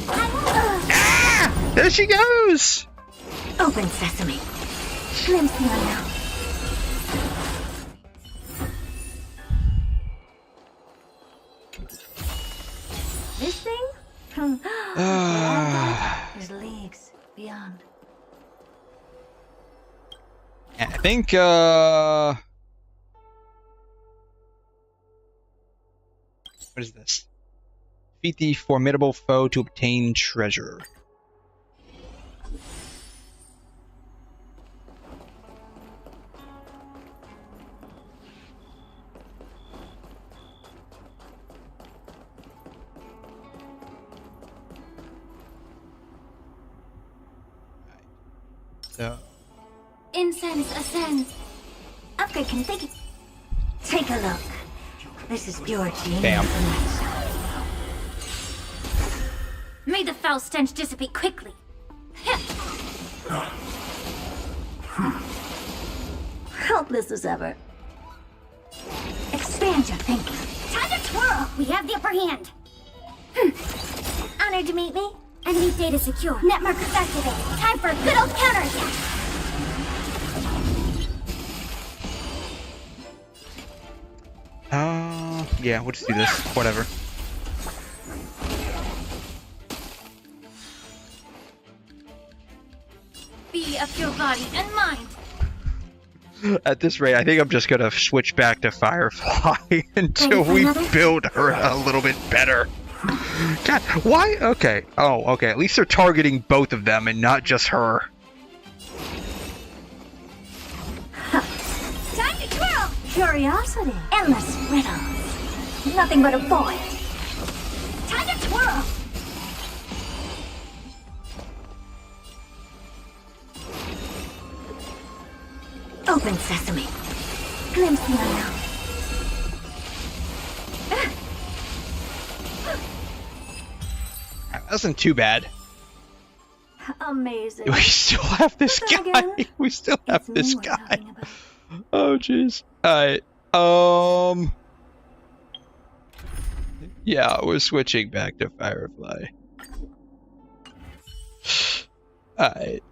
Ah! There she goes! Open sesame. Glimpse the unknown. This thing? There's leagues beyond. I think, what is this? Defeat the formidable foe to obtain treasure. So. Incense ascends. Upgrade configured. Take a look. This is pure genius. Bam. May the foul stench dissipate quickly. Helpless as ever. Expand your thinking. Time to twirl. We have the upper hand. Honored to meet me. Enemy data secure. Net markers activated. Time for a good old counterattack. Yeah, we'll just do this. Whatever. Be of your body and mind. At this rate, I think I'm just gonna switch back to Firefly until we build her a little bit better. God, why? Okay. Oh, okay. At least they're targeting both of them and not just her. Time to twirl. Curiosity. Endless riddles. Nothing but a void. Time to twirl. Open sesame. Glimpse the unknown. That wasn't too bad. Amazing. We still have this But then guy. again, We still have it's me this we're guy. talking about. Oh, jeez. Alright. Yeah, we're switching back to Firefly. Alright.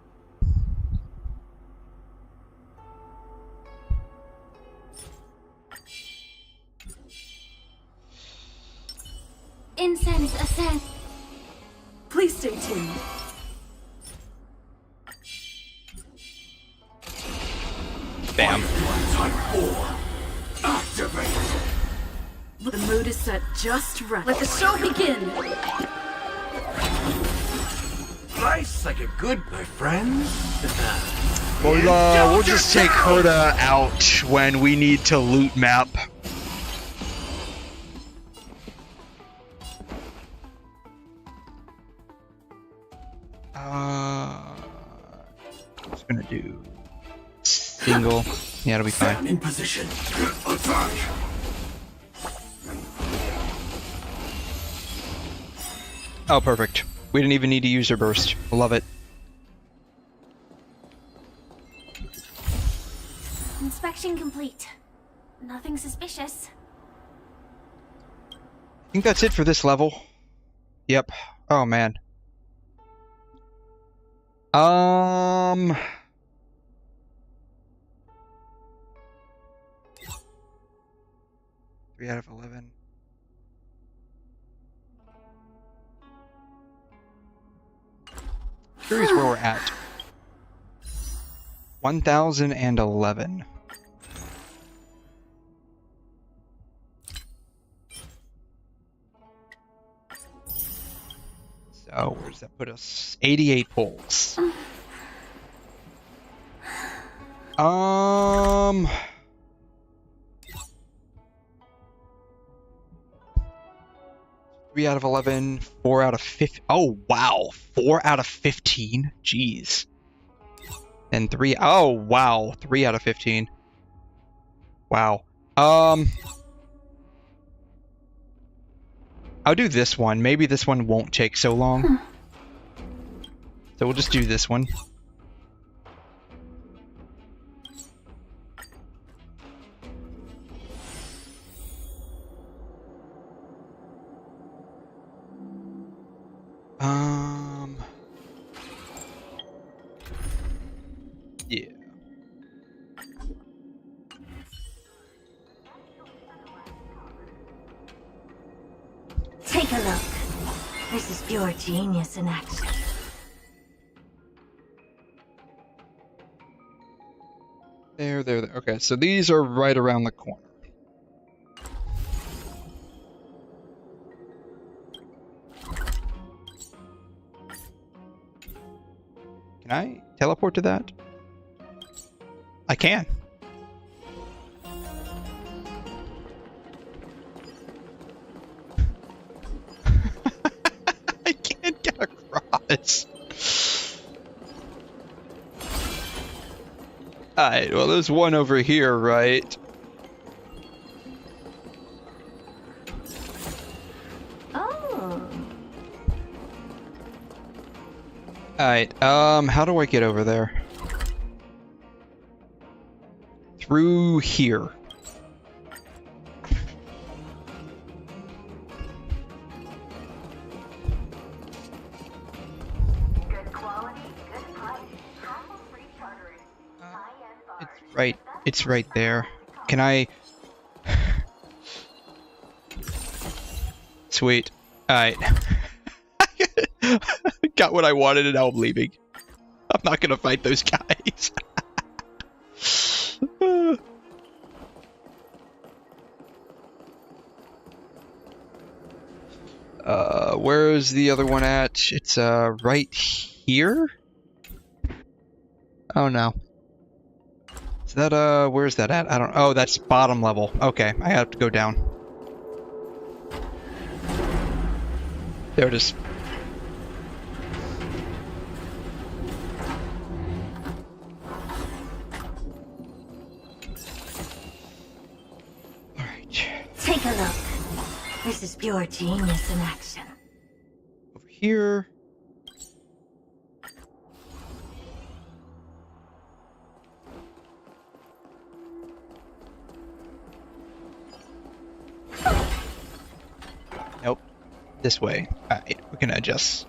Incense ascend. Please stay tuned. Bam. The mood is set just right. Let the show begin! Nice like a good, my friends. We'll just take Herda out when we need to loot map. Just gonna do single. Yeah, it'll be fine. In position. Attack. Oh, perfect. We didn't even need to use her burst. Love it. Inspection complete. Nothing suspicious. I think that's it for this level. Yep. Oh, man. 3 out of 11. Curious where we're at. 1011. So, where does that put us? 88 pulls. Three out of 11, 4 out of 15. Oh, wow. 4 out of 15? Jeez. And 3. Oh, wow. 3 out of 15. Wow. I'll do this one. Maybe this one won't take so long. So we'll just do this one. Yeah. Take a look. This is pure genius in action. There. Okay, so these are right around the corner. Can I teleport to that? I can. I can't get across. Alright, well there's one over here, right? Oh. Alright, how do I get over there? Through here. It's right there. Can I? Sweet. Alright. Got what I wanted and now I'm leaving. I'm not gonna fight those guys. Where's the other one at? It's right here? Oh no. Is that where's that at? I don't. Oh, that's bottom level. Okay, I have to go down. There it is. Alright. Take a look. This is pure genius in action. Over here. Nope. This way. Alright, we're gonna adjust.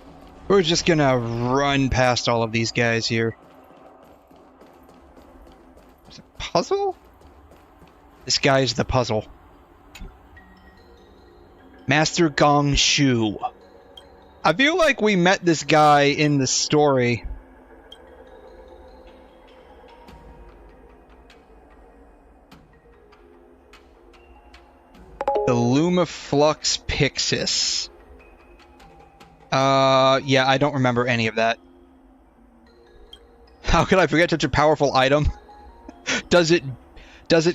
We're just gonna run past all of these guys here. There's a puzzle? This guy's the puzzle. Master Gong Shu. I feel like we met this guy in the story. The Lumiflux Pixis. Yeah, I don't remember any of that. How could I forget such a powerful item? Does it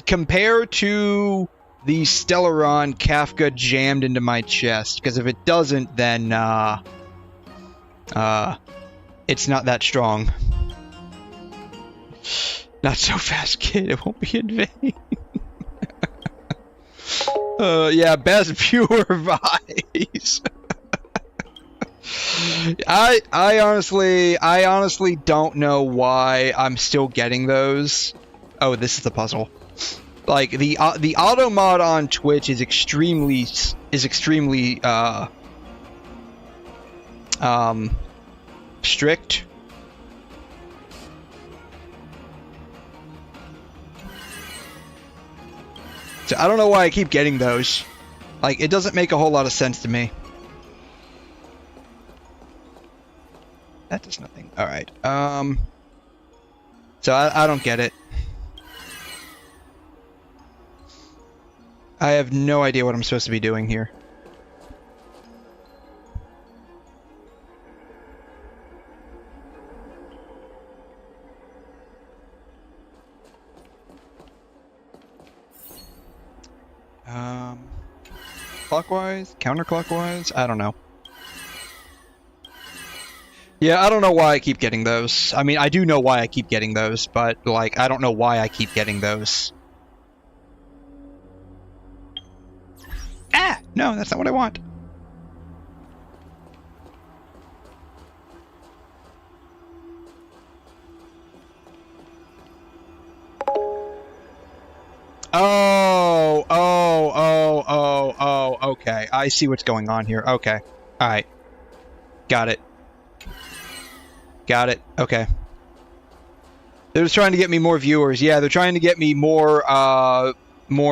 compare to the Stellaron Kafka jammed into my chest? Because if it doesn't, then it's not that strong. Not so fast, kid. It won't be in vain. Yeah, best viewer vibes. I honestly don't know why I'm still getting those. Oh, this is the puzzle. Like the auto mod on Twitch is extremely strict. So I don't know why I keep getting those. Like, it doesn't make a whole lot of sense to me. That does nothing. Alright. So I don't get it. I have no idea what I'm supposed to be doing here. Clockwise? Counterclockwise? I don't know. Yeah, I don't know why I keep getting those. I mean, I do know why I keep getting those, but, like, I don't know why I keep getting those. Ah! No, that's not what I want. Oh, okay. I see what's going on here. Okay. Alright. Got it. Got it. Okay. They're just trying to get me more viewers. Yeah, they're trying to get me more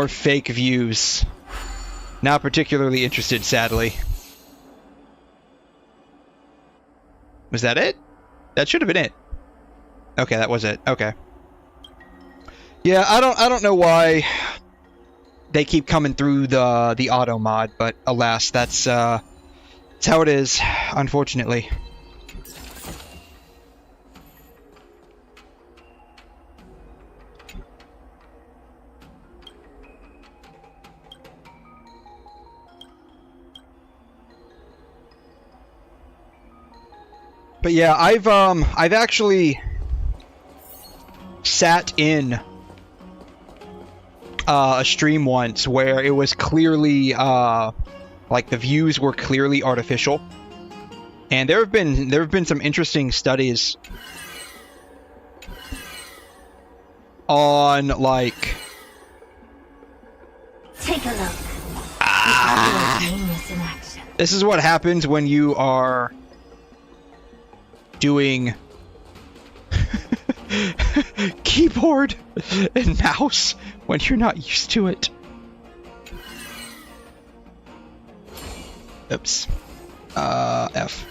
fake views. Not particularly interested, sadly. Was that it? That should have been it. Okay, that was it. Okay. Yeah, I don't know why they keep coming through the auto mod, but alas, that's how it is, unfortunately. But yeah, I've actually sat in a stream once where it was clearly like the views were clearly artificial, and there have been some interesting studies on like take a look. Genius in action. This is what happens when you are doing keyboard and mouse when you're not used to it. Oops. F.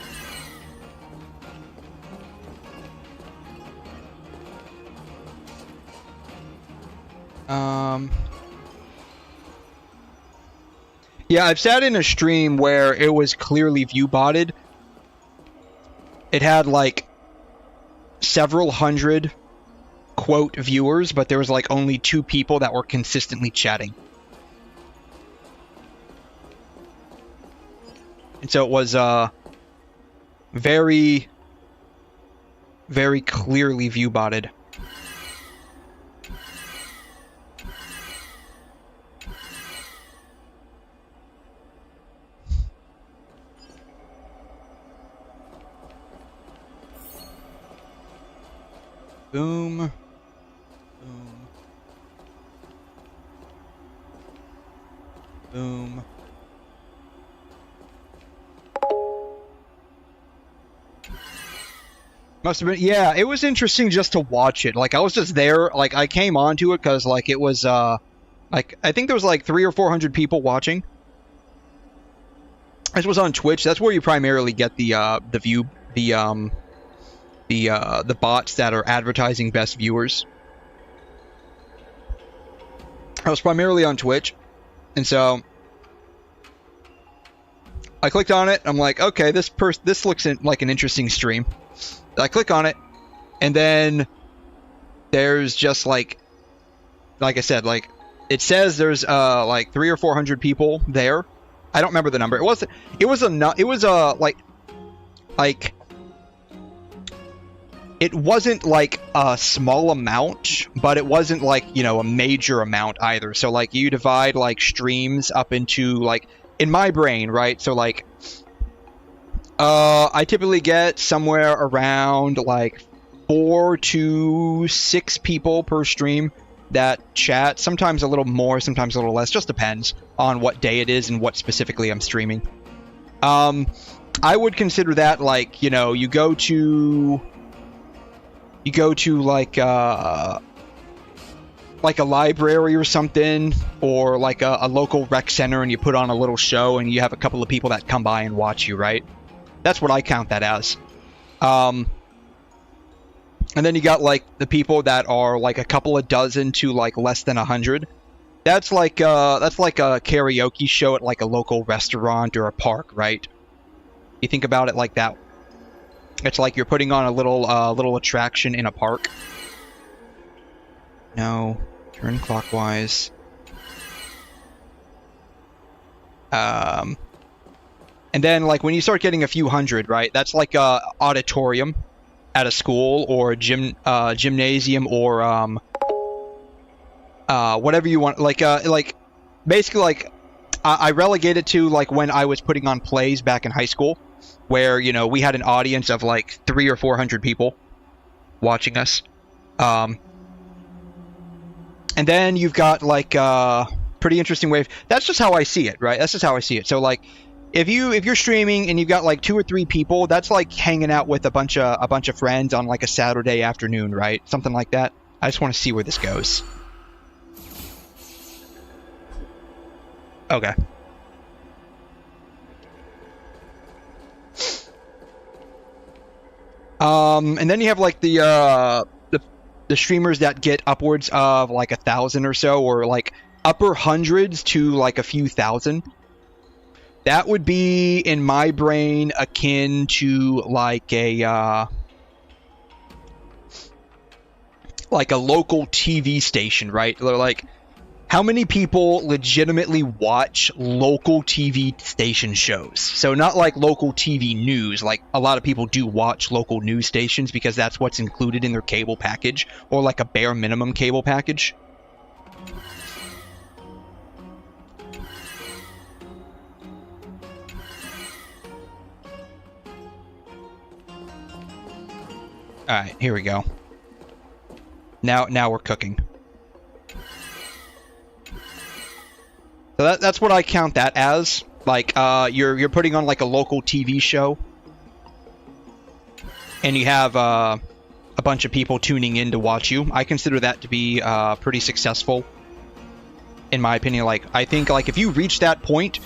Yeah, I've sat in a stream where it was clearly view-botted. It had like several hundred quote viewers, but there was like only 2 people that were consistently chatting. And so it was very, very clearly view-botted. Boom. Boom. Boom. Must have been, yeah, it was interesting just to watch it. Like, I was just there, like, I came onto it because, like, it was, like, I think there was, like, 300 or 400 people watching. This was on Twitch. That's where you primarily get the bots that are advertising best viewers. I was primarily on Twitch, and so I clicked on it. I'm like, okay, this looks like an interesting stream. I click on it, and then there's just like I said, like it says there's like 300 or 400 people there. I don't remember the number. It was it wasn't like a small amount, but it wasn't like, you know, a major amount either. So like you divide like streams up into like, in my brain, right? So like, I typically get somewhere around like 4 to 6 people per stream that chat. Sometimes a little more, sometimes a little less. Just depends on what day it is and what specifically I'm streaming. I would consider that like, you know, you go to like a library or something, or like a local rec center, and you put on a little show and you have a couple of people that come by and watch you, right? That's what I count that as. And then you got like the people that are like a couple of dozen to like less than 100. That's like a karaoke show at like a local restaurant or a park, right? You think about it like that. It's like you're putting on a little attraction in a park. No, turn clockwise. And then like when you start getting a few hundred, right? That's like a auditorium at a school, or a gymnasium, or whatever you want. Like basically like I relegate it to like when I was putting on plays back in high school, where, you know, we had an audience of like 300 or 400 people watching us. And then you've got like pretty interesting way. That's just how I see it, right? That's just how I see it. So like, if you're streaming and you've got like 2 or 3 people, that's like hanging out with a bunch of friends on like a Saturday afternoon, right? Something like that. I just want to see where this goes. Okay. And then you have like the streamers that get upwards of like 1,000 or so, or like upper hundreds to like a few thousand. That would be, in my brain, akin to like a local TV station, right? Like, how many people legitimately watch local TV station shows? So not like local TV news. Like, a lot of people do watch local news stations because that's what's included in their cable package, or like a bare minimum cable package. Alright, here we go. Now we're cooking. So that's what I count that as. Like, you're putting on like a local TV show, and you have a bunch of people tuning in to watch you. I consider that to be pretty successful, in my opinion. Like, I think like if you reach that point,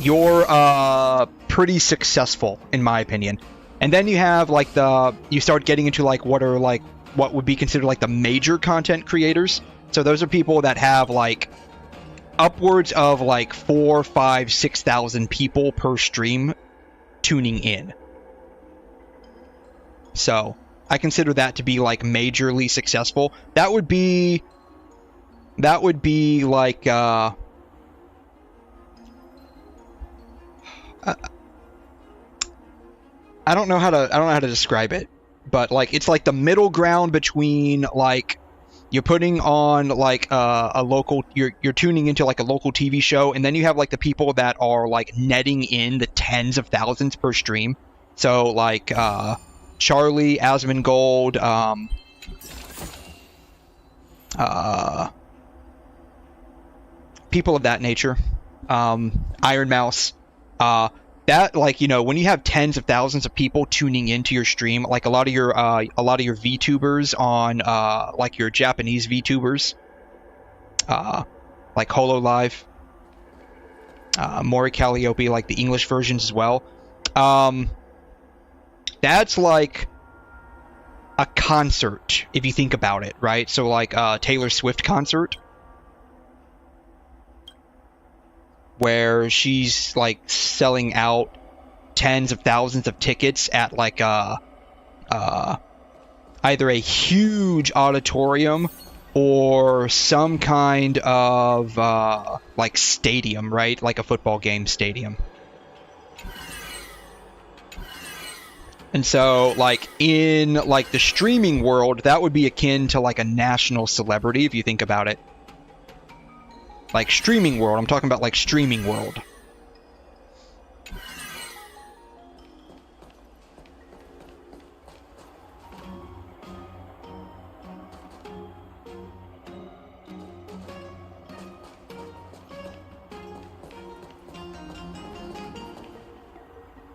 you're pretty successful, in my opinion. And then you have like you start getting into like what would be considered like the major content creators. So those are people that have like upwards of like 4,000, 5,000, 6,000 people per stream tuning in. So I consider that to be like majorly successful. That would be like I don't know how to describe it, but like it's like the middle ground between like you're putting on like a local, you're tuning into like a local TV show, and then you have like the people that are like netting in the tens of thousands per stream. So like 𝘵𝘮, 𝘧𝘠𝘬𝘦𝘺, people of that nature, Iron Mouse, that, like, you know, when you have tens of thousands of people tuning into your stream, like a lot of your VTubers on like your Japanese VTubers, like HoloLive, 𝘵𝘰𝘮𝘕, like the English versions as well. That's like a concert if you think about it, right? So like a Taylor Swift concert, where she's like selling out tens of thousands of tickets at like either a huge auditorium or some kind of like stadium, right? Like a football game stadium. And so, like, in, like, the streaming world, that would be akin to, like, a national celebrity, if you think about it. Like, streaming world. I'm talking about, like, streaming world.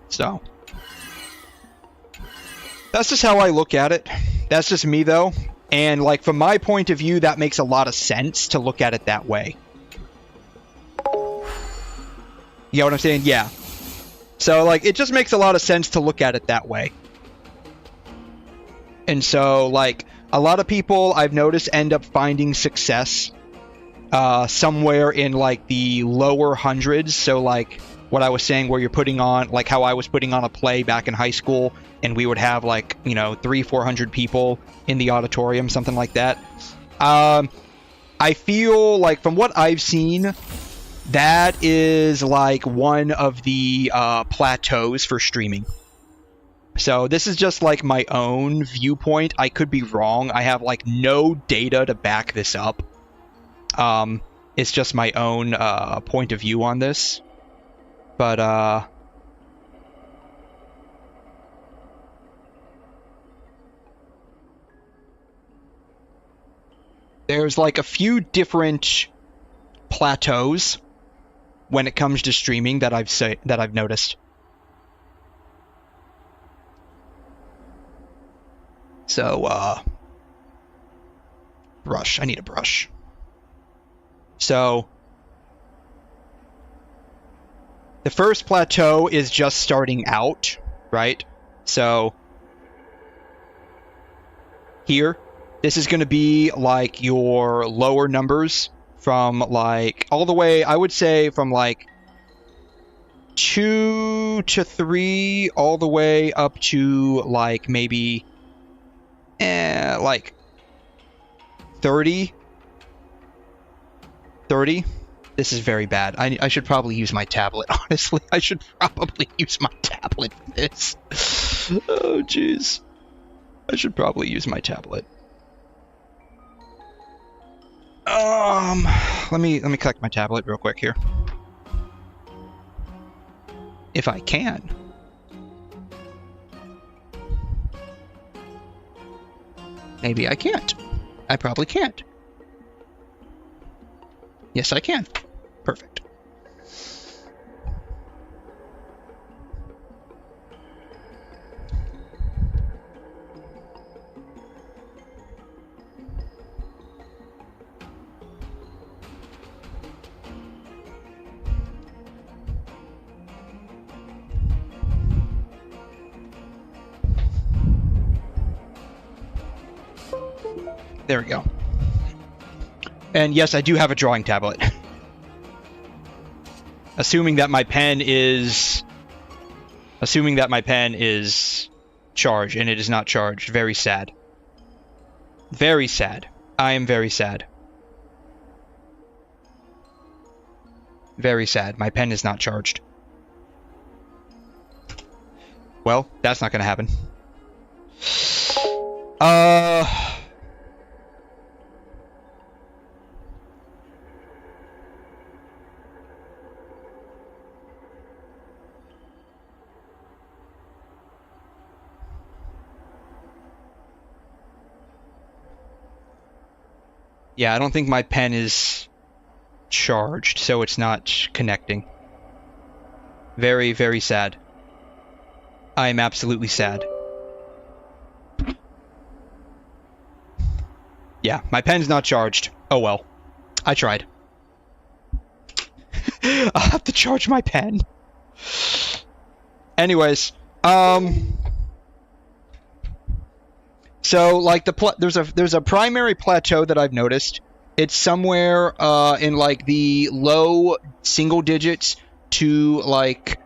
So, that's just how I look at it. That's just me, though. And, like, from my point of view, that makes a lot of sense to look at it that way. You know what I'm saying? Yeah. So, like, it just makes a lot of sense to look at it that way. And so, like, a lot of people I've noticed end up finding success somewhere in, like, the lower hundreds. So, like, what I was saying, where you're putting on, like how I was putting on a play back in high school, and we would have, like, you know, 300-400 people in the auditorium, something like that. I feel like, from what I've seen, that is, like, one of the plateaus for streaming. So this is just, like, my own viewpoint. I could be wrong. I have, like, no data to back this up. It's just my own point of view on this. But, there's, like, a few different plateaus when it comes to streaming that I've noticed. So, brush. I need a brush. So, the first plateau is just starting out, right? So, here, this is going to be, like, your lower numbers from, like, all the way, I would say, from, like, 2 to 3, all the way up to, like, maybe, like, 30. This is very bad. I should probably use my tablet, honestly. I should probably use my tablet for this. Oh, jeez. I should probably use my tablet. Let me collect my tablet real quick here. If I can. Maybe I can't. I probably can't. Yes, I can. Perfect. There we go. And yes, I do have a drawing tablet. Assuming that my pen is charged, and it is not charged. Very sad. Very sad. I am very sad. Very sad. My pen is not charged. Well, that's not gonna happen. Yeah, I don't think my pen is charged, so it's not connecting. Very, very sad. I am absolutely sad. Yeah, my pen's not charged. Oh well. I tried. I'll have to charge my pen. Anyways, so, like, there's a primary plateau that I've noticed. It's somewhere in, like, the low single digits to, like,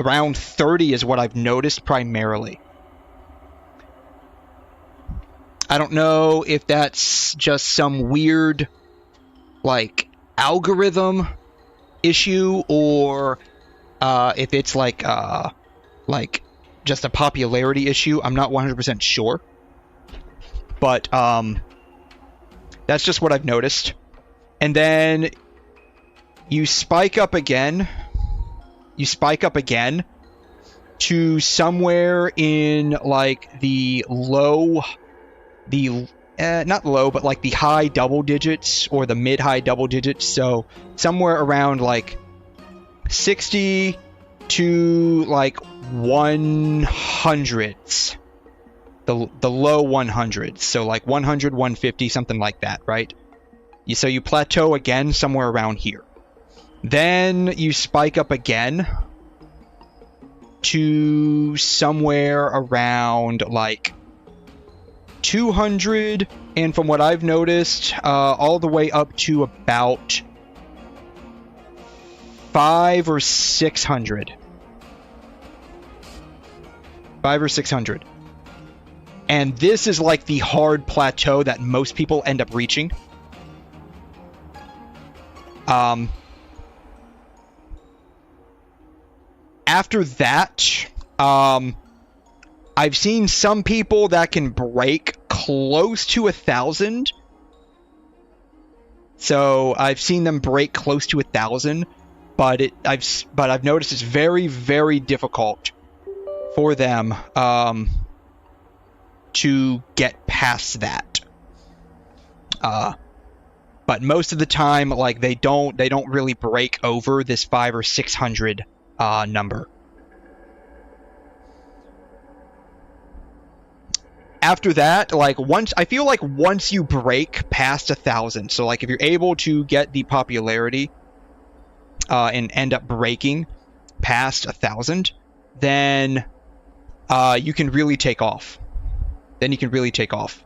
around 30 is what I've noticed primarily. I don't know if that's just some weird, like, algorithm issue, or if it's like just a popularity issue. I'm not 100% sure. But that's just what I've noticed. And then you spike up again. You spike up again to somewhere in like the low, not low, but like the high double digits or the mid-high double digits. So somewhere around like 60 to like 100s. The low 100s. So like 100, 150, something like that, right? So you plateau again somewhere around here. Then you spike up again to somewhere around like 200, and from what I've noticed, all the way up to about 500 or 600. 500 or 600. And this is like the hard plateau that most people end up reaching. After that, I've seen some people that can break close to 1,000. So I've seen them break close to 1,000, but I've noticed it's very, very difficult for them to get past that. But most of the time, like they don't really break over this 500 or 600 number. After that, like I feel like once you break past 1,000, so like if you're able to get the popularity and end up breaking past 1,000, then you can really take off. Then you can really take off.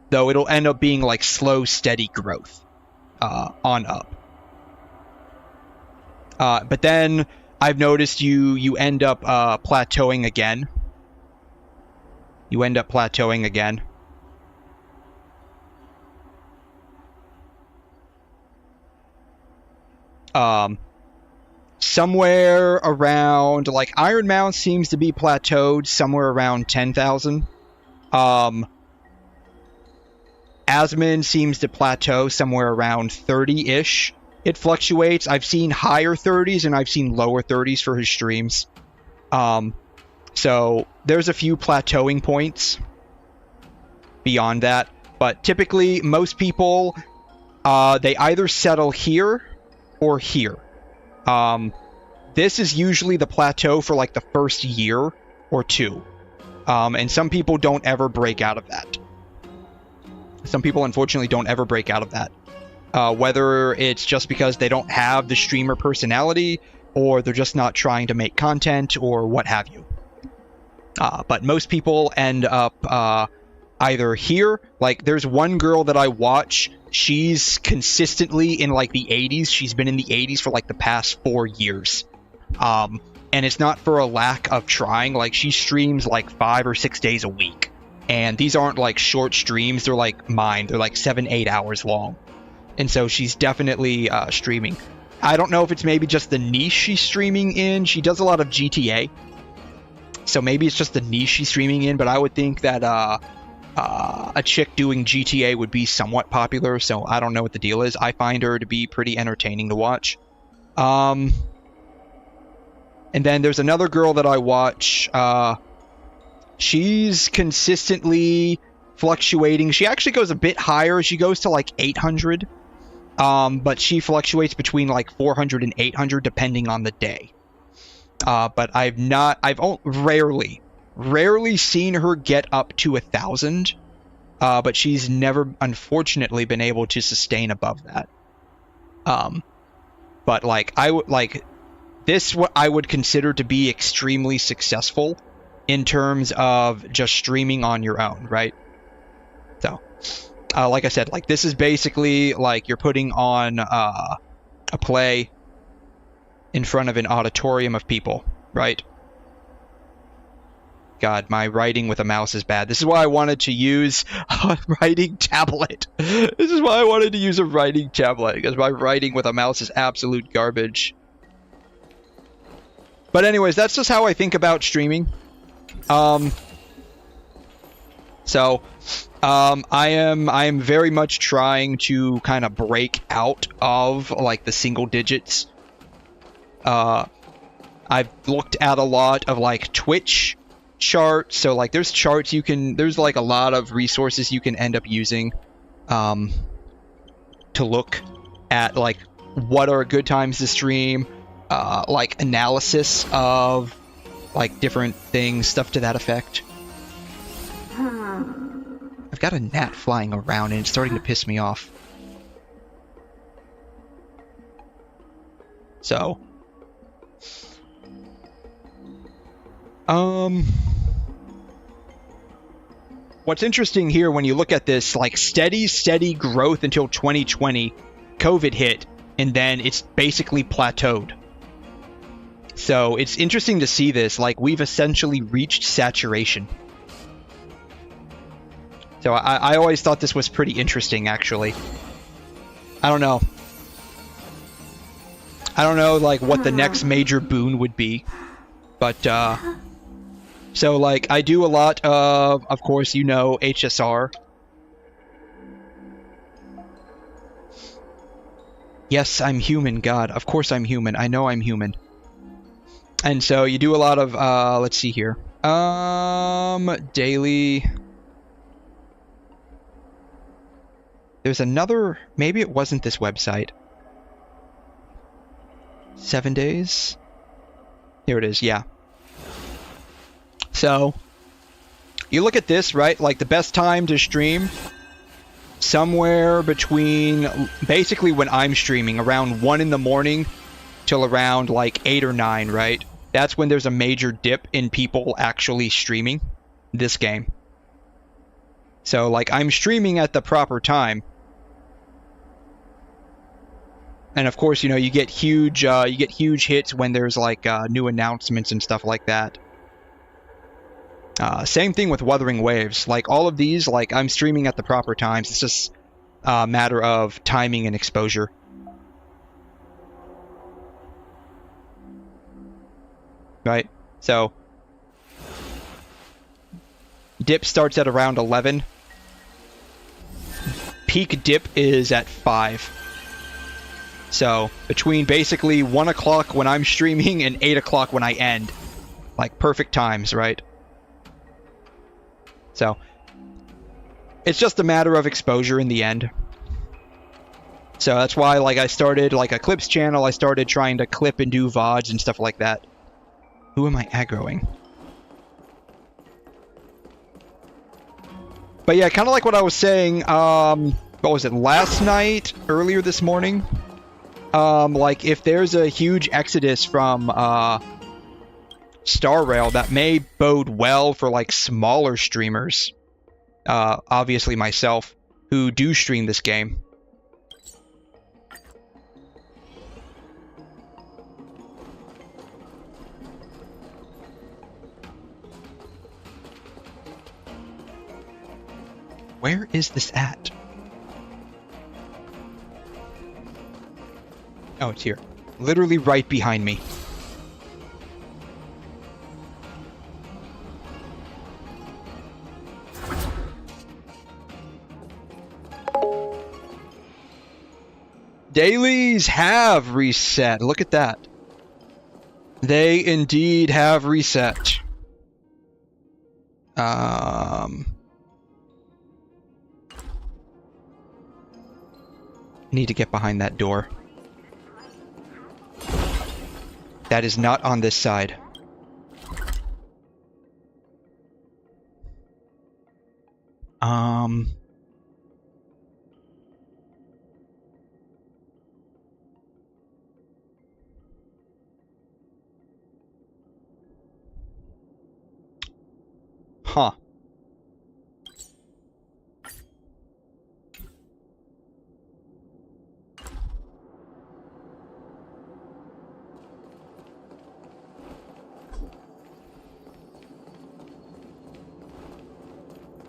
Though it'll end up being like slow, steady growth on up. But then I've noticed you end up plateauing again. You end up plateauing again. Somewhere around, like, Iron Mouse seems to be plateaued somewhere around 10,000. Asmon seems to plateau somewhere around 30-ish. It fluctuates. I've seen higher 30s and I've seen lower 30s for his streams. So there's a few plateauing points beyond that. But typically, most people, they either settle here or here. This is usually the plateau for like the first year or two. And some people don't ever break out of that. Some people, unfortunately, don't ever break out of that. Whether it's just because they don't have the streamer personality, or they're just not trying to make content, or what have you. But most people end up either here. Like, there's one girl that I watch. She's consistently in, like, the 80s. She's been in the 80s for, like, the past 4 years. And it's not for a lack of trying. Like, she streams, like, 5 or 6 days a week. And these aren't, like, short streams. They're like mine. They're, like, 7-8 hours long. And so she's definitely streaming. I don't know if it's maybe just the niche she's streaming in. She does a lot of GTA. So maybe it's just the niche she's streaming in. But I would think that a chick doing GTA would be somewhat popular. So I don't know what the deal is. I find her to be pretty entertaining to watch. And then there's another girl that I watch. She's consistently fluctuating. She actually goes a bit higher. She goes to like 800. But she fluctuates between like 400 and 800 depending on the day. But I've rarely seen her get up to 1,000. But she's never, unfortunately, been able to sustain above that. But like this, what I would consider to be extremely successful in terms of just streaming on your own, right? So, like I said, like this is basically like you're putting on a play in front of an auditorium of people, right? God, my writing with a mouse is bad. This is why I wanted to use a writing tablet. This is why I wanted to use a writing tablet, because my writing with a mouse is absolute garbage. But anyways, that's just how I think about streaming. I am very much trying to kind of break out of like the single digits. I've looked at a lot of like Twitch charts, so like there's charts there's like a lot of resources you can end up using to look at like what are good times to stream, like analysis of like different things, stuff to that effect. I've got a gnat flying around and it's starting to piss me off. So, what's interesting here when you look at this, like steady growth until 2020, COVID hit, and then it's basically plateaued. So it's interesting to see this, like we've essentially reached saturation. So I always thought this was pretty interesting, actually. I don't know. I don't know, like, what the next major boon would be. But, so, like, I do a lot of course, you know, HSR. Yes, I'm human, God. Of course I'm human. I know I'm human. And so you do a lot of, let's see here. Daily... There's another, maybe it wasn't this website. 7 days? Here it is, yeah. So, you look at this, right? Like the best time to stream, somewhere between, basically when I'm streaming, around 1 in the morning till around like 8 or 9, right? That's when there's a major dip in people actually streaming this game. So, like, I'm streaming at the proper time. And of course, you know, you get huge hits when there's like new announcements and stuff like that. Same thing with Wuthering Waves. Like all of these, like I'm streaming at the proper times. It's just a matter of timing and exposure. Right? So dip starts at around 11. Peak dip is at 5. So, between basically 1 o'clock when I'm streaming and 8 o'clock when I end. Like, perfect times, right? So, it's just a matter of exposure in the end. So, that's why, like, I started, like, a clips channel. I started trying to clip and do VODs and stuff like that. Who am I aggroing? But yeah, kind of like what I was saying, what was it, last night? Earlier this morning? Like, if there's a huge exodus from, Star Rail, that may bode well for, like, smaller streamers. Obviously myself, who do stream this game. Where is this at? Oh, it's here. Literally right behind me. Dailies have reset. Look at that. They indeed have reset. Need to get behind that door. That is not on this side. Huh.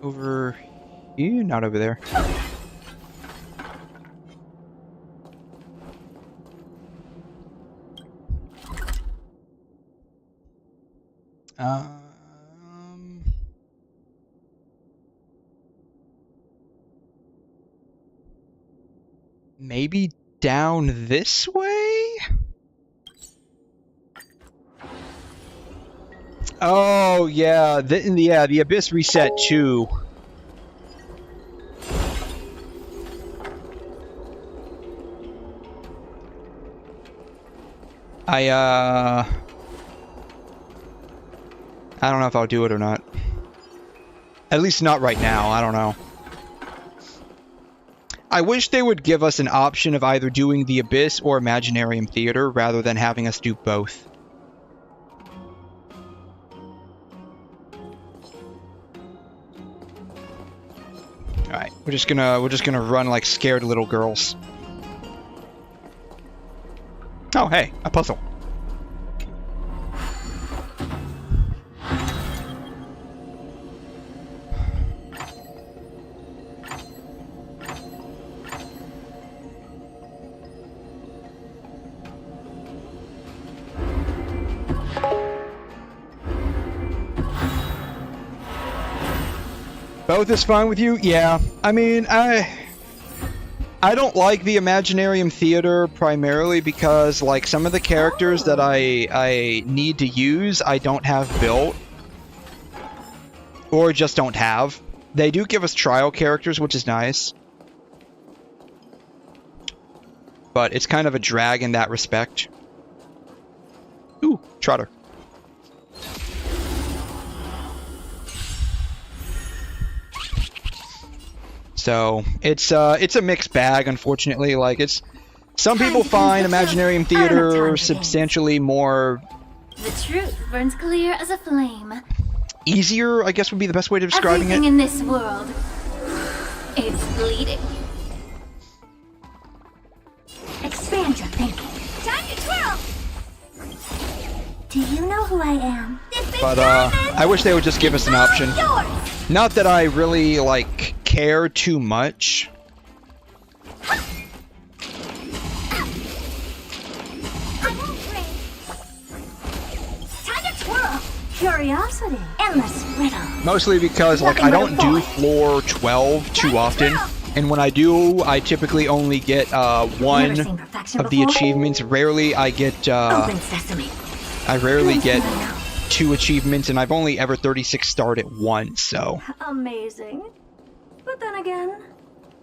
Over here? Not over there. Maybe down this way? Oh, yeah. The Abyss reset too. I don't know if I'll do it or not. At least not right now, I don't know. I wish they would give us an option of either doing the Abyss or Imaginarium Theater rather than having us do both. Alright, we're just gonna run like scared little girls. Oh hey, a puzzle. Both is fine with you? Yeah. I mean, I don't like the Imaginarium Theater primarily because, like, some of the characters that I need to use, I don't have built. Or just don't have. They do give us trial characters, which is nice. But it's kind of a drag in that respect. Ooh, Trotter. So it's a mixed bag, unfortunately. Like some people find Imaginarium Theater substantially more. The truth burns clear as a flame. Easier, I guess, would be the best way of describing Everything it. in this world, it's bleeding. Expand your thinking. Time to twirl. Do you know who I am? But I wish they would just give us an option. Not that I really like care too much. Curiosity. Endless riddle. Mostly because, like, I don't do floor 12 too often. And when I do, I typically only get one of the achievements. Rarely I get I rarely get 2 achievements, and I've only ever 36 starred at once, so. Amazing. But then again,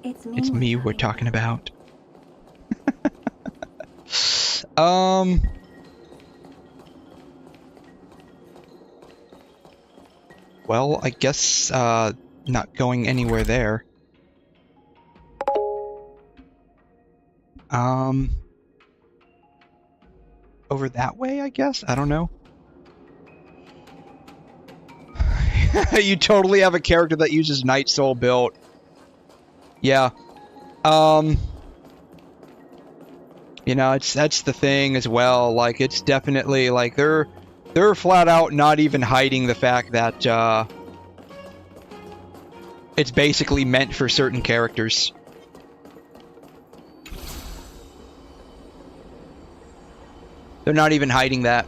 it's me. It's me we're talking about. Well, I guess, not going anywhere there. Over that way, I guess? I don't know. You totally have a character that uses Night Soul built. Yeah. You know, that's the thing as well. Like, it's definitely, like, they're flat out not even hiding the fact that, it's basically meant for certain characters. They're not even hiding that.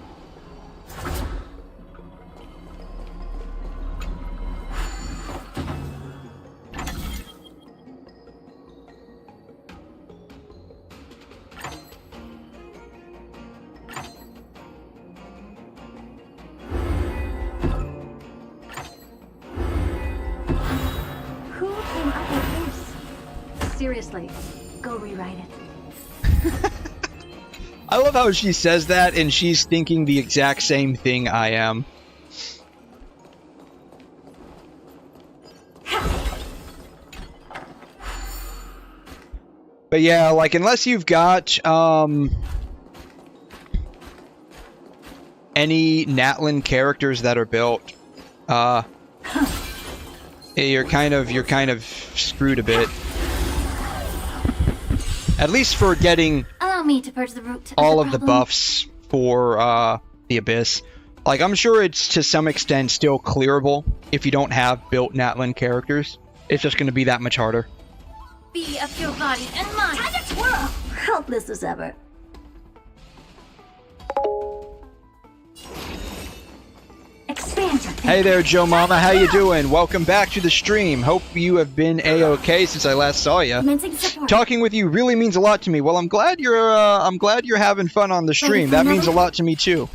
Seriously, go rewrite it. I love how she says that and she's thinking the exact same thing I am. But yeah, like, unless you've got any Natlan characters that are built, you're kind of screwed a bit. At least for getting Allow me to purge the root all of of the buffs for the Abyss. Like, I'm sure it's to some extent still clearable if you don't have built Natlan characters. It's just going to be that much harder. Be of your body and mind. Time to twirl! Helpless as ever. Expand Expand your thinking. Hey there, Joe Mama. How you doing? Welcome back to the stream. Hope you have been a-okay since I last saw you. Commencing support. Talking with you really means a lot to me. Well, I'm glad you're having fun on the stream. That means a lot to me too.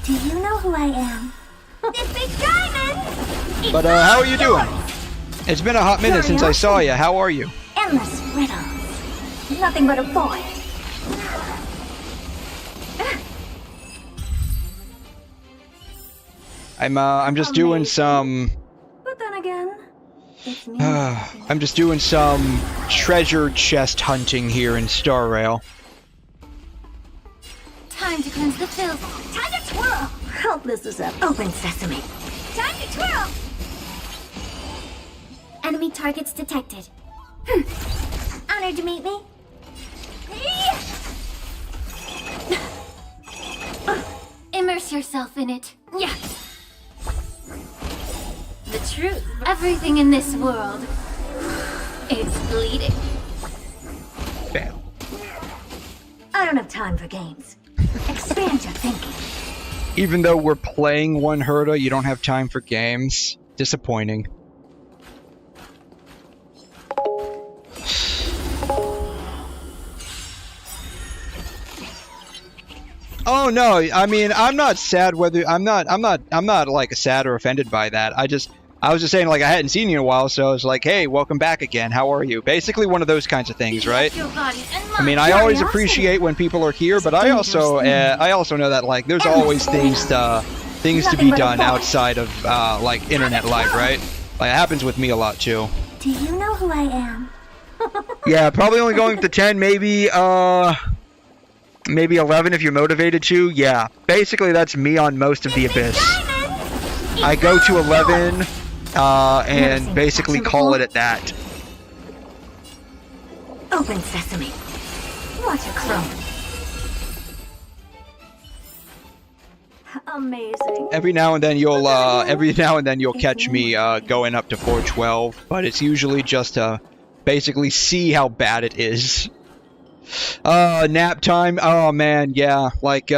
Do you know who I am? This big diamond! But how are you doing? It's been a hot minute since I saw you. How are you? Endless riddles. Nothing but a void. I'm just doing some. But then again, it's me. I'm just doing some treasure chest hunting here in Star Rail. Time to cleanse the filth. Time to twirl! Hope this is an open sesame. Time to twirl! Enemy targets detected. Honored to meet me. Immerse yourself in it. Yeah. The truth. Everything in this world. It's bleeding. Fail. I don't have time for games. Expand your thinking. Even though we're playing 𝘬𝘬𝘺𝘵, you don't have time for games. Disappointing. Oh no, I mean, I'm not sad whether I'm not like sad or offended by that. I was just saying, like, I hadn't seen you in a while, so I was like, hey, welcome back again. How are you? Basically one of those kinds of things, right? I mean, I always appreciate when people are here, but I also know that, like, there's always things to be done outside of like internet life, right? Like, it happens with me a lot too. Do you know who I am? Yeah, probably only going to 10, maybe 11 if you're motivated to. Yeah, basically that's me on most of the Abyss. I go to 11 and basically call it at that. Open sesame. Watch a crumb. Amazing. Every now and then you'll catch me going up to 412, but it's usually just to basically see how bad it is. Nap time. Oh man, yeah. Like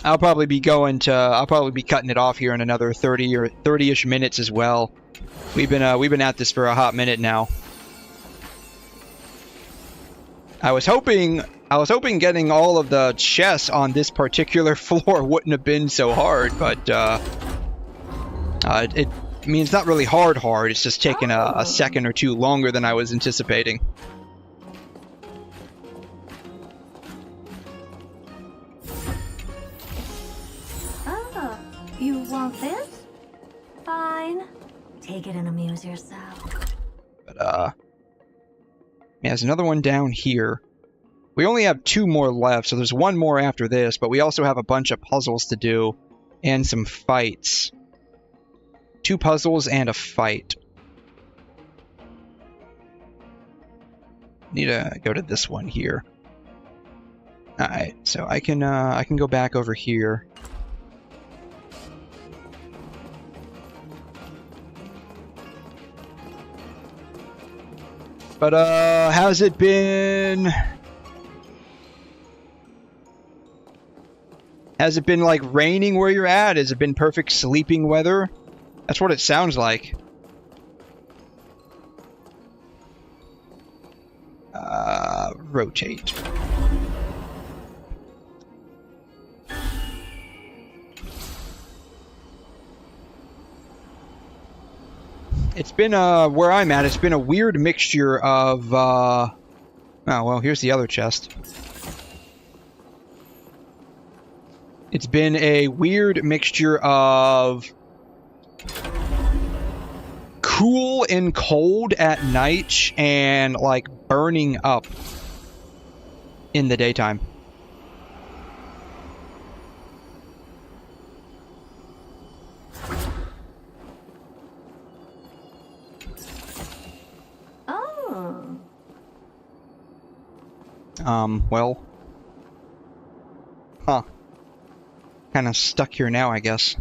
I'll probably be cutting it off here in another 30 or 30-ish minutes as well. We've been at this for a hot minute now. I was hoping getting all of the chests on this particular floor wouldn't have been so hard, but I mean, it's not really hard. It's just taking a second or two longer than I was anticipating. You want this? Fine. Take it and amuse yourself. But, yeah, there's another one down here. We only have 2 more left, so there's 1 more after this, but we also have a bunch of puzzles to do and some fights. 2 puzzles and a fight. Need to go to this one here. Alright, so I can go back over here. But, how's it been? Has it been, like, raining where you're at? Has it been perfect sleeping weather? That's what it sounds like. Rotate. It's been, where I'm at, it's been a weird mixture of, oh, well, here's the other chest. It's been a weird mixture of cool and cold at night and, like, burning up in the daytime. Well. Huh. Kinda stuck here now, I guess.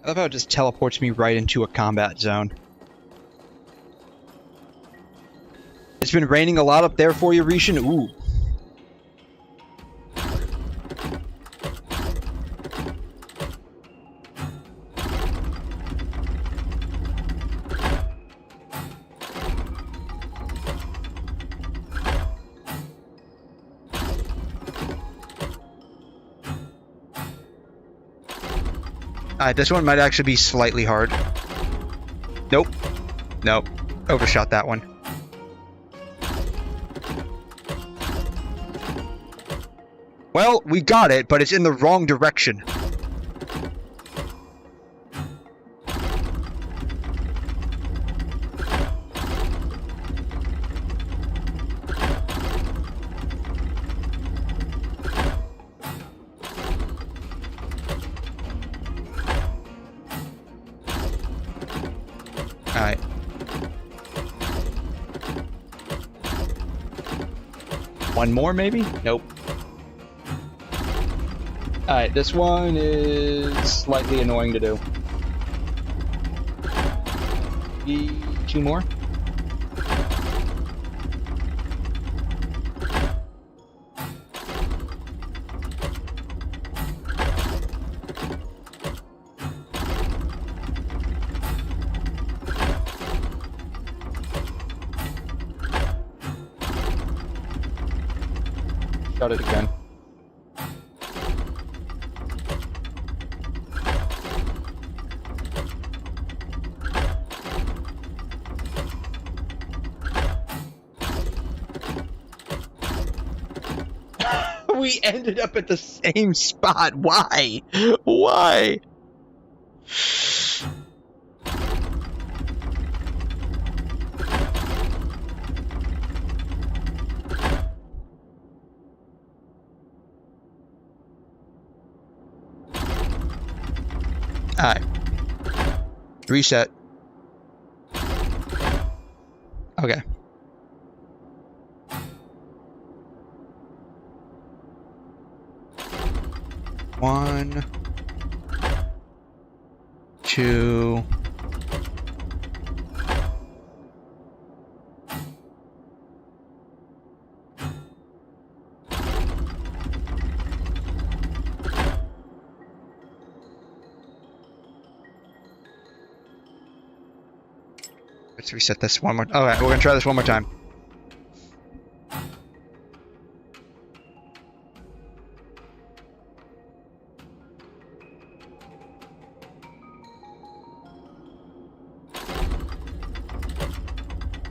I love how it just teleports me right into a combat zone. It's been raining a lot up there for you, Risshin? Ooh. Alright, this one might actually be slightly hard. Nope. Nope. Overshot that one. Well, we got it, but it's in the wrong direction. Alright. One more, maybe? Nope. Alright, this one is slightly annoying to do. Two more? Shot it again. We ended up at the same spot. Why? Why? Alright. Reset. Okay. One, two, let's reset this one more. Alright, we're gonna try this one more time.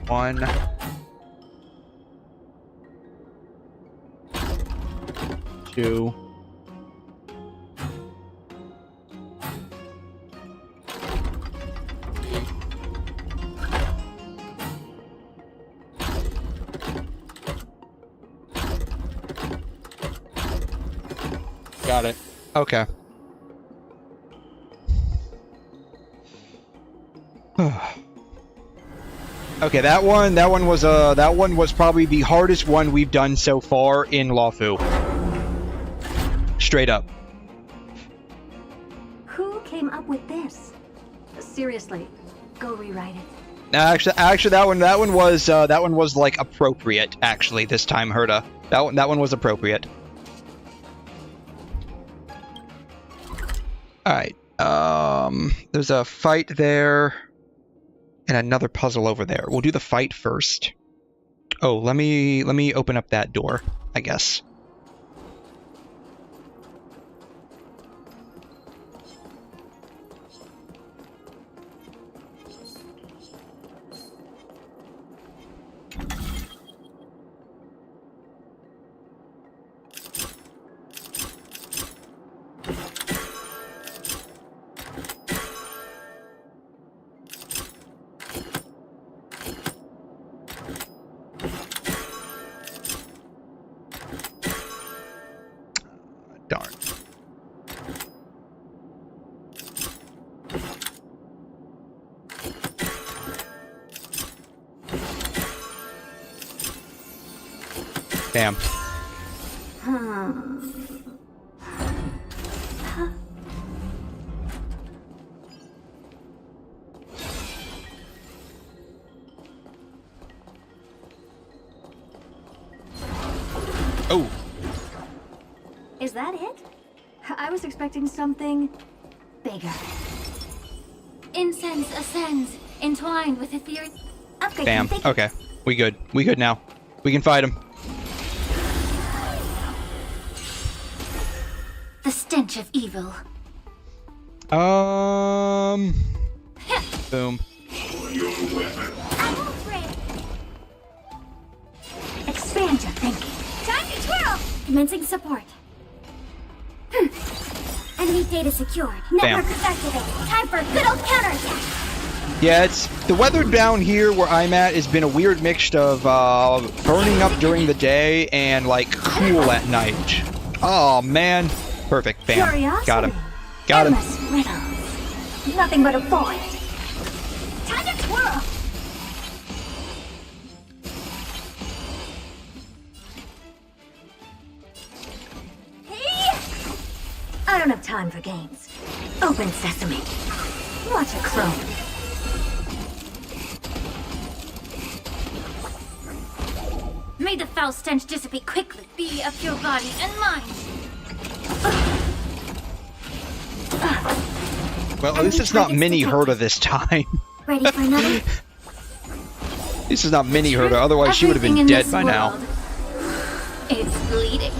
One, two, got it. Okay. Okay, that one was probably the hardest one we've done so far in Lawfu. Straight up. Who came up with this? Seriously, go rewrite it. Actually, that one was like appropriate. Actually, this time, 𝘠𝘠. That one was appropriate. All right. There's a fight there. And another puzzle over there. We'll do the fight first. Oh, let me open up that door, I guess. Darn. Damn. Oh. Is that it? I was expecting something bigger. Incense ascends, entwined with ethereal. Damn. Okay. We good. We good now. We can fight him. The stench of evil. Boom. Expand your thinking. Time to twirl! Commencing support. Enemy data secured. Network activated. Time for a good old counterattack. Yeah, it's the weather down here where I'm at has been a weird mix of burning up during the day and like cool at night. Oh man. Perfect. Bam. Curiosity. Got him. Got him. Endless riddles. Nothing but a void. Time to twirl. I don't have time for games. Open sesame. Watch it clone. May the foul stench dissipate quickly. Be of your body and mind. Well, at least it's not mini Herda this time. Ready for another? This is not mini Herda, otherwise she would have been dead by now. It's bleeding.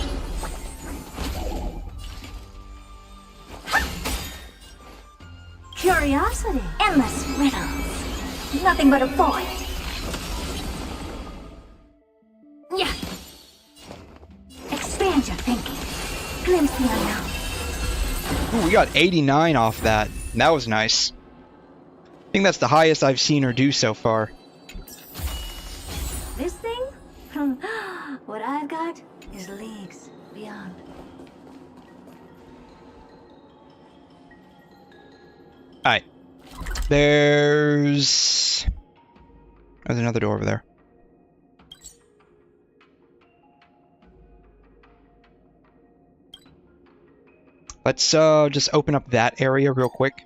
Curiosity. Endless riddles. Nothing but a void. Yeah. Expand your thinking. Glimpse the unknown. Ooh, we got 89 off that. That was nice. I think that's the highest I've seen her do so far. This thing? What I've got is leagues beyond. Alright. There's another door over there. Let's just open up that area real quick.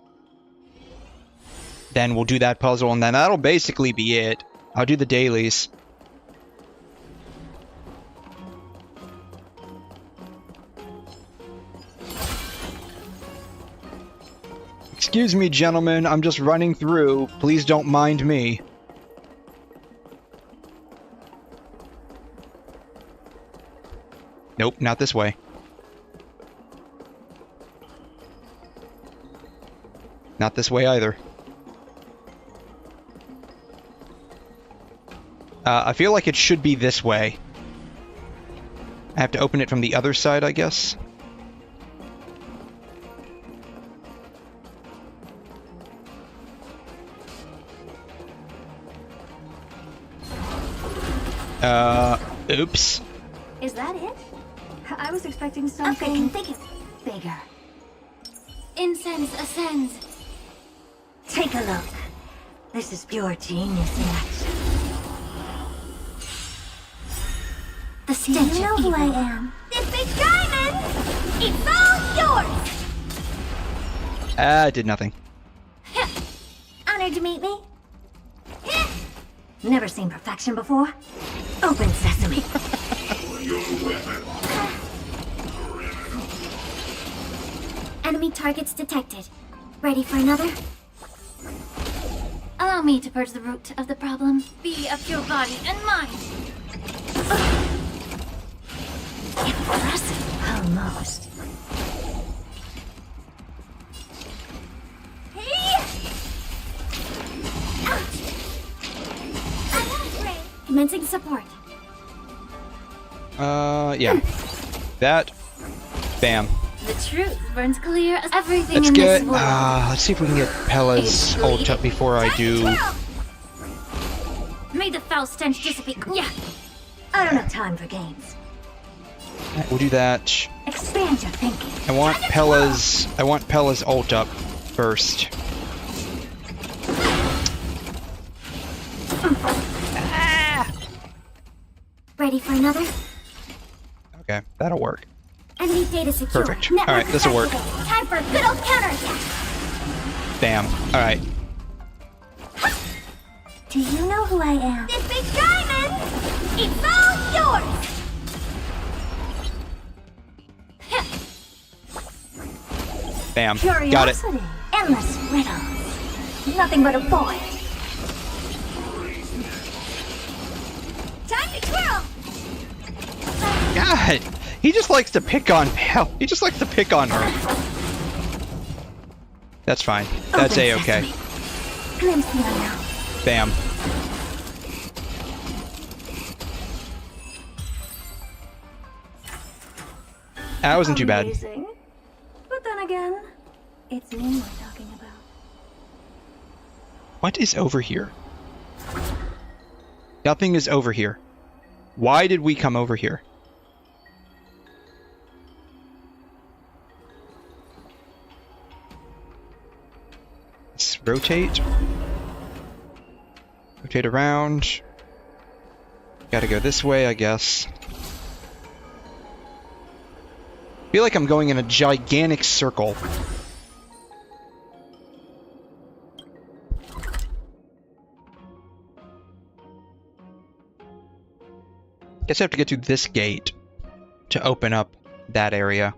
Then we'll do that puzzle, and then that'll basically be it. I'll do the dailies. Excuse me, gentlemen, I'm just running through. Please don't mind me. Nope, not this way. Not this way either. I feel like it should be this way. I have to open it from the other side, I guess. Oops. Is that it? I was expecting something bigger. Incense ascends. Take a look. This is pure genius in action. The stench Do you know of who evil. I am? This big diamond! It's all yours! Ah, did nothing. Honored to meet me? Never seen perfection before? Open sesame. Enemy targets detected. Ready for another? Allow me to purge the root of the problem. Be of your body and mind. Impressive, almost. Commencing support. Yeah. That. Bam. The truth burns clear as everything Let's in get, this world. let's see if we can get Pella's ult up before I do. May the foul stench dissipate. Yeah. I don't have time for games. We'll do that. Expand your thinking. I want Pella's ult up first. Ready for another? Okay, that'll work. Enemy data secure. Perfect. Network Alright, this'll work. activated. Time for a good old counterattack. Bam. Alright. Do you know who I am? This big diamond! It's all yours! Bam. Got it. Curiosity, endless riddles. Nothing but a void. Time to twirl! God, he just likes to pick on Meow. He just likes to pick on her. That's fine. That's A-okay. Glimpse the unknown. Bam. That wasn't too bad. Amazing. But then again, it's me we're talking about. What is over here? Nothing is over here. Why did we come over here? Let's rotate. Rotate around. Gotta go this way, I guess. I feel like I'm going in a gigantic circle. Guess I have to get to this gate to open up that area.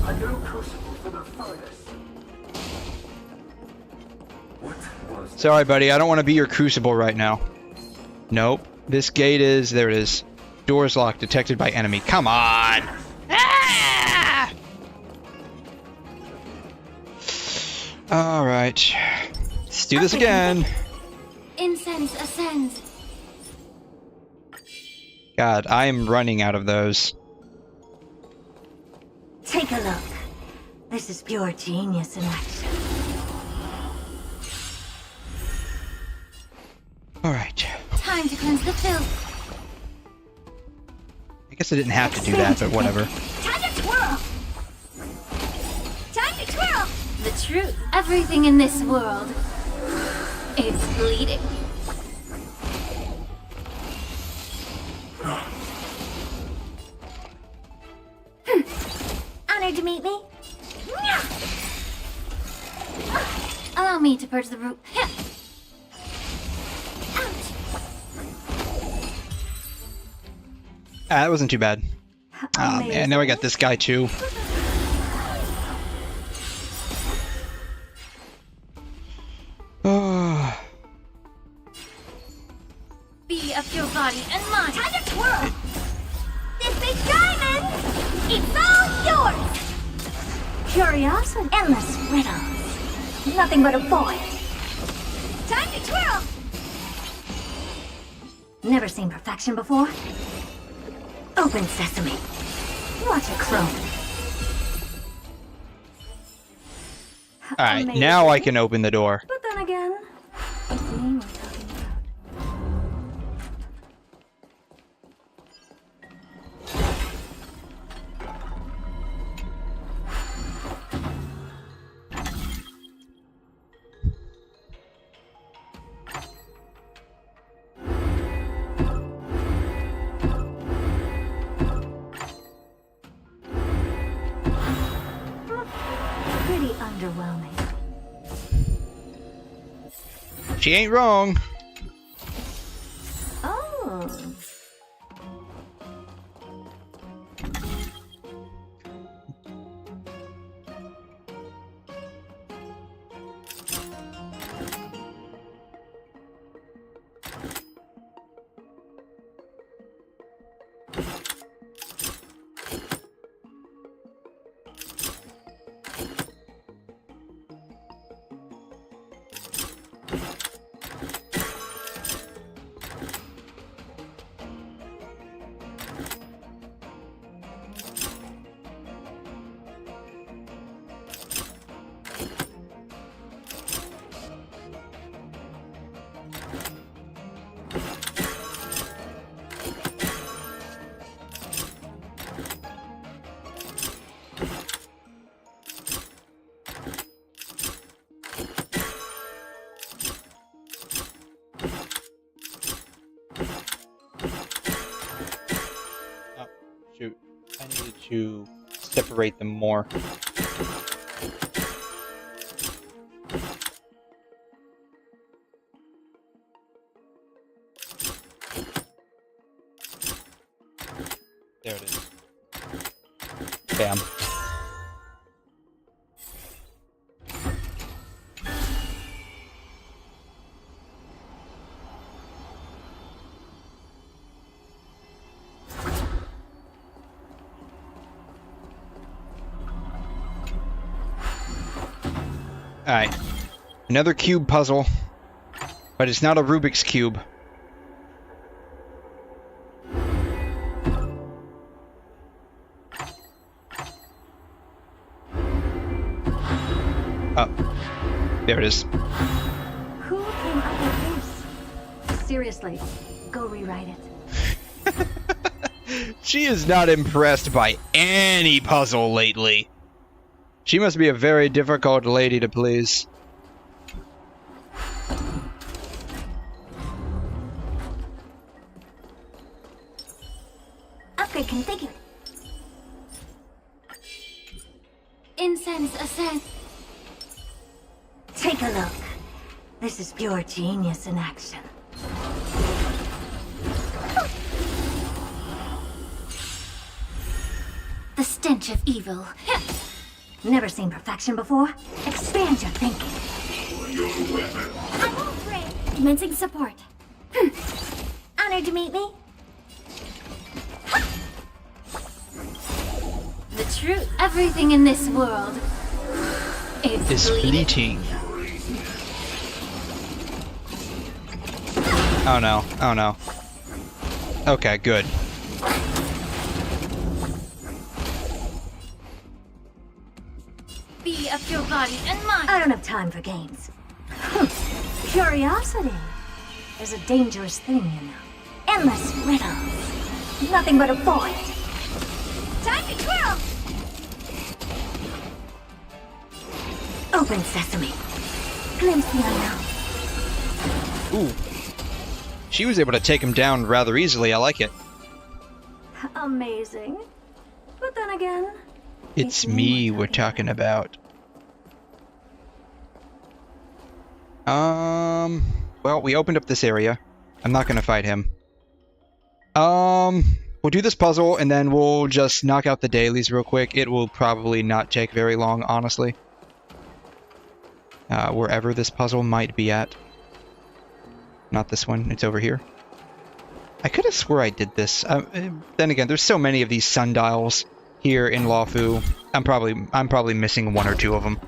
A new crucible for the furnace. What was Sorry, buddy. I don't want to be your crucible right now. Nope. This gate is... There it is. Door's locked. Detected by enemy. Come on! Ah! Alright. Let's do this again. Incense ascends. God, I am running out of those. Take a look. This is pure genius in action. Alright. Time to cleanse the filth. I guess I didn't have to do that, but whatever. Time to twirl! Time to twirl! The truth. Everything in this world. It's bleeding. Honored to meet me. Allow me to purge the root. That wasn't too bad. Oh man, now I got this guy too. Oh. Be of your body and mind. Time to twirl! This big diamond! It's all yours! Curiosity, endless riddles. Nothing but a void. Time to twirl! Never seen perfection before? Open sesame. Watch it clone. Alright, now I can open the door. But then again, it's me we're talking about. Pretty underwhelming. She ain't wrong. Oh. Shoot. I needed to separate them more. There it is. Bam. Alright. Another cube puzzle. But it's not a Rubik's Cube. Oh. There it is. Who came up with this? Seriously, go rewrite it. She is not impressed by any puzzle lately. She must be a very difficult lady to please. Upgrade configured. Incense ascent. Take a look. This is pure genius in action. The stench of evil. Never seen perfection before? Expand your thinking. I'm afraid. Commencing support. Honored to meet me. The truth. Everything in this world Is fleeting. Oh no. Oh no. Okay, good. Be of your body and mind. I don't have time for games. Curiosity is a dangerous thing, you know. Endless riddles. Nothing but a void. Time to twirl! Open sesame. Glimpse the unknown. Ooh. She was able to take him down rather easily. I like it. Amazing. But then again, It's me we're talking about. Well, we opened up this area. I'm not gonna fight him. We'll do this puzzle, and then we'll just knock out the dailies real quick. It will probably not take very long, honestly. Wherever this puzzle might be at. Not this one, it's over here. I could have swore I did this. Then again, there's so many of these sundials here in Lawfu. I'm probably missing one or two of them.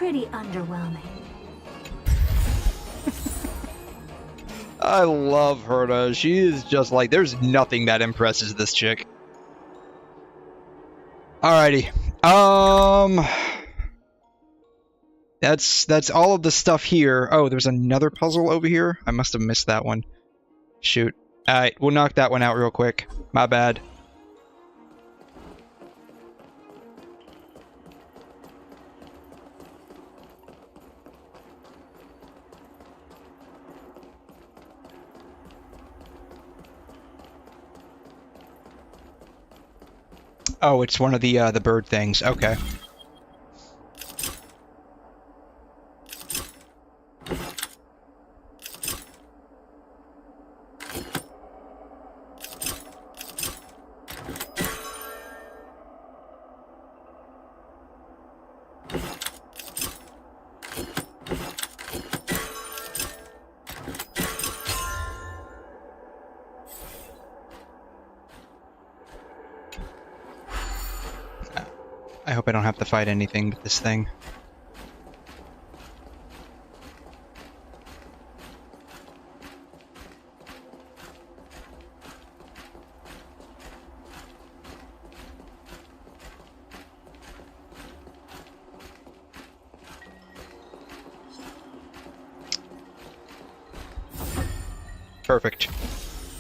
pretty underwhelming. I love Herta. She is just like, there's nothing that impresses this chick. Alrighty. That's all of the stuff here. Oh, there's another puzzle over here? I must have missed that one. Shoot. Alright, we'll knock that one out real quick. My bad. Oh, it's one of the bird things. Okay. I hope I don't have to fight anything with this thing. Perfect.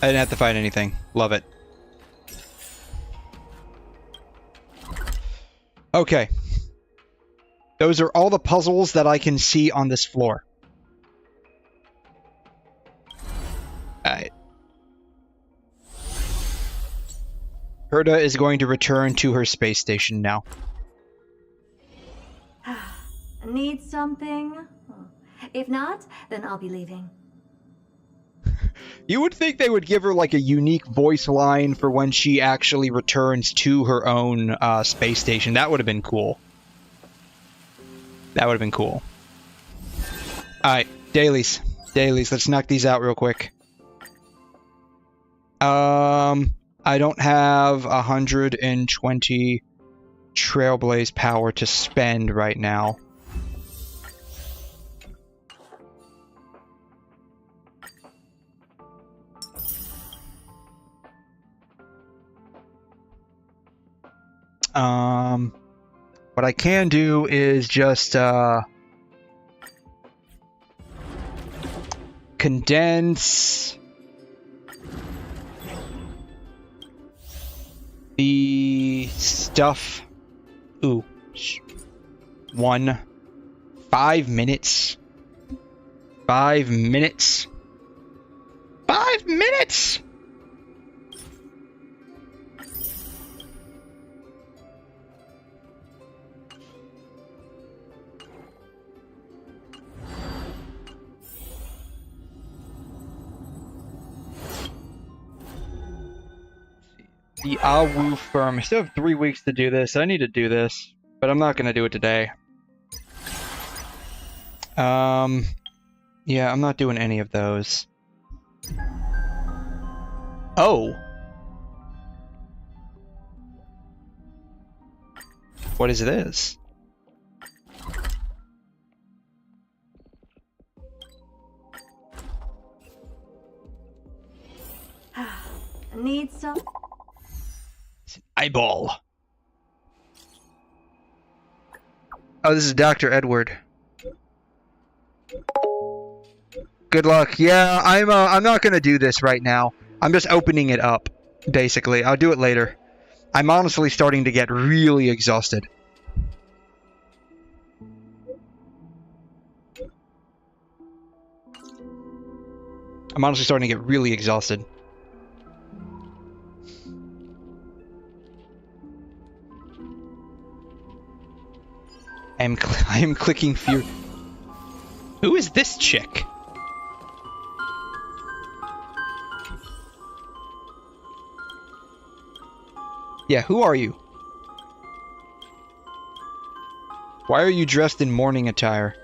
I didn't have to fight anything. Love it. Okay. Those are all the puzzles that I can see on this floor. Alright. Gerda is going to return to her space station now. Need something? If not, then I'll be leaving. You would think they would give her like a unique voice line for when she actually returns to her own space station. That would have been cool. That would have been cool. Alright, dailies. Dailies, let's knock these out real quick. I don't have 120 Trailblaze power to spend right now. What I can do is just condense the stuff. Ooh, 5 minutes. 5 minutes. 5 minutes. The Awu firm. I still have 3 weeks to do this. I need to do this, but I'm not going to do it today. Yeah, I'm not doing any of those. Oh. What is this? Need some? Eyeball. Oh, this is Dr. Edward. Good luck. Yeah, I'm not gonna do this right now. I'm just opening it up, basically. I'll do it later. I'm honestly starting to get really exhausted. I'm honestly starting to get really exhausted. I am clicking fear. Who is this chick? Yeah, who are you? Why are you dressed in morning attire?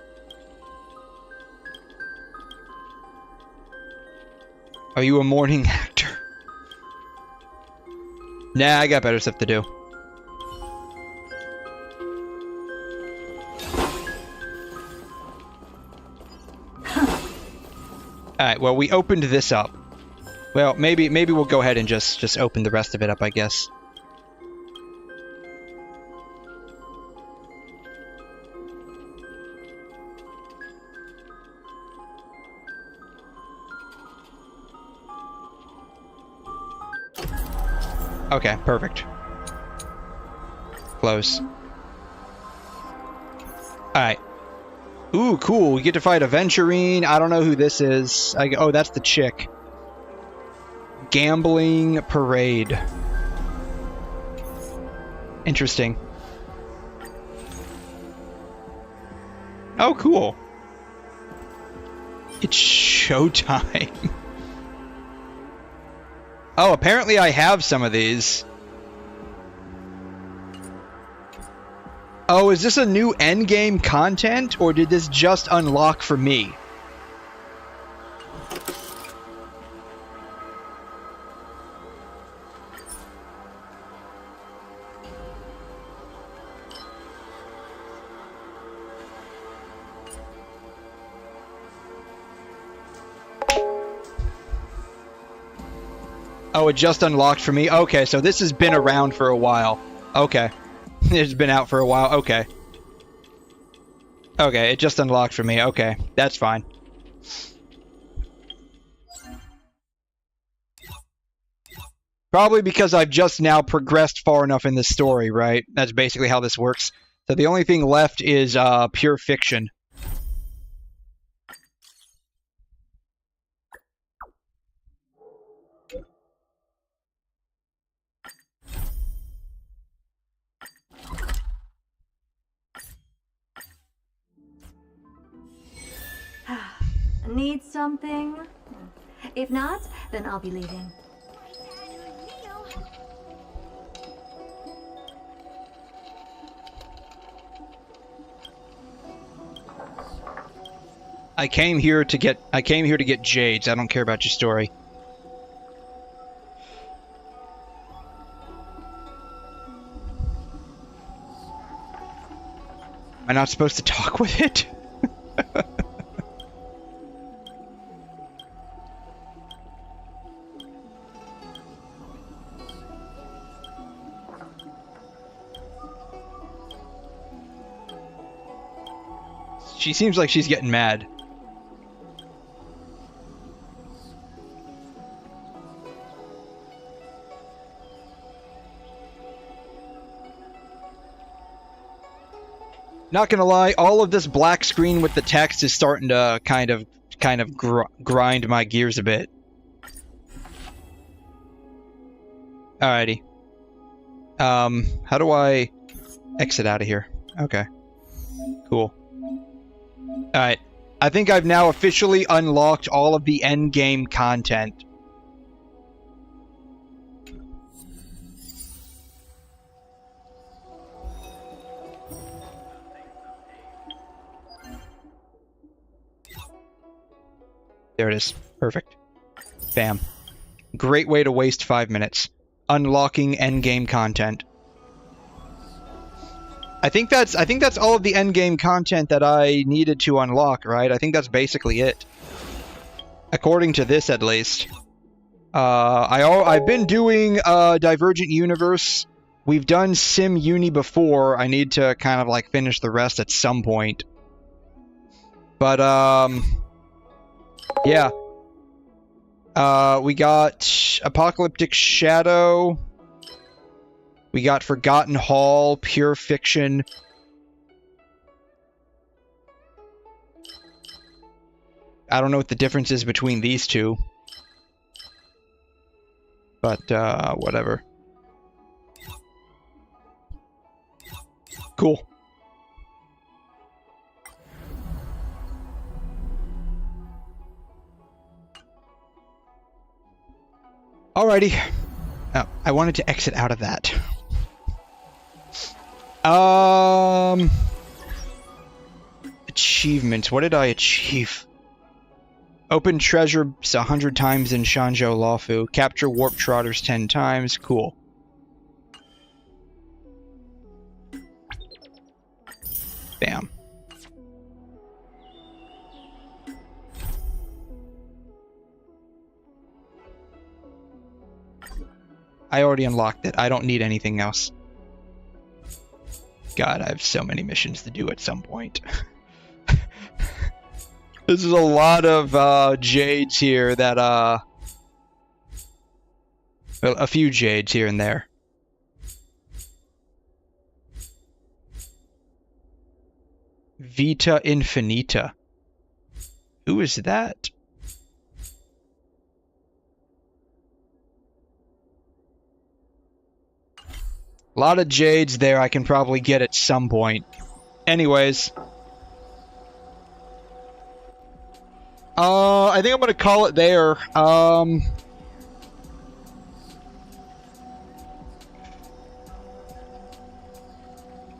Are you a morning actor? Nah, I got better stuff to do. Alright, well, we opened this up. Well, maybe we'll go ahead and just open the rest of it up, I guess. Okay, perfect. Close. Alright. Ooh, cool. We get to fight Aventurine. I don't know who this is. Oh, that's the chick. Gambling Parade. Interesting. Oh, cool. It's showtime. Oh, apparently I have some of these. Oh, is this a new endgame content, or did this just unlock for me? Oh, it just unlocked for me? Okay, so this has been around for a while. Okay. It's been out for a while. Okay. Okay, it just unlocked for me. Okay, that's fine. Probably because I've just now progressed far enough in the story, right? That's basically how this works. So the only thing left is pure fiction. Need something? If not, then I'll be leaving. I came here to get jades. I don't care about your story. Am I not supposed to talk with it? She seems like she's getting mad. Not gonna lie, all of this black screen with the text is starting to kind of grind my gears a bit. Alrighty. How do I exit out of here? Okay. Cool. Alright. I think I've now officially unlocked all of the endgame content. There it is. Perfect. Bam. Great way to waste 5 minutes. Unlocking endgame content. I think that's all of the endgame content that I needed to unlock, right? I think that's basically it. According to this, at least. I've been doing Divergent Universe. We've done Sim Uni before. I need to kind of like finish the rest at some point. But yeah. We got Apocalyptic Shadow. We got Forgotten Hall, Pure Fiction. I don't know what the difference is between these two. But, whatever. Cool. Alrighty. Oh, I wanted to exit out of that. Achievements. What did I achieve? Open treasure 100 times in 𝘮𝘳 Lawfu. Capture warp trotters 10 times. Cool. Bam. I already unlocked it. I don't need anything else. God, I have so many missions to do at some point. This is a lot of jades here that, well, a few jades here and there. Vita Infinita. Who is that? A lot of jades there I can probably get at some point. Anyways. I think I'm gonna call it there.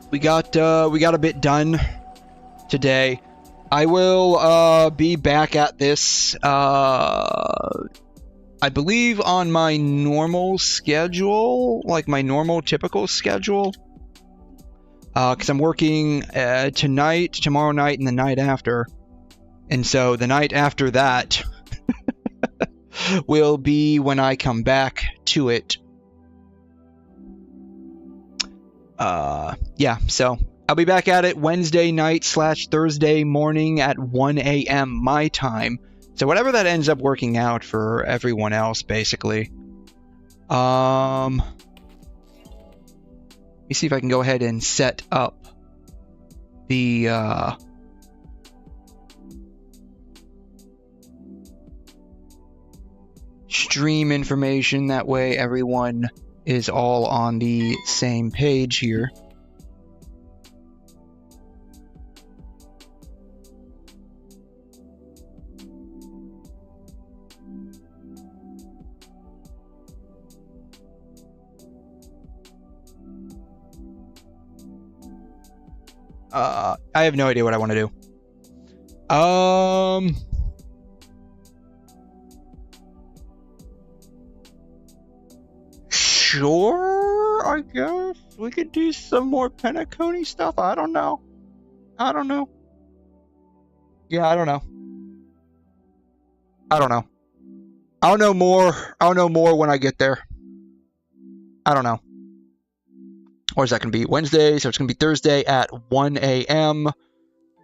We got a bit done today. I will be back at this I believe on my normal schedule, like my normal typical schedule, because I'm working tonight, tomorrow night, and the night after, and so the night after that will be when I come back to it. Yeah, so I'll be back at it Wednesday night / Thursday morning at 1 a.m. my time. So whatever that ends up working out for everyone else, basically. Let me see if I can go ahead and set up the stream information. That way everyone is all on the same page here. I have no idea what I want to do. Sure, I guess we could do some more Penacony stuff. I don't know. Yeah, I don't know. I'll know more when I get there. I don't know. Or is that going to be Wednesday? So it's going to be Thursday at 1 a.m.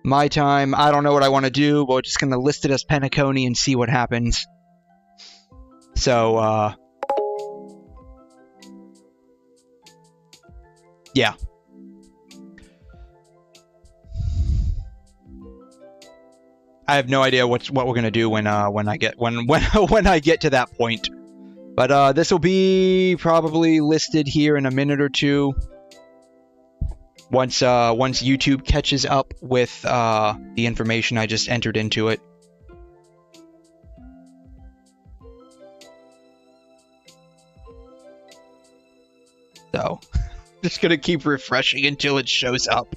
my time. I don't know what I want to do, but we're just going to list it as Penacony and see what happens. So, yeah. I have no idea what we're going to do when I get to that point. But this will be probably listed here in a minute or two. Once YouTube catches up with the information I just entered into it. So, just gonna keep refreshing until it shows up.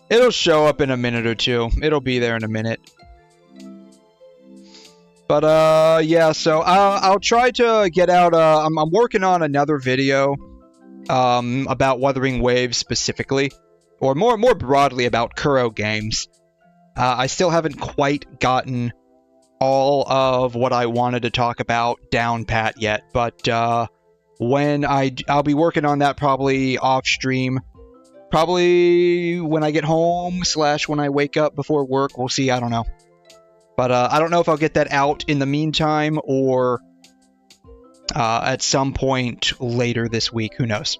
It'll show up in a minute or two. It'll be there in a minute. But, yeah, so I'll try to get out, I'm working on another video, about Wuthering Waves specifically, or more broadly about 𝘬𝘮 games. I still haven't quite gotten all of what I wanted to talk about down pat yet, but, when I'll be working on that probably off stream, probably when I get home / when I wake up before work, we'll see, I don't know. But I don't know if I'll get that out in the meantime or at some point later this week. Who knows?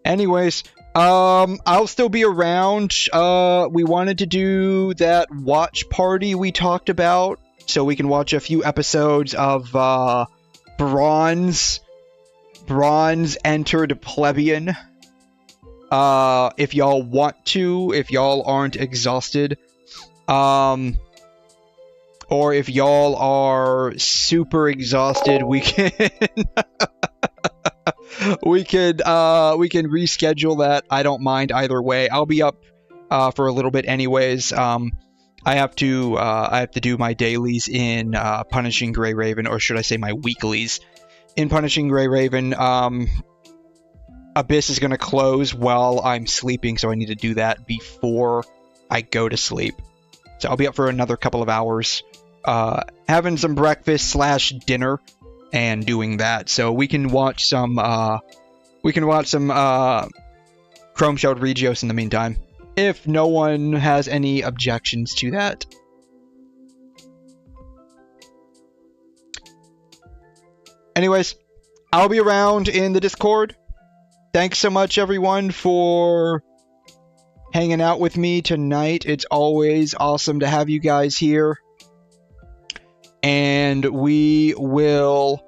Anyways, I'll still be around. We wanted to do that watch party we talked about, so we can watch a few episodes of Bronze Entered Plebeian. If y'all want to, if y'all aren't exhausted. Or if y'all are super exhausted, we can we can reschedule that. I don't mind either way. I'll be up for a little bit anyways. I have to do my dailies in Punishing Grey Raven, or should I say my weeklies in Punishing Grey Raven. Abyss is gonna close while I'm sleeping, so I need to do that before I go to sleep. So I'll be up for another couple of hours. Having some breakfast / dinner and doing that, so we can watch some Chrome Shelled Regios in the meantime, if no one has any objections to that. Anyways, I'll be around in the Discord. Thanks so much everyone for hanging out with me tonight. It's always awesome to have you guys here. And we will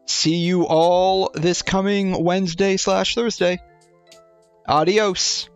see you all this coming Wednesday / Thursday. Adios.